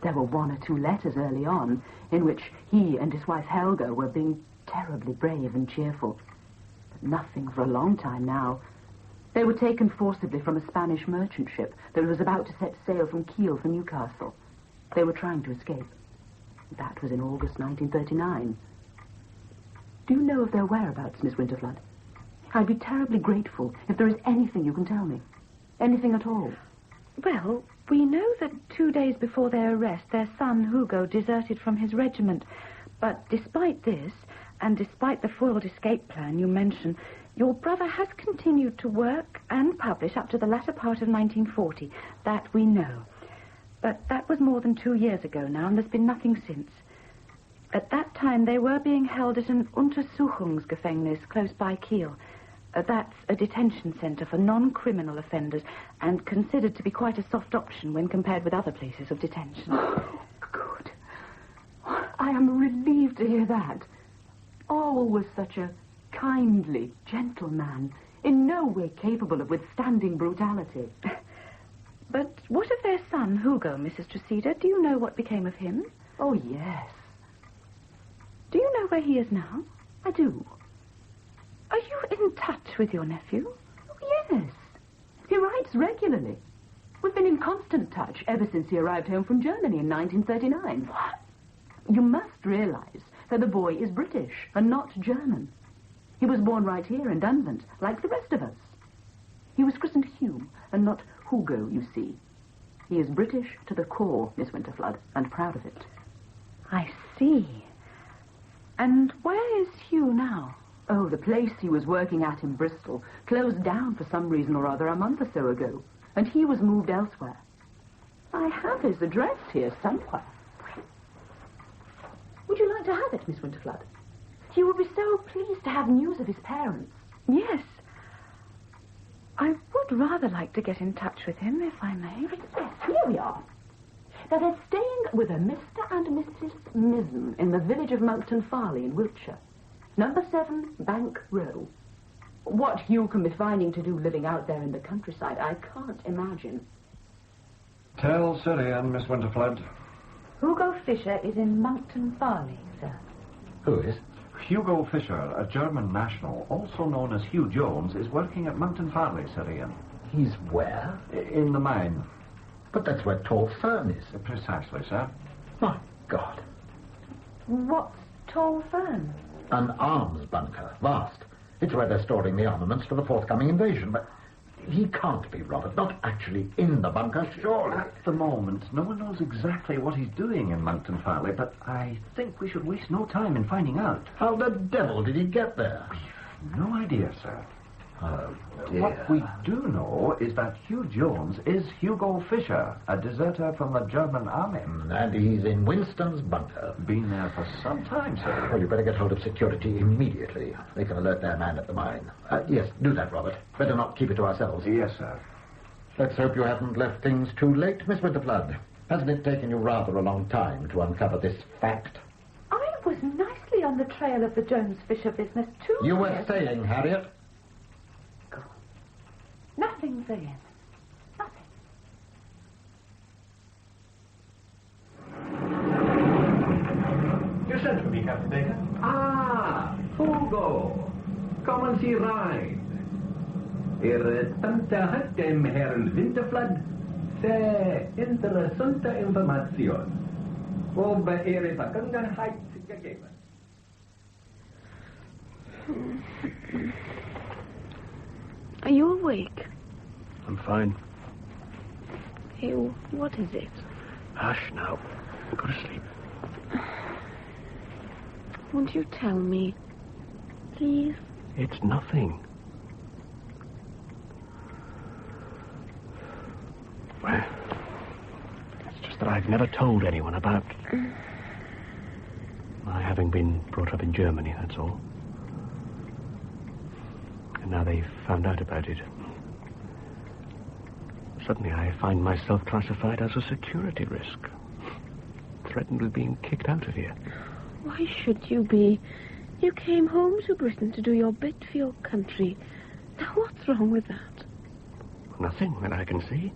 there were 1 or 2 letters early on in which he and his wife Helga were being terribly brave and cheerful. But nothing for a long time now. They were taken forcibly from a Spanish merchant ship that was about to set sail from Kiel for Newcastle. They were trying to escape. That was in August 1939. Do you know of their whereabouts, Miss Winterflood? I'd be terribly grateful if there is anything you can tell me. Anything at all. Well, we know that 2 days before their arrest, their son, Hugo, deserted from his regiment. But despite this, and despite the foiled escape plan you mentioned, your brother has continued to work and publish up to the latter part of 1940. That we know. But that was more than 2 years ago now, and there's been nothing since. At that time, they were being held at an Untersuchungsgefängnis close by Kiel. That's a detention centre for non-criminal offenders, and considered to be quite a soft option when compared with other places of detention. Oh, good. I am relieved to hear that. Orwell was such a kindly, gentle man, in no way capable of withstanding brutality. But what of their son, Hugo, Mrs. Tresida? Do you know what became of him? Oh, yes. Do you know where he is now? I do. Are you in touch with your nephew? Oh, yes. He writes regularly. We've been in constant touch ever since he arrived home from Germany in 1939. What? You must realize that the boy is British and not German. He was born right here in Dunvant, like the rest of us. He was christened Hugh and not Hugo, you see. He is British to the core, Miss Winterflood, and proud of it. I see. And where is Hugh now? Oh, the place he was working at in Bristol closed down for some reason or other a month or so ago, and he was moved elsewhere. I have his address here somewhere. Would you like to have it, Miss Winterflood? He would be so pleased to have news of his parents. Yes. I would rather like to get in touch with him, if I may. Yes, here we are. Now, they're staying with a Mr. and Mrs. Mism in the village of Monkton Farley in Wiltshire. Number 7, Bank Row. What Hugh can be finding to do living out there in the countryside, I can't imagine. Tell Sir Ian, Miss Winterflood. Hugo Fisher is in Monkton Farley, sir. Who is? Hugo Fisher, a German national, also known as Hugh Jones, is working at Monkton Farley, Sir Ian. He's where? In the mine. But that's where Tall Fern is. Precisely, sir. My God. What's Tall Fern? An arms bunker. Vast. It's where they're storing the armaments for the forthcoming invasion, but he can't be, Robert. Not actually in the bunker, surely. At the moment, no one knows exactly what he's doing in Monkton Farley, but I think we should waste no time in finding out. How the devil did he get there? No idea, sir. Oh, dear. What we do know is that Hugh Jones is Hugo Fisher, a deserter from the German army. And he's in Winston's bunker. Been there for some time, sir. Well, you better get hold of security immediately. They can alert their man at the mine. Yes, do that, Robert. Better not keep it to ourselves. Yes, sir. Let's hope you haven't left things too late, Miss Winterflood. Hasn't it taken you rather a long time to uncover this fact? I was nicely on the trail of the Jones-Fisher business, too. You were saying, Harriet? Nothing, Ian. Nothing. You sent for me, Captain Baker. Ah, Hugo. Kommen Sie rein. Ihre Tante hat dem Herrn Winterflood sehr interessante Information über Ihre Vergangenheit gegeben. Are you awake? I'm fine. Hugh, what is it? Hush now. Go to sleep. Won't you tell me? Please? It's nothing. Well, it's just that I've never told anyone about my having been brought up in Germany, that's all. And now they've found out about it. Suddenly I find myself classified as a security risk. Threatened with being kicked out of here. Why should you be? You came home to Britain to do your bit for your country. Now, what's wrong with that? Nothing that I can see.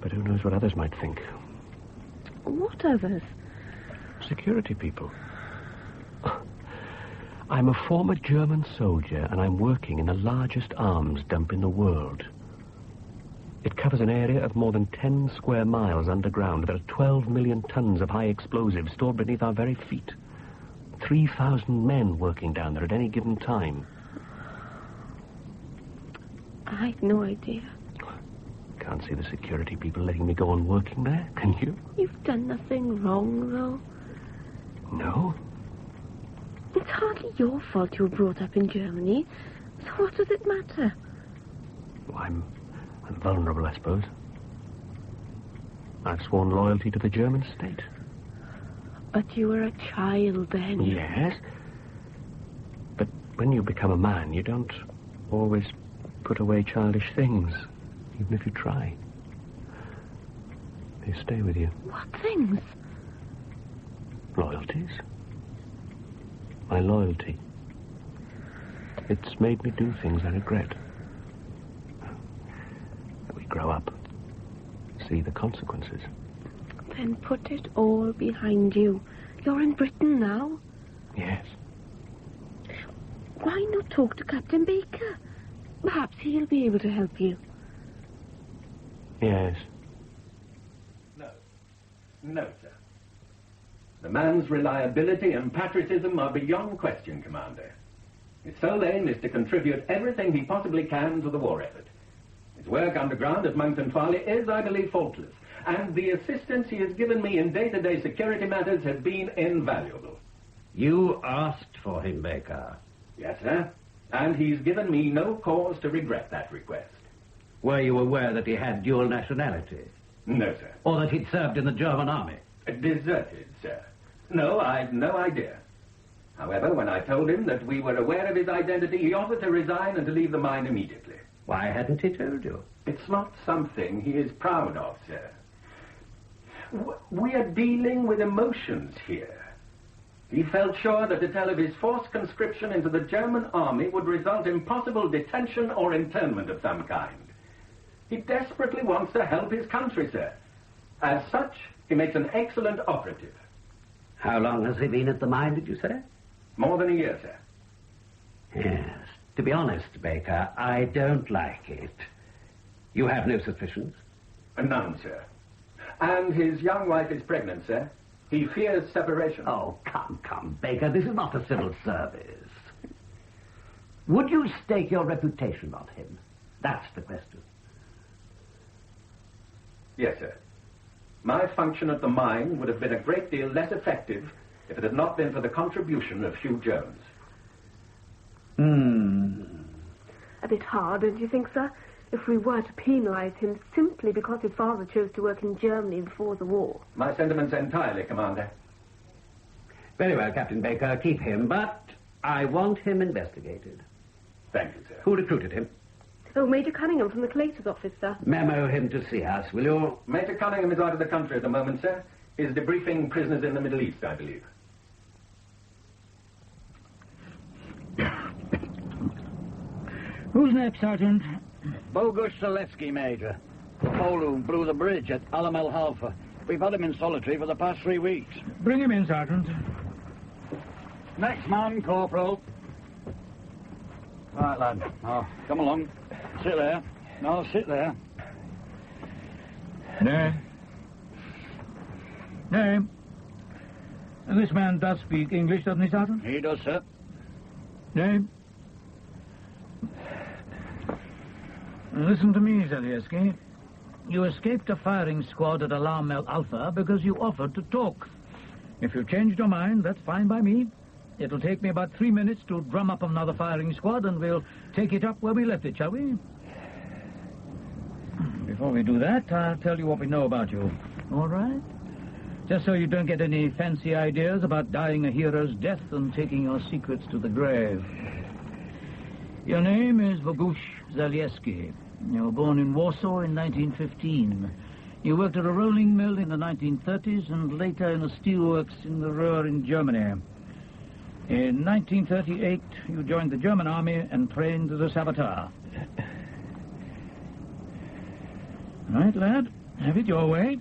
But who knows what others might think? What others? Security people. I'm a former German soldier, and I'm working in the largest arms dump in the world. It covers an area of more than 10 square miles underground. There are 12 million tons of high explosives stored beneath our very feet. 3,000 men working down there at any given time. I had no idea. Can't see the security people letting me go on working there, can you? You've done nothing wrong, though. No? It's hardly your fault you were brought up in Germany. So what does it matter? Well, I'm vulnerable, I suppose. I've sworn loyalty to the German state. But you were a child then. Yes. But when you become a man, you don't always put away childish things, even if you try. They stay with you. What things? Loyalties. My loyalty. It's made me do things I regret. We grow up. See the consequences. Then put it all behind you. You're in Britain now. Yes. Why not talk to Captain Baker? Perhaps he'll be able to help you. Yes. No, sir. The man's reliability and patriotism are beyond question, Commander. His sole aim is to contribute everything he possibly can to the war effort. His work underground at Monkton Farley is, I believe, faultless, and the assistance he has given me in day-to-day security matters has been invaluable. You asked for him, Baker. Yes, sir. And he's given me no cause to regret that request. Were you aware that he had dual nationality? No, sir. Or that he'd served in the German army? Deserted, sir. No, I'd no idea. However, when I told him that we were aware of his identity, he offered to resign and to leave the mine immediately. Why hadn't he told you? It's not something he is proud of, sir. We are dealing with emotions here. He felt sure that to tell of his forced conscription into the German army would result in possible detention or internment of some kind. He desperately wants to help his country, sir. As such, he makes an excellent operative. How long has he been at the mine, did you say? More than a year, sir. Yes. To be honest, Baker, I don't like it. You have no suspicions? None, sir. And his young wife is pregnant, sir. He fears separation. Oh, come, Baker. This is not a civil service. Would you stake your reputation on him? That's the question. Yes, sir. My function at the mine would have been a great deal less effective if it had not been for the contribution of Hugh Jones. A bit hard, don't you think, sir? If we were to penalise him simply because his father chose to work in Germany before the war. My sentiments entirely, Commander. Very well, Captain Baker, keep him, but I want him investigated. Thank you, sir. Who recruited him? Oh, Major Cunningham from the Collator's office, sir. Memo him to see us, will you? Major Cunningham is out of the country at the moment, sir. He's debriefing prisoners in the Middle East, I believe. Who's next, Sergeant? Bogusz Zalewski, Major. The Pole who blew the bridge at Alam El Halfa. We've had him in solitary for the past 3 weeks. Bring him in, Sergeant. Next man, Corporal. Right, lad. Now, come along. Sit there. No, sit there. Name? Name? This man does speak English, doesn't he, Sergeant? He does, sir. Name? Listen to me, Zalewski. You escaped a firing squad at Alam El Alpha because you offered to talk. If you've changed your mind, that's fine by me. It'll take me about 3 minutes to drum up another firing squad, and we'll take it up where we left it, shall we? Before we do that, I'll tell you what we know about you. All right? Just so you don't get any fancy ideas about dying a hero's death and taking your secrets to the grave. Your name is Bogusz Zalewski. You were born in Warsaw in 1915. You worked at a rolling mill in the 1930s and later in the steelworks in the Ruhr in Germany. In 1938, you joined the German army and trained as a saboteur. Right, lad. Have it your way.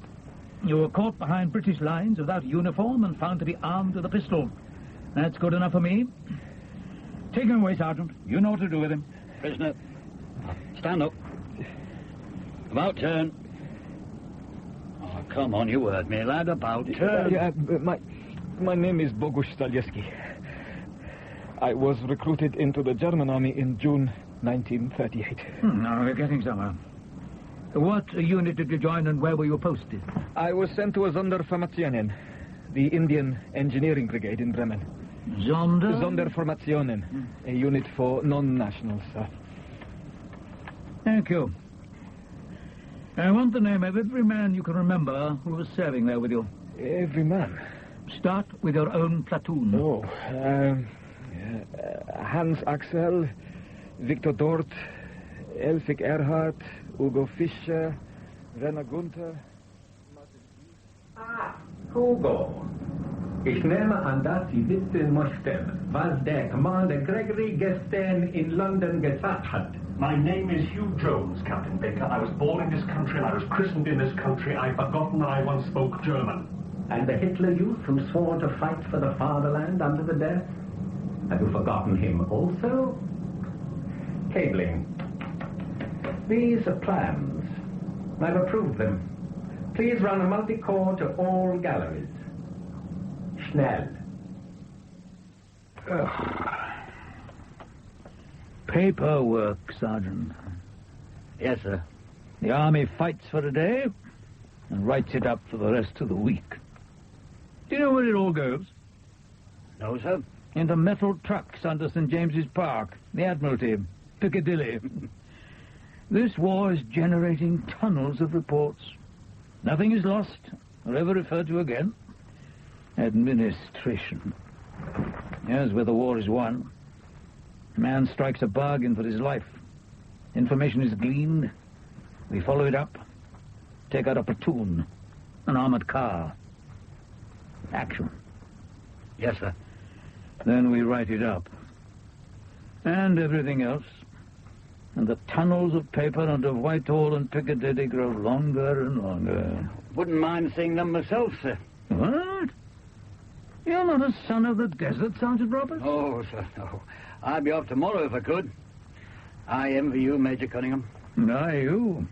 You were caught behind British lines without uniform and found to be armed with a pistol. That's good enough for me. Take him away, Sergeant. You know what to do with him. Prisoner, stand up. About turn. Oh, come on, you heard me, lad. About turn. My name is Bogusz Zalewski. I was recruited into the German army in June 1938. Now we're getting somewhere. What unit did you join and where were you posted? I was sent to a Sonderformationen, the Indian Engineering Brigade in Bremen. Sonderformationen, a unit for non-nationals, sir. Thank you. I want the name of every man you can remember who was serving there with you. Every man? Start with your own platoon. Oh, Hans Axel, Victor Dort, Elfig Erhard, Hugo Fischer, Renner Gunther. Hugo. Ich nehme an, dass Sie wissen möchten, was der Commander Gregory gestern in London gesagt hat. My name is Hugh Jones, Captain Baker. I was born in this country and I was christened in this country. I've forgotten that I once spoke German. And the Hitler youth who swore to fight for the fatherland under the death? Have you forgotten him also? Cabling. These are plans. I've approved them. Please run a multi-core to all galleries. Schnell. Paperwork, Sergeant. Yes, sir. The army fights for a day and writes it up for the rest of the week. Do you know where it all goes? No, sir. Into metal trucks under St. James's Park, the Admiralty, Piccadilly. This war is generating tunnels of reports. Nothing is lost or ever referred to again. Administration. Here's where the war is won. A man strikes a bargain for his life. Information is gleaned. We follow it up. Take out a platoon. An armored car. Action. Yes, sir. Then we write it up. And everything else. And the tunnels of paper under Whitehall and Piccadilly grow longer and longer. Wouldn't mind seeing them myself, sir. What? You're not a son of the desert, Sergeant Roberts? Oh, sir, no. I'd be off tomorrow if I could. I envy you, Major Cunningham. Aye, you.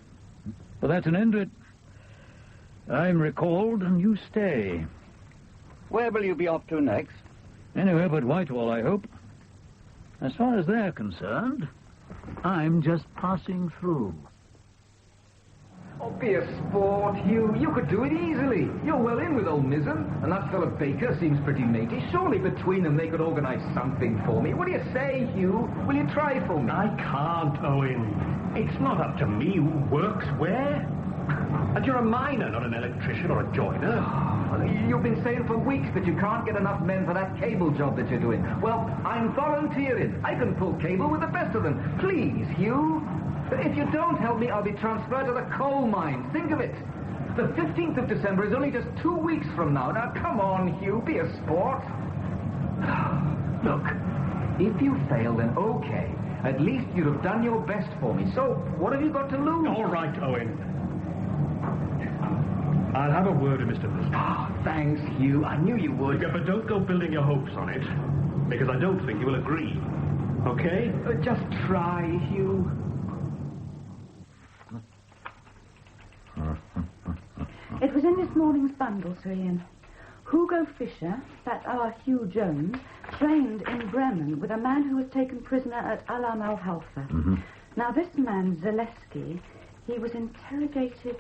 But that's an end to it. I'm recalled and you stay. Where will you be off to next? Anywhere but Whitehall, I hope. As far as they're concerned, I'm just passing through. Oh, be a sport, Hugh. You could do it easily. You're well in with old Nissen, and that fellow Baker seems pretty matey. Surely between them they could organise something for me. What do you say, Hugh? Will you try for me? I can't, Owen. It's not up to me who works where. And you're a miner, not an electrician or a joiner. You've been saying for weeks that you can't get enough men for that cable job that you're doing. Well, I'm volunteering. I can pull cable with the best of them. Please, Hugh. If you don't help me, I'll be transferred to the coal mine. Think of it. The 15th of December is only just 2 weeks from now. Now, come on, Hugh. Be a sport. Look, if you fail, then okay. At least you'd have done your best for me. So, what have you got to lose? All right, Owen. I'll have a word with Mr. Liston. Thanks, Hugh. I knew you would. Yeah, but don't go building your hopes on it, because I don't think you will agree. Okay? Just try, Hugh. It was in this morning's bundle, Sir Ian. Hugo Fisher, that's our Hugh Jones, trained in Bremen with a man who was taken prisoner at Alam al-Halfa. Mm-hmm. Now, this man, Zaleski, he was interrogated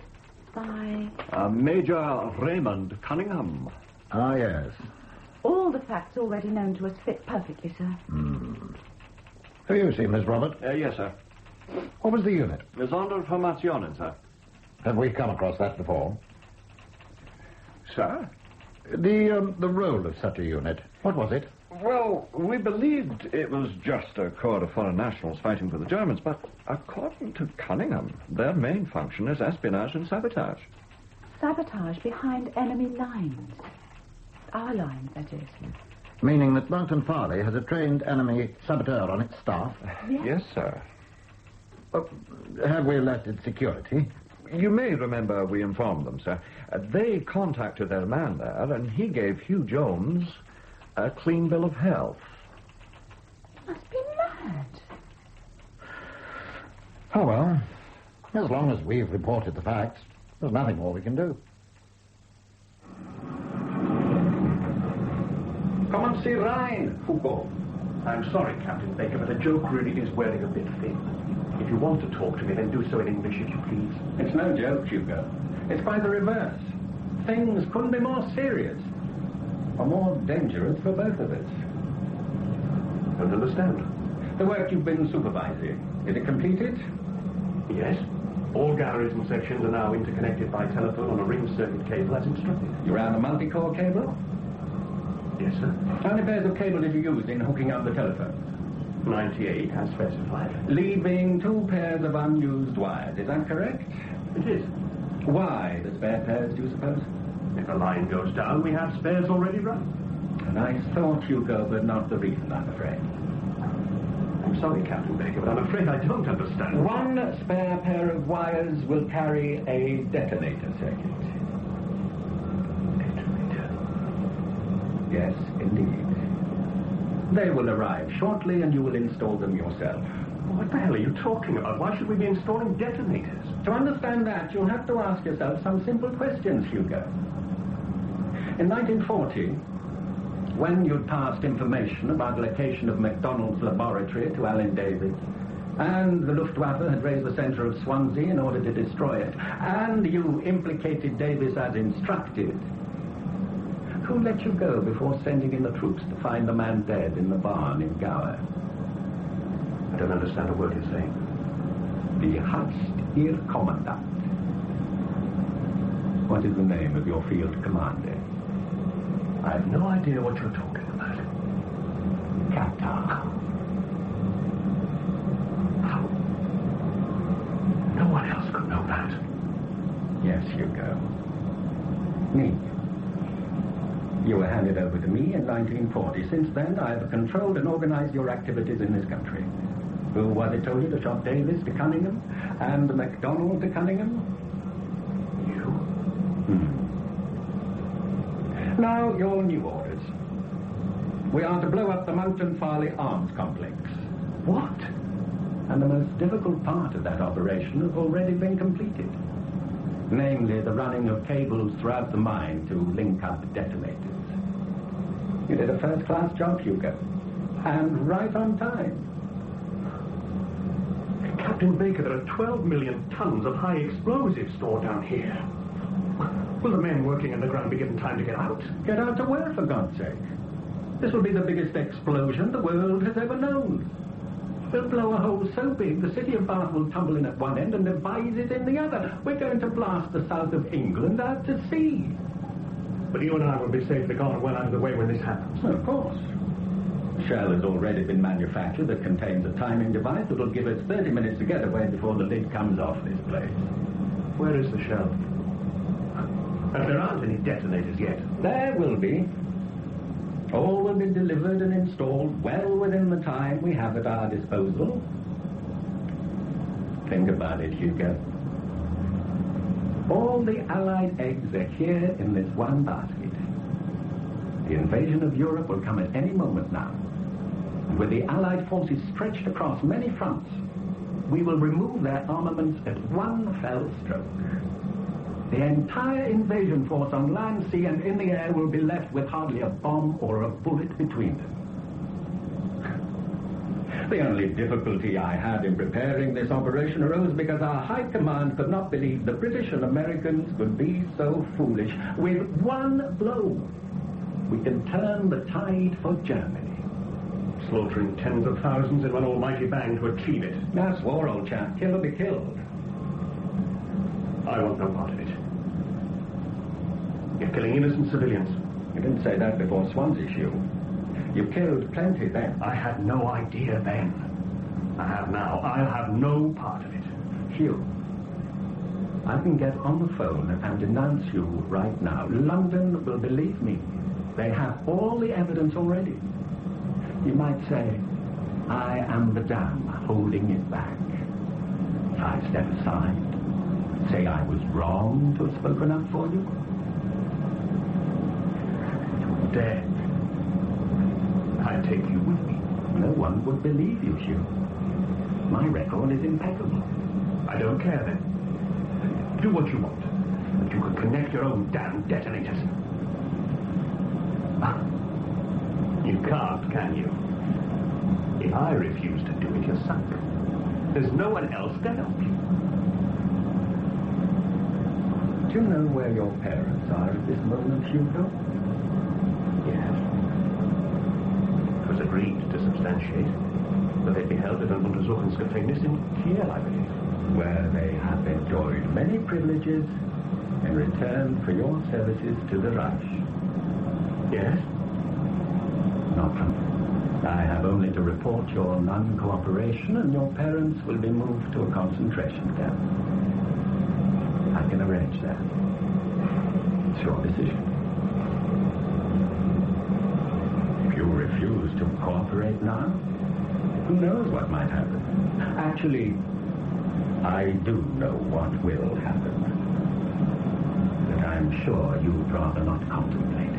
by... Major Raymond Cunningham. Ah, yes. All the facts already known to us fit perfectly, sir. Have you seen Miss Robert? Yes, sir. What was the unit? The Sonderformationen, sir. Have we come across that before? Sir? The role of such a unit. What was it? Well, we believed it was just a corps of foreign nationals fighting for the Germans, but according to Cunningham, their main function is espionage and sabotage. Sabotage behind enemy lines. Our lines, that is. Meaning that Monkton Farley has a trained enemy saboteur on its staff? Yes, sir. Have we alerted security? You may remember we informed them, sir. They contacted their man there, and he gave Hugh Jones a clean bill of health. Must be mad. Oh, well, as long as we've reported the facts, there's nothing more we can do. Come and see Rhine, Hugo. I'm sorry, Captain Baker, but a joke really is wearing a bit thin. If you want to talk to me, then do so in English, if you please. It's no joke, Hugo. It's quite the reverse. Things couldn't be more serious. Or more dangerous for both of us. Don't understand. The work you've been supervising, is it completed? Yes. All galleries and sections are now interconnected by telephone on a ring circuit cable as instructed. You ran the multi-core cable? Yes, sir. How many pairs of cable did you use in hooking up the telephone? 98 as specified. Leaving 2 pairs of unused wires, is that correct? It is. Why the spare pairs, do you suppose? If a line goes down, we have spares already run. A nice thought, Hugo, but not the reason, I'm afraid. I'm sorry, Captain Baker, but I'm afraid I don't understand. 1 spare pair of wires will carry a detonator circuit. Detonator? Yes, indeed. They will arrive shortly, and you will install them yourself. What the hell are you talking about? Why should we be installing detonators? To understand that, you'll have to ask yourself some simple questions, Hugo. In 1940, when you'd passed information about the location of McDonald's laboratory to Alan Davis, And the Luftwaffe had raised the centre of Swansea in order to destroy it. And you implicated Davis as instructed. Who let you go before sending in the troops to find the man dead in the barn in Gower? I don't understand a word you're saying. Die hast ihr Kommandant. What is the name of your field commander? I have no idea what you're talking about. Qatar. How? No one else could know that. Yes, Hugo. Me. You were handed over to me in 1940. Since then, I have controlled and organized your activities in this country. Who was it told you to shot Davis to Cunningham and MacDonald to Cunningham? You? Now, your new orders. We are to blow up the Mountain Farley Arms Complex. What? And the most difficult part of that operation has already been completed. Namely, the running of cables throughout the mine to link up detonators. You did a first-class job, Hugo. And right on time. Captain Baker, there are 12 million tons of high explosives stored down here. Will the men working underground be given time to get out? Get out to where, for God's sake? This will be the biggest explosion the world has ever known. We'll blow a hole so big the city of Bath will tumble in at one end and Devizes in the other. We're going to blast the south of England out to sea. But you and I will be safely gone well out of the way when this happens. Of course. A shell has already been manufactured that contains a timing device that will give us 30 minutes to get away before the lid comes off this place. Where is the shell? There aren't any detonators yet. There will be. All will be delivered and installed well within the time we have at our disposal. Think about it, Hugo. All the Allied eggs are here in this one basket. The invasion of Europe will come at any moment now. And with the Allied forces stretched across many fronts, we will remove their armaments at one fell stroke. The entire invasion force on land, sea, and in the air will be left with hardly a bomb or a bullet between them. The only difficulty I had in preparing this operation arose because our high command could not believe the British and Americans could be so foolish. With one blow, we can turn the tide for Germany. Slaughtering tens of thousands in one almighty bang to achieve it. That's war, old chap. Kill or be killed. I want no part of it. You're killing innocent civilians. You didn't say that before Swansea, Hugh. You killed plenty then. I had no idea then. I have now. I'll have no part of it. Hugh, I can get on the phone and denounce you right now. London will believe me. They have all the evidence already. You might say, I am the dam holding it back. If I step aside, say I was wrong to have spoken up for you. You're dead. I'd take you with me. No one would believe you, Hugh. My record is impeccable. I don't care then. Do what you want. But you could connect your own damn detonators. You can't, can you? If I refuse to do it, you're sunk. There's no one else to help you. Do you know where your parents are at this moment, Hugo? Yes. It was agreed to substantiate that they'd be held at an Untersuchungsgefängnis in Kiel, I believe. Where they have enjoyed many privileges in return for your services to the Reich. Yes? Not from... I have only to report your non-cooperation and your parents will be moved to a concentration camp. I can arrange that. It's your decision. If you refuse to cooperate now, who knows what might happen? Actually, I do know what will happen. But I'm sure you'd rather not contemplate it.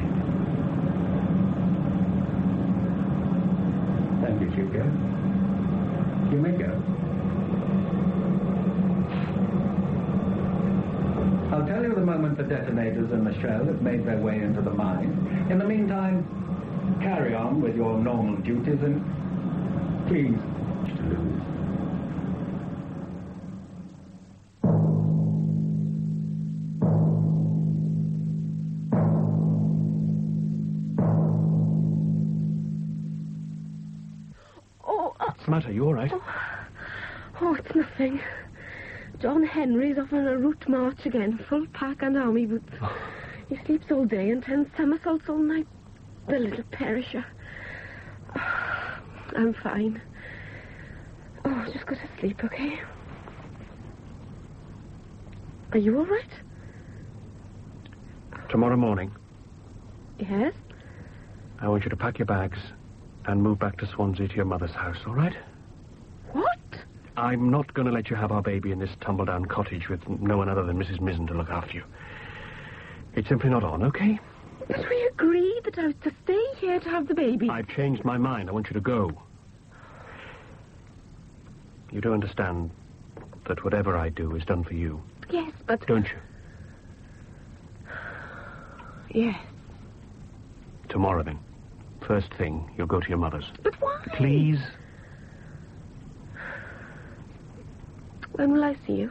Thank you, Hugo. You may go. I'll tell you the moment the detonators and the shell have made their way into the mine. In the meantime, carry on with your normal duties and please to lose. the matter? You all right? Oh, it's nothing. John Henry's off on a route march again, full pack and army boots. He sleeps all day and turns somersaults all night. The little perisher. I'm fine. Oh, just go to sleep, okay? Are you all right? Tomorrow morning, Yes? I want you to pack your bags and move back to Swansea to your mother's house, all right? What? I'm not going to let you have our baby in this tumble-down cottage with no one other than Mrs. Mizzen to look after you. It's simply not on, okay? But we agreed that I was to stay here to have the baby. I've changed my mind. I want you to go. You do understand that whatever I do is done for you, Yes, but... don't you? Yes. Tomorrow, then. First thing, you'll go to your mother's. But why? Please? When will I see you?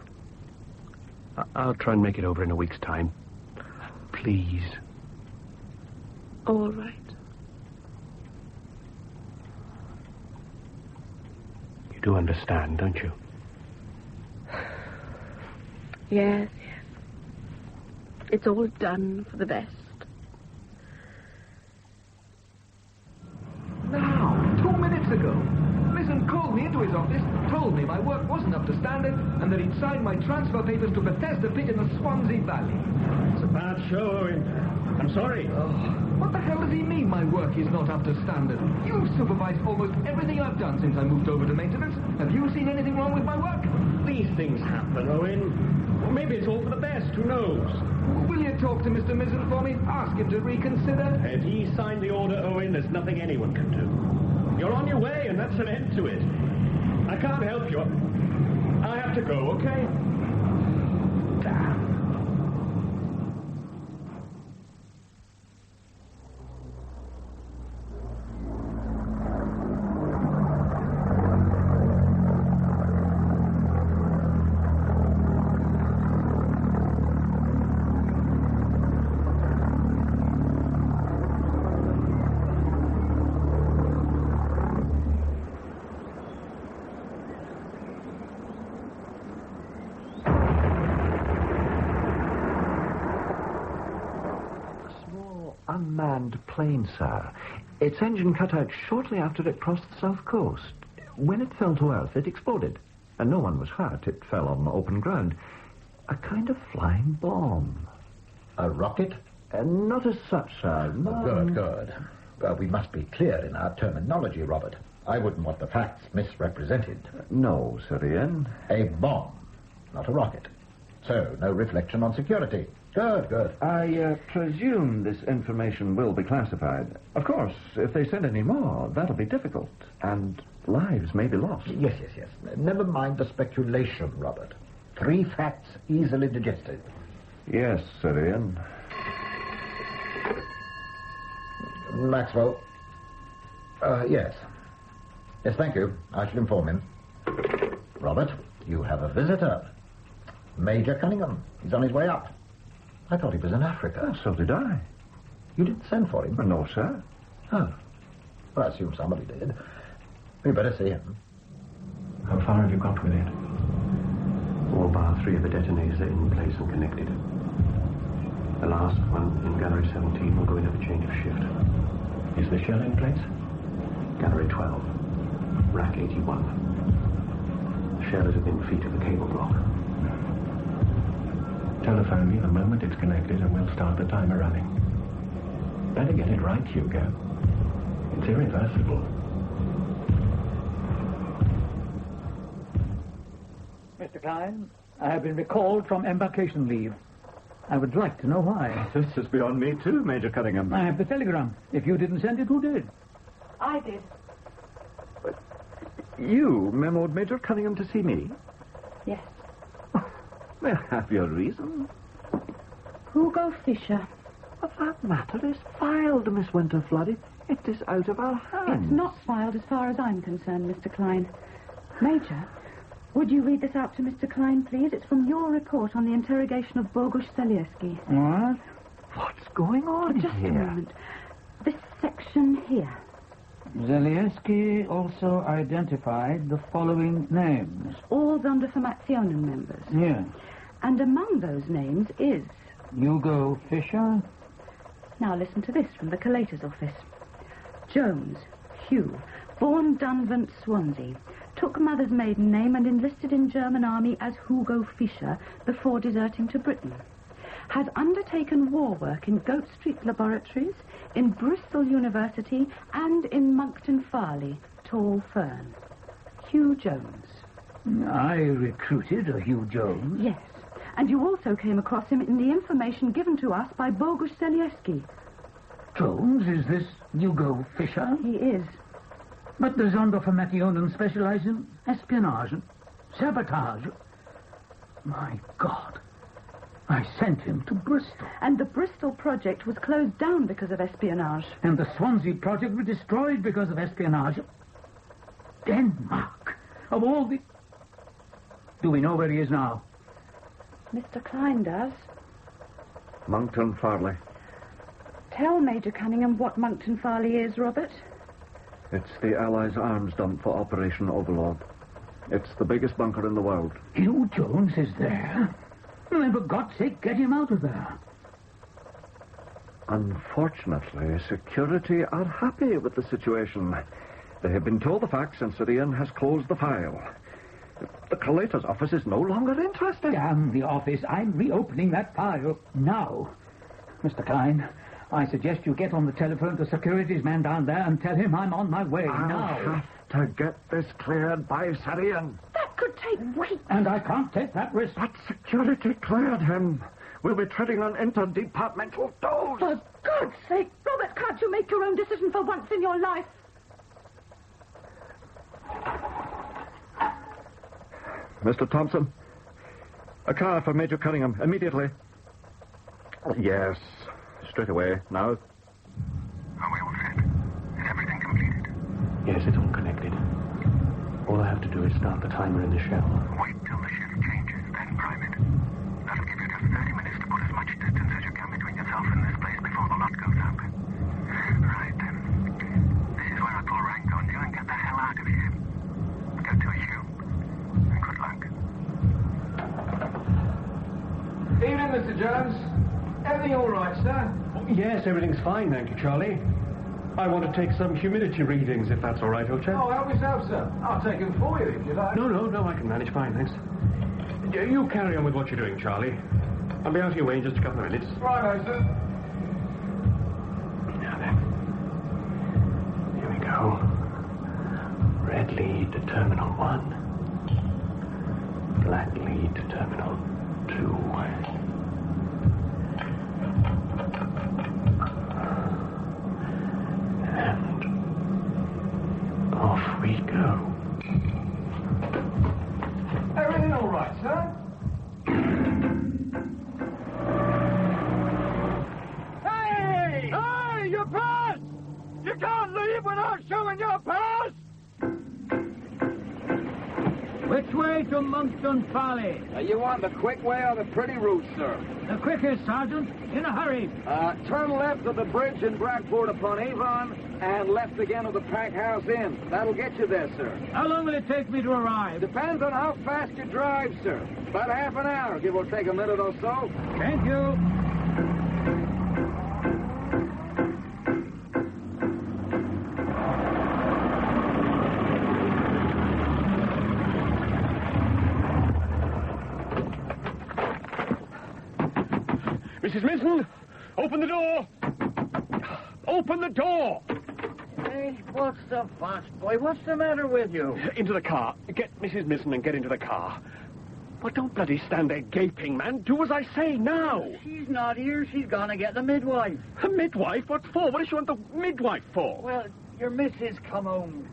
I'll try and make it over in a week's time. Please. All right. You do understand, don't you? Yes, yes. It's all done for the best. Now, 2 minutes ago, Mizzen called me into his office, told me my work wasn't up to standard, and that he'd signed my transfer papers to Bethesda Pit in the Swansea Valley. It's a bad show, Owen. I'm sorry. Oh, what the hell does he mean my work is not up to standard? You've supervised almost everything I've done since I moved over to maintenance. Have you seen anything wrong with my work? These things happen, Owen. Well, maybe it's all for the best. Who knows? Will you talk to Mr. Mizzen for me? Ask him to reconsider. If he signed the order, Owen, there's nothing anyone can do. You're on your way, and that's an end to it. I can't help you. I have to go, okay? Damn. Unmanned plane, sir. Its engine cut out shortly after it crossed the south coast. When it fell to earth, it exploded, and no one was hurt. It fell on open ground. A kind of flying bomb. A rocket? Not as such, sir. Good, good. Well, we must be clear in our terminology, Robert. I wouldn't want the facts misrepresented. No, Sir Ian. A bomb, not a rocket. So, no reflection on security. Good, good. I presume this information will be classified. Of course, if they send any more, that'll be difficult, and lives may be lost. Yes. Never mind the speculation, Robert. 3 facts easily digested. Yes, Sir Ian. Maxwell. Yes. Yes, thank you. I shall inform him. Robert, you have a visitor. Major Cunningham. He's on his way up. I thought he was in Africa. Oh, so did I. You didn't send for him? No, sir. Oh. Well, I assume somebody did. We better see him. How far have you got with it? All bar 3 of the detonators are in place and connected. The last one in Gallery 17 will go in at a change of shift. Is the shell in place? Gallery 12. Rack 81. The shell is within feet of the cable block. Telephone me the moment it's connected and we'll start the timer running. Better get it right, Hugo. It's irreversible. Mr. Klein, I have been recalled from embarkation leave. I would like to know why. This is beyond me, too, Major Cunningham. I have the telegram. If you didn't send it, who did? I did. You memoed Major Cunningham to see me? Yes. May I have your reason? Hugo Fisher. But that matter is filed, Miss Winterflood. It is out of our hands. It's not filed as far as I'm concerned, Mr. Klein. Major, would you read this out to Mr. Klein, please? It's from your report on the interrogation of Bogusz Salierski. What? What's going on Just here? a moment. This section here. Zalieski also identified the following names. All Sonderformationen members. Yes. And among those names is... Hugo Fisher. Now listen to this from the collator's office. Jones, Hugh, born Dunvant, Swansea, took mother's maiden name and enlisted in German army as Hugo Fischer before deserting to Britain. Has undertaken war work in Goat Street Laboratories, in Bristol University, and in Monkton Farley, Tall Fern. Hugh Jones. I recruited a Hugh Jones. Yes, and you also came across him in the information given to us by Bogusz Zalieski. Jones, is this Hugo Fischer? He is. But the Sonderformationen specialize in espionage and sabotage. My God. I sent him to Bristol. And the Bristol project was closed down because of espionage. And the Swansea project was destroyed because of espionage. Denmark. Of all the... Do we know where he is now? Mr. Klein does. Monkton Farley. Tell Major Cunningham what Monkton Farley is, Robert. It's the Allies' arms dump for Operation Overlord. It's the biggest bunker in the world. Hugh Jones is there? Well, for God's sake, get him out of there. Unfortunately, security are happy with the situation. They have been told the facts and Syrian has closed the file. The collator's office is no longer interested. Damn the office. I'm reopening that file now. Mr. Klein, I suggest you get on the telephone to the securities man down there and tell him I'm on my way now. I'll have to get this cleared by Syrian. That could take weeks. And I can't take that risk. But security cleared him. We'll be treading on interdepartmental toes. For God's sake, Robert, can't you make your own decision for once in your life? Mr. Thompson, a car for Major Cunningham, immediately. Yes, straight away, now. Are we all set? Is everything completed? Yes, it's all connected. All I have to do is start the timer in the shell. Wait till the shift changes, then prime it. That'll give you just 30 minutes to put as much distance as you can between yourself and this place before the lot goes up. Right, then. This is where I pull rank on you and get the hell out of here. Go to you. And good luck. Evening, Mr. Jones. Everything all right, sir? Yes, everything's fine, thank you, Charlie. I want to take some humidity readings, if that's all right, old chap. Oh, help yourself, sir. I'll take them for you, if you like. No, I can manage fine, thanks. You carry on with what you're doing, Charlie. I'll be out of your way in just a couple of minutes. Righto, sir. Now then. Here we go. Red lead to Terminal 1. Black lead to Terminal 2. And off we go. Everything all right, sir? Hey! Hey, your pass! You can't leave without showing your pass! Which way to Monkton Farley? You want the quick way or the pretty route, sir? The quickest, Sergeant. In a hurry. Turn left of the bridge in Bradford upon Avon and left again of the Pack House Inn. That'll get you there, sir. How long will it take me to arrive? Depends on how fast you drive, sir. About half an hour, give or take a minute or so. Thank you. Mrs. Minton, open the door! Open the door! Hey, what's the fuss, boy? What's the matter with you? Into the car. Get Mrs. Minton and get into the car. But don't bloody stand there gaping, man. Do as I say now. She's not here. She's gone to get the midwife. A midwife? What for? What does she want the midwife for? Well, your missus come home.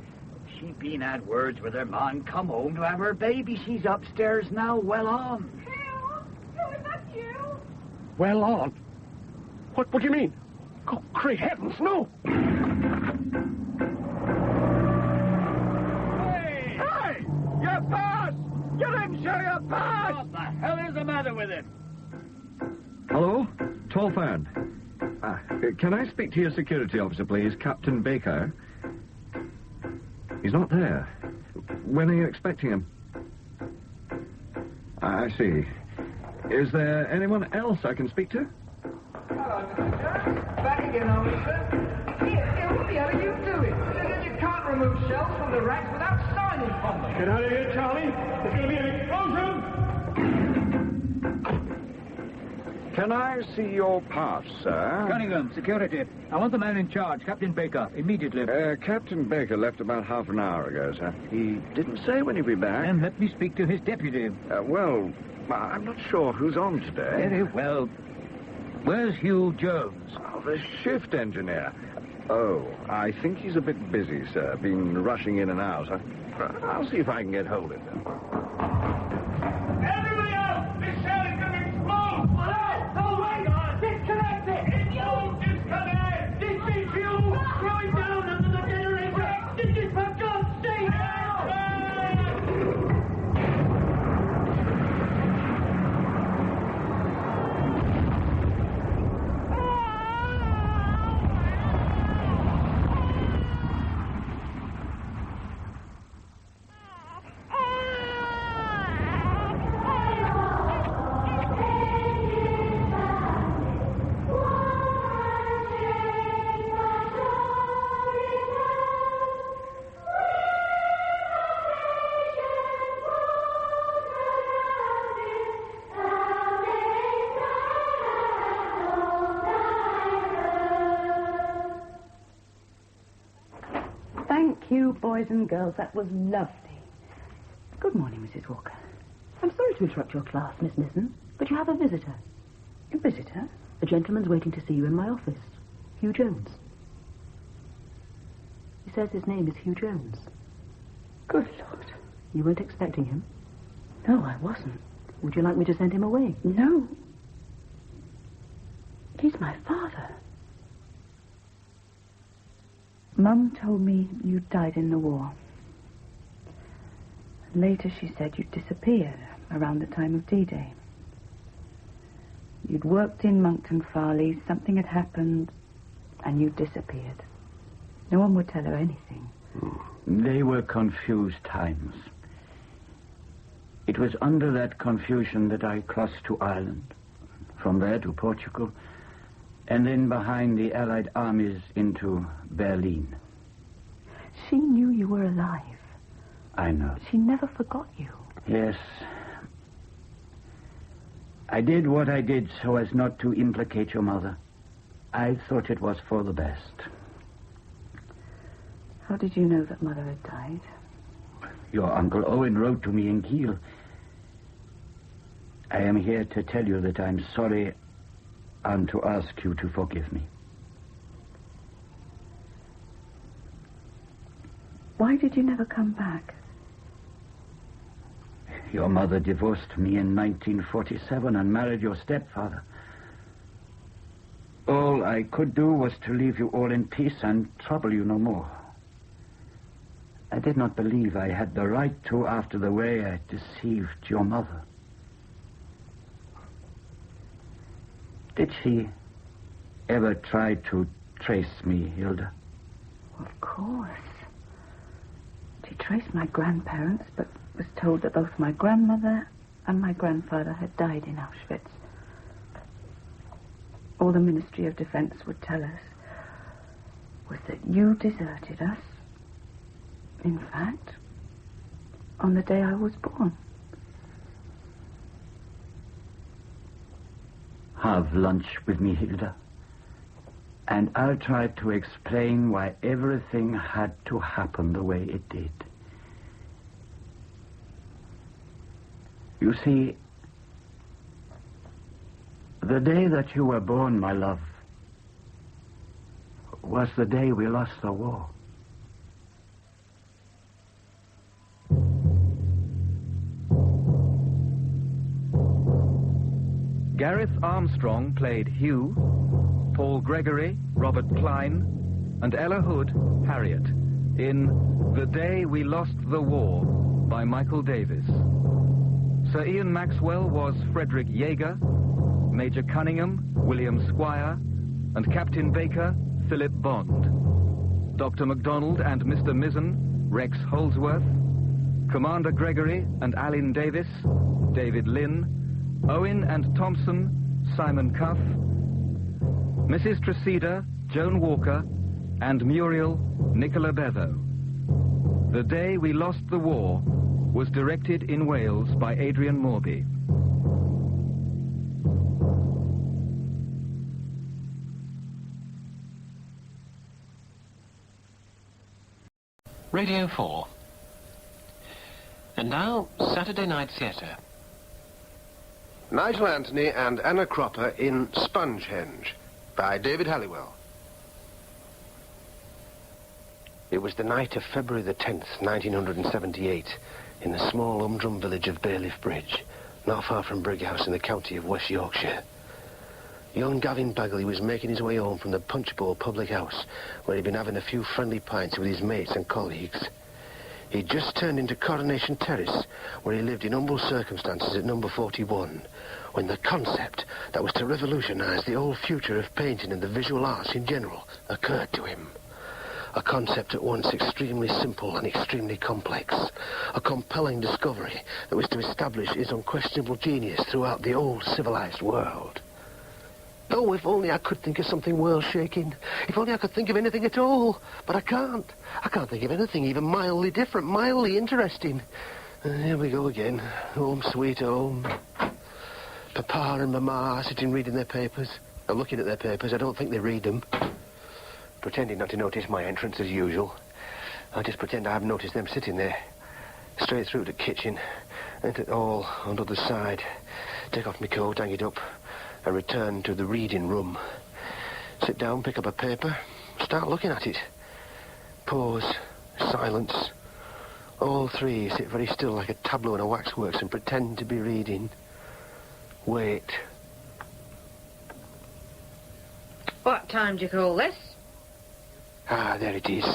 She been at words with her man. Come home to have her baby. She's upstairs now, well on. Phil, is that you? Well on? What do you mean? Oh, great heavens, no! Hey! Hey! Your pass! You didn't show your pass! What the hell is the matter with him? Hello? Tall Fern. Can I speak to your security officer, please? Captain Baker. He's not there. When are you expecting him? I see. Is there anyone else I can speak to? Hello, Mr. Jones. Back again, officer. Here, what the hell are you doing? You can't remove shells from the racks without signing from them. Get out of here, Charlie. There's going to be an explosion. Can I see your pass, sir? Cunningham, security. I want the man in charge, Captain Baker, immediately. Captain Baker left about half an hour ago, sir. He didn't say when he'd be back. Then let me speak to his deputy. Well, I'm not sure who's on today. Very well. Where's Hugh Jones? Oh, the shift engineer. Oh, I think he's a bit busy, sir. Been rushing in and out. I'll see if I can get hold of him. Everybody else! This shell is going to explode! No, wait! Disconnect it! You disconnect! This is you! Throw it down under the generator! This is for God's sake! Thank you, boys and girls. That was lovely. Good morning, Mrs. Walker. I'm sorry to interrupt your class, Miss Nissen, but you have a visitor. A visitor? A gentleman's waiting to see you in my office. Hugh Jones. He says his name is Hugh Jones. Good Lord. You weren't expecting him? No, I wasn't. Would you like me to send him away? No. He's my father. Mum told me you died in the war. Later she said you'd disappeared around the time of D-Day. You'd worked in Monkton Farley, something had happened, and you disappeared. No one would tell her anything. They were confused times. It was under that confusion that I crossed to Ireland, from there to Portugal, and then behind the Allied armies into Berlin. She knew you were alive. I know. She never forgot you. Yes. I did what I did so as not to implicate your mother. I thought it was for the best. How did you know that Mother had died? Your Uncle Owen wrote to me in Kiel. I am here to tell you that I'm sorry and to ask you to forgive me. Why did you never come back? Your mother divorced me in 1947 and married your stepfather. All I could do was to leave you all in peace and trouble you no more. I did not believe I had the right to after the way I deceived your mother. Did she ever try to trace me, Hilda? Of course. She traced my grandparents, but was told that both my grandmother and my grandfather had died in Auschwitz. All the Ministry of Defense would tell us was that you deserted us. In fact, on the day I was born. Have lunch with me, Hilda. And I'll try to explain why everything had to happen the way it did. You see, the day that you were born, my love, was the day we lost the war. Gareth Armstrong played Hugh, Paul Gregory, Robert Klein, and Ella Hood, Harriet, in The Day We Lost the War by Michael Davis. Sir Ian Maxwell was Frederick Yeager, Major Cunningham, William Squire, and Captain Baker, Philip Bond. Dr. MacDonald and Mr. Mizzen, Rex Holdsworth, Commander Gregory and Alan Davis, David Lynn, Owen and Thompson, Simon Cuff, Mrs. Tresida, Joan Walker, and Muriel Nicola Bevo. The Day We Lost the War was directed in Wales by Adrian Morby. Radio 4. And now, Saturday Night Theatre. Nigel Anthony and Anna Cropper in Spongehenge by David Halliwell. It was the night of February the 10th, 1978, in the small humdrum village of Bailiff Bridge, not far from Brighouse in the county of West Yorkshire. Young Gavin Bagley was making his way home from the Punch Bowl public house, where he'd been having a few friendly pints with his mates and colleagues. He'd just turned into Coronation Terrace, where he lived in humble circumstances at number 41, when the concept that was to revolutionise the whole future of painting and the visual arts in general occurred to him. A concept at once extremely simple and extremely complex. A compelling discovery that was to establish his unquestionable genius throughout the old civilized world. Oh, if only I could think of something world-shaking. If only I could think of anything at all. But I can't. I can't think of anything even mildly different, mildly interesting. Here we go again. Home sweet home. Papa and Mama are sitting reading their papers. Or looking at their papers. I don't think they read them. Pretending not to notice my entrance as usual. I just pretend I haven't noticed them sitting there. Straight through to the kitchen. Enter it all on the other side. Take off my coat, hang it up. And return to the reading room. Sit down, pick up a paper, start looking at it. Pause, silence. All three sit very still like a tableau in a waxworks and pretend to be reading. Wait. What time do you call this? Ah, there it is.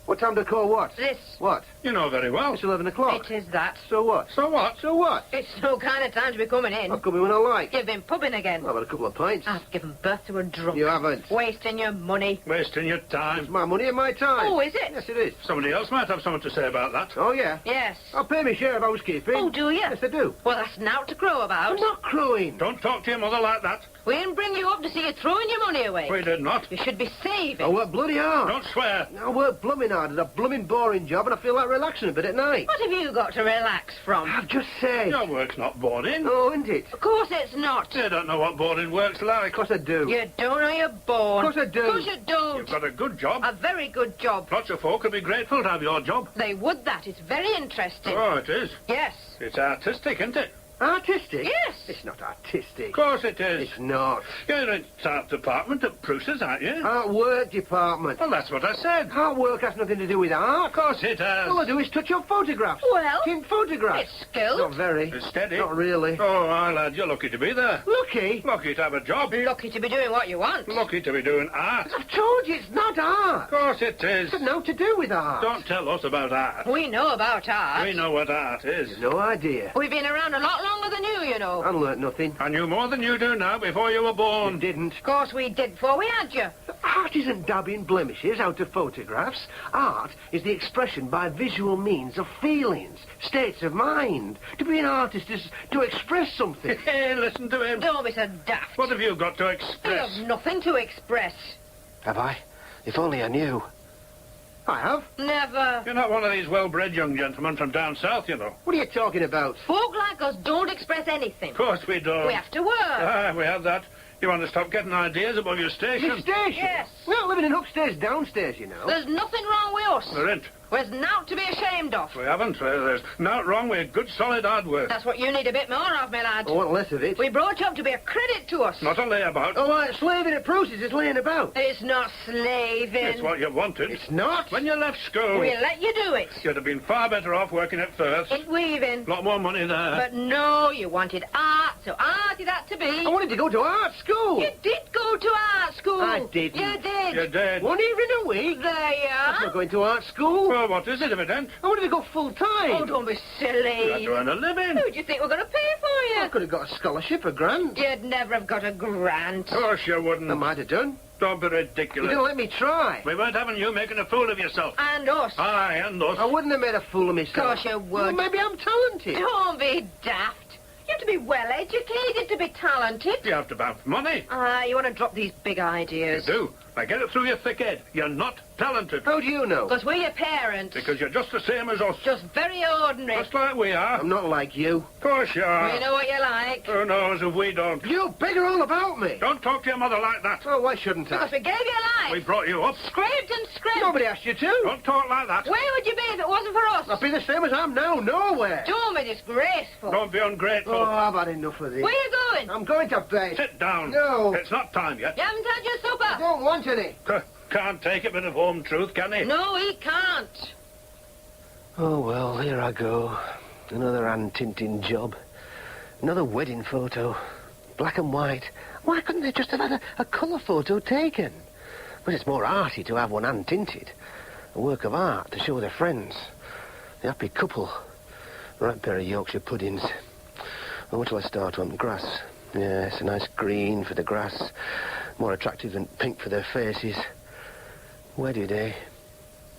What time do I call what? This. What? You know very well. It's 11 o'clock. It is that. So what? So what? So what? It's no kind of time to be coming in. I'll come in when I like. You've been pubbing again. I've had a couple of pints. I've given birth to a drunk. You haven't. Wasting your money. Wasting your time. It's my money and my time. Oh, is it? Yes, it is. Somebody else might have something to say about that. Oh, yeah? Yes. I'll pay my share of housekeeping. Oh, do you? Yes, I do. Well, that's now to crow about. I'm not crowing. Don't talk to your mother like that. We didn't bring you up to see you throwing your money away. We did not. You should be saving. I work bloody hard. Don't swear. I work blooming hard. It's a blooming boring job, and I feel like relaxing a bit at night. What have you got to relax from? I've just said. Your work's not boring. Oh, isn't it? Of course it's not. You don't know what boring work's like. Of course I do. You don't know you're born. Of course I do. Of course you don't. You've got a good job. A very good job. Lots of folk would be grateful to have your job. They would that. It's very interesting. Oh, it is. Yes. It's artistic, isn't it? Artistic? Yes. It's not artistic. Of course it is. It's not. You're in art department at Prusa's, aren't you? Artwork department. Well, that's what I said. Artwork has nothing to do with art. Of course it has. All I do is touch up photographs. Well, in photographs. It's skilled. Not very. It's steady. Not really. Oh, aye, lad, you're lucky to be there. Lucky? Lucky to have a job. Lucky to be doing what you want. Lucky to be doing art. I've told you it's not art. Of course it is. It's got nothing to do with art. Don't tell us about art. We know about art. We know what art is. You've no idea. We've been around a lot longer than you know. I learnt nothing. I knew more than you do now before you were born. You didn't. Of course we did before we had you. Art isn't dabbing blemishes out of photographs. Art is the expression by visual means of feelings, states of mind. To be an artist is to express something. Hey, listen to him. Don't be so daft. What have you got to You express? have nothing to express. Have I? If only I knew. I have. Never. You're not one of these well-bred young gentlemen from down south, you know. What are you talking about? Folk like us don't express anything. Of course we don't. We have to work. Ah, we have that. You want to stop getting ideas above your station? Your station? Yes. We're not living in upstairs, downstairs, you know. There's nothing wrong with us. There ain't. There's naught to be ashamed of. We haven't. There's not wrong with good, solid hard work. That's what you need a bit more of, my lad. I want less of it. We brought you up to be a credit to us. Not a layabout. Oh, like slaving at Prusa's is laying about. It's not slaving. It's what you wanted. It's not. When you left school, We'll let you do it. you'd have been far better off working at Firth. In weaving. A lot more money there. But no, you wanted art, so art it had to be. I wanted to go to art school. You did go to art school. school. I didn't. You did. You did. 1 evening a week? There you are. That's not going to art school. Well, what is it if it ain't? I wanted to go full-time. Oh, don't be silly. You're doing a living. Who do you think we're going to pay for you? I could have got a scholarship, a grant. You'd never have got a grant. Of course you wouldn't. I might have done. Don't be ridiculous. You didn't let me try. We weren't having you making a fool of yourself. And us. Aye, and us. I wouldn't have made a fool of myself. Of course you would. Well, maybe I'm talented. Don't be daft. You have to be well-educated to be talented. You have to have money. You want to drop these big ideas. You do. I get it through your thick head. You're not talented. How do you know? Because we're your parents. Because you're just the same as us. Just very ordinary. Just like we are. I'm not like you. Of course you are. We know what you like. Who knows if we don't? You bigger all about me. Don't talk to your mother like that. Oh, why shouldn't I? Because we gave you life. We brought you up. Scraped and scraped. Nobody asked you to. Don't talk like that. Where would you be if it wasn't for us? I'd be the same as I am now. Nowhere. Don't be disgraceful. Don't be ungrateful. Oh, I've had enough of this. Where are you going? I'm going to bed. Sit down. No. It's not time yet. You haven't had your supper. I don't want any. Can't take a bit of home truth, can he? No, he can't. Oh, well, here I go. Another hand-tinting job. Another wedding photo. Black and white. Why couldn't they just have had a colour photo taken? But it's more arty to have one hand-tinted. A work of art to show their friends. The happy couple. The right pair of Yorkshire puddings. Oh, what shall I start on? Grass. Yes, a nice green for the grass. More attractive than pink for their faces. Wedded, eh?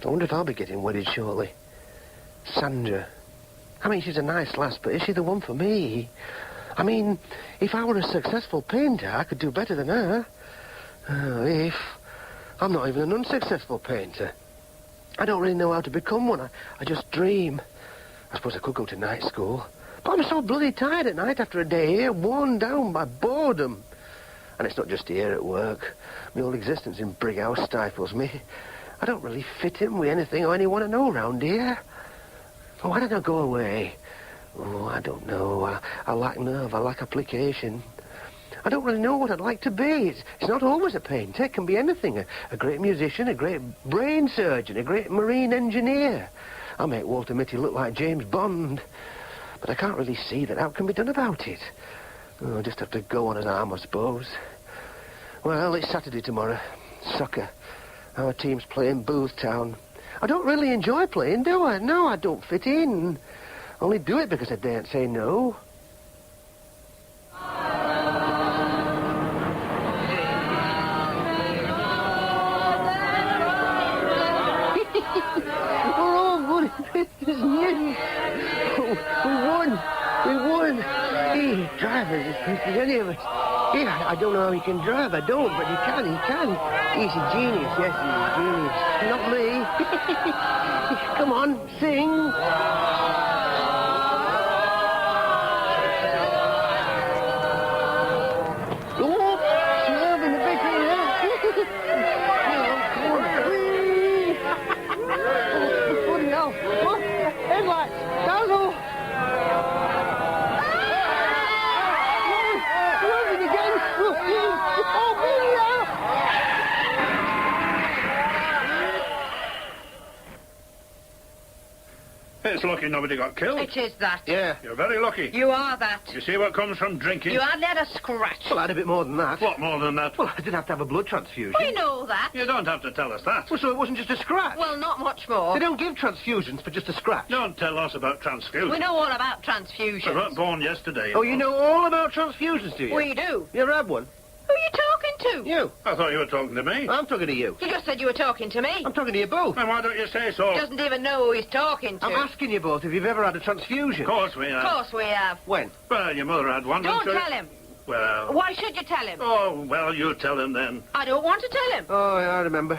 I wonder if I'll be getting wedded shortly. Sandra. I mean, she's a nice lass, but is she the one for me? I mean, if I were a successful painter, I could do better than her. Oh, if. I'm not even an unsuccessful painter. I don't really know how to become one. I just dream. I suppose I could go to night school. But I'm so bloody tired at night after a day here, worn down by boredom. And it's not just here at work. My whole existence in Brighouse stifles me. I don't really fit in with anything or anyone I know round here. Oh, why don't I go away? Oh, I don't know. I lack nerve. I lack application. I don't really know what I'd like to be. It's not always a painter. It can be anything. A great musician, a great brain surgeon, a great marine engineer. I make Walter Mitty look like James Bond. But I can't really see that. How can be done about it? Oh, I just have to go on as I am, I suppose. Well, it's Saturday tomorrow. Soccer. Our team's playing Boothtown. I don't really enjoy playing, do I? No, I don't fit in. I only do it because I daren't say no. We're all good at this news. We won. We won. Hey, drivers, if there's any of us. Yeah, I don't know how he can drive. I don't, but he can. He's a genius. Yes, he's a genius. Not me. Come on, sing. Oh, swerve in the big thing there. Come on. Whee! Oh, bloody hell. What? Headlights. Dazzle. It's lucky nobody got killed. It is that. Yeah. You're very lucky. You are that. You see what comes from drinking? You hardly had a scratch. Well, I had a bit more than that. What more than that? Well, I didn't have to have a blood transfusion. We know that. You don't have to tell us that. Well, so it wasn't just a scratch? Well, not much more. They don't give transfusions for just a scratch. Don't tell us about transfusions. We know all about transfusions. We weren't born yesterday. Oh, you know all about transfusions, do you? We do. You ever had one? Who are you talking to? You. I thought you were talking to me. I'm talking to you. You just said you were talking to me. I'm talking to you both. Then why don't you say so? He doesn't even know who he's talking to. I'm asking you both if you've ever had a transfusion. Of course we have. Of course we have. When? Well, your mother had one. Don't didn't tell she? him. Well... Why should you tell him? Oh, well, you tell him then. I don't want to tell him. Oh, yeah, I remember.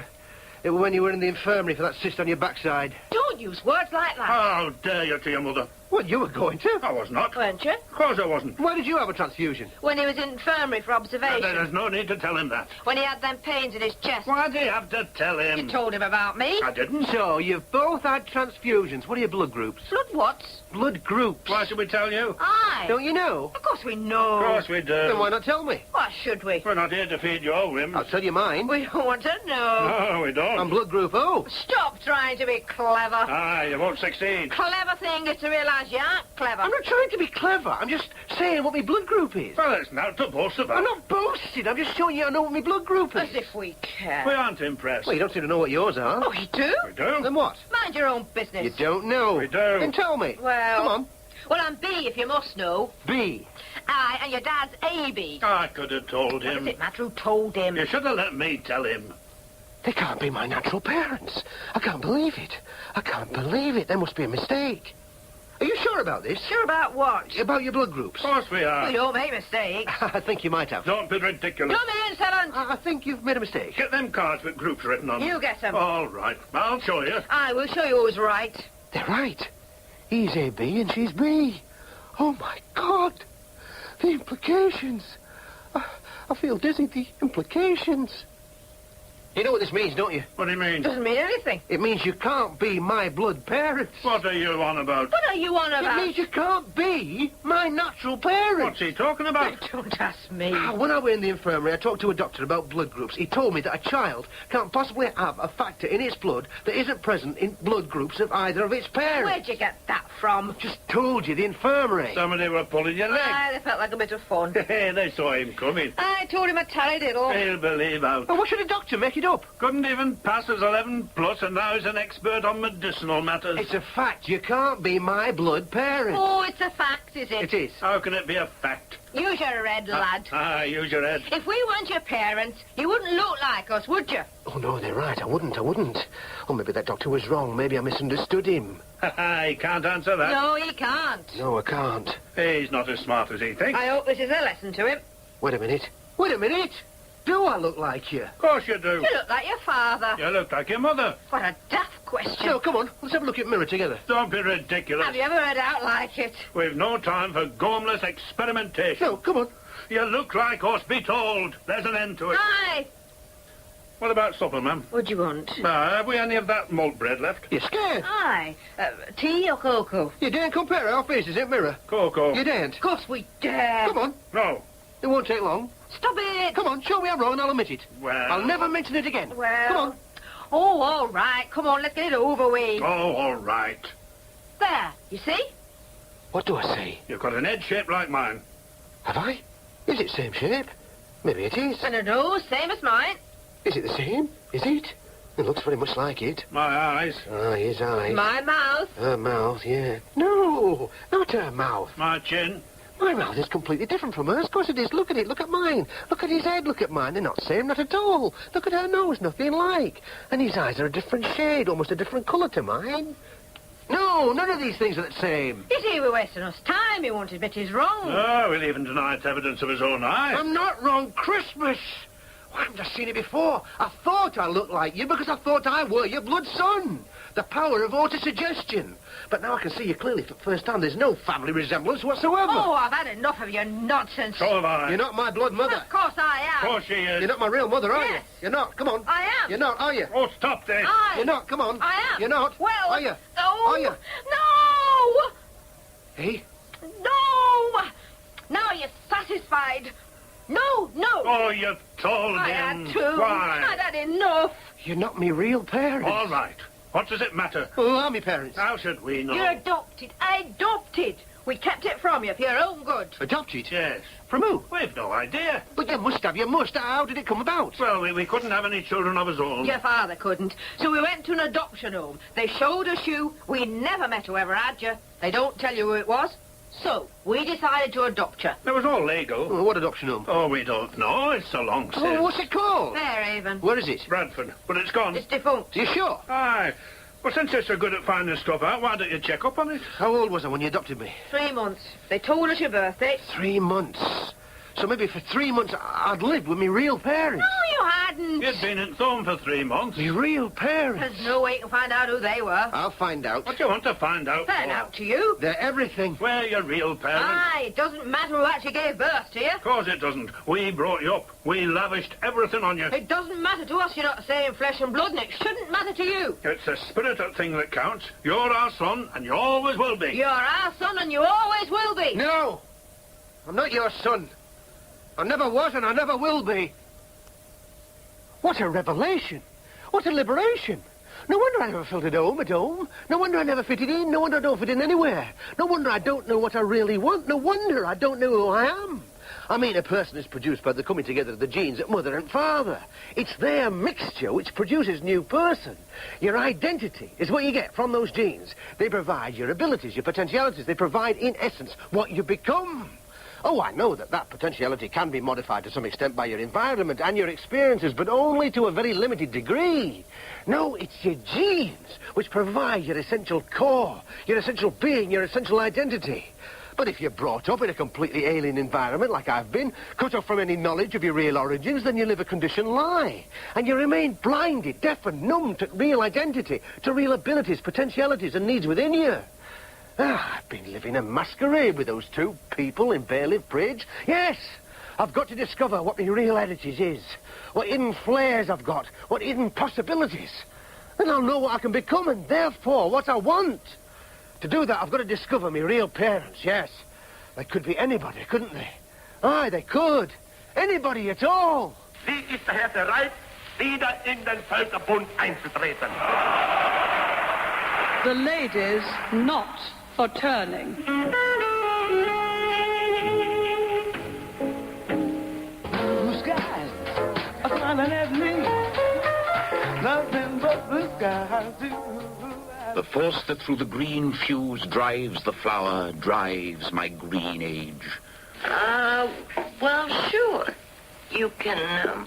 It was when you were in the infirmary for that cyst on your backside. Don't use words like that. How dare you to your mother? Well, you were going to. I was not. Weren't you? Of course I wasn't. Why did you have a transfusion? When he was in infirmary for observation. There's no need to tell him that. When he had them pains in his chest. Why do you have to tell him? You told him about me. I didn't. So, you've both had transfusions. What are your blood groups? Blood what? Blood groups. Why should we tell you? Aye. Don't you know? Of course we know. Of course we do. Then why not tell me? Why should we? We're not here to feed your whims. I'll tell you mine. We don't want to know. No, we don't. I'm blood group O. Stop trying to be clever. Ah, you won't succeed. Clever thing is to realise you aren't clever. I'm not trying to be clever. I'm just saying what my blood group is. Well, it's not to boast about. I'm not boasting. I'm just showing you I know what my blood group is. As if we care. We aren't impressed. Well, you don't seem to know what yours are. Oh, you do? We do. Then what? Mind your own business. You don't know. We do. Then tell me. Well... Come on. Well, I'm B, if you must know. B. Aye, and your dad's AB. I could have told What him. does it matter who told him? You should have let me tell him. They can't be my natural parents. I can't believe it. I can't believe it. There must be a mistake. Are you sure about this? Sure about what? About your blood groups. Of course we are. We don't make mistakes. I think you might have. Don't be ridiculous. Come in, Sergeant. I think you've made a mistake. Get them cards with groups written on them. You get them. All right. I'll show you. I will show you who's right. They're right. He's AB and she's B. Oh, my God. The implications. I feel dizzy. The implications. You know what this means, don't you? What do you mean? Doesn't mean anything. It means you can't be my blood parents. What are you on about? What are you on about? It means you can't be my natural parents. What's he talking about? Don't ask me. When I went in the infirmary, I talked to a doctor about blood groups. He told me that a child can't possibly have a factor in its blood that isn't present in blood groups of either of its parents. Where'd you get that from? Just told you, the infirmary. Somebody were pulling your leg. Aye, they felt like a bit of fun. They saw him coming. I told him a taradiddle. He'll believe out. Well, what should a doctor make it up? Couldn't even pass as 11 plus, and now he's an expert on medicinal matters. It's a fact. You can't be my blood parents. Oh, it's a fact, is it? It is. How can it be a fact? Use your head, lad. Use your head. If we weren't your parents, you wouldn't look like us, would you? Oh, no, they're right. I wouldn't. Oh, maybe that doctor was wrong. Maybe I misunderstood him. He can't answer that. No, he can't. No, I can't. He's not as smart as he thinks. I hope this is a lesson to him. Wait a minute. Do I look like you? Of course you do. You look like your father. You look like your mother. What a daft question. No, come on. Let's have a look at the mirror together. Don't be ridiculous. Have you ever heard out like it? We've no time for gormless experimentation. No, come on. You look like us, be told. There's an end to it. Aye. What about supper, ma'am? What'd you want? Have we any of that malt bread left? You're scared. Aye. Tea or cocoa? You daren't compare our faces, ain't mirror? Cocoa. You daren't. Of course we dare. Come on. No. It won't take long. Stop it. Come on, show me I'm wrong and I'll admit it. Well... I'll never mention it again. Well... Come on. Oh, all right. Come on, let's get it over with. Oh, all right. There, you see? What do I see? You've got an head shaped like mine. Have I? Is it same shape? Maybe it is. And a nose, same as mine. Is it the same? Is it? It looks very much like it. My eyes. His eyes. My mouth. Her mouth, yeah. No, not her mouth. My chin. My mouth is completely different from hers. Of course it is. Look at it. Look at mine. Look at his head. Look at mine. They're not same, not at all. Look at her nose. Nothing like. And his eyes are a different shade, almost a different colour to mine. No, none of these things are the same. You see, we're wasting us time. He won't admit he's wrong. Oh, we'll even deny it's evidence of his own eyes. I'm not wrong. Christmas. Why, I haven't just seen it before. I thought I looked like you because I thought I were your blood son. The power of autosuggestion. But now I can see you clearly for the first time. There's no family resemblance whatsoever. Oh, I've had enough of your nonsense. So have I. You're not my blood mother. Of course I am. Of course she is. You're not my real mother, are Yes. you? You're not. Come on. I am. You're not, are you? Oh, stop this. You're not. Come on. I am. You're not. Well... Are you? Oh. Are you? No! Hey? No! Now you're satisfied. No. Oh, you've told I him. had to. Why? I'd had enough. You're not me real parents. All right. What does it matter? Who are me parents? How should we know? You're adopted. Adopted. We kept it from you for your own good. Adopted? Yes. From who? We've no idea. But you must have. You must. How did it come about? Well, we couldn't have any children of his own. Your father couldn't. So we went to an adoption home. They showed us you. We never met whoever had you. They don't tell you who it was. So we decided to adopt you. It was all legal. Oh, what adoption home? Oh, we don't know. It's so long since. Oh, what's it called? Fairhaven. Where is it? Bradford. But it's gone. It's defunct. You sure? Aye. Well, since you're so good at finding stuff out, why don't you check up on it? How old was I when you adopted me? 3 months. They told us your birthday. 3 months. So maybe for 3 months I'd lived with me real parents. No, you hadn't. You'd been in Thorn for 3 months. Me real parents. There's no way you can find out who they were. I'll find out. What do you want to find out Find for? out to you. They're everything. We're your real parents. Aye, it doesn't matter who actually gave birth to you. Of course it doesn't. We brought you up. We lavished everything on you. It doesn't matter to us. You're not the same flesh and blood, and it shouldn't matter to you. It's the spirited thing that counts. You're our son, and you always will be. You're our son, and you always will be. No. I'm not your son. I never was and I never will be. What a revelation. What a liberation. No wonder I never felt at home. No wonder I never fitted in. No wonder I don't fit in anywhere. No wonder I don't know what I really want. No wonder I don't know who I am. I mean, a person is produced by the coming together of the genes of mother and father. It's their mixture which produces new person. Your identity is what you get from those genes. They provide your abilities, your potentialities. They provide, in essence, what you become. Oh, I know that potentiality can be modified to some extent by your environment and your experiences, but only to a very limited degree. No, it's your genes which provide your essential core, your essential being, your essential identity. But if you're brought up in a completely alien environment, like I've been, cut off from any knowledge of your real origins, then you live a conditioned lie. And you remain blinded, deaf and numb to real identity, to real abilities, potentialities and needs within you. I've been living a masquerade with those two people in Bailiff Bridge. Yes, I've got to discover what my real heritage is, what hidden flares I've got, what hidden possibilities. Then I'll know what I can become and therefore what I want. To do that, I've got to discover my real parents, yes. They could be anybody, couldn't they? Aye, they could. Anybody at all. Sie ist daher bereit, wieder in den Völkerbund einzutreten. The ladies not for turning. Blue skies are smiling at me. Nothing but blue skies do. The force that through the green fuse drives the flower drives my green age. Well, sure. You can,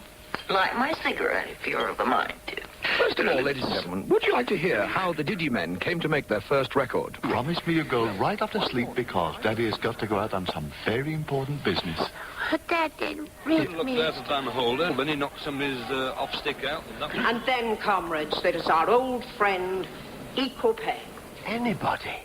light my cigarette if you're of a mind to. First of all, ladies and gentlemen, would you like to hear how the Diddy Men came to make their first record? Promise me you'll go right after sleep because Daddy has got to go out on some very important business. But Dad didn't really Look there for Van Holder when he knocked somebody's off stick out. And then, comrades, there is our old friend, equal pay. Anybody?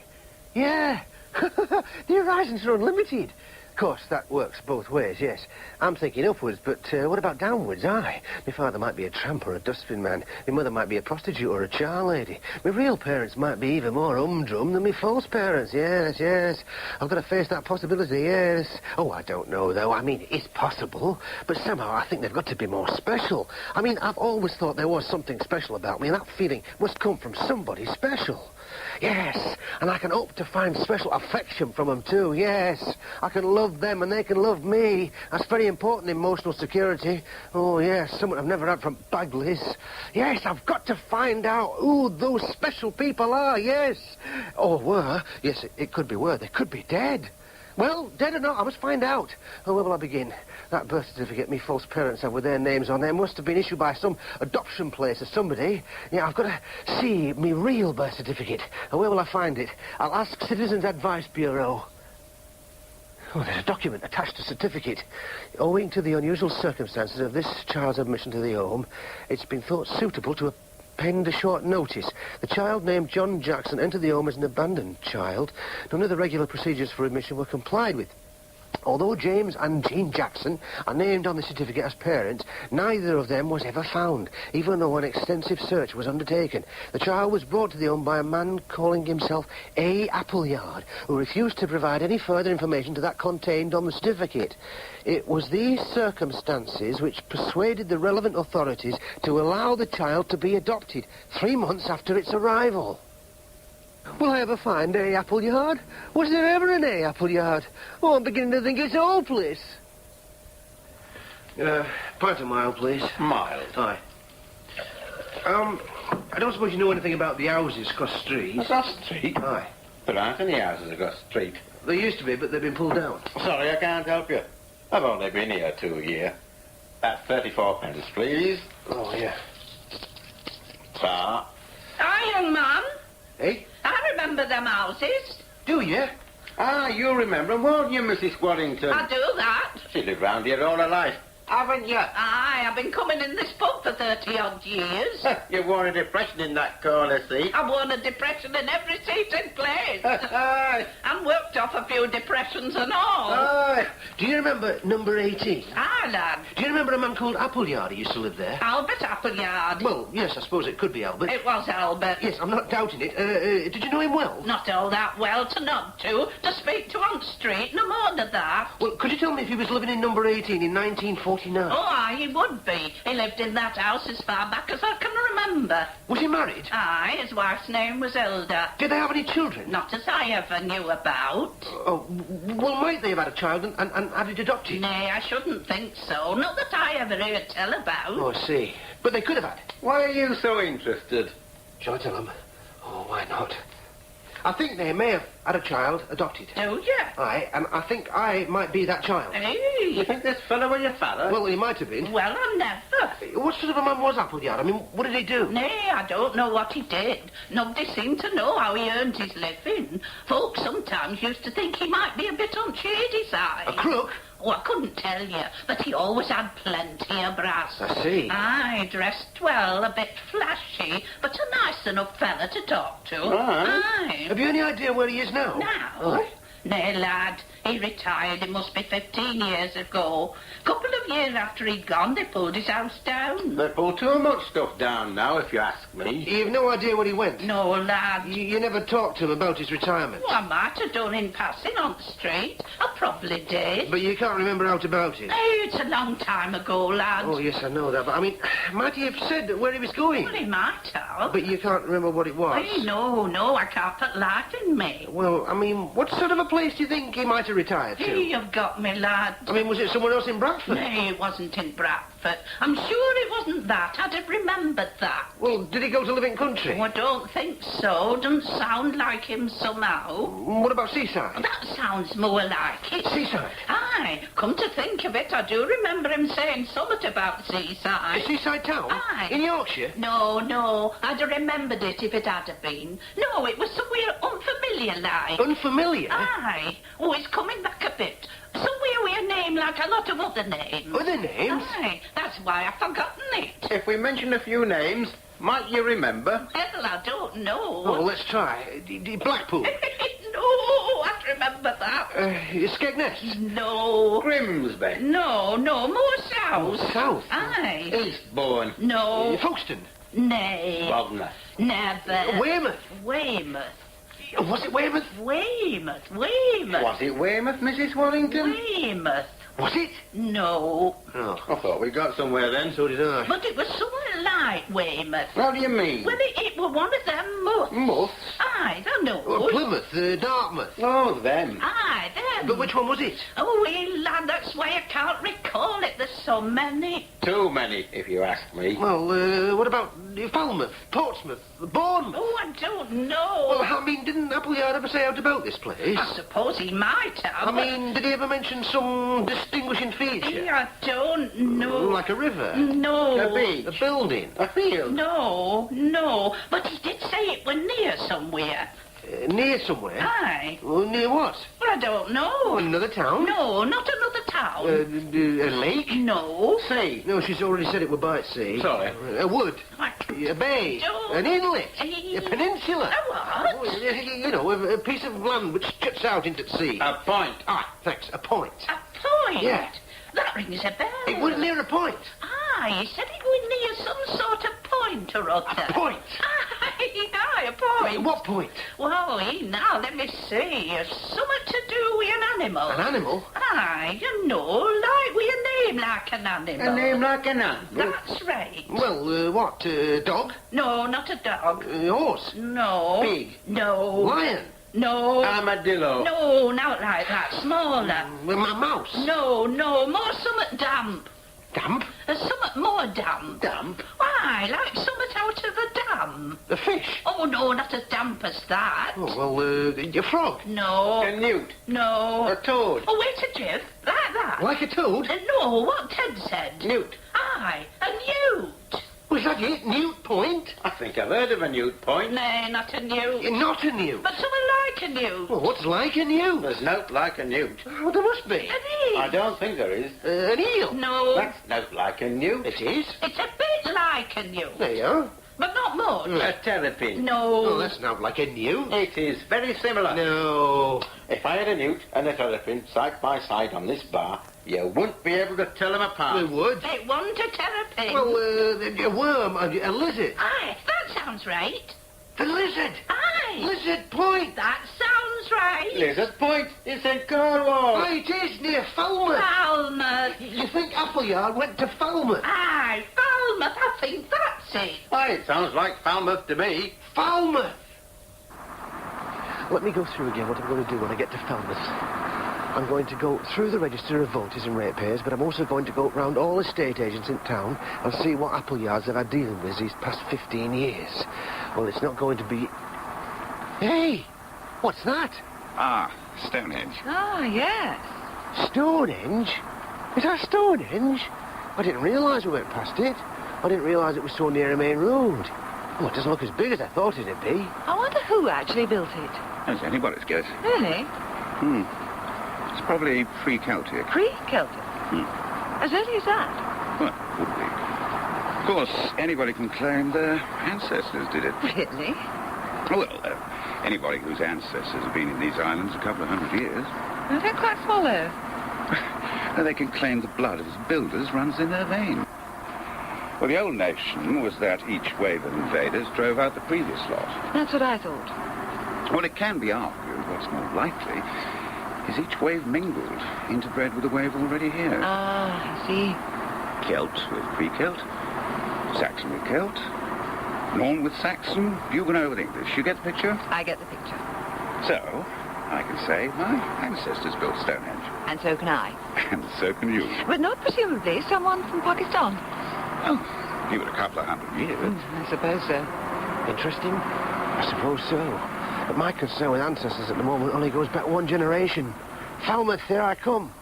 Yeah. The horizons are unlimited. Of course, that works both ways, yes. I'm thinking upwards, but what about downwards? Aye. My father might be a tramp or a dustbin man. My mother might be a prostitute or a char lady. My real parents might be even more humdrum than my false parents. Yes, yes. I've got to face that possibility, yes. Oh, I don't know, though. I mean, it's possible. But somehow I think they've got to be more special. I mean, I've always thought there was something special about me, and that feeling must come from somebody special. Yes, and I can hope to find special affection from them too, yes. I can love them and they can love me. That's very important, emotional security. Oh, yes, something I've never had from Bagleys. Yes, I've got to find out who those special people are, yes. Or were. Yes, it could be were. They could be dead. Well, dead or not, I must find out. Oh, where will I begin? That birth certificate me false parents have with their names on there must have been issued by some adoption place or somebody. Yeah, I've got to see me real birth certificate. And where will I find it? I'll ask Citizens Advice Bureau. Oh, there's a document attached to certificate. Owing to the unusual circumstances of this child's admission to the home, it's been thought suitable to append a short notice. The child named John Jackson entered the home as an abandoned child. None of the regular procedures for admission were complied with. Although James and Jean Jackson are named on the certificate as parents, neither of them was ever found, even though an extensive search was undertaken. The child was brought to the home by a man calling himself A. Appleyard, who refused to provide any further information to that contained on the certificate. It was these circumstances which persuaded the relevant authorities to allow the child to be adopted 3 months after its arrival. Will I ever find A. Appleyard? Was there ever an A. Appleyard? Oh, I'm beginning to think it's hopeless. Pint a mile, please. Mild. Aye. I don't suppose you know anything about the houses across the street. Across the street? Aye. There aren't any houses across the street. There used to be, but they've been pulled down. Sorry, I can't help you. I've only been here 2 years. That's 34 pence, please. Oh, yeah. Sir. Hi, young man. Hey? I remember them houses. Do you? Ah, you remember them, won't you, Mrs. Waddington? I do that. She lived round here all her life. Haven't you? Aye, I've been coming in this pub for 30-odd years. You've worn a depression in that corner seat. I've worn a depression in every seat in place. Aye. And worked off a few depressions and all. Aye. Do you remember number 18? Aye, lad. Do you remember a man called Appleyard who used to live there? Albert Appleyard. Well, yes, I suppose it could be Albert. It was Albert. Yes, I'm not doubting it. Did you know him well? Not all that well to nod to speak to on the street, no more than that. Well, could you tell me if he was living in number 18 in 1949? Oh, aye, he would would be. He lived in that house as far back as I can remember. Was he married? Aye, his wife's name was Hilda. Did they have any children? Not as I ever knew about. Oh, well, might they have had a child and had it adopted? Nay, I shouldn't think so. Not that I ever heard tell about. Oh, I see. But they could have had. Why are you so interested? Shall I tell them? Oh, why not? I think they may have had a child adopted. Do you? Aye, and I think I might be that child. Hey. You think this fellow was your father? Well, he might have been. Well, I never. What sort of a man was Appleyard? I mean, what did he do? Nay, I don't know what he did. Nobody seemed to know how he earned his living. Folks sometimes used to think he might be a bit on shady side. A crook? Oh, I couldn't tell you, but he always had plenty of brass. I see. Aye, dressed well, a bit flashy, but a nice enough fella to talk to. Aye. Have you any idea where he is now? Now? Aye. Nay, lad, he retired, it must be 15 years ago. Couple of years after he'd gone, they pulled his house down. They pull too much stuff down now, if you ask me. You've no idea where he went? No, lad. You never talked to him about his retirement? Well, I might have done in passing on the street. I probably did. But you can't remember out about it? Hey, it's a long time ago, lad. Oh, yes, I know that. But, I mean, might he have said where he was going? Well, he might have. But you can't remember what it was? Hey, no, I can't put light in me. Well, I mean, what sort of a place do you think he might have retired to? Hey, you've got me, lad. I mean, was it somewhere else in Bradford? Nay, it wasn't in Bradford. I'm sure it wasn't that. I'd have remembered that. Well, did he go to live in country? Oh, I don't think so. Doesn't sound like him somehow. What about seaside? That sounds more like it. Seaside? Aye. Come to think of it, I do remember him saying something about seaside. A seaside town? Aye. In Yorkshire? No. I'd have remembered it if it had have been. No, it was somewhere unfamiliar like. Unfamiliar? Aye. Oh, it's coming back a bit. Somewhere with a name like a lot of other names. Other names? Aye. That's why I've forgotten it. If we mention a few names, might you remember? Well, I don't know. Oh, well, let's try. Blackpool? No, I remember that. Skegness? No. Grimsby? No, more south. Oh, south? Aye. Eastbourne? No. Folkestone? Nay. Bognor? Never. Weymouth? Weymouth. Was it Weymouth? Weymouth. Was it Weymouth, Mrs. Wallington? Weymouth. Was it? No. Oh. I thought we got somewhere then. So did I. But it was somewhere like Weymouth. How do you mean? Well, it was one of them muths. Muths? Aye, I know. Plymouth, Dartmouth. Oh, them. Aye, them. But which one was it? Oh, well, lad, that's why I can't recall it. There's so many. Too many, if you ask me. Well, what about Falmouth, Portsmouth, Bournemouth? Oh, I don't know. Well, I mean, didn't Appleyard ever say out about this place? I suppose he might have. I mean, did he ever mention some distinguishing feature? I don't know. Like a river? No. A beach? A building? A field? No. But he did say it was near somewhere. Near somewhere? Aye. Well, near what? Well, I don't know. Another town? No, not another town. A lake? No. Sea? No, she's already said it were by sea. Sorry. A wood? A bay? An inlet? A peninsula? A what? Oh, you know, a piece of land which juts out into the sea. A point? Ah, thanks, a point. A point? Yeah. That rings a bell. It was near a point. Aye, he said it was near some sort of point or other. A point? Aye, a point. What point? Well, now, let me see. It's something to do with an animal. An animal? Aye, you know, like with a name like an animal. A name like an animal? That's right. Well, what? Dog? No, not a dog. Horse? No. Pig? No. Lion? No. Armadillo? No, not like that. Smaller. A mouse? No, more something damp. Damp? Something more damp. Damp? Why, like something out of a dam. A fish? Oh, no, not as damp as that. Oh, well, a frog? No. A newt? No. A toad? Oh, wait a jiff. Like that. Like a toad? No, what Ted said. Newt? Aye, a newt. Was that it? Newt Point? I think I've heard of a newt point. Nay, not a newt. Not a newt? But something like a newt. Well, what's like a newt? There's no like a newt. Oh, there must be. An eel. I don't think there is. An eel? No. That's no like a newt. It is? It's a bit like a newt. There you are. But not much. A terrapin. No. Oh, that's not like a newt. It is very similar. No. If I had a newt and a terrapin side by side on this bar, you wouldn't be able to tell them apart. We would. It wasn't a terrapin. Well, a worm, a lizard. Aye, that sounds right. The lizard. Aye. Lizard Point. That sounds sounds right. Lizard Point. It's in Cornwall. Aye, it is, near Falmouth. Falmouth. You think Appleyard went to Falmouth? Aye, Falmouth. I think that's it. Why, it sounds like Falmouth to me. Falmouth! Let me go through again what I'm going to do when I get to Falmouth. I'm going to go through the register of voters and ratepayers, but I'm also going to go round all estate agents in town and see what Appleyards they've had dealing with these past 15 years. Well, it's not going to be... Hey! What's that? Ah, Stonehenge. Ah, yes. Stonehenge? Is that Stonehenge? I didn't realise we went past it. I didn't realise it was so near a main road. Oh, it doesn't look as big as I thought it'd be. I wonder who actually built it. That's anybody's guess. Really? It's probably pre-Celtic. Pre-Celtic? As early as that? Well, would be. Of course, anybody can claim their ancestors did it. Really? Well, anybody whose ancestors have been in these islands a couple of 100 years. Well, they're quite small, though. They can claim the blood of its builders runs in their veins. Well, the old notion was that each wave of invaders drove out the previous lot. That's what I thought. Well, it can be argued what's more likely is each wave mingled, interbred with a wave already here. Ah, I see. Celt with pre-Celt, Saxon with Celt, Norn with Saxon, Huguenot with English. You get the picture? I get the picture. So, I can say my ancestors built Stonehenge. And so can I. And so can you. But not presumably someone from Pakistan. Oh, give it a couple of 100 years. I suppose so. Interesting? I suppose so. But my concern with ancestors at the moment only goes back one generation. Falmouth, here I come.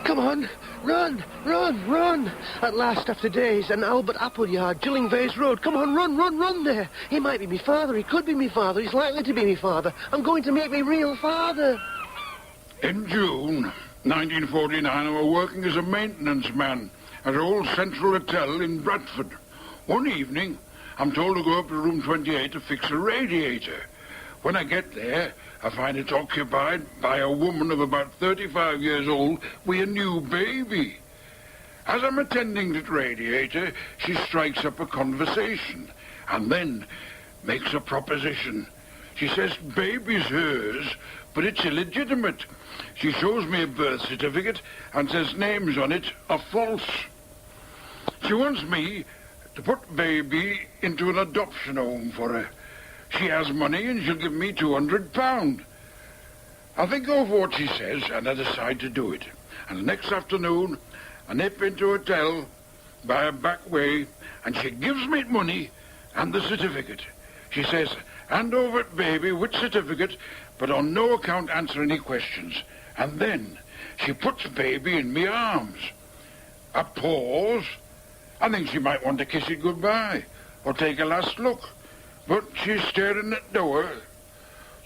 Come on, run, run, run. At last, after days, an Albert Appleyard, Gillingvays Road. Come on, run, run, run there. He might be me father, he could be me father, he's likely to be me father. I'm going to make me real father. In June 1949, I was working as a maintenance man at an old Central Hotel in Bradford. One evening, I'm told to go up to room 28 to fix a radiator. When I get there, I find it's occupied by a woman of about 35 years old with a new baby. As I'm attending to the radiator, she strikes up a conversation and then makes a proposition. She says baby's hers, but it's illegitimate. She shows me a birth certificate and says names on it are false. She wants me to put baby into an adoption home for her. She has money and she'll give me £200. I think over what she says and I decide to do it. And the next afternoon, I nip into a hotel by a back way and she gives me money and the certificate. She says, hand over baby with certificate, but on no account answer any questions. And then she puts baby in me arms. I pause. I think she might want to kiss it goodbye or take a last look. But she's staring at the door.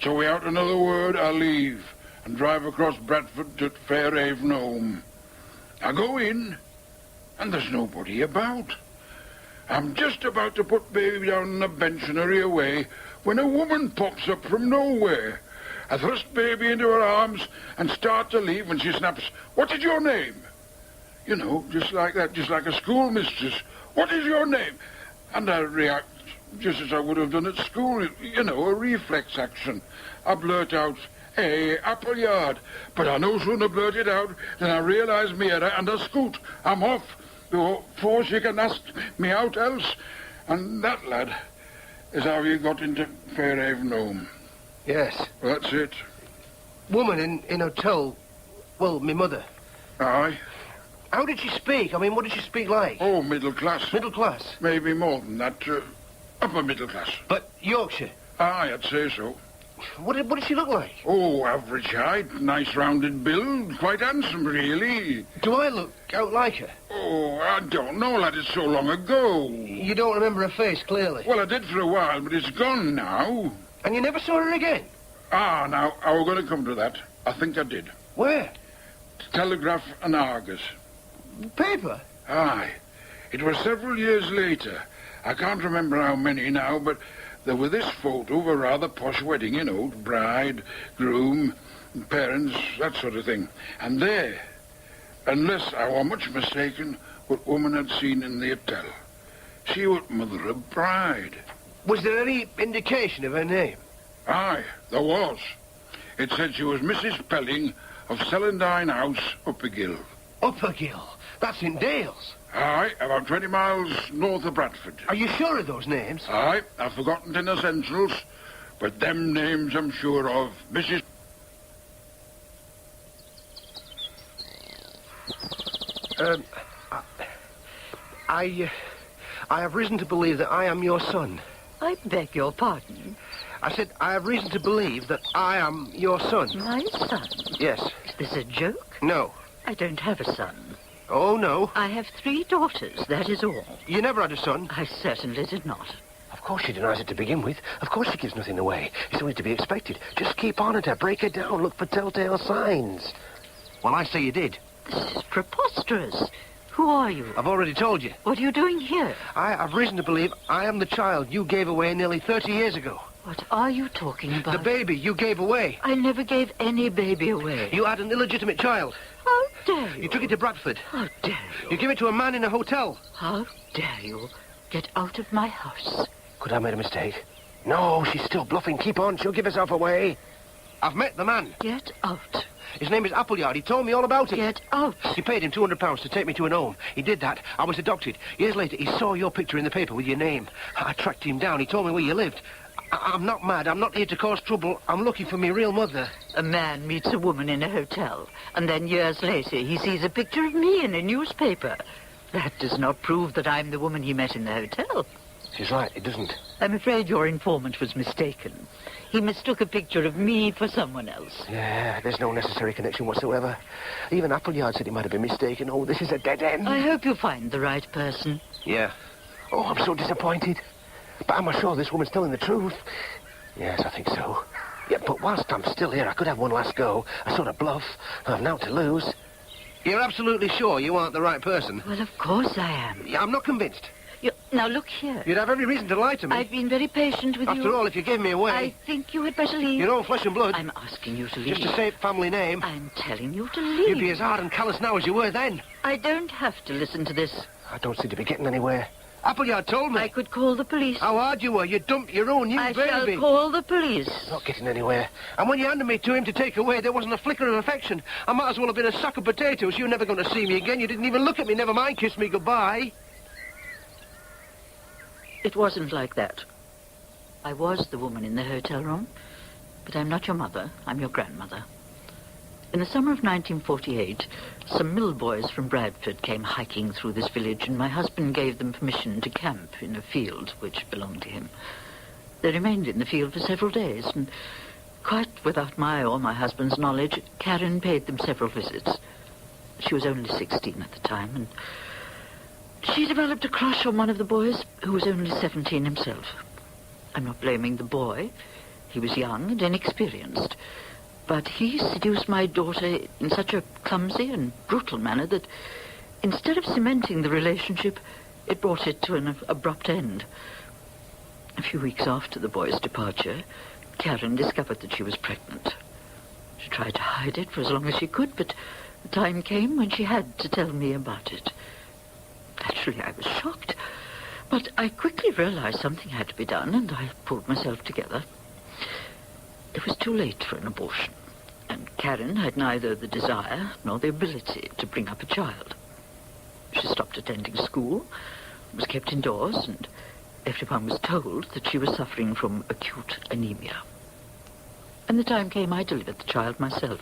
So without another word, I leave and drive across Bradford to Fairhaven home. I go in, and there's nobody about. I'm just about to put baby down on a bench and hurry away when a woman pops up from nowhere. I thrust baby into her arms and start to leave when she snaps, "What is your name?" You know, just like that, just like a schoolmistress. "What is your name?" And I react just as I would have done at school, you know, a reflex action. I blurt out, "Hey, Appleyard." But I no sooner blurt it out than I realise me error and I scoot. I'm off before she can ask me out else. And that, lad, is how you got into Fairhaven home. Yes. That's it. Woman in hotel, well, me mother. Aye. How did she speak? I mean, what did she speak like? Oh, middle class. Middle class? Maybe more than that. Upper middle class. But Yorkshire? Aye, I'd say so. What did she look like? Oh, average height, nice rounded build, quite handsome, really. Do I look out like her? Oh, I don't know, lad, it's so long ago. You don't remember her face, clearly? Well, I did for a while, but it's gone now. And you never saw her again? Ah, now, I was going to come to that. I think I did. Where? Telegraph and Argus. Paper? Aye. It was several years later. I can't remember how many now, but there was this photo of a rather posh wedding, you know, bride, groom, parents, that sort of thing. And there, unless I were much mistaken, what woman had seen in the hotel. She was mother of bride. Was there any indication of her name? Aye, there was. It said she was Mrs. Pelling of Celandine House, Uppergill. Uppergill? That's in Dales. Aye, about 20 miles north of Bradford. Are you sure of those names? Aye, I've forgotten in essentials, but them names I'm sure of. Mrs. I have reason to believe that I am your son. I beg your pardon? I said I have reason to believe that I am your son. My son? Yes. Is this a joke? No. I don't have a son. Oh, no. I have 3 daughters, that is all. You never had a son? I certainly did not. Of course she denies it to begin with. Of course she gives nothing away. It's only to be expected. Just keep on at her. Break her down. Look for telltale signs. Well, I say you did. This is preposterous. Who are you? I've already told you. What are you doing here? I have reason to believe I am the child you gave away nearly 30 years ago. What are you talking about? The baby you gave away. I never gave any baby away. You had an illegitimate child. How dare you? You took it to Bradford. How dare you? You gave it to a man in a hotel. How dare you? Get out of my house. Could I have made a mistake? No, she's still bluffing. Keep on. She'll give herself away. I've met the man. Get out. His name is Appleyard. He told me all about it. Get out. He paid him £200 to take me to an home. He did that. I was adopted. Years later, he saw your picture in the paper with your name. I tracked him down. He told me where you lived. I'm not mad. I'm not here to cause trouble. I'm looking for my real mother. A man meets a woman in a hotel, and then years later he sees a picture of me in a newspaper. That does not prove that I'm the woman he met in the hotel. She's right. It doesn't. I'm afraid your informant was mistaken. He mistook a picture of me for someone else. Yeah, there's no necessary connection whatsoever. Even Appleyard said he might have been mistaken. Oh, this is a dead end. I hope you find the right person. Yeah. Oh, I'm so disappointed. But am I sure this woman's telling the truth? Yes, I think so. Yeah, but whilst I'm still here, I could have one last go. A sort of bluff. I've now to lose. You're absolutely sure you aren't the right person? Well, of course I am. Yeah, I'm not convinced. Now, look here. You'd have every reason to lie to me. I've been very patient with you. After all, if you gave me away... I think you had better leave. Your own flesh and blood. I'm asking you to leave. Just to save family name. I'm telling you to leave. You'd be as hard and callous now as you were then. I don't have to listen to this. I don't seem to be getting anywhere. Appleyard told me. I could call the police. How hard you were. You dumped your own new baby. I shall call the police. Not getting anywhere. And when you handed me to him to take away, there wasn't a flicker of affection. I might as well have been a sack of potatoes. You're never going to see me again. You didn't even look at me. Never mind kiss me goodbye. It wasn't like that. I was the woman in the hotel room, but I'm not your mother. I'm your grandmother. In the summer of 1948, some mill boys from Bradford came hiking through this village, and my husband gave them permission to camp in a field which belonged to him. They remained in the field for several days, and quite without my or my husband's knowledge, Karen paid them several visits. She was only 16 at the time, and she developed a crush on one of the boys who was only 17 himself. I'm not blaming the boy. He was young and inexperienced. But he seduced my daughter in such a clumsy and brutal manner that instead of cementing the relationship, it brought it to an abrupt end. A few weeks after the boy's departure, Karen discovered that she was pregnant. She tried to hide it for as long as she could, but the time came when she had to tell me about it. Naturally, I was shocked, but I quickly realized something had to be done, and I pulled myself together. It was too late for an abortion, and Karen had neither the desire nor the ability to bring up a child. She stopped attending school, was kept indoors, and everyone was told that she was suffering from acute anemia. And the time came I delivered the child myself.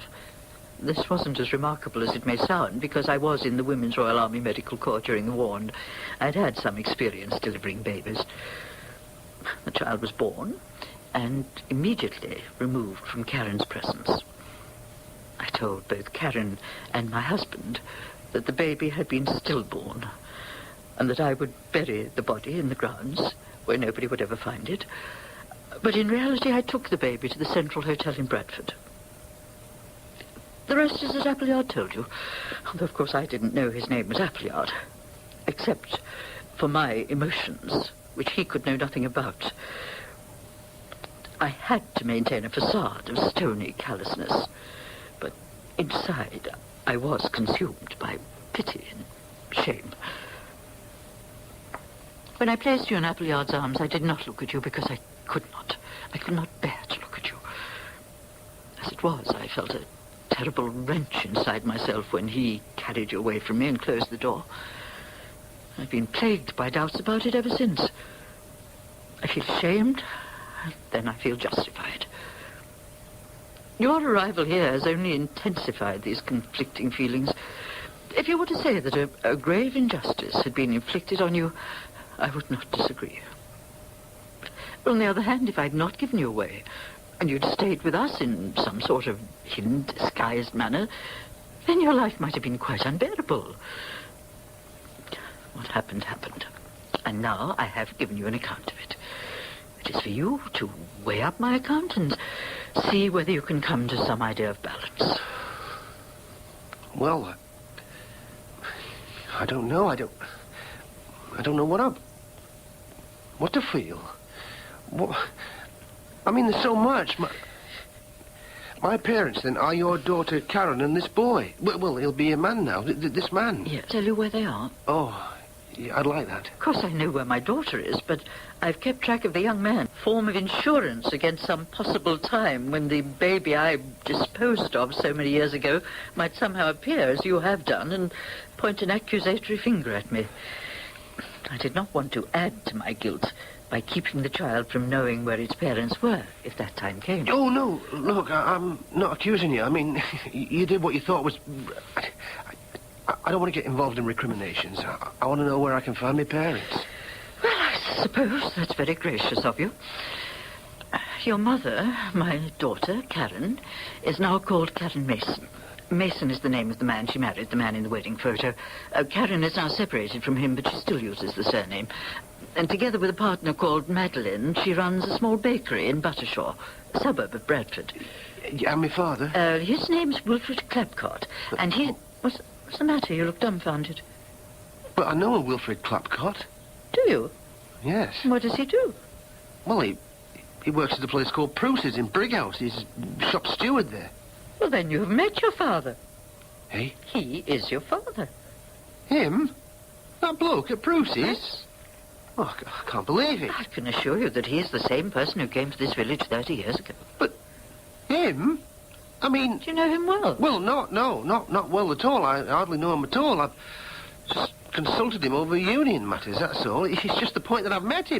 This wasn't as remarkable as it may sound, because I was in the Women's Royal Army Medical Corps during the war, and I'd had some experience delivering babies. The child was born and immediately removed from Karen's presence. I told both Karen and my husband that the baby had been stillborn, and that I would bury the body in the grounds where nobody would ever find it. But in reality, I took the baby to the Central Hotel in Bradford. The rest is as Appleyard told you, although of course I didn't know his name was Appleyard, except for my emotions, which he could know nothing about. I had to maintain a facade of stony callousness, but inside I was consumed by pity and shame. When I placed you in Appleyard's arms, I did not look at you because I could not. I could not bear to look at you. it was. I felt a terrible wrench inside myself when he carried you away from me and closed the door. I've been plagued by doubts about it ever since. I feel ashamed, then I feel justified. Your arrival here has only intensified these conflicting feelings. If you were to say that a grave injustice had been inflicted on you, I would not disagree. But on the other hand, if I'd not given you away, and you'd stayed with us in some sort of hidden, disguised manner, then your life might have been quite unbearable. What happened, happened. And now I have given you an account of it. It is for you to weigh up my account and see whether you can come to some idea of balance. Well, I don't know. I don't know what to feel. I mean, there's so much. My parents, then, are your daughter Karen and this boy. Well, he'll be a man now. This man. Yes. Tell you where they are? Oh, yeah, I'd like that. Of course I know where my daughter is, but I've kept track of the young man. Form of insurance against some possible time when the baby I disposed of so many years ago might somehow appear, as you have done, and point an accusatory finger at me. I did not want to add to my guilt by keeping the child from knowing where its parents were, if that time came. Oh, no. Look, I'm not accusing you. I mean, you did what you thought was... I don't want to get involved in recriminations. I want to know where I can find my parents. Well, I suppose that's very gracious of you. Your mother, my daughter, Karen, is now called Karen Mason. Mason is the name of the man she married, the man in the wedding photo. Karen is now separated from him, but she still uses the surname. And together with a partner called Madeline, she runs a small bakery in Buttershaw, a suburb of Bradford. And my father? His name's Wilfred Clapcott, and he... What's the matter? You look dumbfounded. But I know a Wilfred Clapcott. Do you? Yes. What does he do? Well, he works at a place called Pruce's in Brighouse. He's shop steward there. Well, then you've met your father. Hey? He is your father. Him? That bloke at Pruce's? Yes. Oh, I can't believe it. I can assure you that he is the same person who came to this village 30 years ago. But him? I mean... Do you know him well? Well, not well at all. I hardly know him at all. I've just consulted him over union matters, that's all. It's just the point that I've met him.